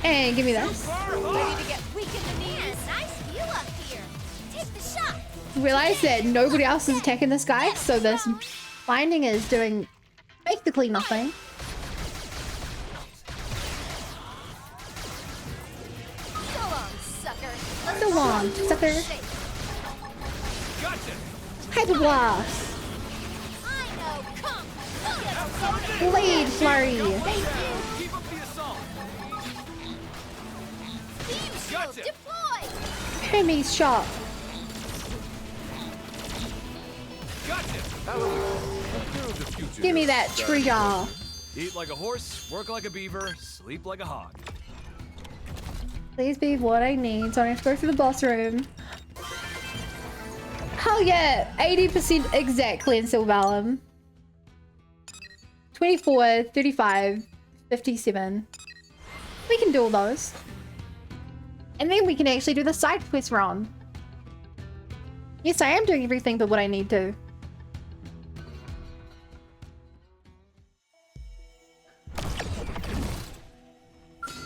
And give me this. Ready to get weak in the knees. Nice view up here. Take the shot. Realize that nobody else is attacking this guy, so this binding is doing basically nothing. So long, sucker. So long, sucker. Gotcha. Hyper blast. I know. Come. Blade flurry. Keep up the assault. Beam shield deploy. Hermes shot. Gotcha. Give me that treasure. Eat like a horse, work like a beaver, sleep like a hog. Please be what I need, so I don't have to go through the boss room. Hell yeah! 80% exactly in Sylvalum. 24, 35, 57. We can do all those. And then we can actually do the side quest run. Yes, I am doing everything but what I need to.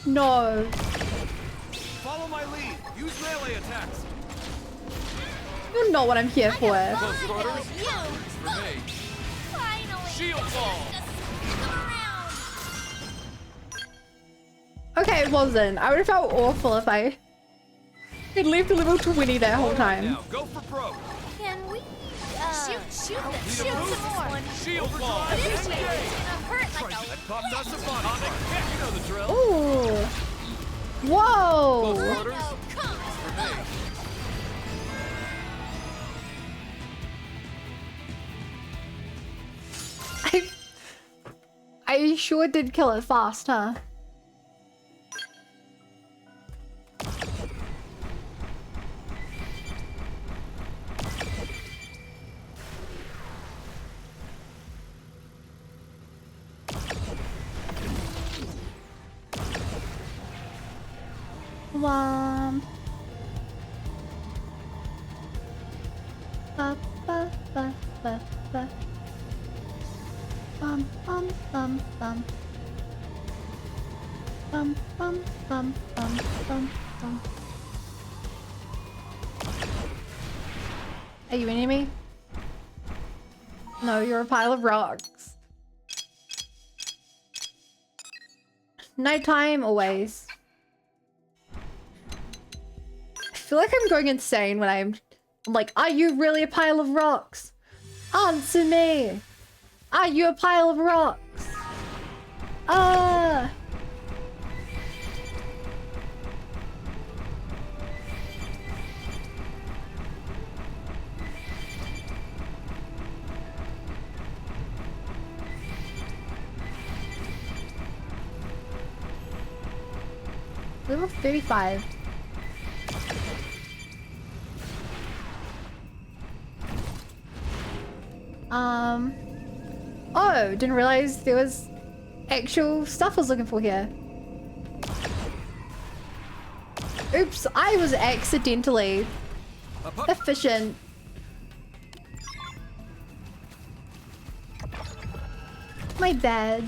No. Follow my lead. Use melee attacks. You're not what I'm here for. Close quarters. For me. Finally. Shield ball. Okay, it wasn't. I would have felt awful if I had left to level 20 that whole time. Now go for broke. Can we shoot some more? Shield ball. This way it's gonna hurt like a That popped us a body part. You know the drill. Ooh. Whoa. Close quarters. come. For me. I sure did kill it fast, huh? Ba, ba, ba, ba, ba. Bum, bum, bum, bum. Bum, bum, bum, bum, bum, bum. Are you an enemy? No, you're a pile of rocks. Nighttime, always. I feel like I'm going insane when I'm like, are you really a pile of rocks? Answer me! Are you a pile of rocks? Level 35. Oh, didn't realize there was actual stuff I was looking for here. Oops, I was accidentally efficient. My bad.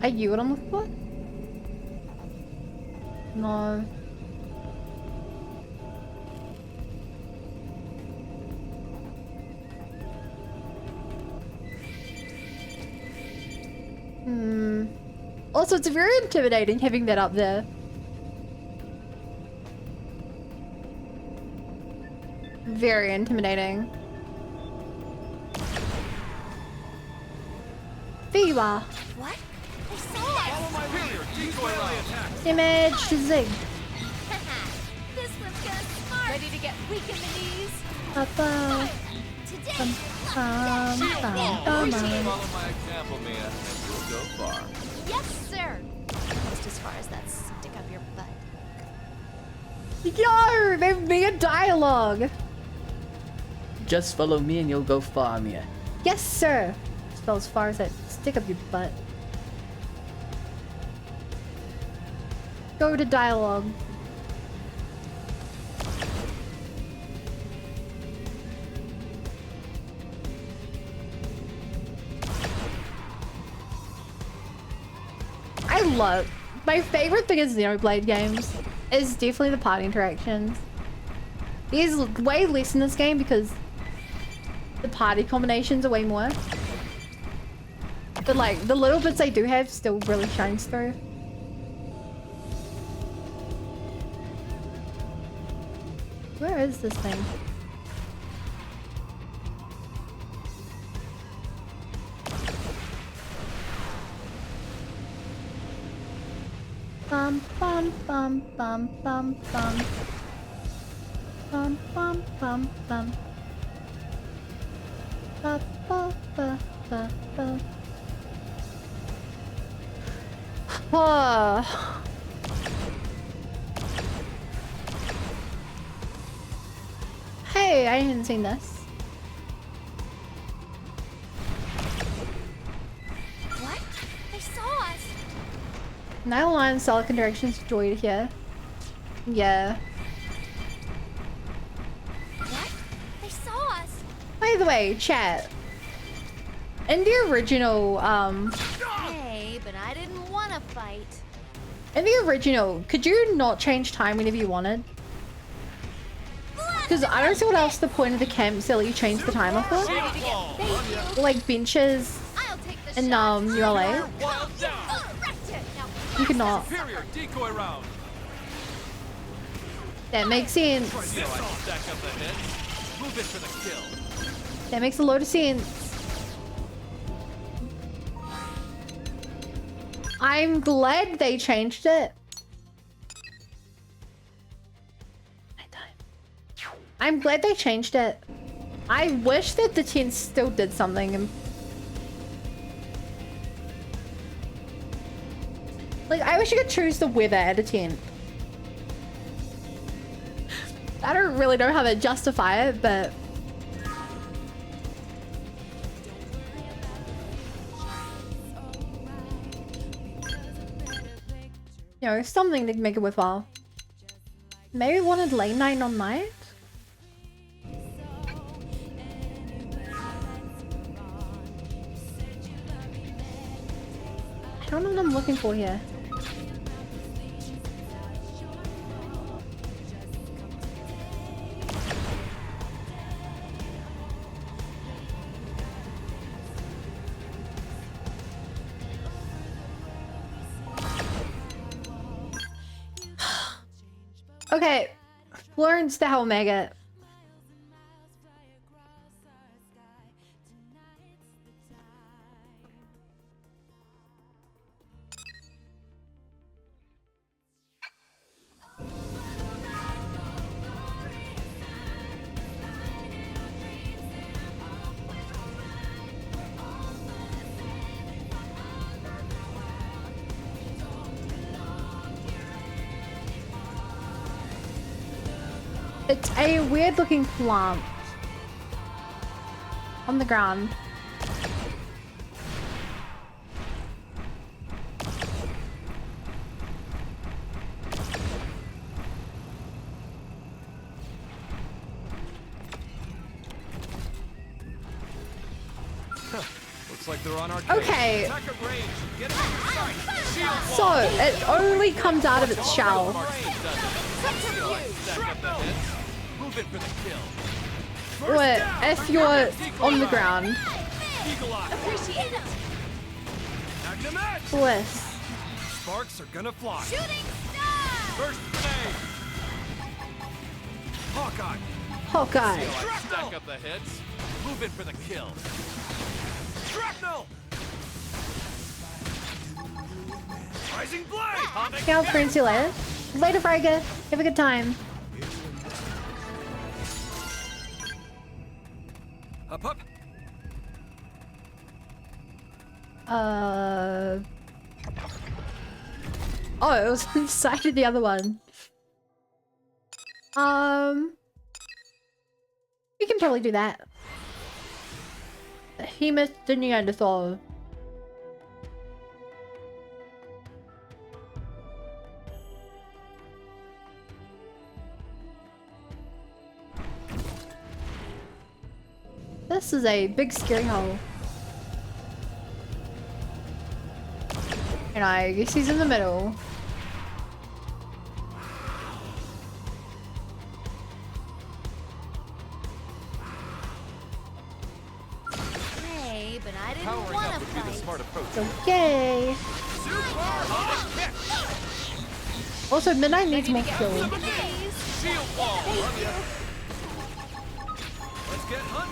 Are you what I'm looking for? No. Also, it's very intimidating having that up there. Very intimidating. Viva! What? They saw us! Follow my leader. Decoy attack. Image zig. This one's gonna smart! Ready to get weak in the knees? Papa. Today! Follow my example, Mia, and you'll go far. Yes, sir. Almost as far as that stick up your butt. Yo, they've made a dialogue. Just follow me and you'll go far, Mia. Yes, sir. Spell as far as that stick up your butt. Go to dialogue. I love my favorite thing in Xenoblade games is definitely the party interactions. There's way less in this game because the party combinations are way more. But like the little bits I do have still really shines through. Where is this thing? Bum bum bum bum bum bum. Bum bum bum bum. Ba ba ba ba ba. Oh. Hey, I hadn't seen this. What? They saw us! Nile line Silicon directions joy to hear. Yeah. What? They saw us! By the way, chat. In the original, Hey, but I didn't want to fight. in the original, could you not change time whenever you wanted? Because I don't see what else the point of the camps that let you change the timer for. Like benches in ULA. You cannot. Superior decoy round. That makes sense. Stack up the hits. Move it for the kill. That makes a lot of sense. I'm glad they changed it. I'm glad they changed it. I wish that the 10 still did something. And like, I wish you could choose the weather at a 10. I don't really know how to justify it, but you know, something to make it worthwhile. Maybe wanted late night on night? I don't know what I'm looking for here. Okay, Florence the Hell Maggot. It's a weird looking plant on the ground. Looks like they're on our case. Okay. Attack at range. Get it in your sight. Shield So wall. it only comes out of its shell. Shrapnel. Move it for the kill. Or if you're on the ground. Eagle eye. Appreciate it. Magnum Edge. Bliss. Sparks are gonna fly. Shooting star! First grenade. Hawkeye. Hawkeye. Stack up the heads. Move it for the kill. Shrapnel. Rising blade. Okay, I'll friends you later. Later, Frega. Have a good time. Up, up. Oh, it was inside of the other one. We can probably do that. Hemus the Neanderthal. This is a big scary hole. And I guess he's in the middle. Hey, but I didn't Powering want up to would be the fight. smart approach. It's okay. Also, Midnight needs more kills. Shield wall. Let's get hunt.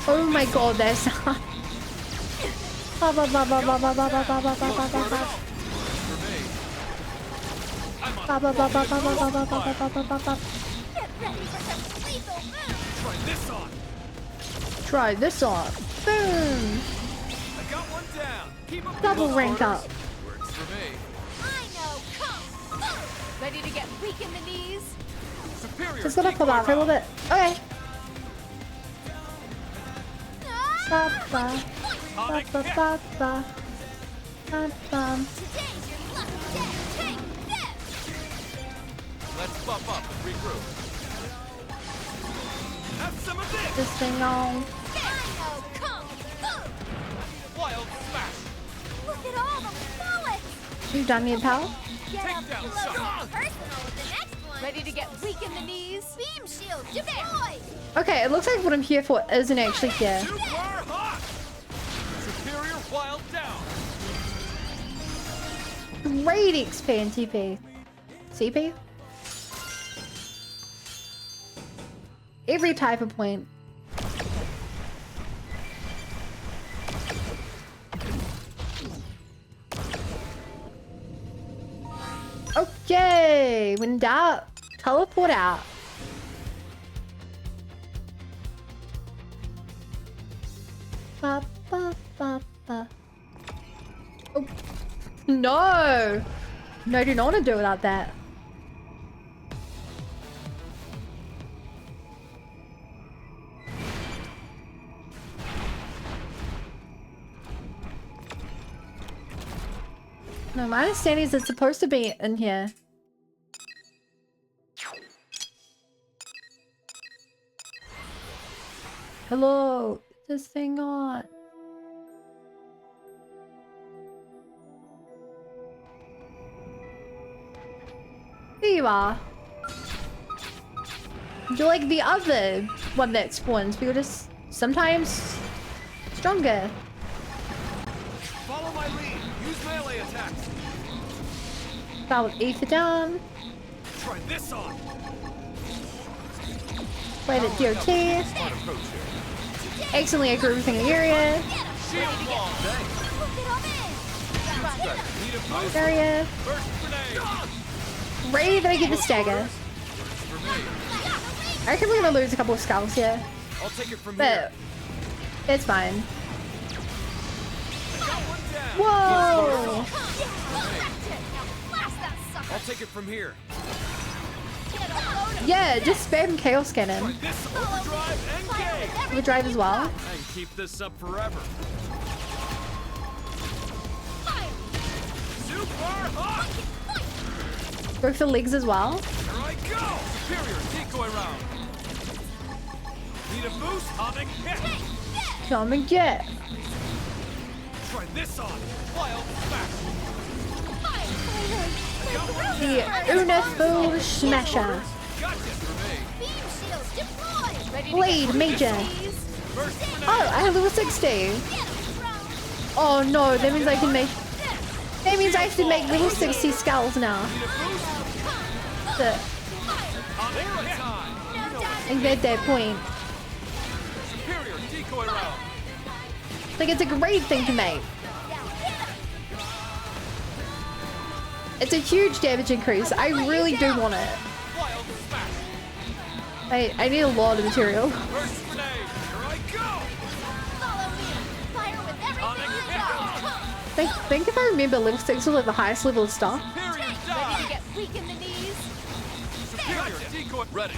Oh my god, there's not. Ba ba ba ba ba ba ba ba ba ba ba ba ba ba. Ba ba ba ba ba ba ba ba ba ba ba ba ba. Get ready for some lethal moves. Try this on. Try this on. Boom. I got one down. Keep up. Double rank up. Works for me. I know kung fu. Ready to get weak in the knees? Superior. Just gonna pull out for a little bit. Okay. Ba ba ba ba ba ba. Bum, bum. Today's your lucky day. Take this. Let's buff up and regroup. Have some of this. This thing on. I know kung fu. Wild smash. Look at all the bullets. You done need power? Get up down close shot. and personal with the next one. Ready to get weak in the knees? Beam shield deployed. Okay, it looks like what I'm here for isn't actually here. Super hot. Superior wild down. Great XP and TP. CP? Every type of point. Okay, when in doubt, teleport out. Ba, ba, ba, ba. Oh. No! No, I do not want to do without that. No, my understanding is it's supposed to be in here. Hello, this thing on. There you are. You're like the other one that spawns, but you're just sometimes stronger. Follow my lead. Use melee attacks. That would ether down. Try this on. Play the DOT. Smart approach here. Accidentally I grew everything in the area. Shield wall. Need a boost. Area. First grenade. Ready that I get the stagger. For me. I reckon we're gonna lose a couple of skulls here. I'll take it from But here. it's fine. Got one down. Whoa! I'll take it from here. Yeah, just spam Chaos Cannon. Overdrive as well. And keep this up forever. Super hot! Go for legs as well. Here I go! Superior decoy round. Need a boost? Humming hit. Come and get. Try this on. Wild smash. The Unifull Smasher. Blade Major. Oh, I have level 60. Oh no, that means I can make... That means I have to make level 60 skulls now. And get that point. Like, it's a great thing to make. It's a huge damage increase. I really do want it. I need a lot of material. I think if I remember, level 6 was like the highest level of stuff. Ready to get weak in the knees. Superior decoy ready.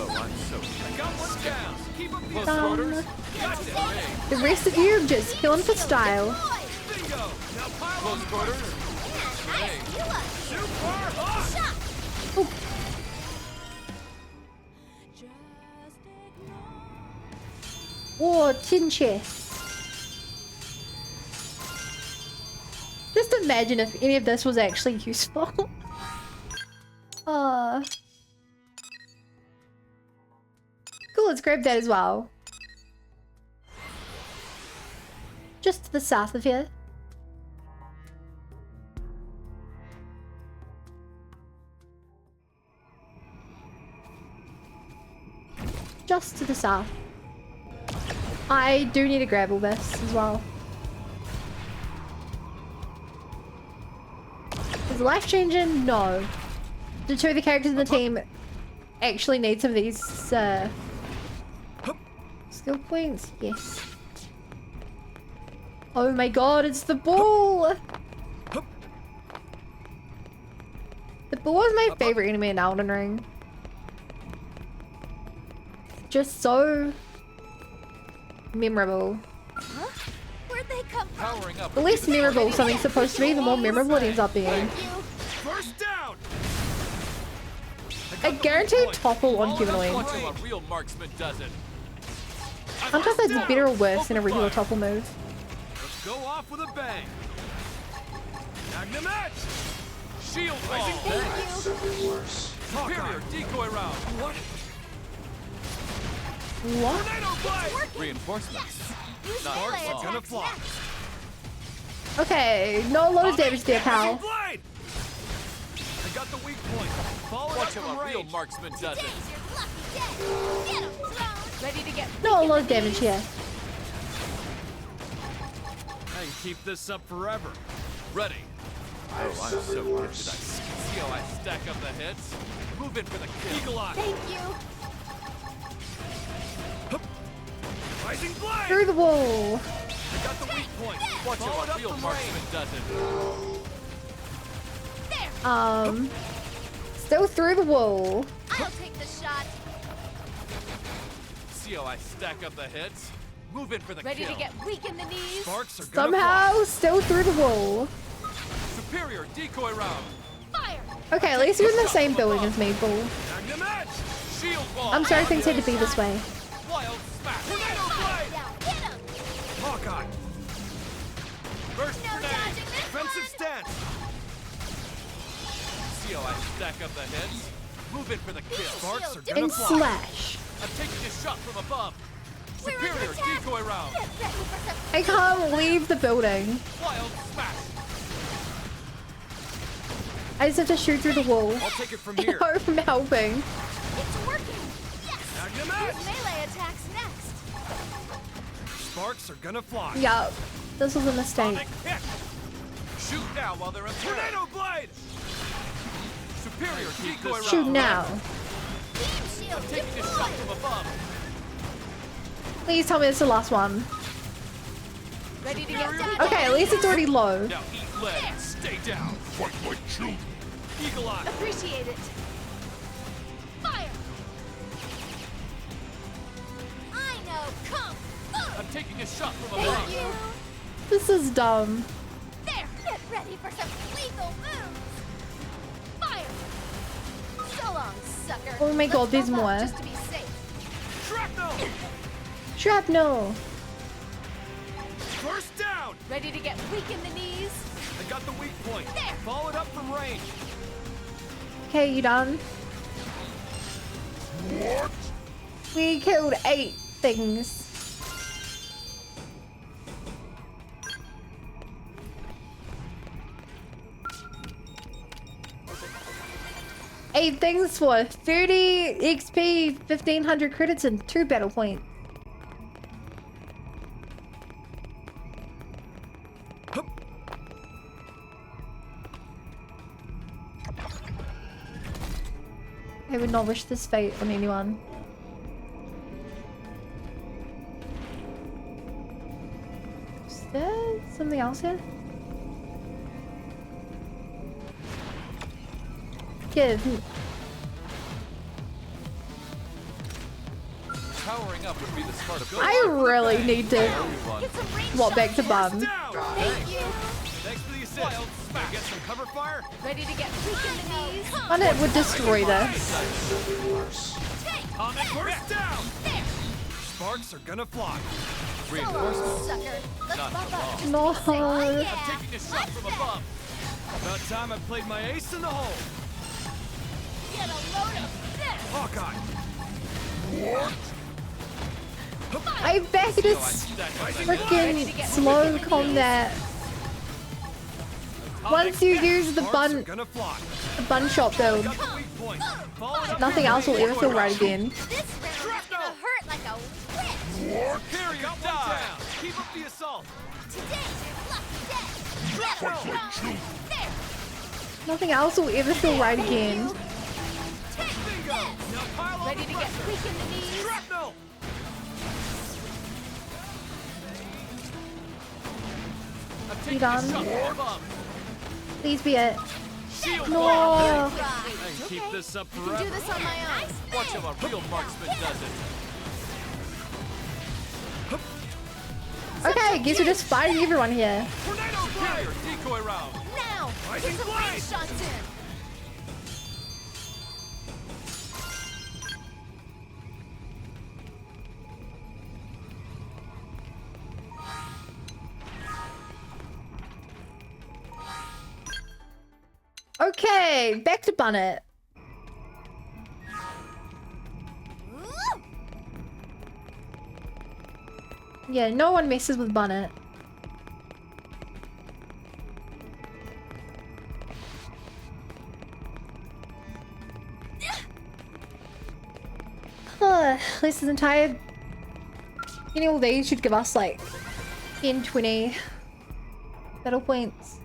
Oh, I'm so I got one down. Keep up close quarters. The rest of you just killing for style. Bingo. Now pile close quarters. Super hot. Oh, tin chest. Just imagine if any of this was actually useful. Cool, let's grab that as well. Just to the south of here. Just to the south. I do need to grab all this as well. Is life changing? No. Do two of the characters in the team actually need some of these skill points? Yes. Oh my god, it's the bull! The bull is my favorite enemy in Elden Ring. Just so memorable. Huh? Where'd they come from? The less memorable something's supposed to be, the more memorable it ends up being. First down. I guarantee topple on humanoid. Watch how a real marksman does it. Sometimes that's better or worse than a regular topple move. Let's go off with a bang. Magnum Edge. Shield wall. Simply worse. Superior decoy round. What? What? Tornado blade. Reinforcements. Sparks are gonna fly. Okay, not a lot of damage there, pal. Blade. I got the weak point. Watch how a real marksman does it. Ready to get Not a lot of damage here. I can keep this up forever. Ready. Oh, I'm so gifted. See how I stack up the hits? Move in for the kill. Eagle eye. Thank you. Rising blade. Through the wall. I got the weak point. Watch how a real marksman does it. Still through the wall. I'll take the shot. See how I stack up the hits? Move in for the Ready kill. to get weak in the knees. Sparks are gonna Somehow, fly. still through the wall. Superior decoy round. Fire. Okay, at least you're in the same building as me, bull. Magnum Edge. Shield wall. I'm sorry things had to be this way. Wild smash. Tornado blade. Hawkeye. Burst grenade. Defensive stance. See how I stack up the hits? Move in for the kill. Sparks are gonna And fly. slash. I'm taking a shot from above. Superior decoy round. I can't leave the building. Wild smash. I just have to shoot through the wall. I'll take it from I here. hope I'm helping. It's working. Yes. Magnum Whose Edge. melee attacks next? Sparks are gonna fly. Yup. This was a mistake. Sonic hit. Shoot now while they're in tornado blade. Superior decoy round. Shoot now. I'm taking a shot from above. Please tell me it's the last one. Ready to get down. Okay, at least it's already low. Now eat lead and stay down. Fight like children. Eagle eye. Appreciate it. Fire. taking a shot from Thank above. you. This is dumb. There, get ready for some lethal moves. Fire. So long, sucker. Oh my god, there's Let's bump more. up just to be safe. Shrapnel! Shrapnel. First down! Ready to get weak in the knees? I got the weak point. Follow it up from range. Okay, you done? What? We killed 8 things. Eight things for 30 XP, 1500 credits, and 2 battle points. I would not wish this fate on anyone. Is there something else here? Give. Powering up would be the smart approach. I really need to walk back to Bum. Thank you. Thanks for the assist. Wild smack. Get some cover fire. Ready to get weak in the knees? And it would destroy this. Atomic burst down! There. Sparks are gonna fly. So long, Reinforcements. sucker. Let's Not bump up. No. I'm taking a shot from above. About time I played my ace in the hole. Get a load of this. Hawkeye. I bet it's freaking slow combat. Once you use the bun shot build, nothing else will ever feel right again. This round is gonna hurt like a witch. Carry or die. Keep up the assault. Today's your lucky day. There. Nothing else will ever feel right again. Take this. Ready to get weak in the knees? Shrapnel! I'm You taking done? a shot from above. Please be it. Shield No. wall. I can keep this up I forever. can do this on my own. Watch how a real marksman does it. Okay, guess we're just fighting everyone here. Superior decoy round. Now, get some range shots in. Okay, back to Bunnet. Ooh. Yeah, no one messes with Bunnet. At least this entire... Getting all these should give us like 10, 20 battle points.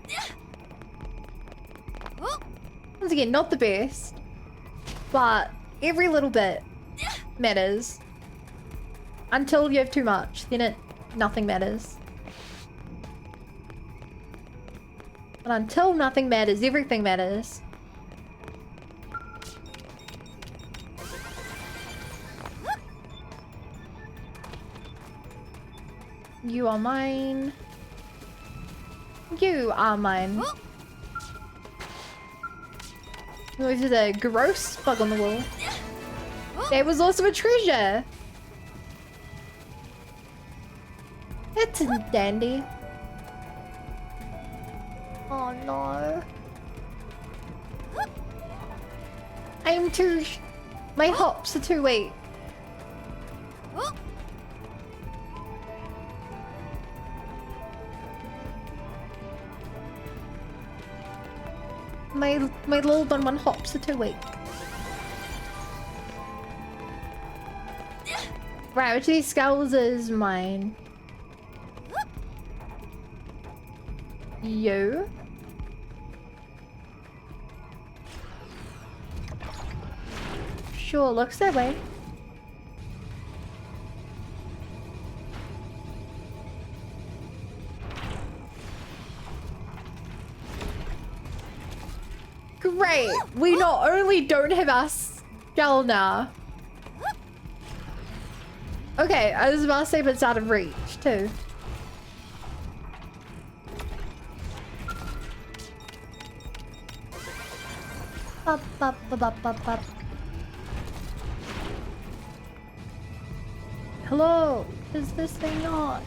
Once again, not the best, but every little bit matters. Until you have too much, then nothing matters. But until nothing matters, everything matters. You are mine. You are mine. Oh, this is a gross bug on the wall. There was also a treasure. That's dandy. Oh no. I'm too... My hops are too weak. My little one hops are too weak. Right, which of these skulls is mine? You? Sure, looks that way. Great! We not only don't have our skull now. Okay, I was about to say, but it's out of reach too. Up, up, up, up, up, up. Hello, is this thing on?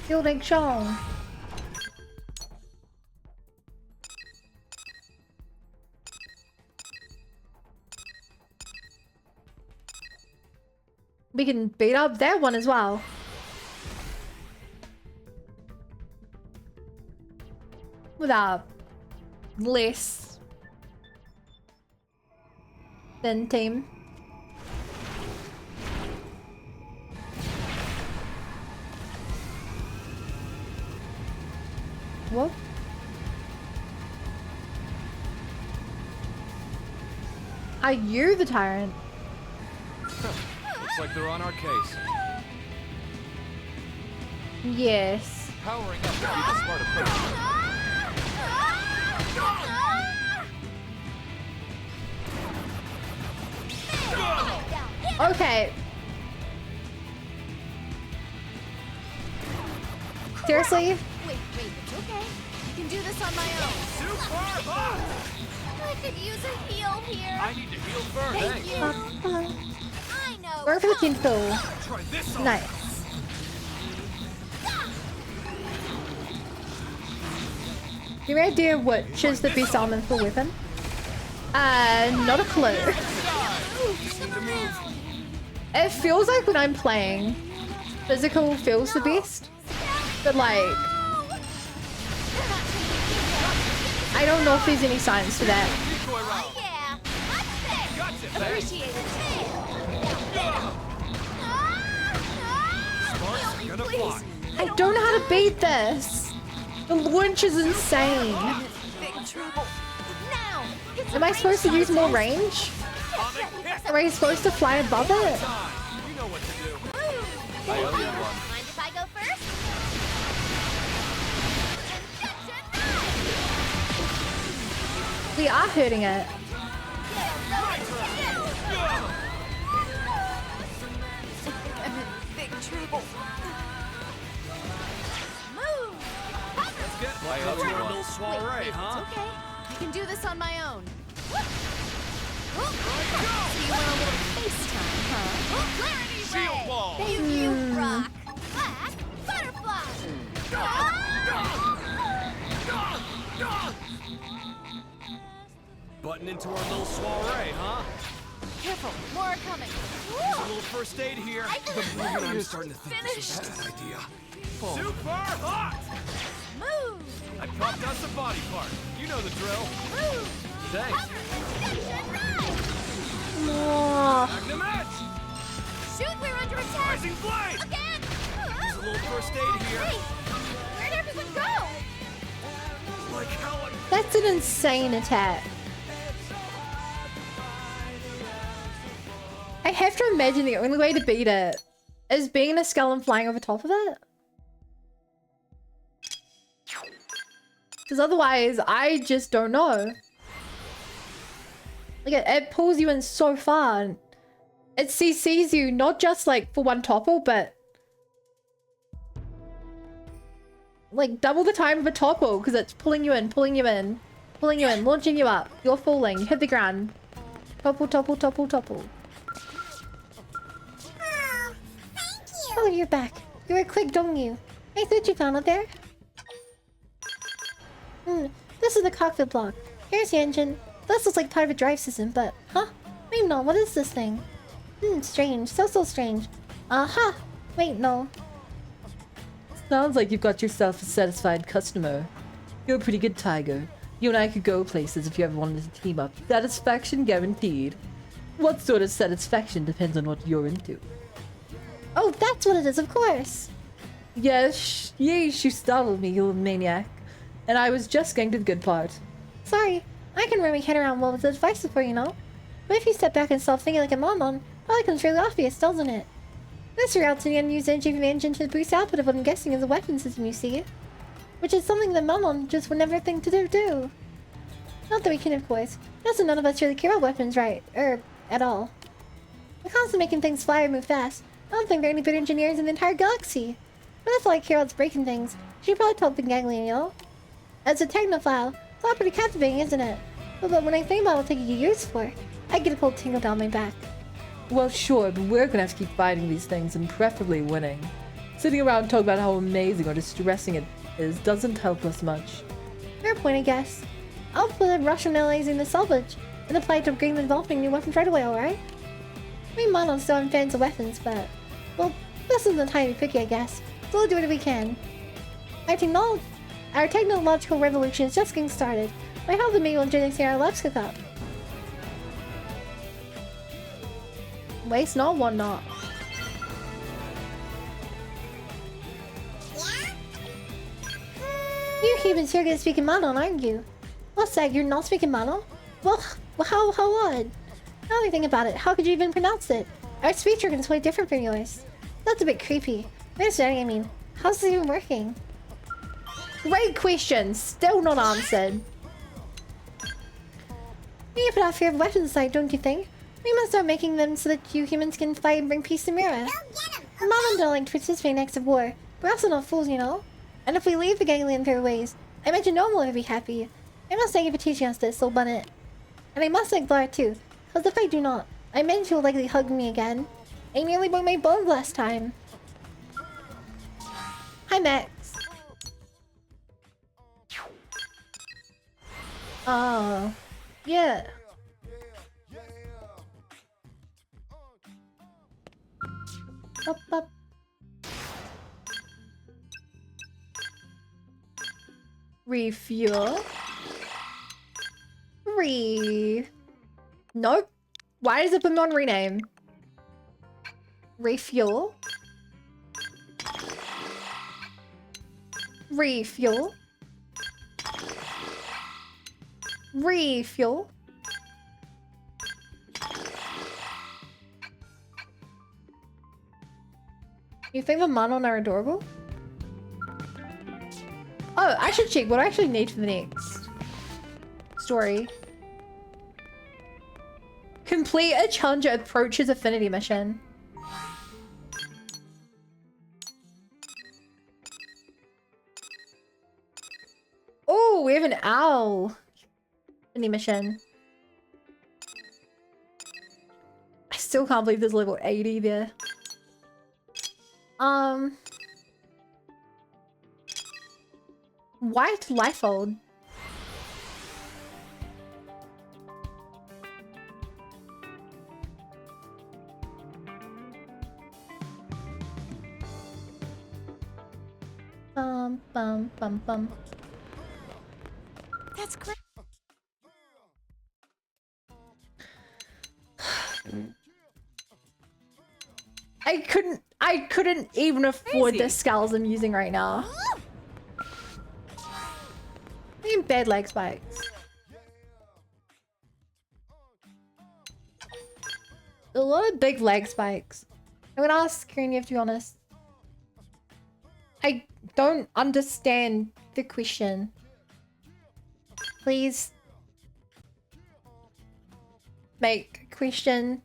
Building shown. We can beat up that one as well. Without less than team. What? Are you the tyrant? Looks like they're on our case. Yes. Powering up would be the smart approach. Okay. Seriously? Wait, it's okay. I can do this on my own. Super hot! I could use a heal here. I need to heal first. Thank you. I know. We're looking full. Try this on. Nice. You have any idea which is the best elemental weapon? Not a clue. It feels like when I'm playing, physical feels the best. But like, I don't know if there's any science to that. Oh, yeah. Appreciate it. Please. I don't know how to beat this. The launch is insane. Am I supposed to use more range? Am I supposed to fly above it? You know what to do. I owe you one. Mind if I go first? We are hurting it. I'm in big trouble. I owe you one. Soiree, It's huh? okay. I can do this on my own. So you want a little FaceTime, huh? Shield ball. You rock. Black butterfly. Button into our little soiree, huh? Careful, more are coming. Use a little first aid here. I'm starting to think Finished. this is a bad idea. Super hot! Move. I popped us a body part. You know the drill. Move. Thanks. Magnum Edge! Shoot, we're under attack. Rising Blade! Again. Use a little first aid here. Hey, where'd everyone go? Like how I... That's an insane attack. I have to imagine the only way to beat it is being a skull and flying over top of it. Because otherwise, I just don't know. Like, it pulls you in so far. It CCs you, not just like for one topple, but like double the time of a topple, because it's pulling you in, pulling you in, pulling you in, launching you up. You're falling, you hit the ground. Topple, topple, topple, topple. Oh, you're back. You were quick, don't you? I thought you found it there. This is the cockpit block. Here's the engine. This looks like part of a drive system, but... Huh? Wait, no, what is this thing? Strange. So strange. Aha! Wait, no. Sounds like you've got yourself a satisfied customer. You're a pretty good tiger. You and I could go places if you ever wanted to team up. Satisfaction guaranteed. What sort of satisfaction depends on what you're into. Oh, that's what it is, of course. Yes, yeesh, you startled me, you little maniac. And I was just getting to the good part. Sorry, I can wrap my head around what was advice before, you know. But if you step back and stop thinking like a mom, probably becomes really obvious, doesn't it? This route to the unused energy from the engine to boost output of what I'm guessing is a weapon system, you see. Which is something that Mammon just would never think to do. Not that we can, of course. Just none of us really care about weapons, right? At all. We're constantly making things fly or move fast. I don't think there are any better engineers in the entire galaxy. But that's all I care about is breaking things. She probably told the ganglion, you know? As a technophile, it's all pretty captivating, isn't it? But when I think about what it'll take you years for, I get a cold tingle down my back. Well, sure, but we're gonna have to keep fighting these things and preferably winning. Sitting around talking about how amazing or distressing it is doesn't help us much. Fair point, I guess. I'll put rationalizing the salvage and the plight of getting developing new weapons right away, alright? We models still aren't fans of weapons, but... well, this isn't the time to be picky, I guess. So we'll do whatever we can. Our technological revolution is just getting started. I hope the manual engineers in our labs cook up. Waste not, one not. You humans here get speaking Mono, aren't you? What's that? You're not speaking Mono? Well, how odd. Now that I think about it, how could you even pronounce it? Our speech organ is way different from yours. That's a bit creepy. I mean, how's this even working? Great question, still not answered. We need to put our fear of weapons aside, don't you think? We must start making them so that you humans can fight and bring peace to Mira. Mom don't like to participate in acts of war. We're also not fools, you know? And if we leave the ganglion their ways, I imagine no one will be happy. I must thank you for teaching us this, so bun it. And I must thank Lara too, because if I do not, I imagine she will likely hug me again. I nearly broke my bones last time. Hi, Max. Oh, yeah. Up. Refuel. Nope. Why does it put me on rename? Refuel. Refuel. Refuel. You think the Manon are adorable? Oh, I should check what I actually need for the next story. Complete a Challenger Approaches Affinity mission. Oh, we have an owl. Affinity mission. I still can't believe there's level 80 there. White Lifehold. Bum. That's great. I couldn't even afford the skulls I'm using right now. I need bad leg spikes. A lot of big leg spikes. I'm gonna ask Karen, you have to be honest. I don't understand the question. Please make a question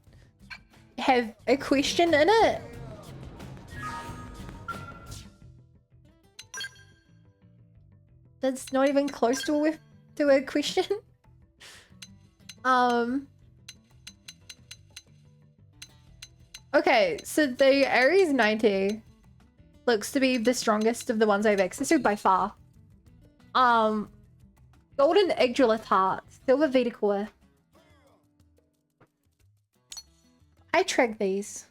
have a question in it. That's not even close to a question. Okay, so the Ares 90 looks to be the strongest of the ones I've accessed to by far. Golden Yggdrasil Heart, Silver Vita Core. I track these.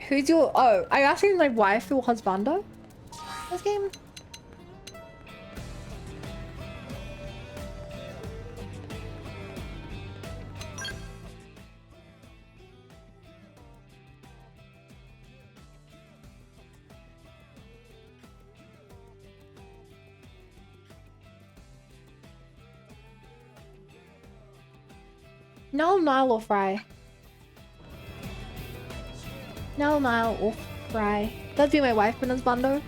Who's your... Oh, I asked my wife or husbando this game. No, Nile or Fry. No, Nile or Fry. That'd be my wife, but husbando.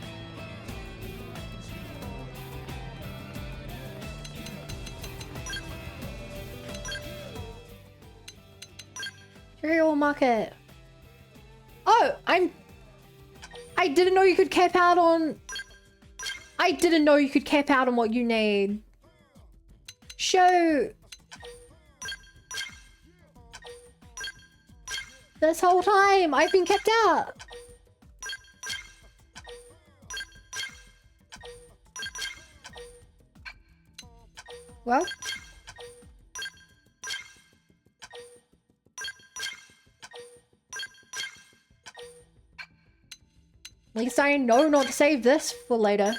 material market. Oh, I didn't know you could cap out on... I didn't know you could cap out on what you need. Show... This whole time, I've been kept out. Well. At least I know not to save this for later.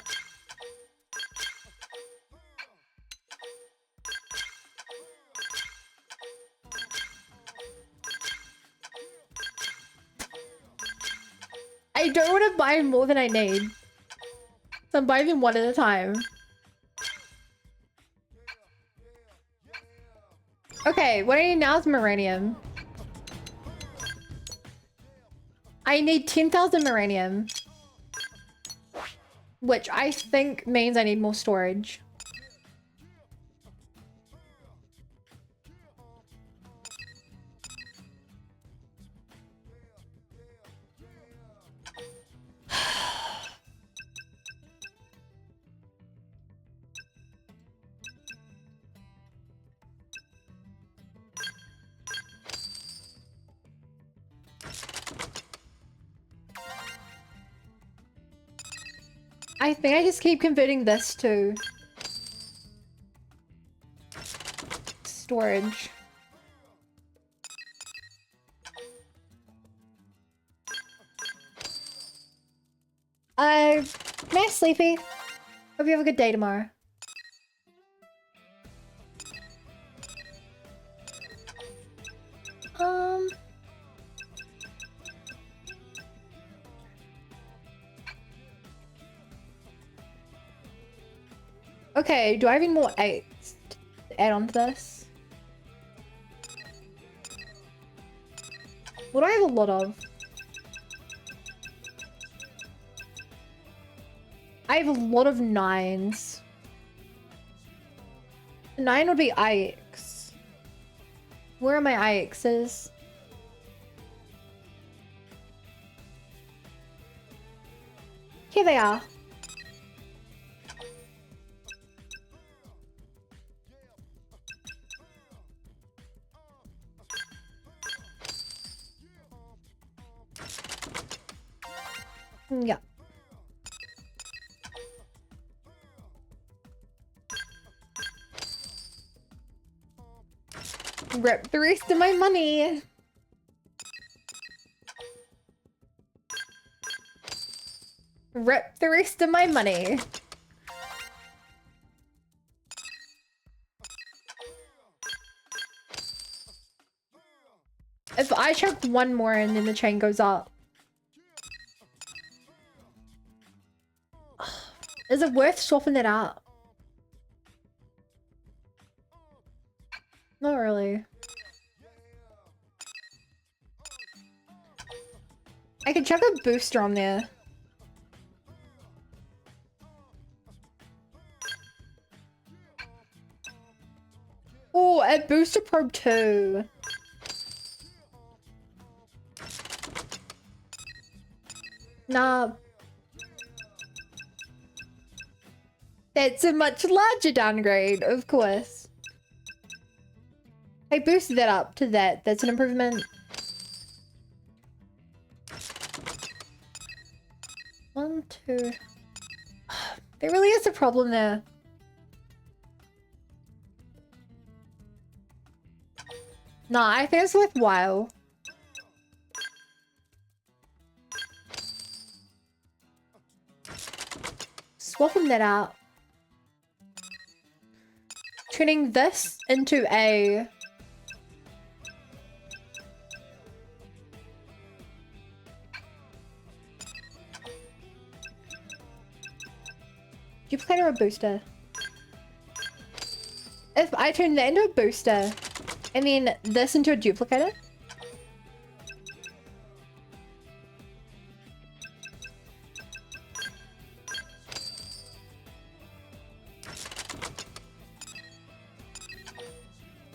I don't want to buy more than I need. So I'm buying them one at a time. Okay, what I need now is Moranium. I need 10,000 Moranium. Which I think means I need more storage. I think I just keep converting this to storage. Nice, Sleepy. Hope you have a good day tomorrow. Okay, do I have any more 8s to add on to this? What do I have a lot of? I have a lot of 9s. 9 would be IX. Where are my IXs? Here they are. Yeah. Rip the rest of my money. Rip the rest of my money. If I chuck one more and then the chain goes up. Is it worth swapping that out? Not really. I could chuck a booster on there. Oh, a booster probe too. Nah. That's a much larger downgrade, of course. I boosted that up to that. That's an improvement. One, two. There really is a problem there. Nah, I think it's worthwhile. Swapping that out. Turning this into a... duplicator or booster? If I turn that into a booster, and then this into a duplicator?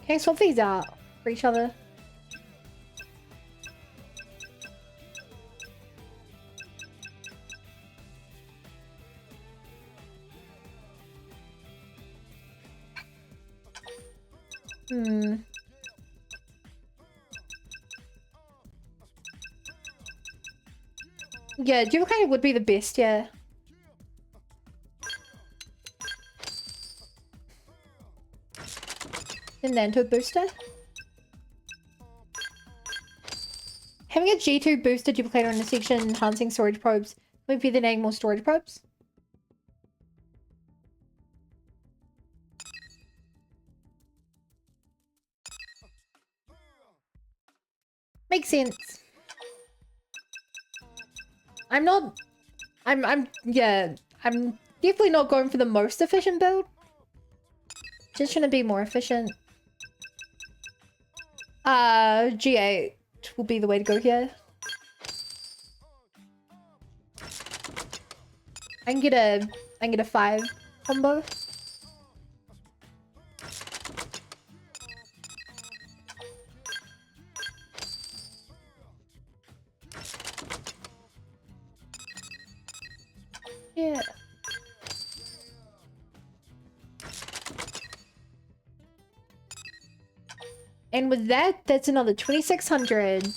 Can I swap these out for each other? Hmm. Yeah, duplicator would be the best, yeah. And then to a booster. Having a G2 booster duplicator in a section enhancing storage probes would be then adding more storage probes. Makes sense. I'm definitely not going for the most efficient build. Just trying to be more efficient. G8 will be the way to go here. I can get a 5 combo. Yeah. And with that, that's another 2,600.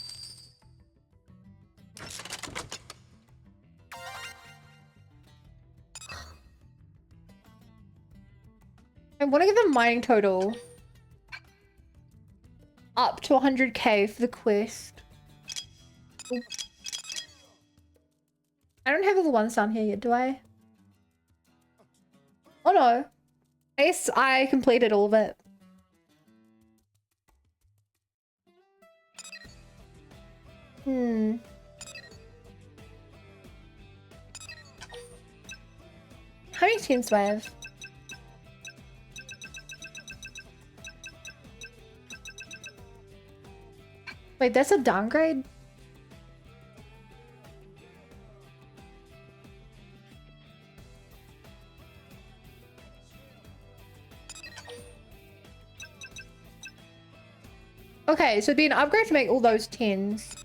I want to get the mining total up to 100k for the quest. Ooh. I don't have all the ones down here yet, do I? Oh no. I guess I completed all of it. How many teams do I have? Wait, that's a downgrade? Okay, so it'd be an upgrade to make all those 10s.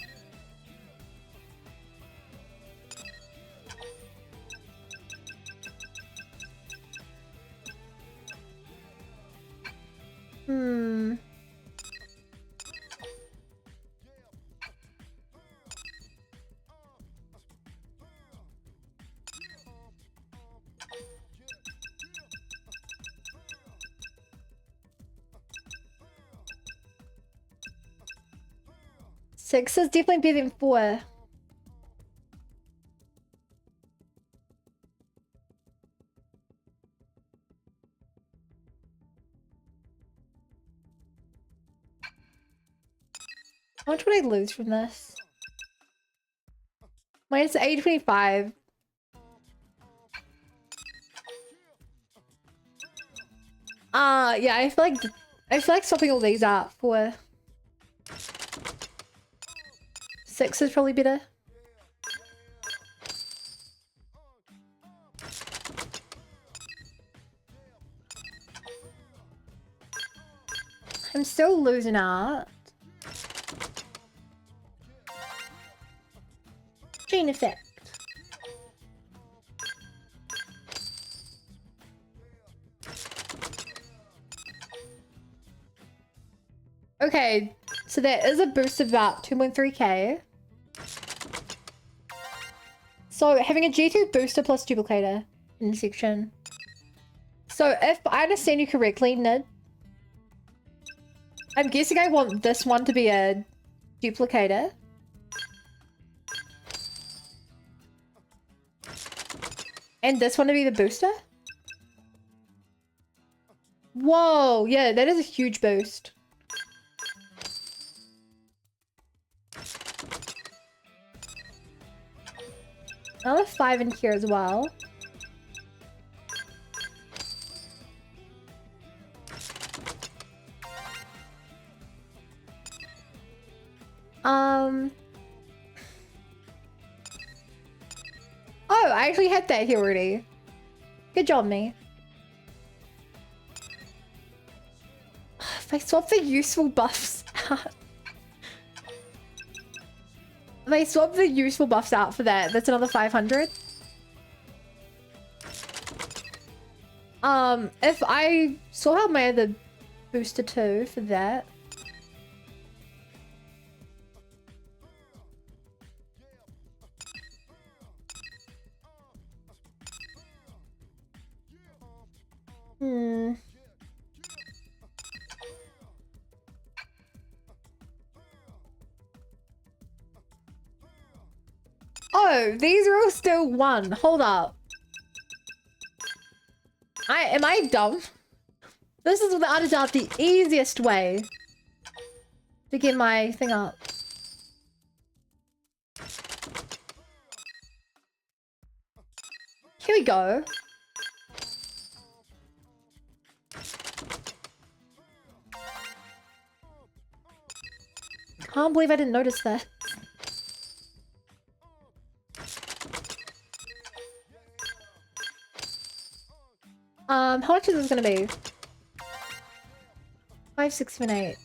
Six is definitely better than 4. How much would I lose from this? Minus 825. Yeah, I feel like swapping all these out for 6 is probably better. I'm still losing out. Chain effect. Okay, so there is a boost of about 2.3k. So having a G2 booster plus duplicator in the section. So if I understand you correctly, Nid, I'm guessing I want this one to be a duplicator. And this one to be the booster? Whoa, yeah, that is a huge boost. Another 5 in here as well. Oh, I actually had that here already. Good job, me. If I swap the useful buffs out. If I swap the useful buffs out for that, that's another 500. If I swap out my other booster 2 for that. Hmm. Oh, these are all still 1. Hold up. Am I dumb? This is without a doubt the easiest way to get my thing up. Here we go. Can't believe I didn't notice that. How much is this gonna be? 5, 6, 7, 8.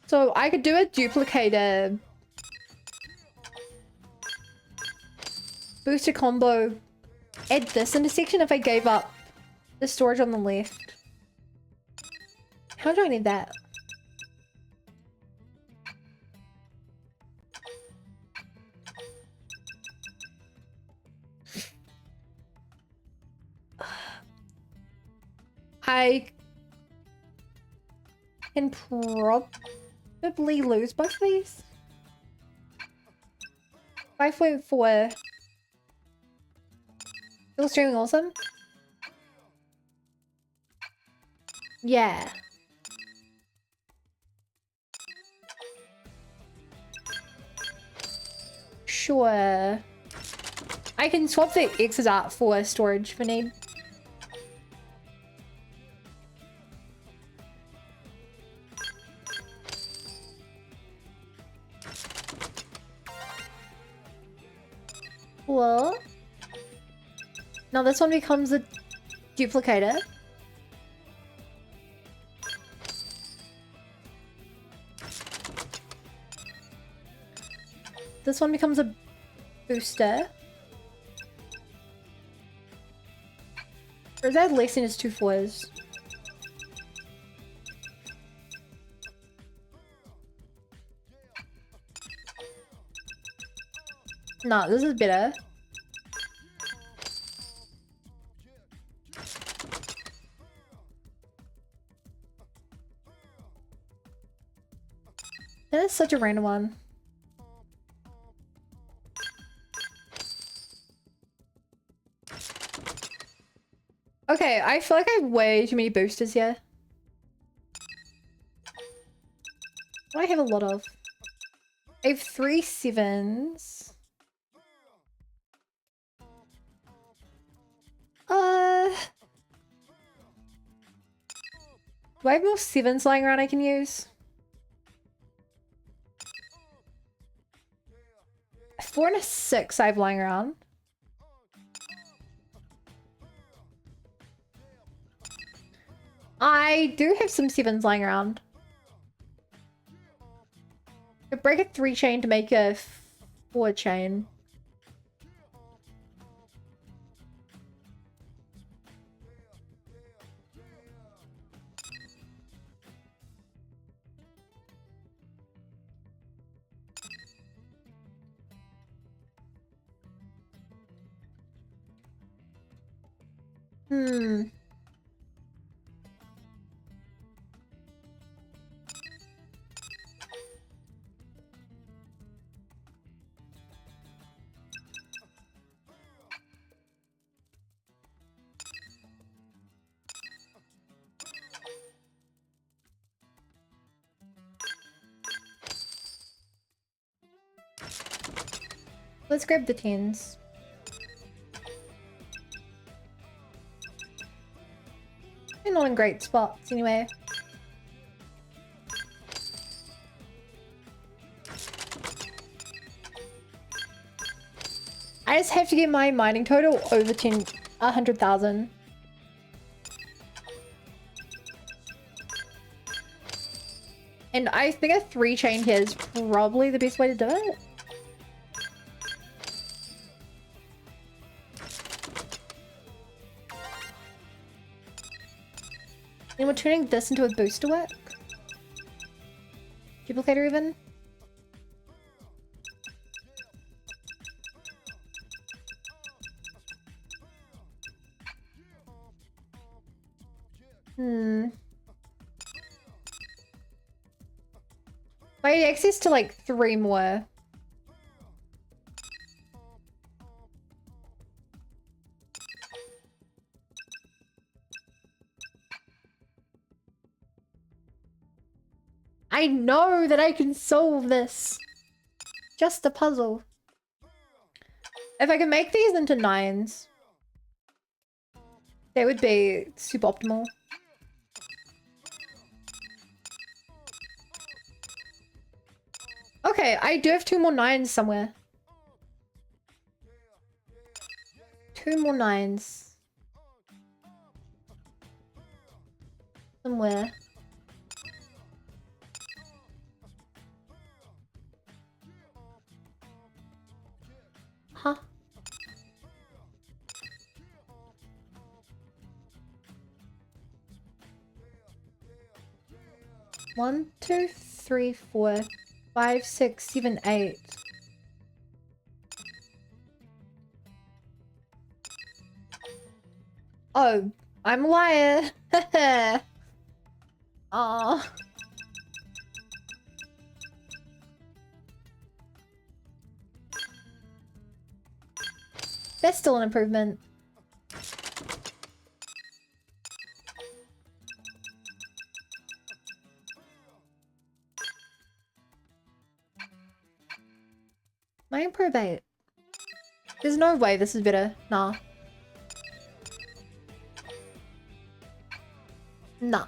So I could do a duplicator booster combo, add this intersection if I gave up the storage on the left. How do I need that? I can probably lose both of these. 5.4. Still streaming awesome? Yeah. Sure. I can swap the X's out for storage for need. Cool. Now this one becomes a duplicator. This one becomes a booster. Or is that less than its 2 4s? No, this is better. That is such a random one. Okay, I feel like I have way too many boosters here. What do I have a lot of? I have 3 7s. Do I have more 7s lying around I can use? 4 and a 6 I have lying around. I do have some 7s lying around. I break a 3 chain to make a 4 chain. Let's grab the 10s. They're not in great spots anyway. I just have to get my mining total over 100,000. And I think a 3 chain here is probably the best way to do it. turning this into a booster work? Duplicator even? I need access to like 3 more. I know that I can solve this. Just a puzzle. If I can make these into 9s, that would be super optimal. Okay, I do have 2 more 9s somewhere. 2 more 9s. Somewhere. Huh? One, 2, 3, 4, 5, 6, 7, 8. Oh, I'm a liar. Oh. That's still an improvement. Mine probate. There's no way this is better. Nah. Nah.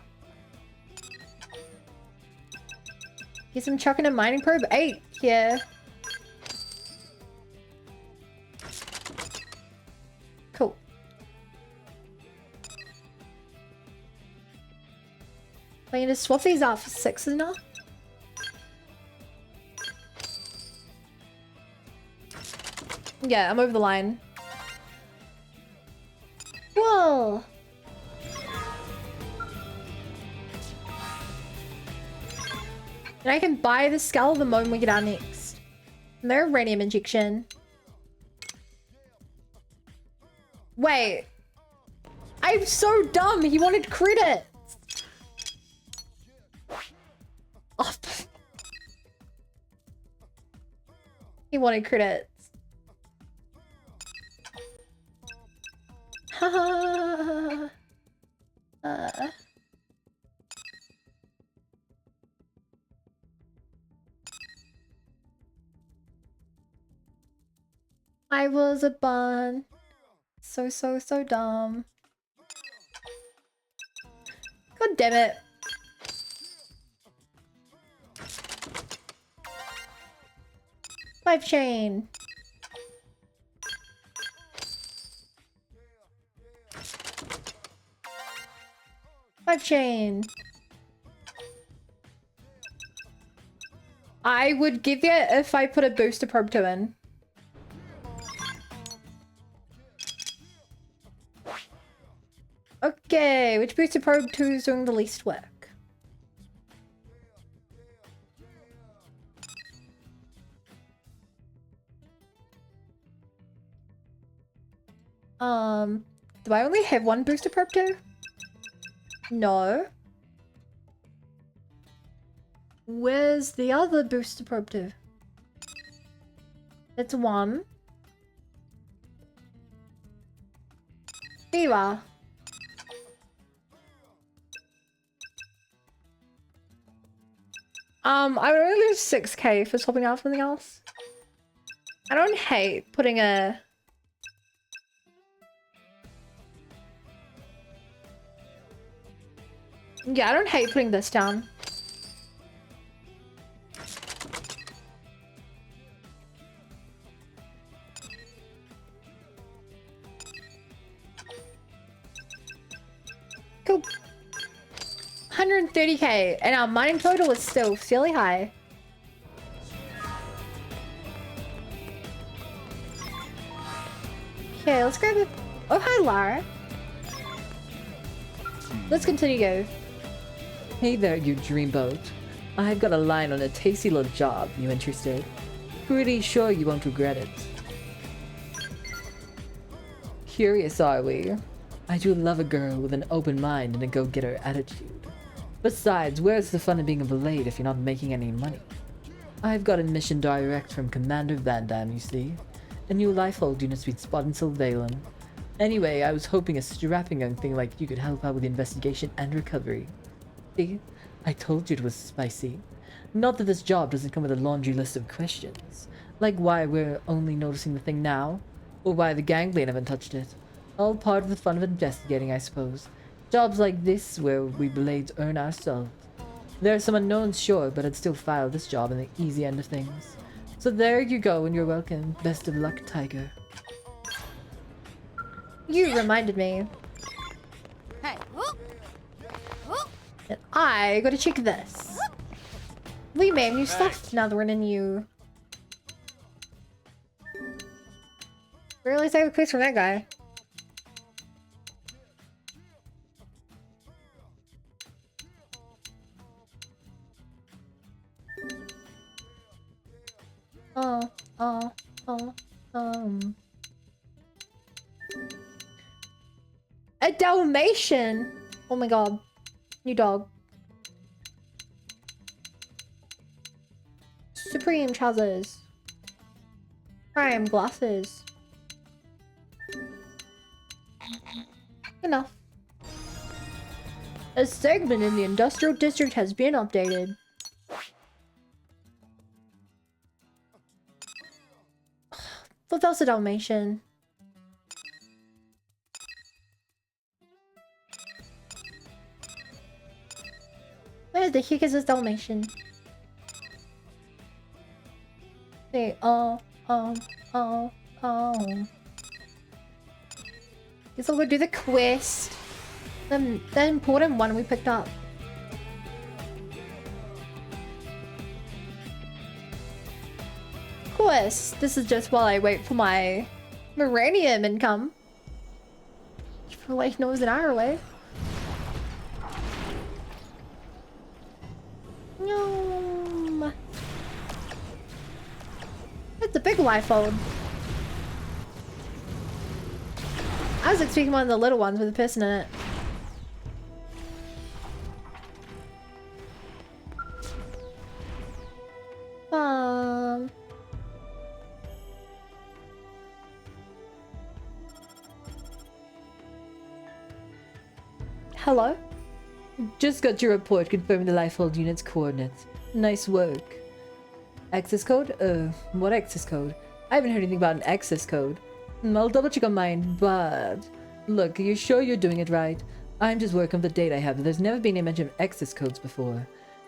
Guess I'm chucking a mining probe 8 here. Cool. I need to swap these out for 6s now. Yeah, I'm over the line. Whoa! And I can buy the skull the moment we get out next. No uranium injection. Wait. I'm so dumb. He wanted credits. Oh. He wanted credits. Haha. I was a bun. So dumb. God damn it. Life chain. Life chain. I would give it if I put a booster probe 2 in. Okay, which booster probe 2 is doing the least work? Do I only have 1 booster probe 2? No. Where's the other booster probe 2? That's 1. Here you are. I would only lose 6k for swapping out something else. I don't hate putting a... Yeah, I don't hate putting this down. Cool. 130k, and our mining total is still fairly high. Okay, let's grab it. Oh, hi, Lara. Let's continue go. Hey there, you dreamboat. I've got a line on a tasty little job. You interested? Pretty sure you won't regret it. Curious, are we? I do love a girl with an open mind and a go-getter attitude. Besides, where's the fun of being a blade if you're not making any money? I've got a mission direct from Commander Van Damme, you see. A new lifehold unit sweet spot in Sylvalem. Anyway, I was hoping a strapping young thing like you could help out with the investigation and recovery. See? I told you it was spicy. Not that this job doesn't come with a laundry list of questions. Like why we're only noticing the thing now, or why the ganglion haven't touched it. All part of the fun of investigating, I suppose. Jobs like this where we blades earn our salt. There are some unknowns, sure, but I'd still file this job in the easy end of things. So there you go, and you're welcome. Best of luck, Tiger. You reminded me. Hey. And I gotta check this. We made new stuff now that we're in a new... Really take a quiz from that guy. A Dalmatian! Oh my god. New dog. Supreme trousers. Prime glasses. Enough. A segment in the industrial district has been updated. What else a Dalmatian? Where the heck is this Dalmatian? Hey, Guess I'll go do the quest. The important one we picked up. Of course, this is just while I wait for my Moranium income. I feel like no, it was an hour away. No. It's a big lifehold. I was expecting one of the little ones with a person in it. Hello? Just got your report confirming the lifehold unit's coordinates. Nice work. Access code? What access code? I haven't heard anything about an access code. I'll double check on mine, but... Look, are you sure you're doing it right? I'm just working on the data I have. There's never been a mention of access codes before.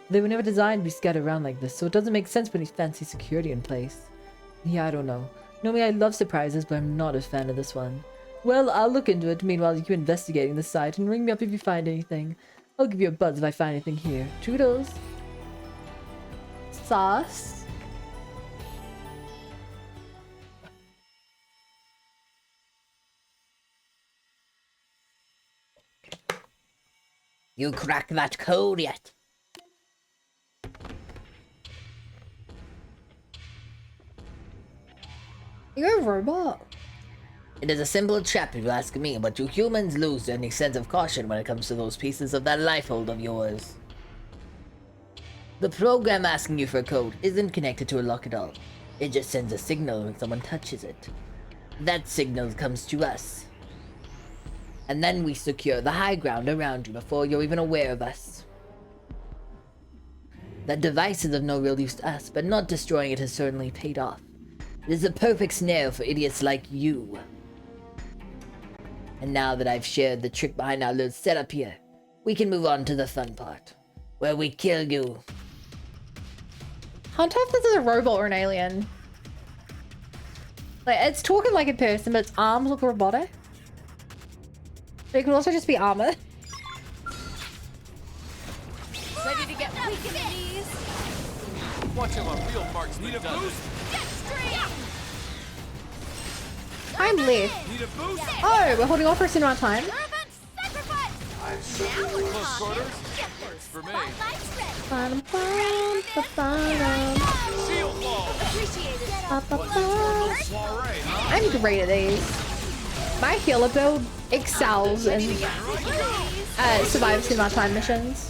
They were never designed to be scattered around like this, so it doesn't make sense putting fancy security in place. Yeah, I don't know. Normally I love surprises, but I'm not a fan of this one. Well, I'll look into it. Meanwhile, you keep investigating the site and ring me up if you find anything. I'll give you a buzz if I find anything here. Toodles. Sauce. You cracked that code yet? You're a robot. It is a simple trap if you ask me, but you humans lose any sense of caution when it comes to those pieces of that lifehold of yours. The program asking you for a code isn't connected to a lock at all. It just sends a signal when someone touches it. That signal comes to us. And then we secure the high ground around you before you're even aware of us. That device is of no real use to us, but not destroying it has certainly paid off. It is a perfect snare for idiots like you. And now that I've shared the trick behind our little setup here, we can move on to the fun part, where we kill you. Can't tell if this is a robot or an alien. Like, it's talking like a person, but its arms look robotic. It could also just be armor. Ready to get weak in the knees? Watch how a real marksman does it. I'm left. Oh, we're holding off for a certain amount of time. Close quarters. for me. Bottom, bottom, bottom. Shield wall. I'm great at these. My healer build excels in survive cinema time missions.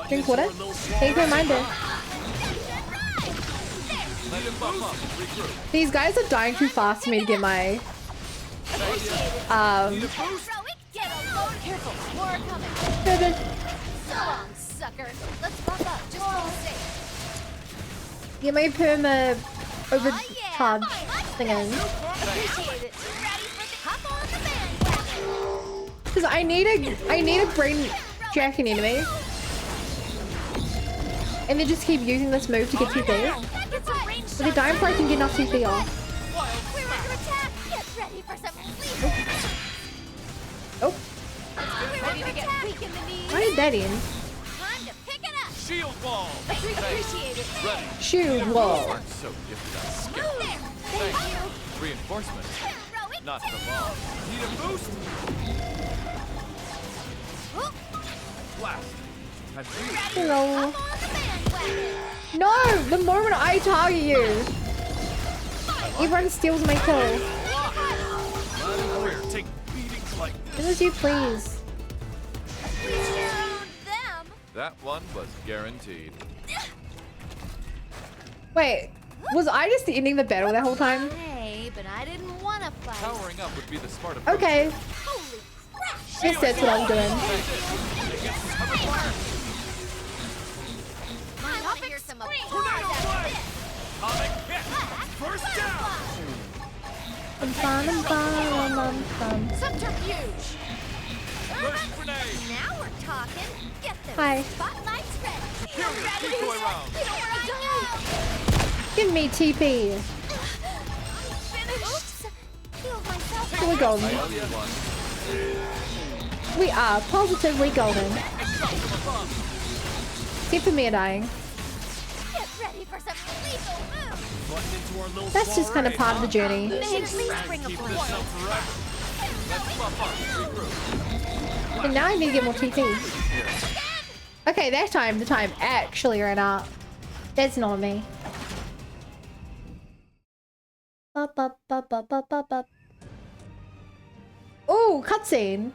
Drink water. Take a reminder. These guys are dying too fast for me to get my Good. Get my perma overcharge thing. Because I need a brain jacking enemy. And they just keep using this move to get TP. But they die before I can get enough TP off. Oh. Why did that in? Shield wall. Shield wall. So gifted at skill. Thank you. Reinforcement. Not the ball. Need a boost. Blast. Hello. No! The moment I target you, everyone steals my kill. This is you, please. That one was guaranteed. Wait, was I just ending the battle that whole time? Hey, but I didn't want to fight. Powering up would be the smart approach. Okay. Guess that's what I'm doing. First down. Subterfuge. Now we're talking. Get those Hi. spotlights ready. Decoy round. Give me TP. We're golden. We are positively golden. Except for me dying. Get ready for some lethal moves. That's just kind of part of the journey. At least bring a blast. And now I need to get more TP. Okay, that time, the time actually ran out. That's not me. Oh, cutscene.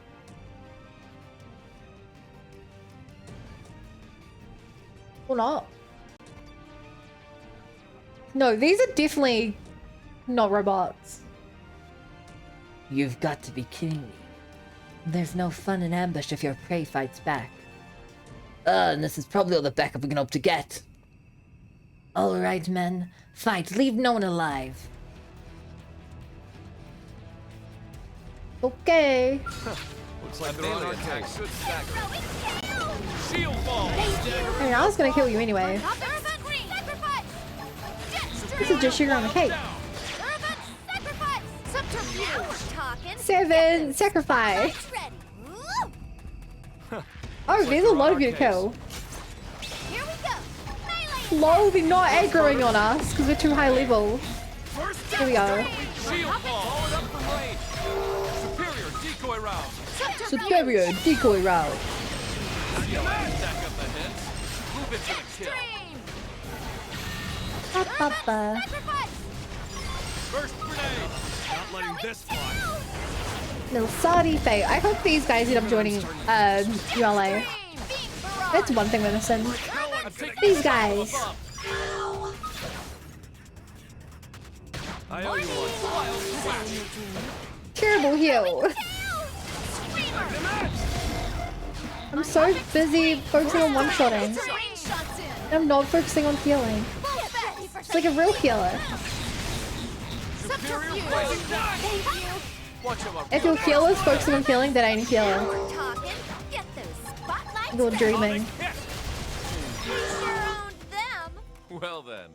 Or not. No, these are definitely not robots. You've got to be kidding me. There's no fun in ambush if your prey fights back. And this is probably all the backup we can hope to get. Alright, men. Fight. Leave no one alive. Okay. Looks like they're on attack. Should stagger. Shield ball. I mean, I was gonna kill you anyway. This is just sugar on the cake. 7 sacrifice. Oh, there's a lot of you to kill. Lol, they're not aggroing on us because we're too high level. Here we go. Superior decoy round. Superior decoy round. Stack up the hits. Move it to the kill. First grenade. Not letting this fly. Little Saudi fate. I hope these guys end up joining ULA. That's one thing we're missing. These guys. I owe you one. Terrible heal. I'm so busy focusing on one-shotting. I'm not focusing on healing. It's like a real healer. If your healer's focusing on healing, then I ain't a healer. You're dreaming. Well then,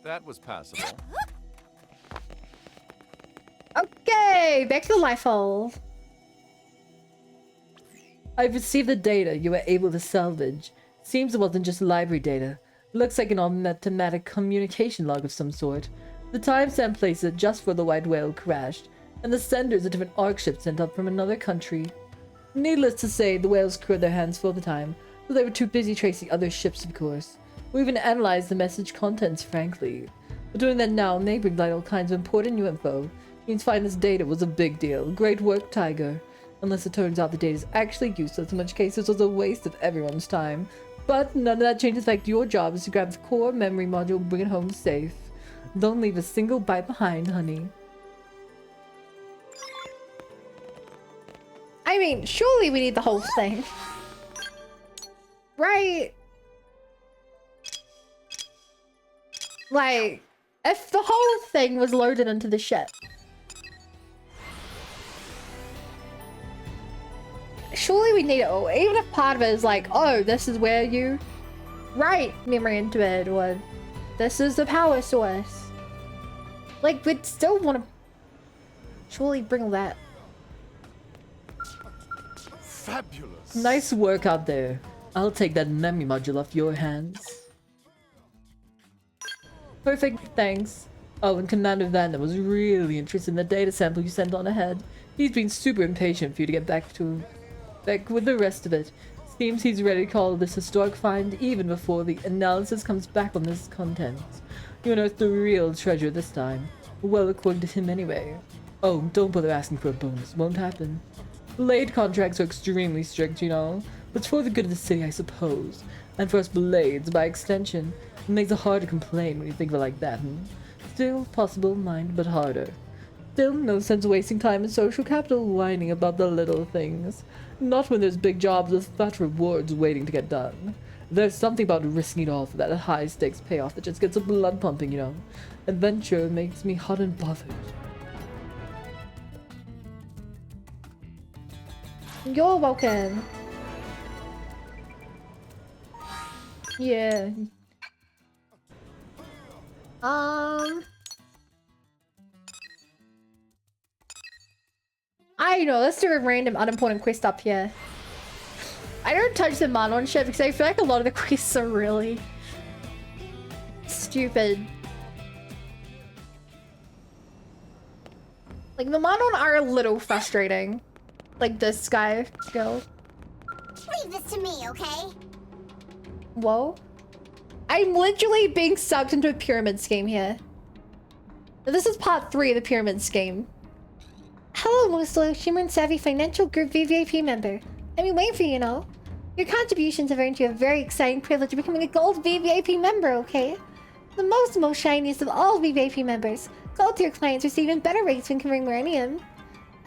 that was passable. Okay, back to the life hole. I've received the data you were able to salvage. Seems it wasn't just library data. Looks like an automatic communication log of some sort. The timestamp places it just before the white whale crashed, and the sender's a different ARC ship sent up from another country. Needless to say, the whales crew had their hands full at the time, so they were too busy tracing other ships, of course. We even analyzed the message contents, frankly. But doing that now may bring light all kinds of important new info. Means finding this data was a big deal. Great work, Tiger. Unless it turns out the data is actually useless, in which case this was a waste of everyone's time. But none of that changes the fact your job is to grab the core memory module and bring it home safe. Don't leave a single bite behind, honey. I mean, surely we need the whole thing. Right? Like, if the whole thing was loaded into the ship. Surely we need it all. Even if part of it is like, oh, this is where you write memory into it, or this is the power source. Like, we'd still want to surely bring all that. Fabulous. Nice work out there. I'll take that memory module off your hands. Perfect, thanks. Oh, and Commander Vanda was really interested in the data sample you sent on ahead. He's been super impatient for you to get back with the rest of it. Seems he's ready to call this historic find even before the analysis comes back on this content. You unearthed the real treasure this time. Well, according to him anyway. Oh, don't bother asking for a bonus. Won't happen. Blade contracts are extremely strict, you know. But it's for the good of the city, I suppose. And for us blades, by extension. It makes it hard to complain when you think of it like that, Still possible, mind, but harder. Still, no sense wasting time in social capital whining about the little things. Not when there's big jobs with fat rewards waiting to get done. There's something about risking it all for that high-stakes payoff that just gets the blood pumping, you know. Adventure makes me hot and bothered. You're welcome. Yeah. I know, let's do a random unimportant quest up here. I don't touch the Manon ship because I feel like a lot of the quests are really stupid. Like, the Manon are a little frustrating. Like this guy skill. Leave this to me, okay? Whoa. I'm literally being sucked into a pyramid scheme here. This is part 3 of the pyramid scheme. Hello, most loyal, humor and savvy financial group VVIP member. I've been waiting for you, you know. Your contributions have earned you a very exciting privilege of becoming a gold VVIP member, okay? The most shiniest of all VVIP members. Gold tier clients receive even better rates when converting Millennium.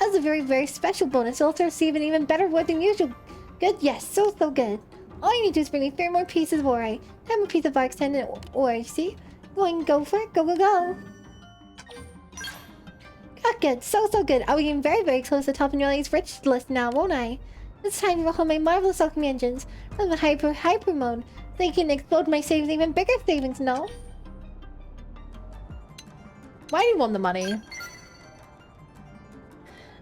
As a very special bonus, you'll also receive an even better reward than usual. Good, yes, so good. All you need to do is bring me 3 more pieces of ore. 10 more pieces of extended ore, you see? Go for it, go. Good, so good. I'll be getting very close to the top of your rich list now, won't I? It's time to roll home my marvelous alchemy engines from the hyper mode. They can explode my savings, even bigger savings, no? Why do you want the money?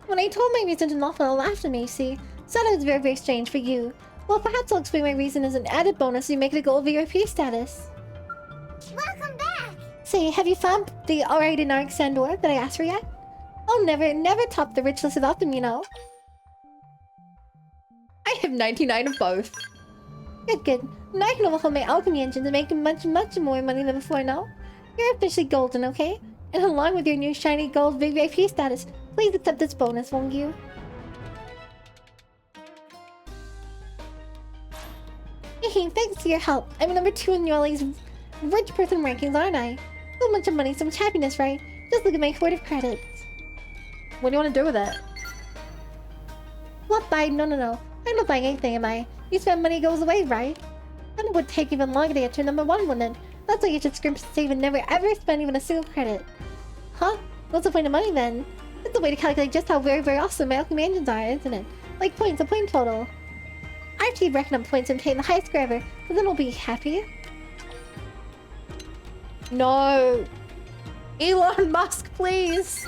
When I told my reason to Nothing, laughed at me, see? Said it was very strange for you. Well, perhaps I'll explain my reason as an added bonus to make it a gold VIP status. Welcome back! Say, have you found the alright in Alexandor that I asked for yet? I'll never top the rich list without them, you know. I have 99 of both. Good. Now I can overhaul my alchemy engine to make much more money than before now. You're officially golden, okay? And along with your new shiny gold VIP status, please accept this bonus, won't you? Hey, thanks for your help. I'm number 2 in Yoli's rich person rankings, aren't I? So much money, so much happiness, right? Just look at my hoard of credits. What do you want to do with it? What buy? No. I'm not buying anything, am I? You spend money, it goes away, right? And it would take even longer to get to number 1, wouldn't it? That's why you should scrimp, save, and never ever spend even a single credit. Huh? What's the point of money then? It's a way to calculate just how very awesome my alchemy engines are, isn't it? Like points, a point total. After you reckon up points and obtain the highest score ever, but then we'll be happy. No! Elon Musk, please!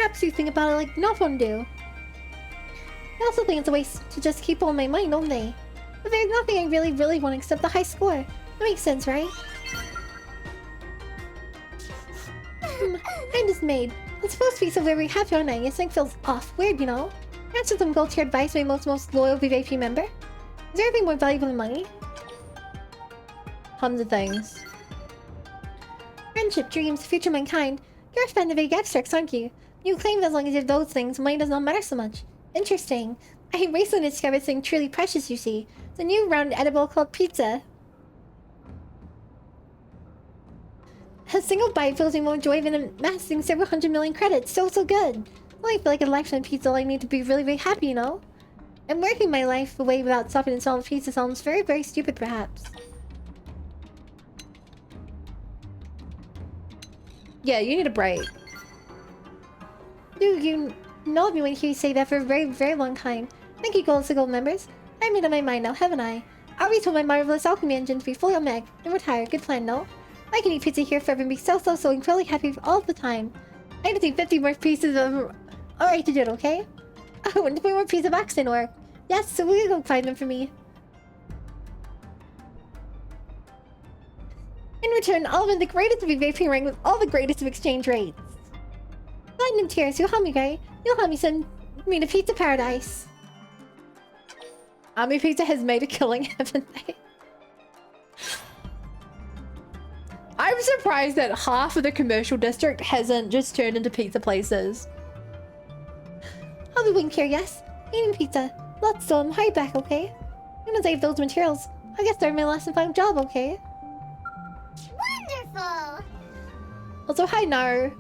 Perhaps you think about it like no one do. I also think it's a waste to just keep on my mind, don't they? But there's nothing I really want except the high score. That makes sense, right? I'm dismayed. I'm supposed to be so very happy, aren't I? Yes, something feels off. Weird, you know? That's just some gold tier advice my most loyal VIP member. Is there anything more valuable than money? Tons of things. Friendship, dreams, future mankind. You're a fan of vague abstracts, aren't you? You claim that as long as you have those things, money does not matter so much. Interesting. I recently discovered something truly precious, you see. It's a new round edible called pizza. A single bite fills me more joy than amassing several 100 million credits. So good. Well, I feel like a lifetime pizza, all I need to be really happy, you know? And working my life away without stopping and solving pizza sounds very stupid, perhaps. Yeah, you need a break. Dude, you know I've been waiting to hear you say that for a very long time. Thank you, Gold to Gold members. I made up my mind now, haven't I? I'll retool my marvelous alchemy engine to be fully on mag and retire. Good plan, no? I can eat pizza here forever and be so incredibly happy all the time. I had to take 50 more pieces of... Alright to do it, okay? Oh, and 4 more pizza box didn't work. Yes, so we'll go find them for me. In return, I'll win the greatest of vaping rank with all the greatest of exchange rates. Platinum tiers, you'll help me, right? You'll help me send me to Pizza Paradise. Army Pizza has made a killing, haven't they? I'm surprised that half of the commercial district hasn't just turned into pizza places. I'll be waiting here, yes? Eating pizza. Let's hurry back, okay? I'm gonna save those materials. I guess they're my last and final job, okay? Wonderful! Also, hi, Naru.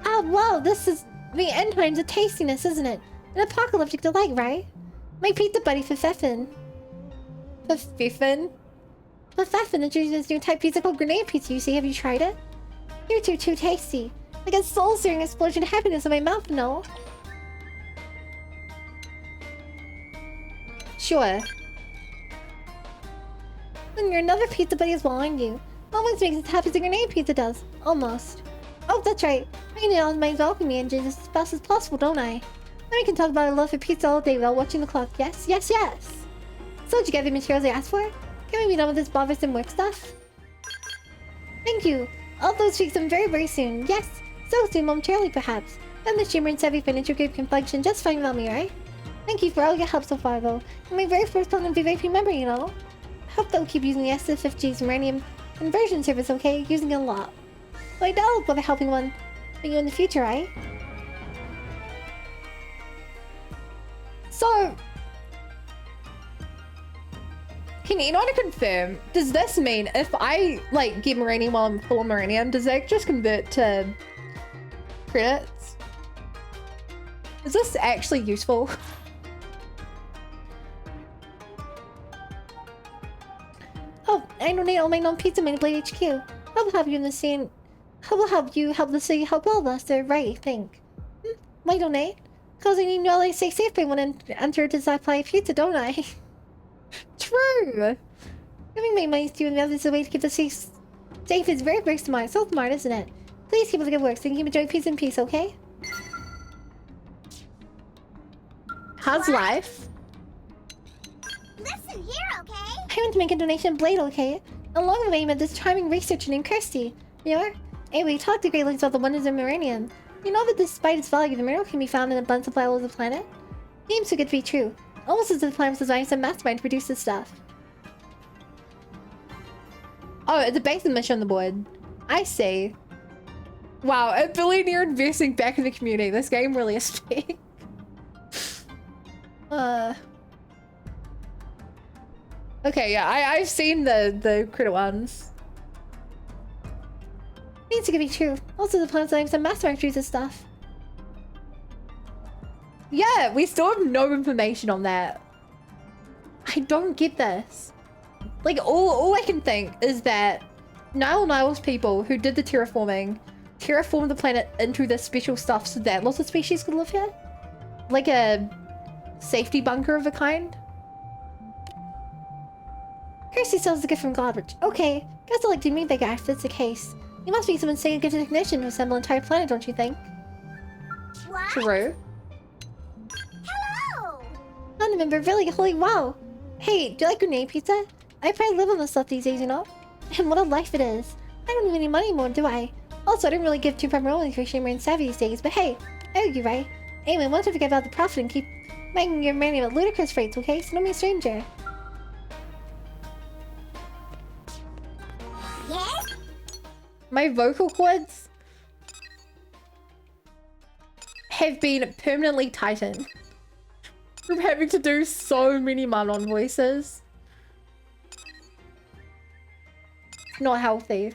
Ah, wow, this is the end times of tastiness, isn't it? An apocalyptic delight, right? My pizza buddy, Fefefin. Fefefin? Fefefin introduced this new type pizza called grenade pizza, you see. Have you tried it? You're too tasty. Like a soul-stirring explosion of happiness in my mouth, no? Sure. And you're another pizza buddy as well, aren't you? Almost makes as happy as a grenade pizza does. Almost. Oh, that's right. I need all my alchemy engine as fast as possible, don't I? Then we can talk about our love for pizza all day while watching the clock. Yes? So did you get the materials I asked for? Can we be done with this bothersome work stuff? Thank you. All those fix them very soon. Yes. So soon, momentarily perhaps. Then the Shimmer and Savvy Furniture Group can function just fine without me, right? Thank you for all your help so far, though. You're my very first Platinum VIP member, you know? I hope they'll keep using the SF50's uranium conversion service, okay? Using it a lot. But I doubt I'll bother helping one but you in the future, right? So... Can you not confirm, does this mean if I, like, get Muranium while I'm full of Muranium, does that just convert to credits? Is this actually useful? Oh, I donate all my non-pizza money to Blade HQ. I will help you in the scene. I will help you help the city help all of us. They're right, I think. Why donate? Because I need to know I stay safe by when I enter to supply pizza, don't I? True! Giving my money to you and the others is a way to keep the city safe is very smart. So smart, isn't it? Please keep up the good work so you can keep enjoying peace in peace, okay? How's life? Listen here, okay? I want to make a donation Blade, okay? Along the way, I met this charming researcher named Kirsty. You know her? Anyway, we talked to great lengths about the wonders of Muranium. You know that despite its value, the mineral can be found in an abundant supply all over the planet? Seems too good to be true. Almost as if the planet was designed some mastermind to produce this stuff. Oh, it's a basic mission on the board. I see. Wow, a billionaire investing back in the community. This game really is big. Okay, yeah, I've seen the credit ones. Needs to be true. Also, the planet's like some master factories and stuff. Yeah, we still have no information on that. I don't get this. Like, all I can think is that Nile's people who did the terraforming terraformed the planet into this special stuff so that lots of species could live here. Like a safety bunker of a kind. Kirsty sells the gift from Godrich. Okay, guess I'd like to meet that guy if that's the case. He must be some insane gifted technician to assemble an entire planet, don't you think? What? True. Hello! I remember really. Holy wow. Hey, do you like grenade pizza? I probably live on this stuff these days, you know? And what a life it is. I don't even need money anymore, do I? Also, I don't really give two primarily for Shamer and Savvy these days, but hey, I owe you, right? Anyway, once I forget about the profit and keep making your money at ludicrous rates, okay? So don't be a stranger. Yes? My vocal cords have been permanently tightened from having to do so many Manon voices. Not healthy.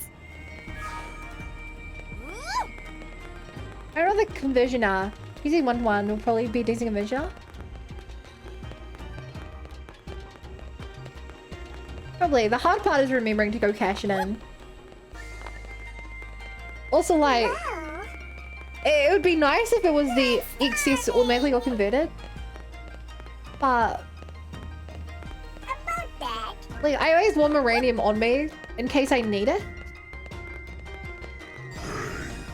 I don't know the conversioner. Using 1-to-1 will probably be a decent conversioner. Probably. The hard part is remembering to go cash it in. Also, like, it would be nice if it was the excess automatically got converted. But like, I always want Moranium on me in case I need it.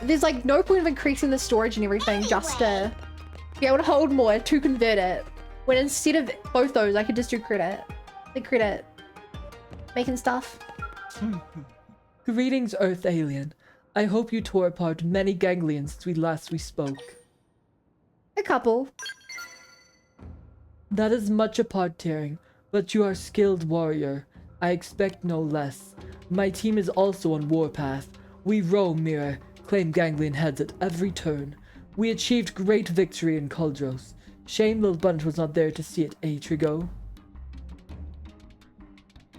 There's like no point of increasing the storage and everything just to be able to hold more to convert it. When instead of both those, I could just do credit. The credit. Making stuff. Greetings, Earth Alien. I hope you tore apart many ganglions since we spoke. A couple. That is much apart tearing, but you are a skilled warrior. I expect no less. My team is also on warpath. We roam Mirror, claim ganglion heads at every turn. We achieved great victory in Kuldros. Shame Lil Bunch was not there to see it age ago.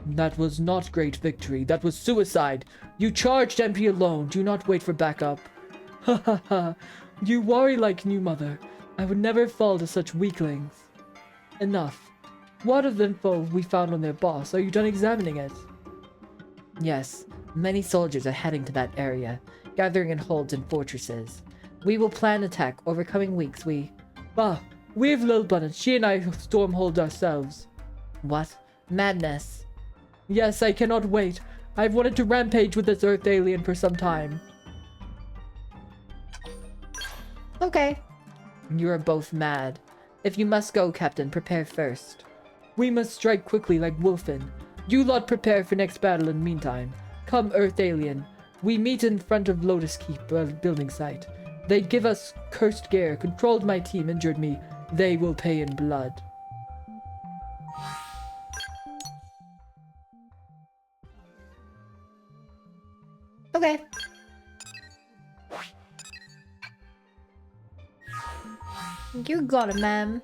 That was not great victory. That was suicide. You charged MP alone. Do not wait for backup. Ha ha ha. You worry like new mother. I would never fall to such weaklings. Enough. What of the info we found on their boss? Are you done examining it? Yes. Many soldiers are heading to that area, gathering in holds and fortresses. We will plan attack over coming weeks. Bah! We have Lil Bun and she and I stormhold ourselves. What? Madness. Yes, I cannot wait. I've wanted to rampage with this Earth alien for some time. Okay. You are both mad. If you must go, Captain, prepare first. We must strike quickly like Wolfen. You lot prepare for next battle in meantime. Come, Earth alien. We meet in front of Lotus Keep building site. They give us cursed gear, controlled my team, injured me. They will pay in blood. Okay. You got it, ma'am.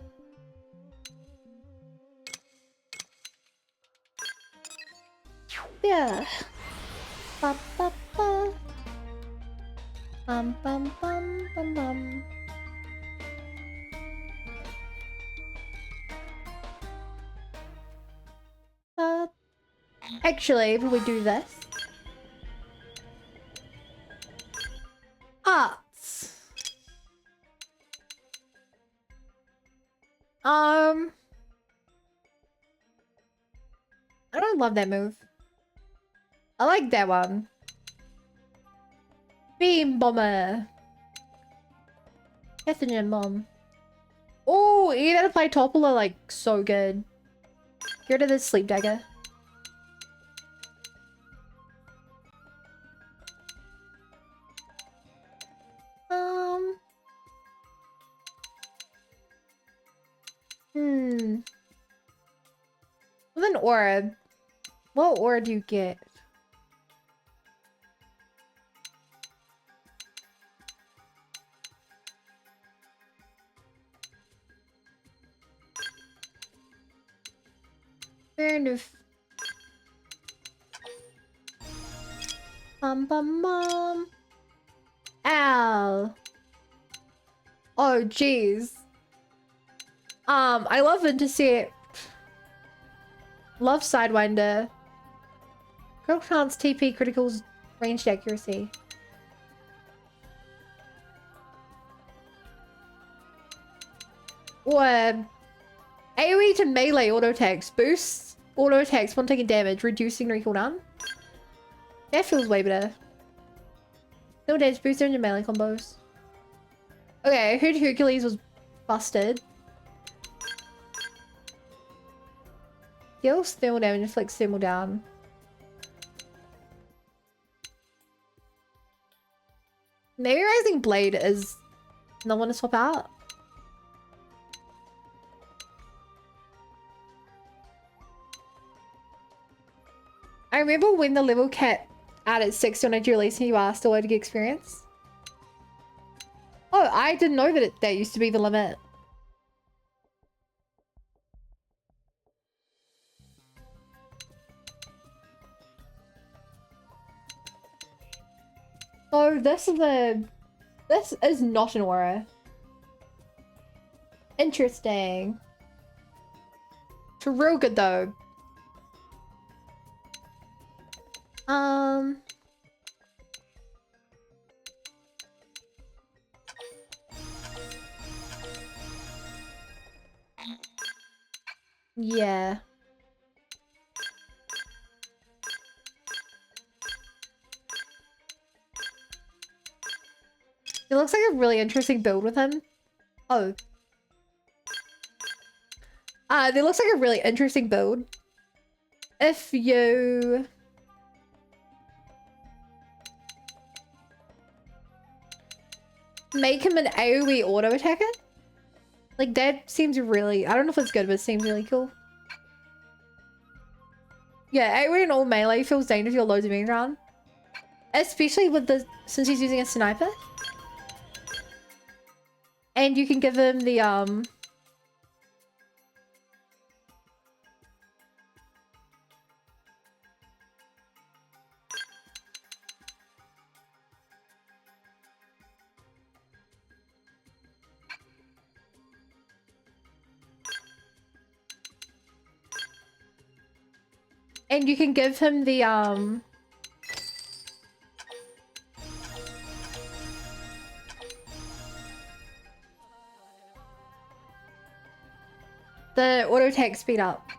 Yeah. Ba ba ba. Bum bum bum bum bum. Actually, if we do this. Arts. I don't love that move. I like that one. Beam bomber. Pathogen bomb. Oh, you gotta play Topple like so good. Get rid of this sleep dagger. With an aura, what aura do you get? Fair enough. Bum bum bum. Ow. Oh jeez. I love Intercept. Love Sidewinder. Critical chance, TP, criticals, ranged accuracy. Or AoE to melee auto attacks. Boosts auto attacks when taking damage, reducing recall down. That feels way better. No damage boost into melee combos. Okay, I heard Hercules was busted. Deals thermal damage, inflicts thermal down. Maybe Rising Blade is no one to swap out. I remember when the level capped out at 60 on a release and you asked the way to get experience. Oh, I didn't know that that used to be the limit. So this is not an aura. Interesting. It's real good though. Yeah. It looks like a really interesting build with him. Oh. It looks like a really interesting build. If you... make him an AoE auto attacker? Like, that seems really... I don't know if it's good, but it seems really cool. Yeah, AoE and all melee feels dangerous if you're loads of being around. Especially with the... since he's using a sniper. And you can give him the, and you can give him the, the auto attack speed up.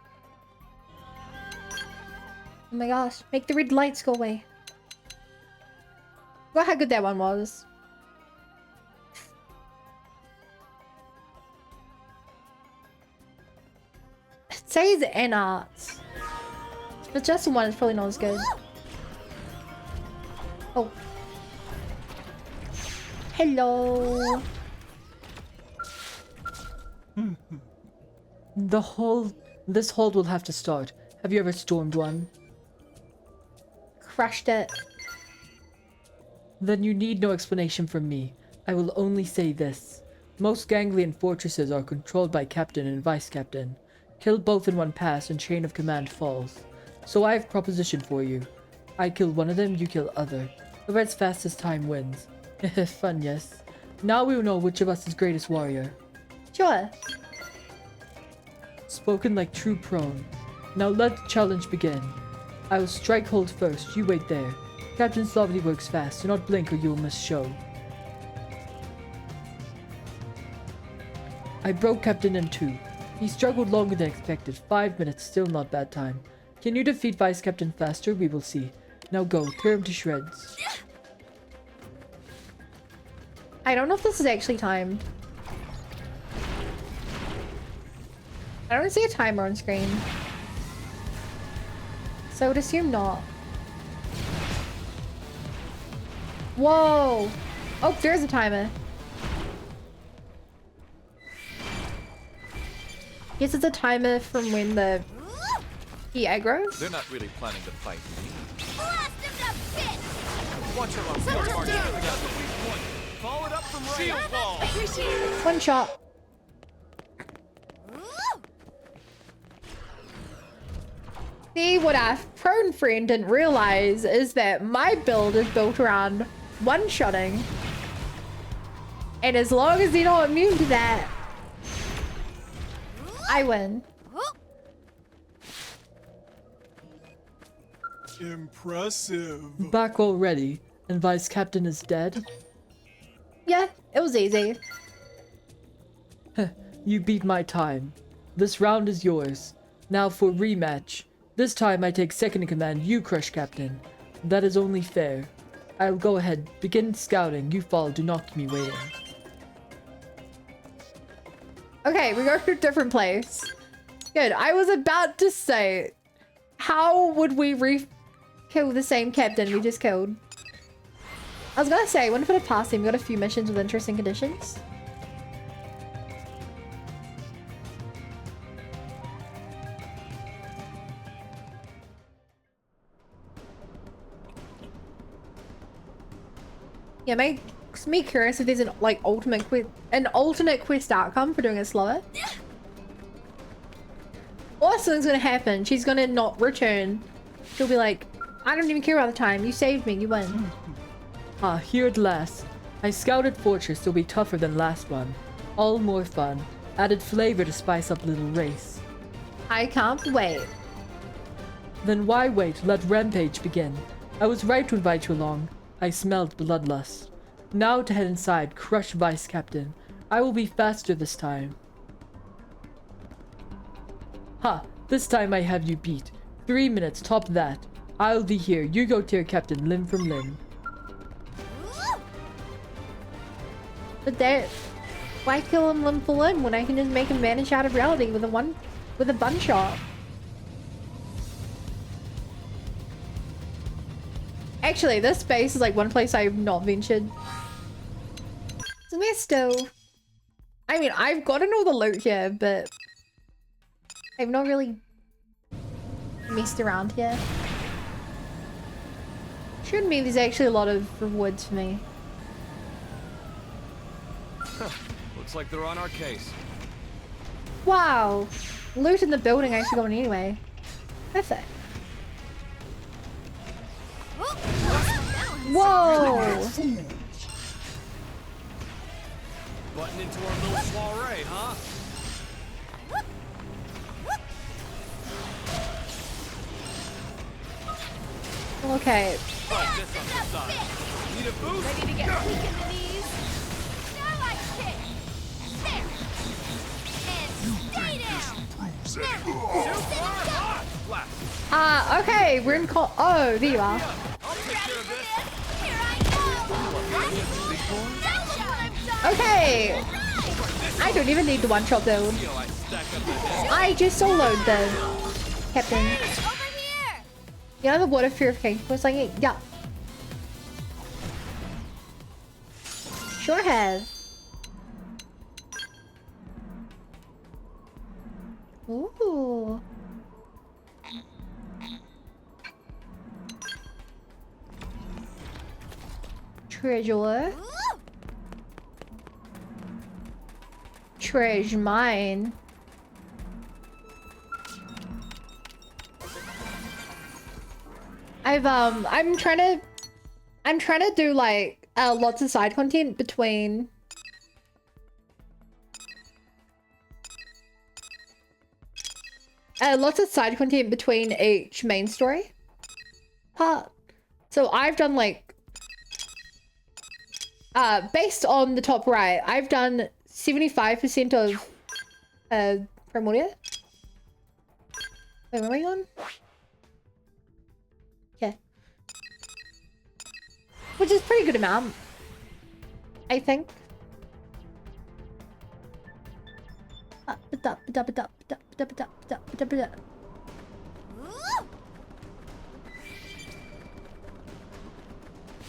Oh my gosh, make the red lights go away. Look how good that one was. It says N arts. But just one is probably not as good. Oh. Hello. This hold will have to start. Have you ever stormed one? Crushed it. Then you need no explanation from me. I will only say this. Most ganglion fortresses are controlled by captain and vice captain. Kill both in one pass and chain of command falls. So I have a proposition for you. I kill one of them, you kill other. Whoever's fastest time wins. Fun, yes. Now we will know which of us is greatest warrior. Sure. Spoken like true prone. Now let the challenge begin. I will strike hold first, you wait there. Captain Slavely works fast, do not blink or you will miss show. I broke Captain in two. He struggled longer than expected, 5 minutes, still not bad time. Can you defeat Vice Captain faster? We will see. Now go, tear him to shreds. I don't know if this is actually timed. I don't see a timer on screen. So I would assume not. Whoa! Oh, there's a timer. Guess it's a timer from when he aggroes? They're not really planning to fight me. Blast him to bits! Watch him on Center Mark. down. Follow it up from right. Shield wall. One shot. See, what our prone friend didn't realize is that my build is built around one-shotting. And as long as you're not immune to that, I win. Impressive. Back already, and Vice Captain is dead? Yeah, it was easy. You beat my time. This round is yours. Now for rematch. This time I take second in command, you crush Captain. That is only fair. I'll go ahead, begin scouting, you follow, do not keep me waiting. Okay, we go to a different place. Good. I was about to say, how would we kill the same captain we just killed? I was gonna say, I wonder if it past him. We got a few missions with interesting conditions. Yeah, makes me curious if there's an like alternate quest outcome for doing it slower. Or something's gonna happen. She's gonna not return. She'll be like, I don't even care about the time. You saved me. You win. Ah, here at last. I scouted Fortress to be tougher than last one. All more fun. Added flavor to spice up little race. I can't wait. Then why wait? Let Rampage begin. I was right to invite you along. I smelled bloodlust. Now to head inside, crush Vice Captain. I will be faster this time. Ha! This time I have you beat. 3 minutes, top that. I'll be here. You go tear Captain limb from limb. But that, why kill him limb for limb when I can just make him vanish out of reality with a bun shot? Actually, this space is like one place I've not ventured. Isn't there still? I mean, I've gotten all the loot here, but I've not really messed around here. Shouldn't mean there's actually a lot of rewards for me. Looks like they're on our case. Wow! Loot in the building I should go in anyway. Perfect. Whoa! Button into our little soiree, huh? Okay. Need a boost? Ready to get weak in the knees? Now I kick! There! And stay down! Okay, we're in call. Oh, there you are. Okay. I don't even need the one-shot build. I just soloed the captain. You know the water purification was like, yeah. Sure have. Ooh. Treasure. Treasure mine. I'm trying to do like lots of side content between each main story part. So I've done like based on the top right, I've done 75% of Primordia. Wait, where am I on? Yeah. Which is a pretty good amount, I think.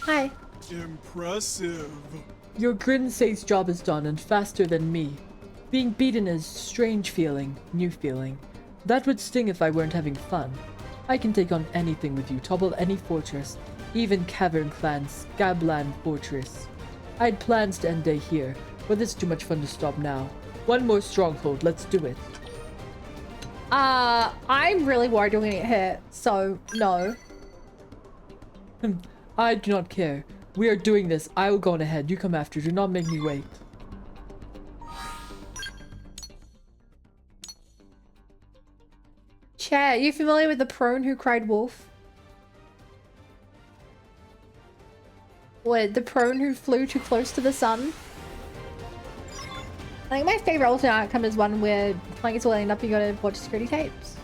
Hi. Impressive. Your grin says job is done and faster than me. Being beaten is strange feeling, new feeling. That would sting if I weren't having fun. I can take on anything with you, topple any fortress, even Cavern Clan's Gablan Fortress. I'd plans to end day here, but it's too much fun to stop now. One more stronghold, let's do it. I'm really worried you're gonna get hit, so no. I do not care. We are doing this. I will go on ahead. You come after. Do not make me wait. Chat, are you familiar with the prone who cried wolf? What, the prone who flew too close to the sun? I think my favorite alternate outcome is one where playing is all end up you gotta watch security tapes.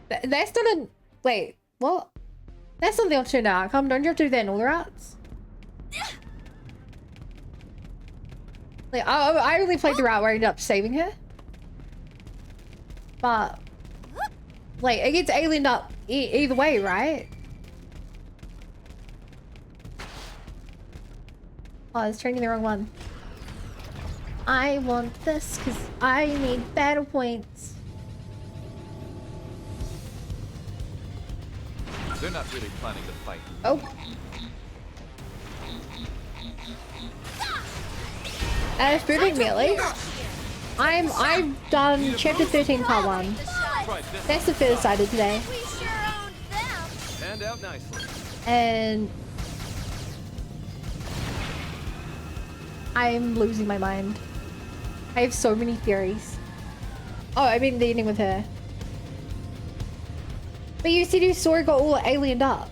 That's not a... Wait, what? That's not the alternate outcome. Don't you have to do that in all the routes? Like, I only played the route where I ended up saving her. But, like, it gets aliened up either way, right? Oh, I was training the wrong one. I want this because I need battle points. They're not really planning to fight. Oh. Spooning me at least. I've done chapter 13 part 1. That's the first I did today. Panned out nicely. And I'm losing my mind. I have so many theories. Oh, I mean the ending with her. But you said you saw her got all aliened up.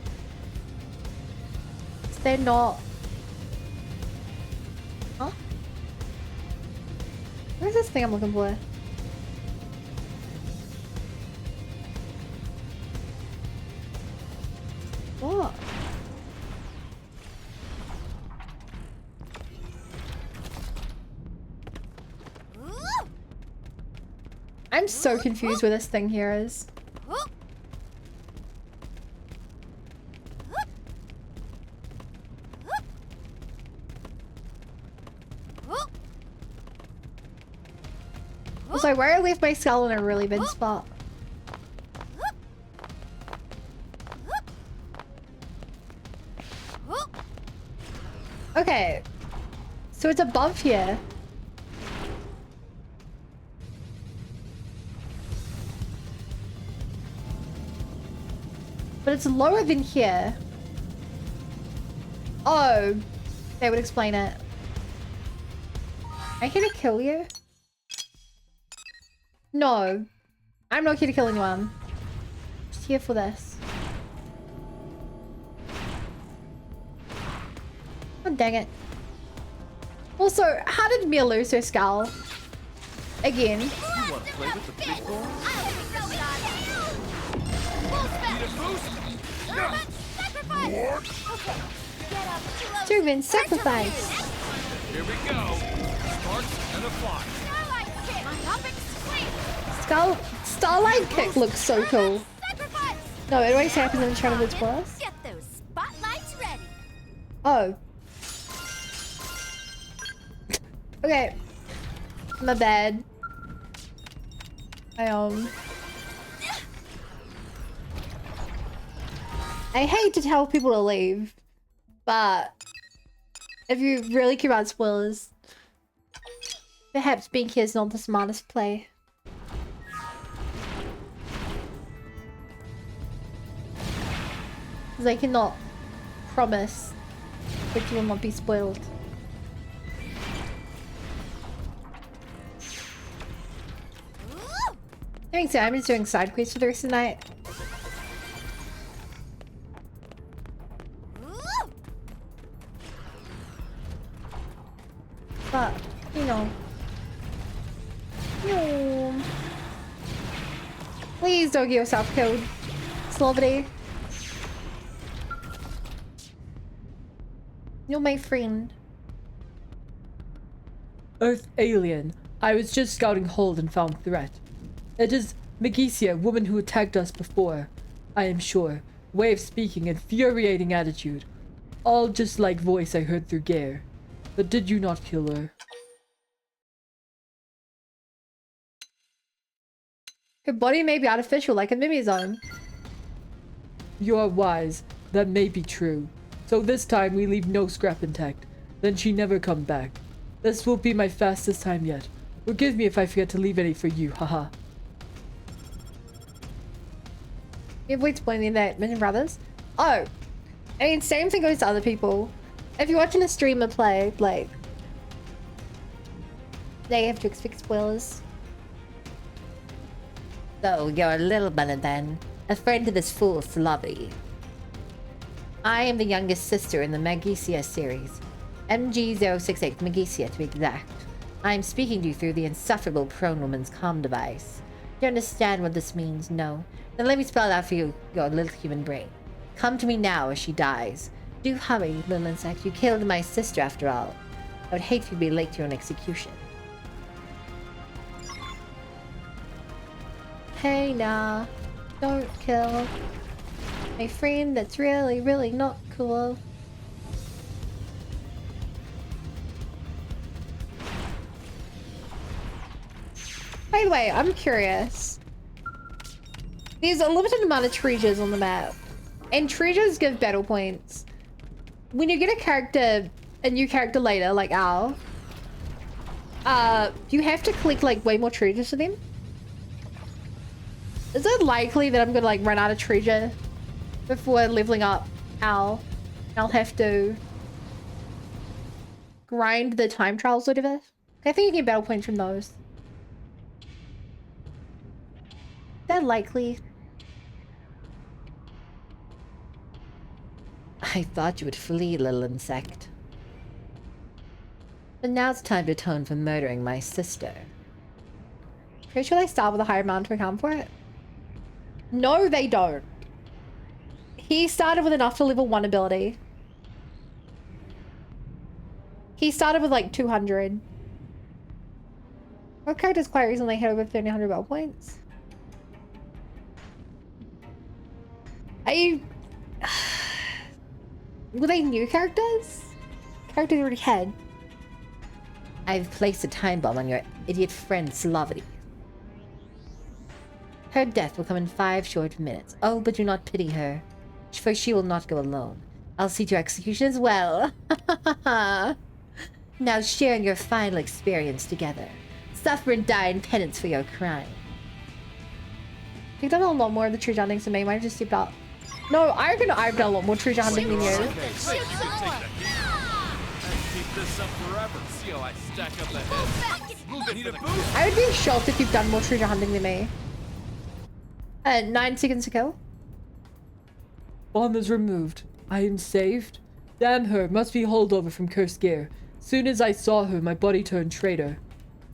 So they're not... Huh? Where's this thing I'm looking for? What? I'm so confused where this thing here is. Also, where I left my skull in a really bad spot. Okay, so it's above here. But it's lower than here. Oh, they would explain it. Am I here to kill you? No, I'm not here to kill anyone. Just here for this. Oh, dang it. Also, how did Mia lose her skull? Again. You want to play with the big boys? Servant sacrifice. Here we go. Sparks and a fly. Starlight kick looks so cool. No, it always happens in Chronicles Plus. Get those spotlights ready. Oh. Okay. My bad. I hate to tell people to leave, but if you really care about spoilers, perhaps being here is not the smartest play. Because I cannot promise that you will not be spoiled. I think so. I'm just doing side quests for the rest of the night. But, you know. No. Please don't get yourself killed. Slovity. You're my friend. Earth alien. I was just scouting hold and found threat. It is Megicia, woman who attacked us before. I am sure. Way of speaking, infuriating attitude. All just like voice I heard through Gare. But did you not kill her? Her body may be artificial, like a Mimi's own. You are wise. That may be true. So this time we leave no scrap intact. Then she never come back. This will be my fastest time yet. Forgive me if I forget to leave any for you, haha. You've explaining that, Mission Brothers. Oh, I mean, same thing goes to other people. If you're watching a streamer play, like, they have to expect spoilers. So, you're a little better then. A friend to this fool, Slavi. I am the youngest sister in the Magicia series. MG068 Magicia, to be exact. I am speaking to you through the insufferable prone woman's comm device. You understand what this means? No? Then let me spell it out for you, your little human brain. Come to me now as she dies. Do hurry, little insect. You killed my sister after all. I would hate to be late to an execution. Hey, nah. Don't kill my friend that's really, really not cool. By the way, I'm curious. There's a limited amount of treasures on the map. And treasures give battle points. When you get a new character later, like Al, you have to collect like way more treasures for them. Is it likely that I'm gonna like run out of treasure before leveling up Al? I'll have to grind the time trials or whatever. I think you get battle points from those. That likely. I thought you would flee, little insect. But now it's time to atone for murdering my sister. Pretty sure they start with a higher amount to account for it. No, they don't. He started with enough to level 1 ability. He started with like 200. Our character's quite recently hit over 1300 battle points. Were they new characters? Characters already had. I've placed a time bomb on your idiot friend Slavity. Her death will come in 5 short minutes. Oh, but do not pity her, for she will not go alone. I'll see to your execution as well. Now share in your final experience together. Suffer and die in penance for your crime. You've done a lot more of the treasure hunting than me. Might have just stepped up. No, I reckon I've done a lot more treasure hunting than you. Keep this up forever. See how I stack up the hits? Move it, need a boost. I would be shocked if you've done more treasure hunting than me. 9 seconds to kill. Bomb is removed. I am saved. Damn her, must be holdover from cursed gear. Soon as I saw her, my body turned traitor.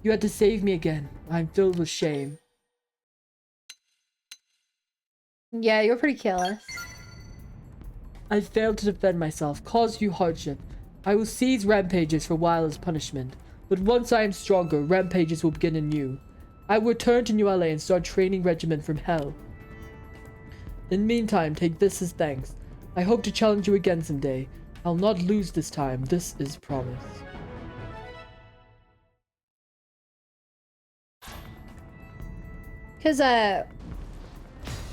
You had to save me again. I'm filled with shame. Yeah, you're pretty careless. I failed to defend myself, caused you hardship. I will seize rampages for a while as punishment, but once I am stronger, rampages will begin anew. I will return to New LA and start training regiment from hell. In the meantime, take this as thanks. I hope to challenge you again someday. I'll not lose this time, this is promise. Cause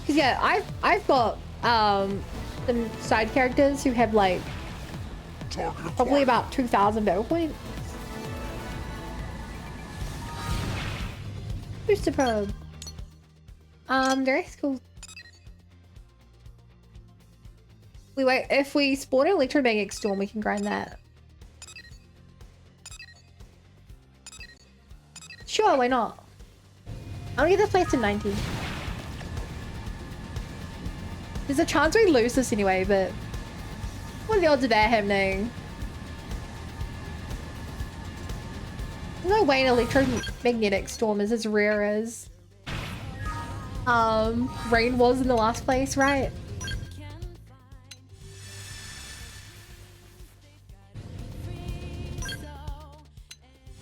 yeah, I've got some side characters who have like probably about 2,000 battle points. Booster probe. Very cool. Wait, if we spawn an electromagnetic storm, we can grind that. Sure, why not? I'll get this place to 90. There's a chance we lose this anyway, but what are the odds of that happening? There's no way an electromagnetic storm is as rare as rain was in the last place, right?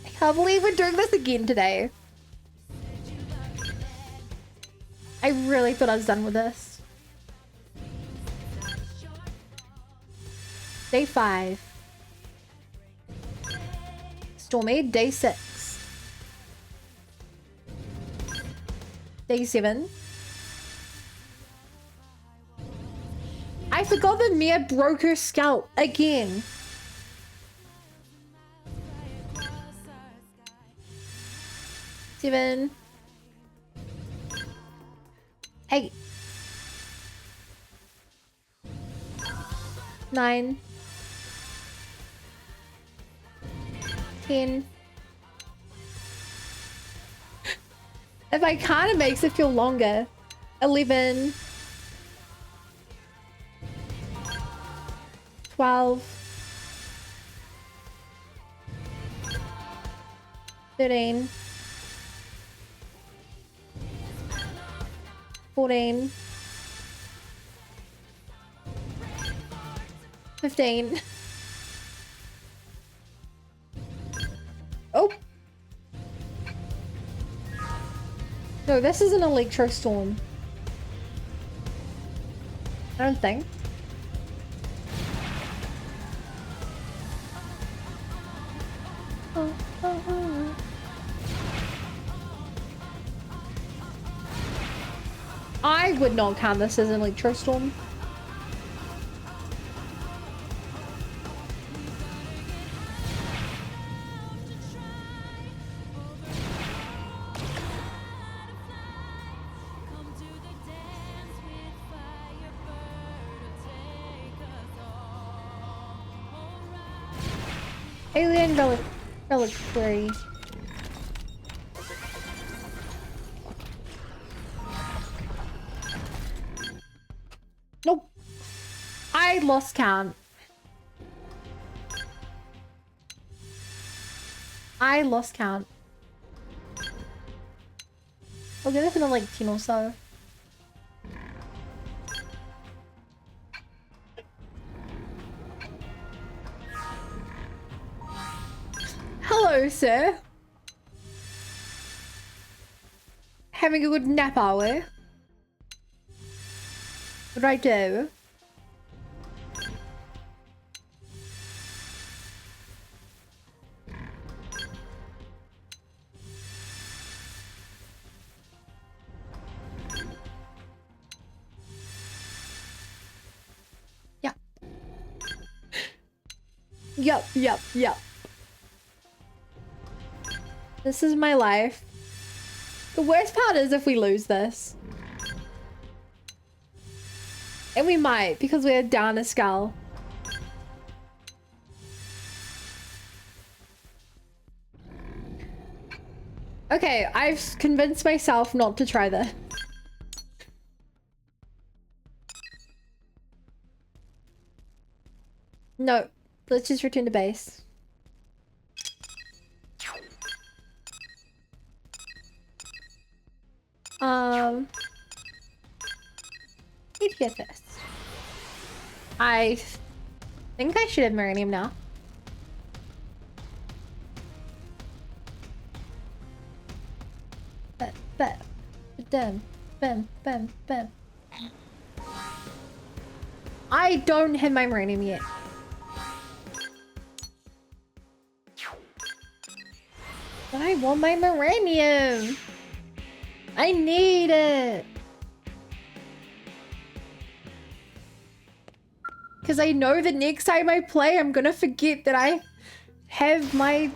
I can't believe we're doing this again today. I really thought I was done with this. Day 5. Stormy, day 6. Day 7. I forgot that Mia broke her scalp again. Seven. 8. 9. 10. If I can, it makes it feel longer. 11. 12. 13. 14. 15. No, this is an electrostorm. I don't think. I would not count this as an electrostorm. Alien reliquary. Nope. I lost count. I lost count. I'll get this in like 10 or so. Hello, sir. Having a good nap, are we? What do I do? Yep. Yep. This is my life. The worst part is if we lose this. And we might, because we're down a skull. Okay, I've convinced myself not to try this. No, let's just return to base. Need to get this. I think I should have Millennium now. Bam. I don't have my Millennium yet. But I want my Millennium. I need it. Because I know the next time I play, I'm gonna forget that I have my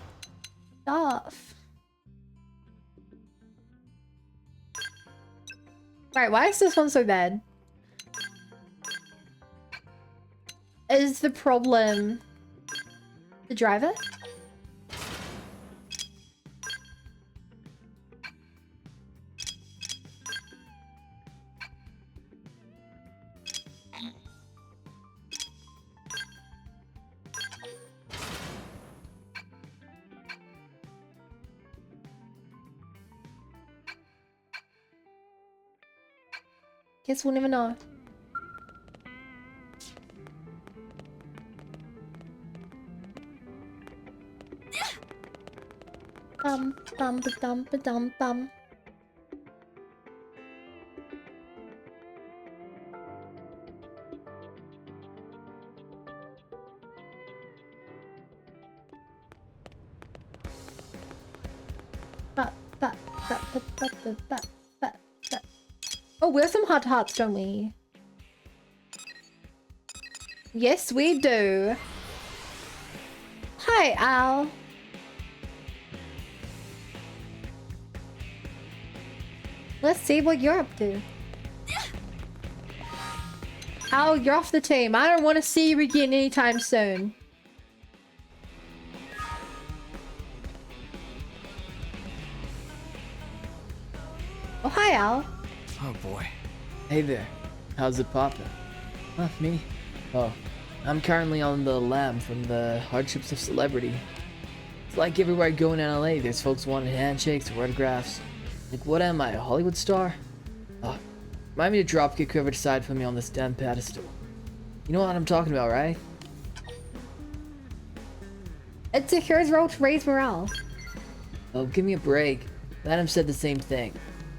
stuff. Alright, why is this one so bad? Is the problem the driver? Guess we'll never know. Bum. Oh, we have some hot hearts, don't we? Yes, we do. Hi, Al. Let's see what you're up to. Al, you're off the team. I don't want to see you again anytime soon. Oh, hi, Al. Oh boy. Hey there. How's it poppin'? Me? Oh, I'm currently on the lam from the hardships of celebrity. It's like everywhere I go in LA, there's folks wanting handshakes or autographs. Like, what am I, a Hollywood star? Oh, remind me to dropkick whoever decides to put me on this damn pedestal. You know what I'm talking about, right? It's a hero's role to raise morale. Oh, give me a break. Adam said the same thing.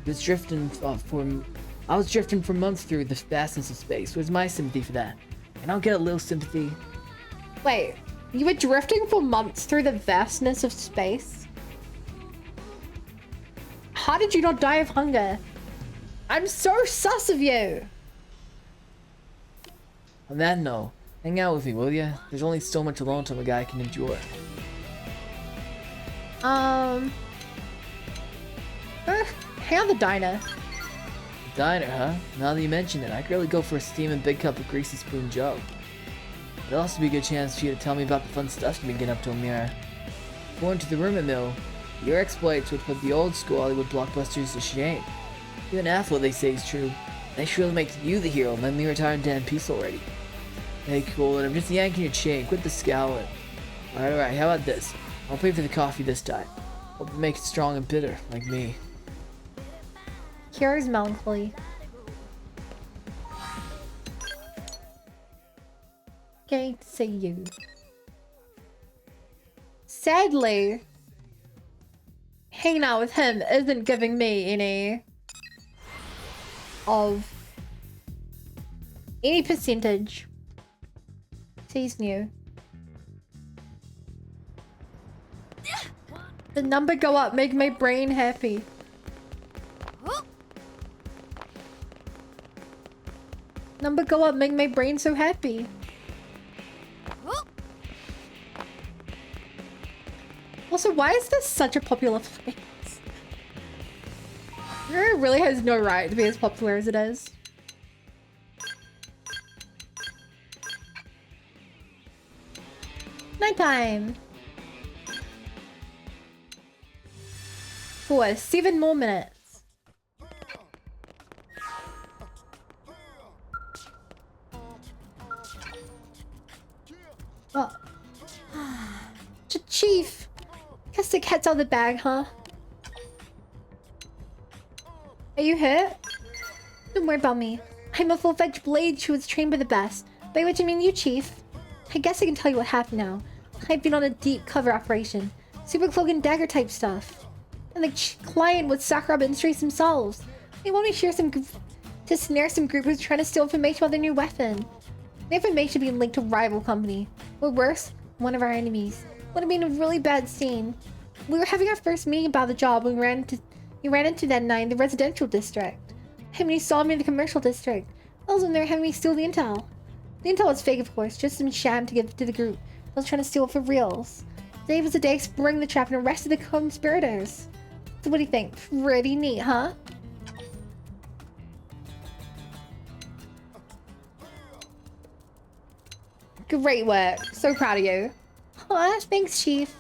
I was drifting for months through the vastness of space. Where's my sympathy for that? And I'll get a little sympathy. Wait, you were drifting for months through the vastness of space? How did you not die of hunger? I'm so sus of you! On that note, hang out with me, will ya? There's only so much alone time a guy can endure. Hang out the diner. Diner, huh? Now that you mention it, I could really go for a steaming big cup of greasy spoon joe. It'd also be a good chance for you to tell me about the fun stuff you've been getting up to, Amira. According to the rumor mill, your exploits would put the old school Hollywood blockbusters to shame. Even after what they say is true, they surely make you the hero and let me retire in damn peace already. Hey, cool, and I'm just yanking your chain. Quit the scowling. Alright, how about this? I'll pay for the coffee this time. Hope you make it strong and bitter, like me. Cures melancholy. Okay, to see you. Sadly, hanging out with him isn't giving me any percentage. He's new. The number go up, make my brain happy. Number go up, make my brain so happy. Also, why is this such a popular place? It really has no right to be as popular as it is. Nighttime. For 7 more minutes. Oh. Chief. Guess the cat's out of the bag, huh? Are you hurt? Don't worry about me. I'm a full-fledged blade who was trained by the best. By which I mean you, Chief. I guess I can tell you what happened now. I've been on a deep cover operation. Super cloak and dagger type stuff. And the client was Sakura Industries themselves. They want me to snare some group who's trying to steal information about their new weapon. The information being linked to a rival company. Or worse, one of our enemies. Would have been a really bad scene. We were having our first meeting about the job when we ran into that night in the residential district. And when he saw me in the commercial district, that was when they were having me steal the intel. The intel was fake, of course, just some sham to give to the group that was trying to steal it for reals. Today was the day exploring the trap and arrested the conspirators. So what do you think? Pretty neat, huh? Great work. So proud of you. Aw, thanks, Chief.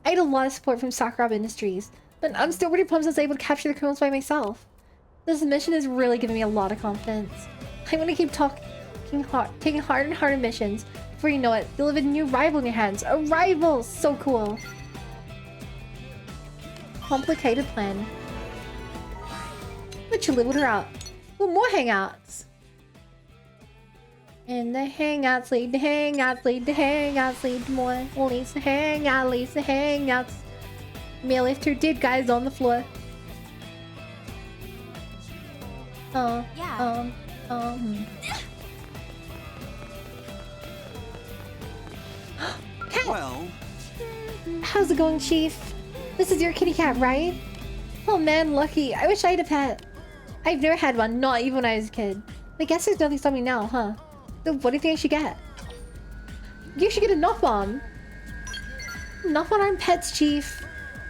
I had a lot of support from Sakura Industries, but I'm still pretty pumped I was able to capture the criminals by myself. This mission is really giving me a lot of confidence. I want to keep taking harder and harder missions. Before you know it, you'll have a new rival in your hands. A rival! So cool. Complicated plan. But you leveled her out. Well, more hangouts. And the hangouts lead to hangouts lead to hangouts lead to more. Leads to hangouts. May lift her dead guys on the floor. Yeah. Cat. Well, How's it going, Chief? This is your kitty cat, right? Oh man, lucky. I wish I had a pet. I've never had one, not even when I was a kid. I guess there's nothing stopping me now, huh? So what do you think I should get? You should get a Nothbon. Nothbon aren't pets, Chief.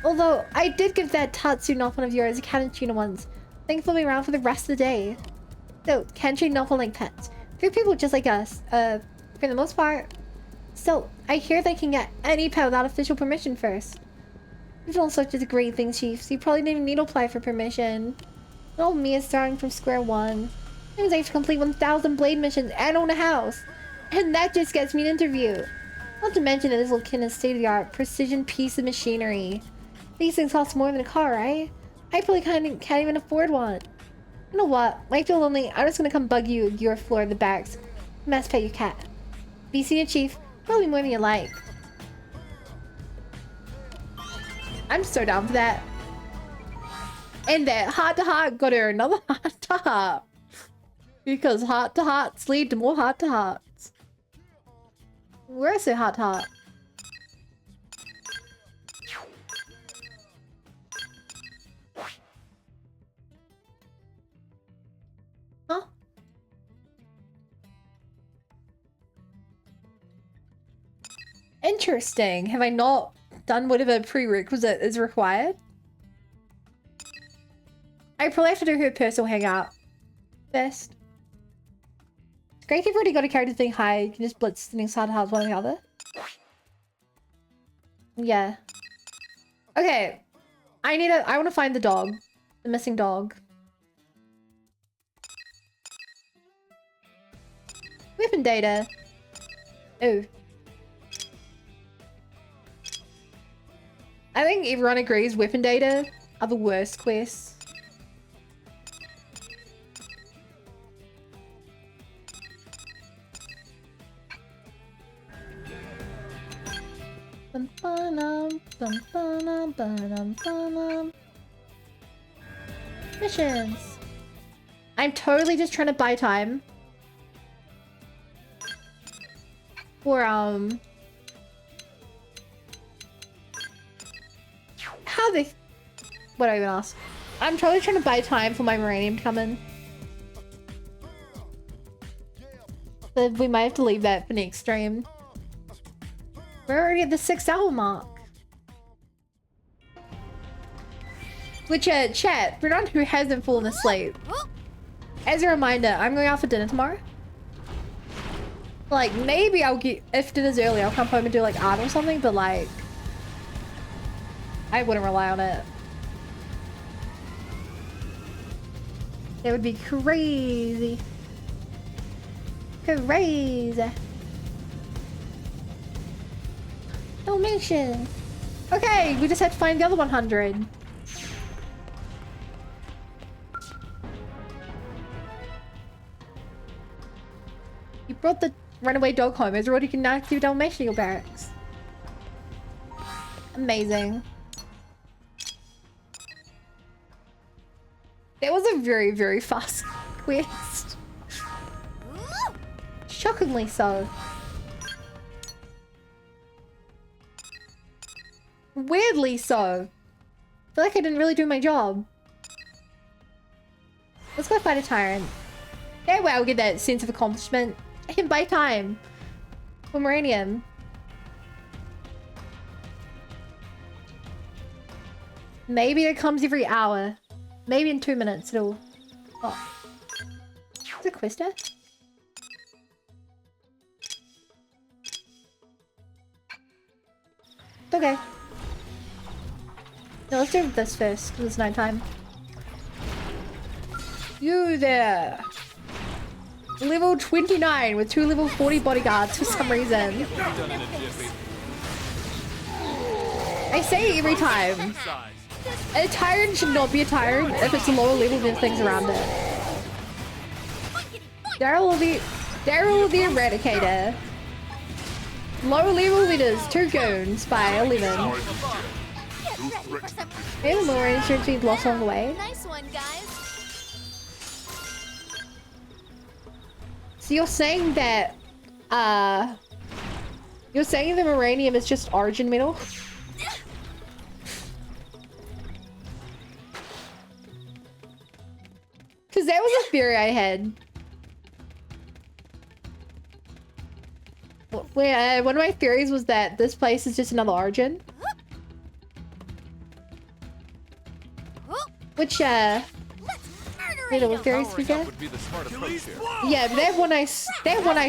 Although, I did give that Tatsu Nothbon of yours a cat and tuna once. I think they'll be around for the rest of the day. So, can't treat Nothbon like pets. They're people just like us, for the most part. Still, I hear they can get any pet without official permission first. You've done such a great thing, Chief, so you probably didn't even need to apply for permission. Old me is starting from square one. I was able to complete 1,000 blade missions and own a house. And that just gets me an interview. Not to mention that this little kid is state-of-the-art precision piece of machinery. These things cost more than a car, right? I probably can't even afford one. You know what? When I feel lonely, I'm just gonna come bug you at your floor in the backs. Mess pet your cat. Be senior chief, probably more than you like. I'm so down for that. And that heart-to-heart got her another heart-to-heart. Because heart-to-hearts lead to more heart-to-hearts. Where's the heart-to-heart? Huh? Interesting. Have I not done whatever prerequisite is required? I probably have to do her personal hangout first. It's great if you've already got a character thing high, you can just blitz the next heart one or the other. Yeah. Okay. I want to find the dog. The missing dog. Weapon data. Oh. I think everyone agrees weapon data are the worst quests. Missions. I'm totally just trying to buy time. For how they... What do I even ask? I'm totally trying to buy time for my Moranium to come in. But we might have to leave that for next stream. We're already at the 6-hour mark. Which, chat, for anyone who hasn't fallen asleep, as a reminder, I'm going out for dinner tomorrow. Like, maybe I'll get, if dinner's early, I'll come home and do like art or something, but like, I wouldn't rely on it. That would be crazy. Crazy. Donation. Okay, we just had to find the other 100. You brought the runaway dog home. Is already can active Dalmatian your barracks. Amazing. That was a very, very fast quest. Shockingly so. Weirdly so. I feel like I didn't really do my job. Let's go fight a tyrant. That way I'll get that sense of accomplishment. And buy time. For Moranium. Maybe it comes every hour. Maybe in 2 minutes it'll... Oh. Is it a quest there? Okay. No, let's do this first, because it's nighttime. You there! Level 29 with 2 level 40 bodyguards for some reason. I say it every time. A tyrant should not be a tyrant if it's a lower level than things around it. Daryl the Eradicator. Low level leaders, 2 goons by 11. Maybe more insurance being lost along the way. Nice one, guys. So you're saying that, you're saying the Moranium is just origin metal? Because that was a theory I had. Where, one of my theories was that this place is just another origin. Which, little theories we get. Yeah, but that one I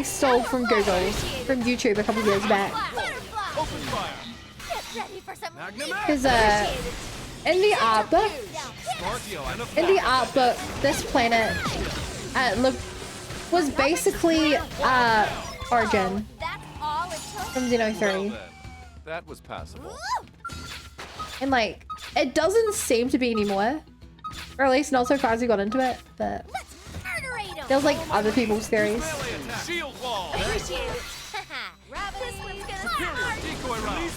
stole from Google, from YouTube a couple years back. Because, in the art book, this planet, was basically, origin. From Xeno 3. That was passable. And like, it doesn't seem to be anymore. Or at least not so far as we got into it, but there was like other people's theories. Shield wall. Appreciate it. This one's gonna start. Decoy round.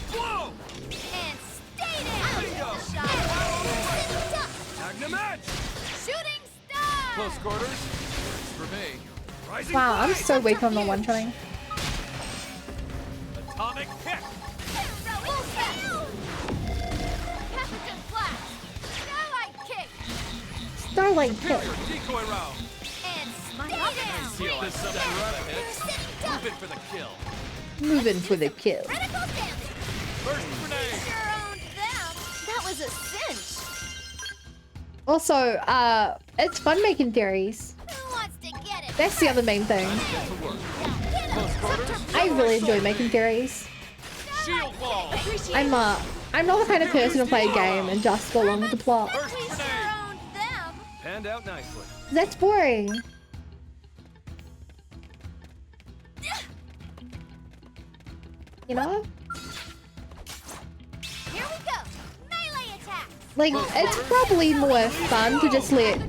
And stay there. Close quarters. Works for me. Wow, I'm so weak on the one-shotting. Atomic kick. Starlight kick. Decoy round. See how I stack up the hits. Move in for the kill. Moving for the kill. First grenade. That was a cinch. Also, it's fun making theories. That's the other main thing. I really enjoy making theories. Shield ball. I'm not the kind of person to play a game and just go along with the plot. Panned out nicely. That's boring. You know? Here we go. Melee attacks. Like, it's probably more fun to just let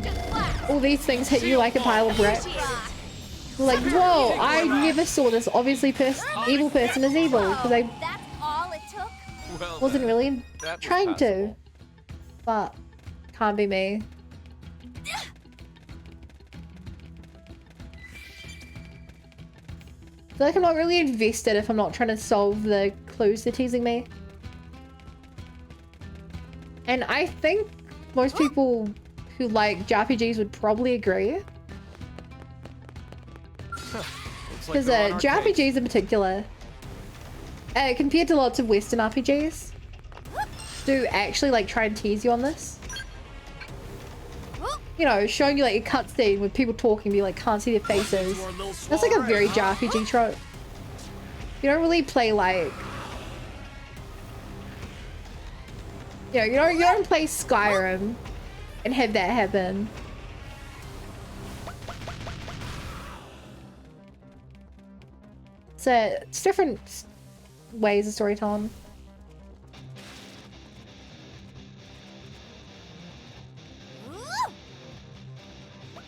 all these things hit you like a pile of bricks. Like, whoa, I never saw this. Obviously, evil person is evil, because I That's all it took. wasn't really trying to. But, can't be me. I feel like I'm not really invested if I'm not trying to solve the clues they're teasing me. And I think most people who like JRPGs would probably agree. Because JRPGs in particular, compared to lots of Western RPGs, do actually like try and tease you on this. You know, showing you like a cutscene with people talking, you like can't see their faces. That's like a very JRPG trope. You don't really play like, you know, you don't play Skyrim and have that happen. So it's different ways of storytelling.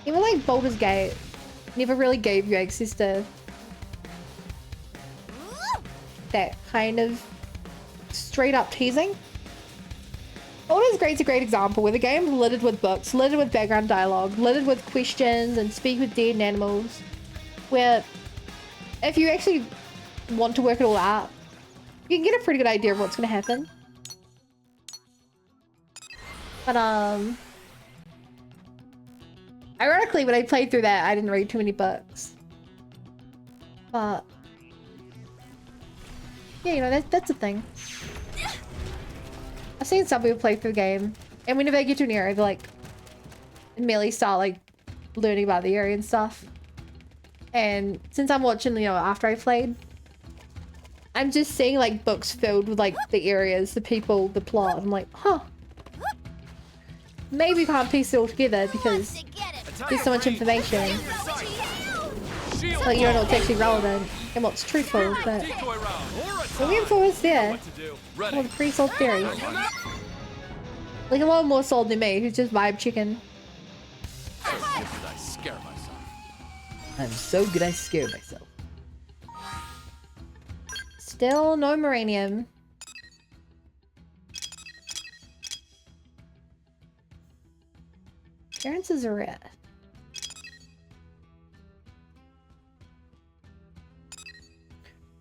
Even like Baldur's Gate never really gave you access to that kind of straight up teasing. Baldur's Gate's a great example where the game's littered with books, littered with background dialogue, littered with questions and speak with dead animals, where if you actually want to work it all out, you can get a pretty good idea of what's going to happen. But ironically, when I played through that, I didn't read too many books. But yeah, you know, that's a thing. I've seen some people play through the game, and whenever they get to an area, they like immediately start like learning about the area and stuff. And since I'm watching, you know, after I played, I'm just seeing like books filled with like the areas, the people, the plot. I'm like, huh. Maybe you can't piece it all together because there's so much information. Like you don't know what's actually relevant and what's truthful, but the info is there. Well, the pretty solid theory. Like a lot more solid than me, who's just vibe chicken. I scare myself. I'm so good I scare myself. Still no Moranium. Appearances are rare.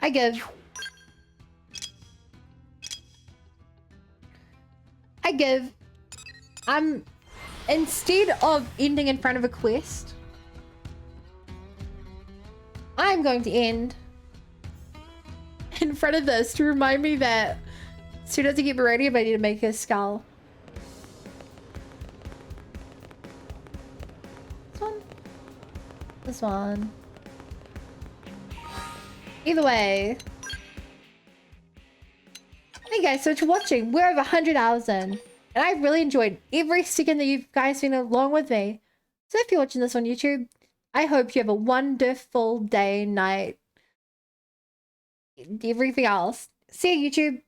I give. Instead of ending in front of a quest, I'm going to end in front of this to remind me that as soon as I get Meridian, I need to make a skull. This one? This one. Either way. Hey guys, so to watching, we're over 100 hours in. And I really enjoyed every second that you guys been along with me. So if you're watching this on YouTube, I hope you have a wonderful day, night, everything else. See you, YouTube.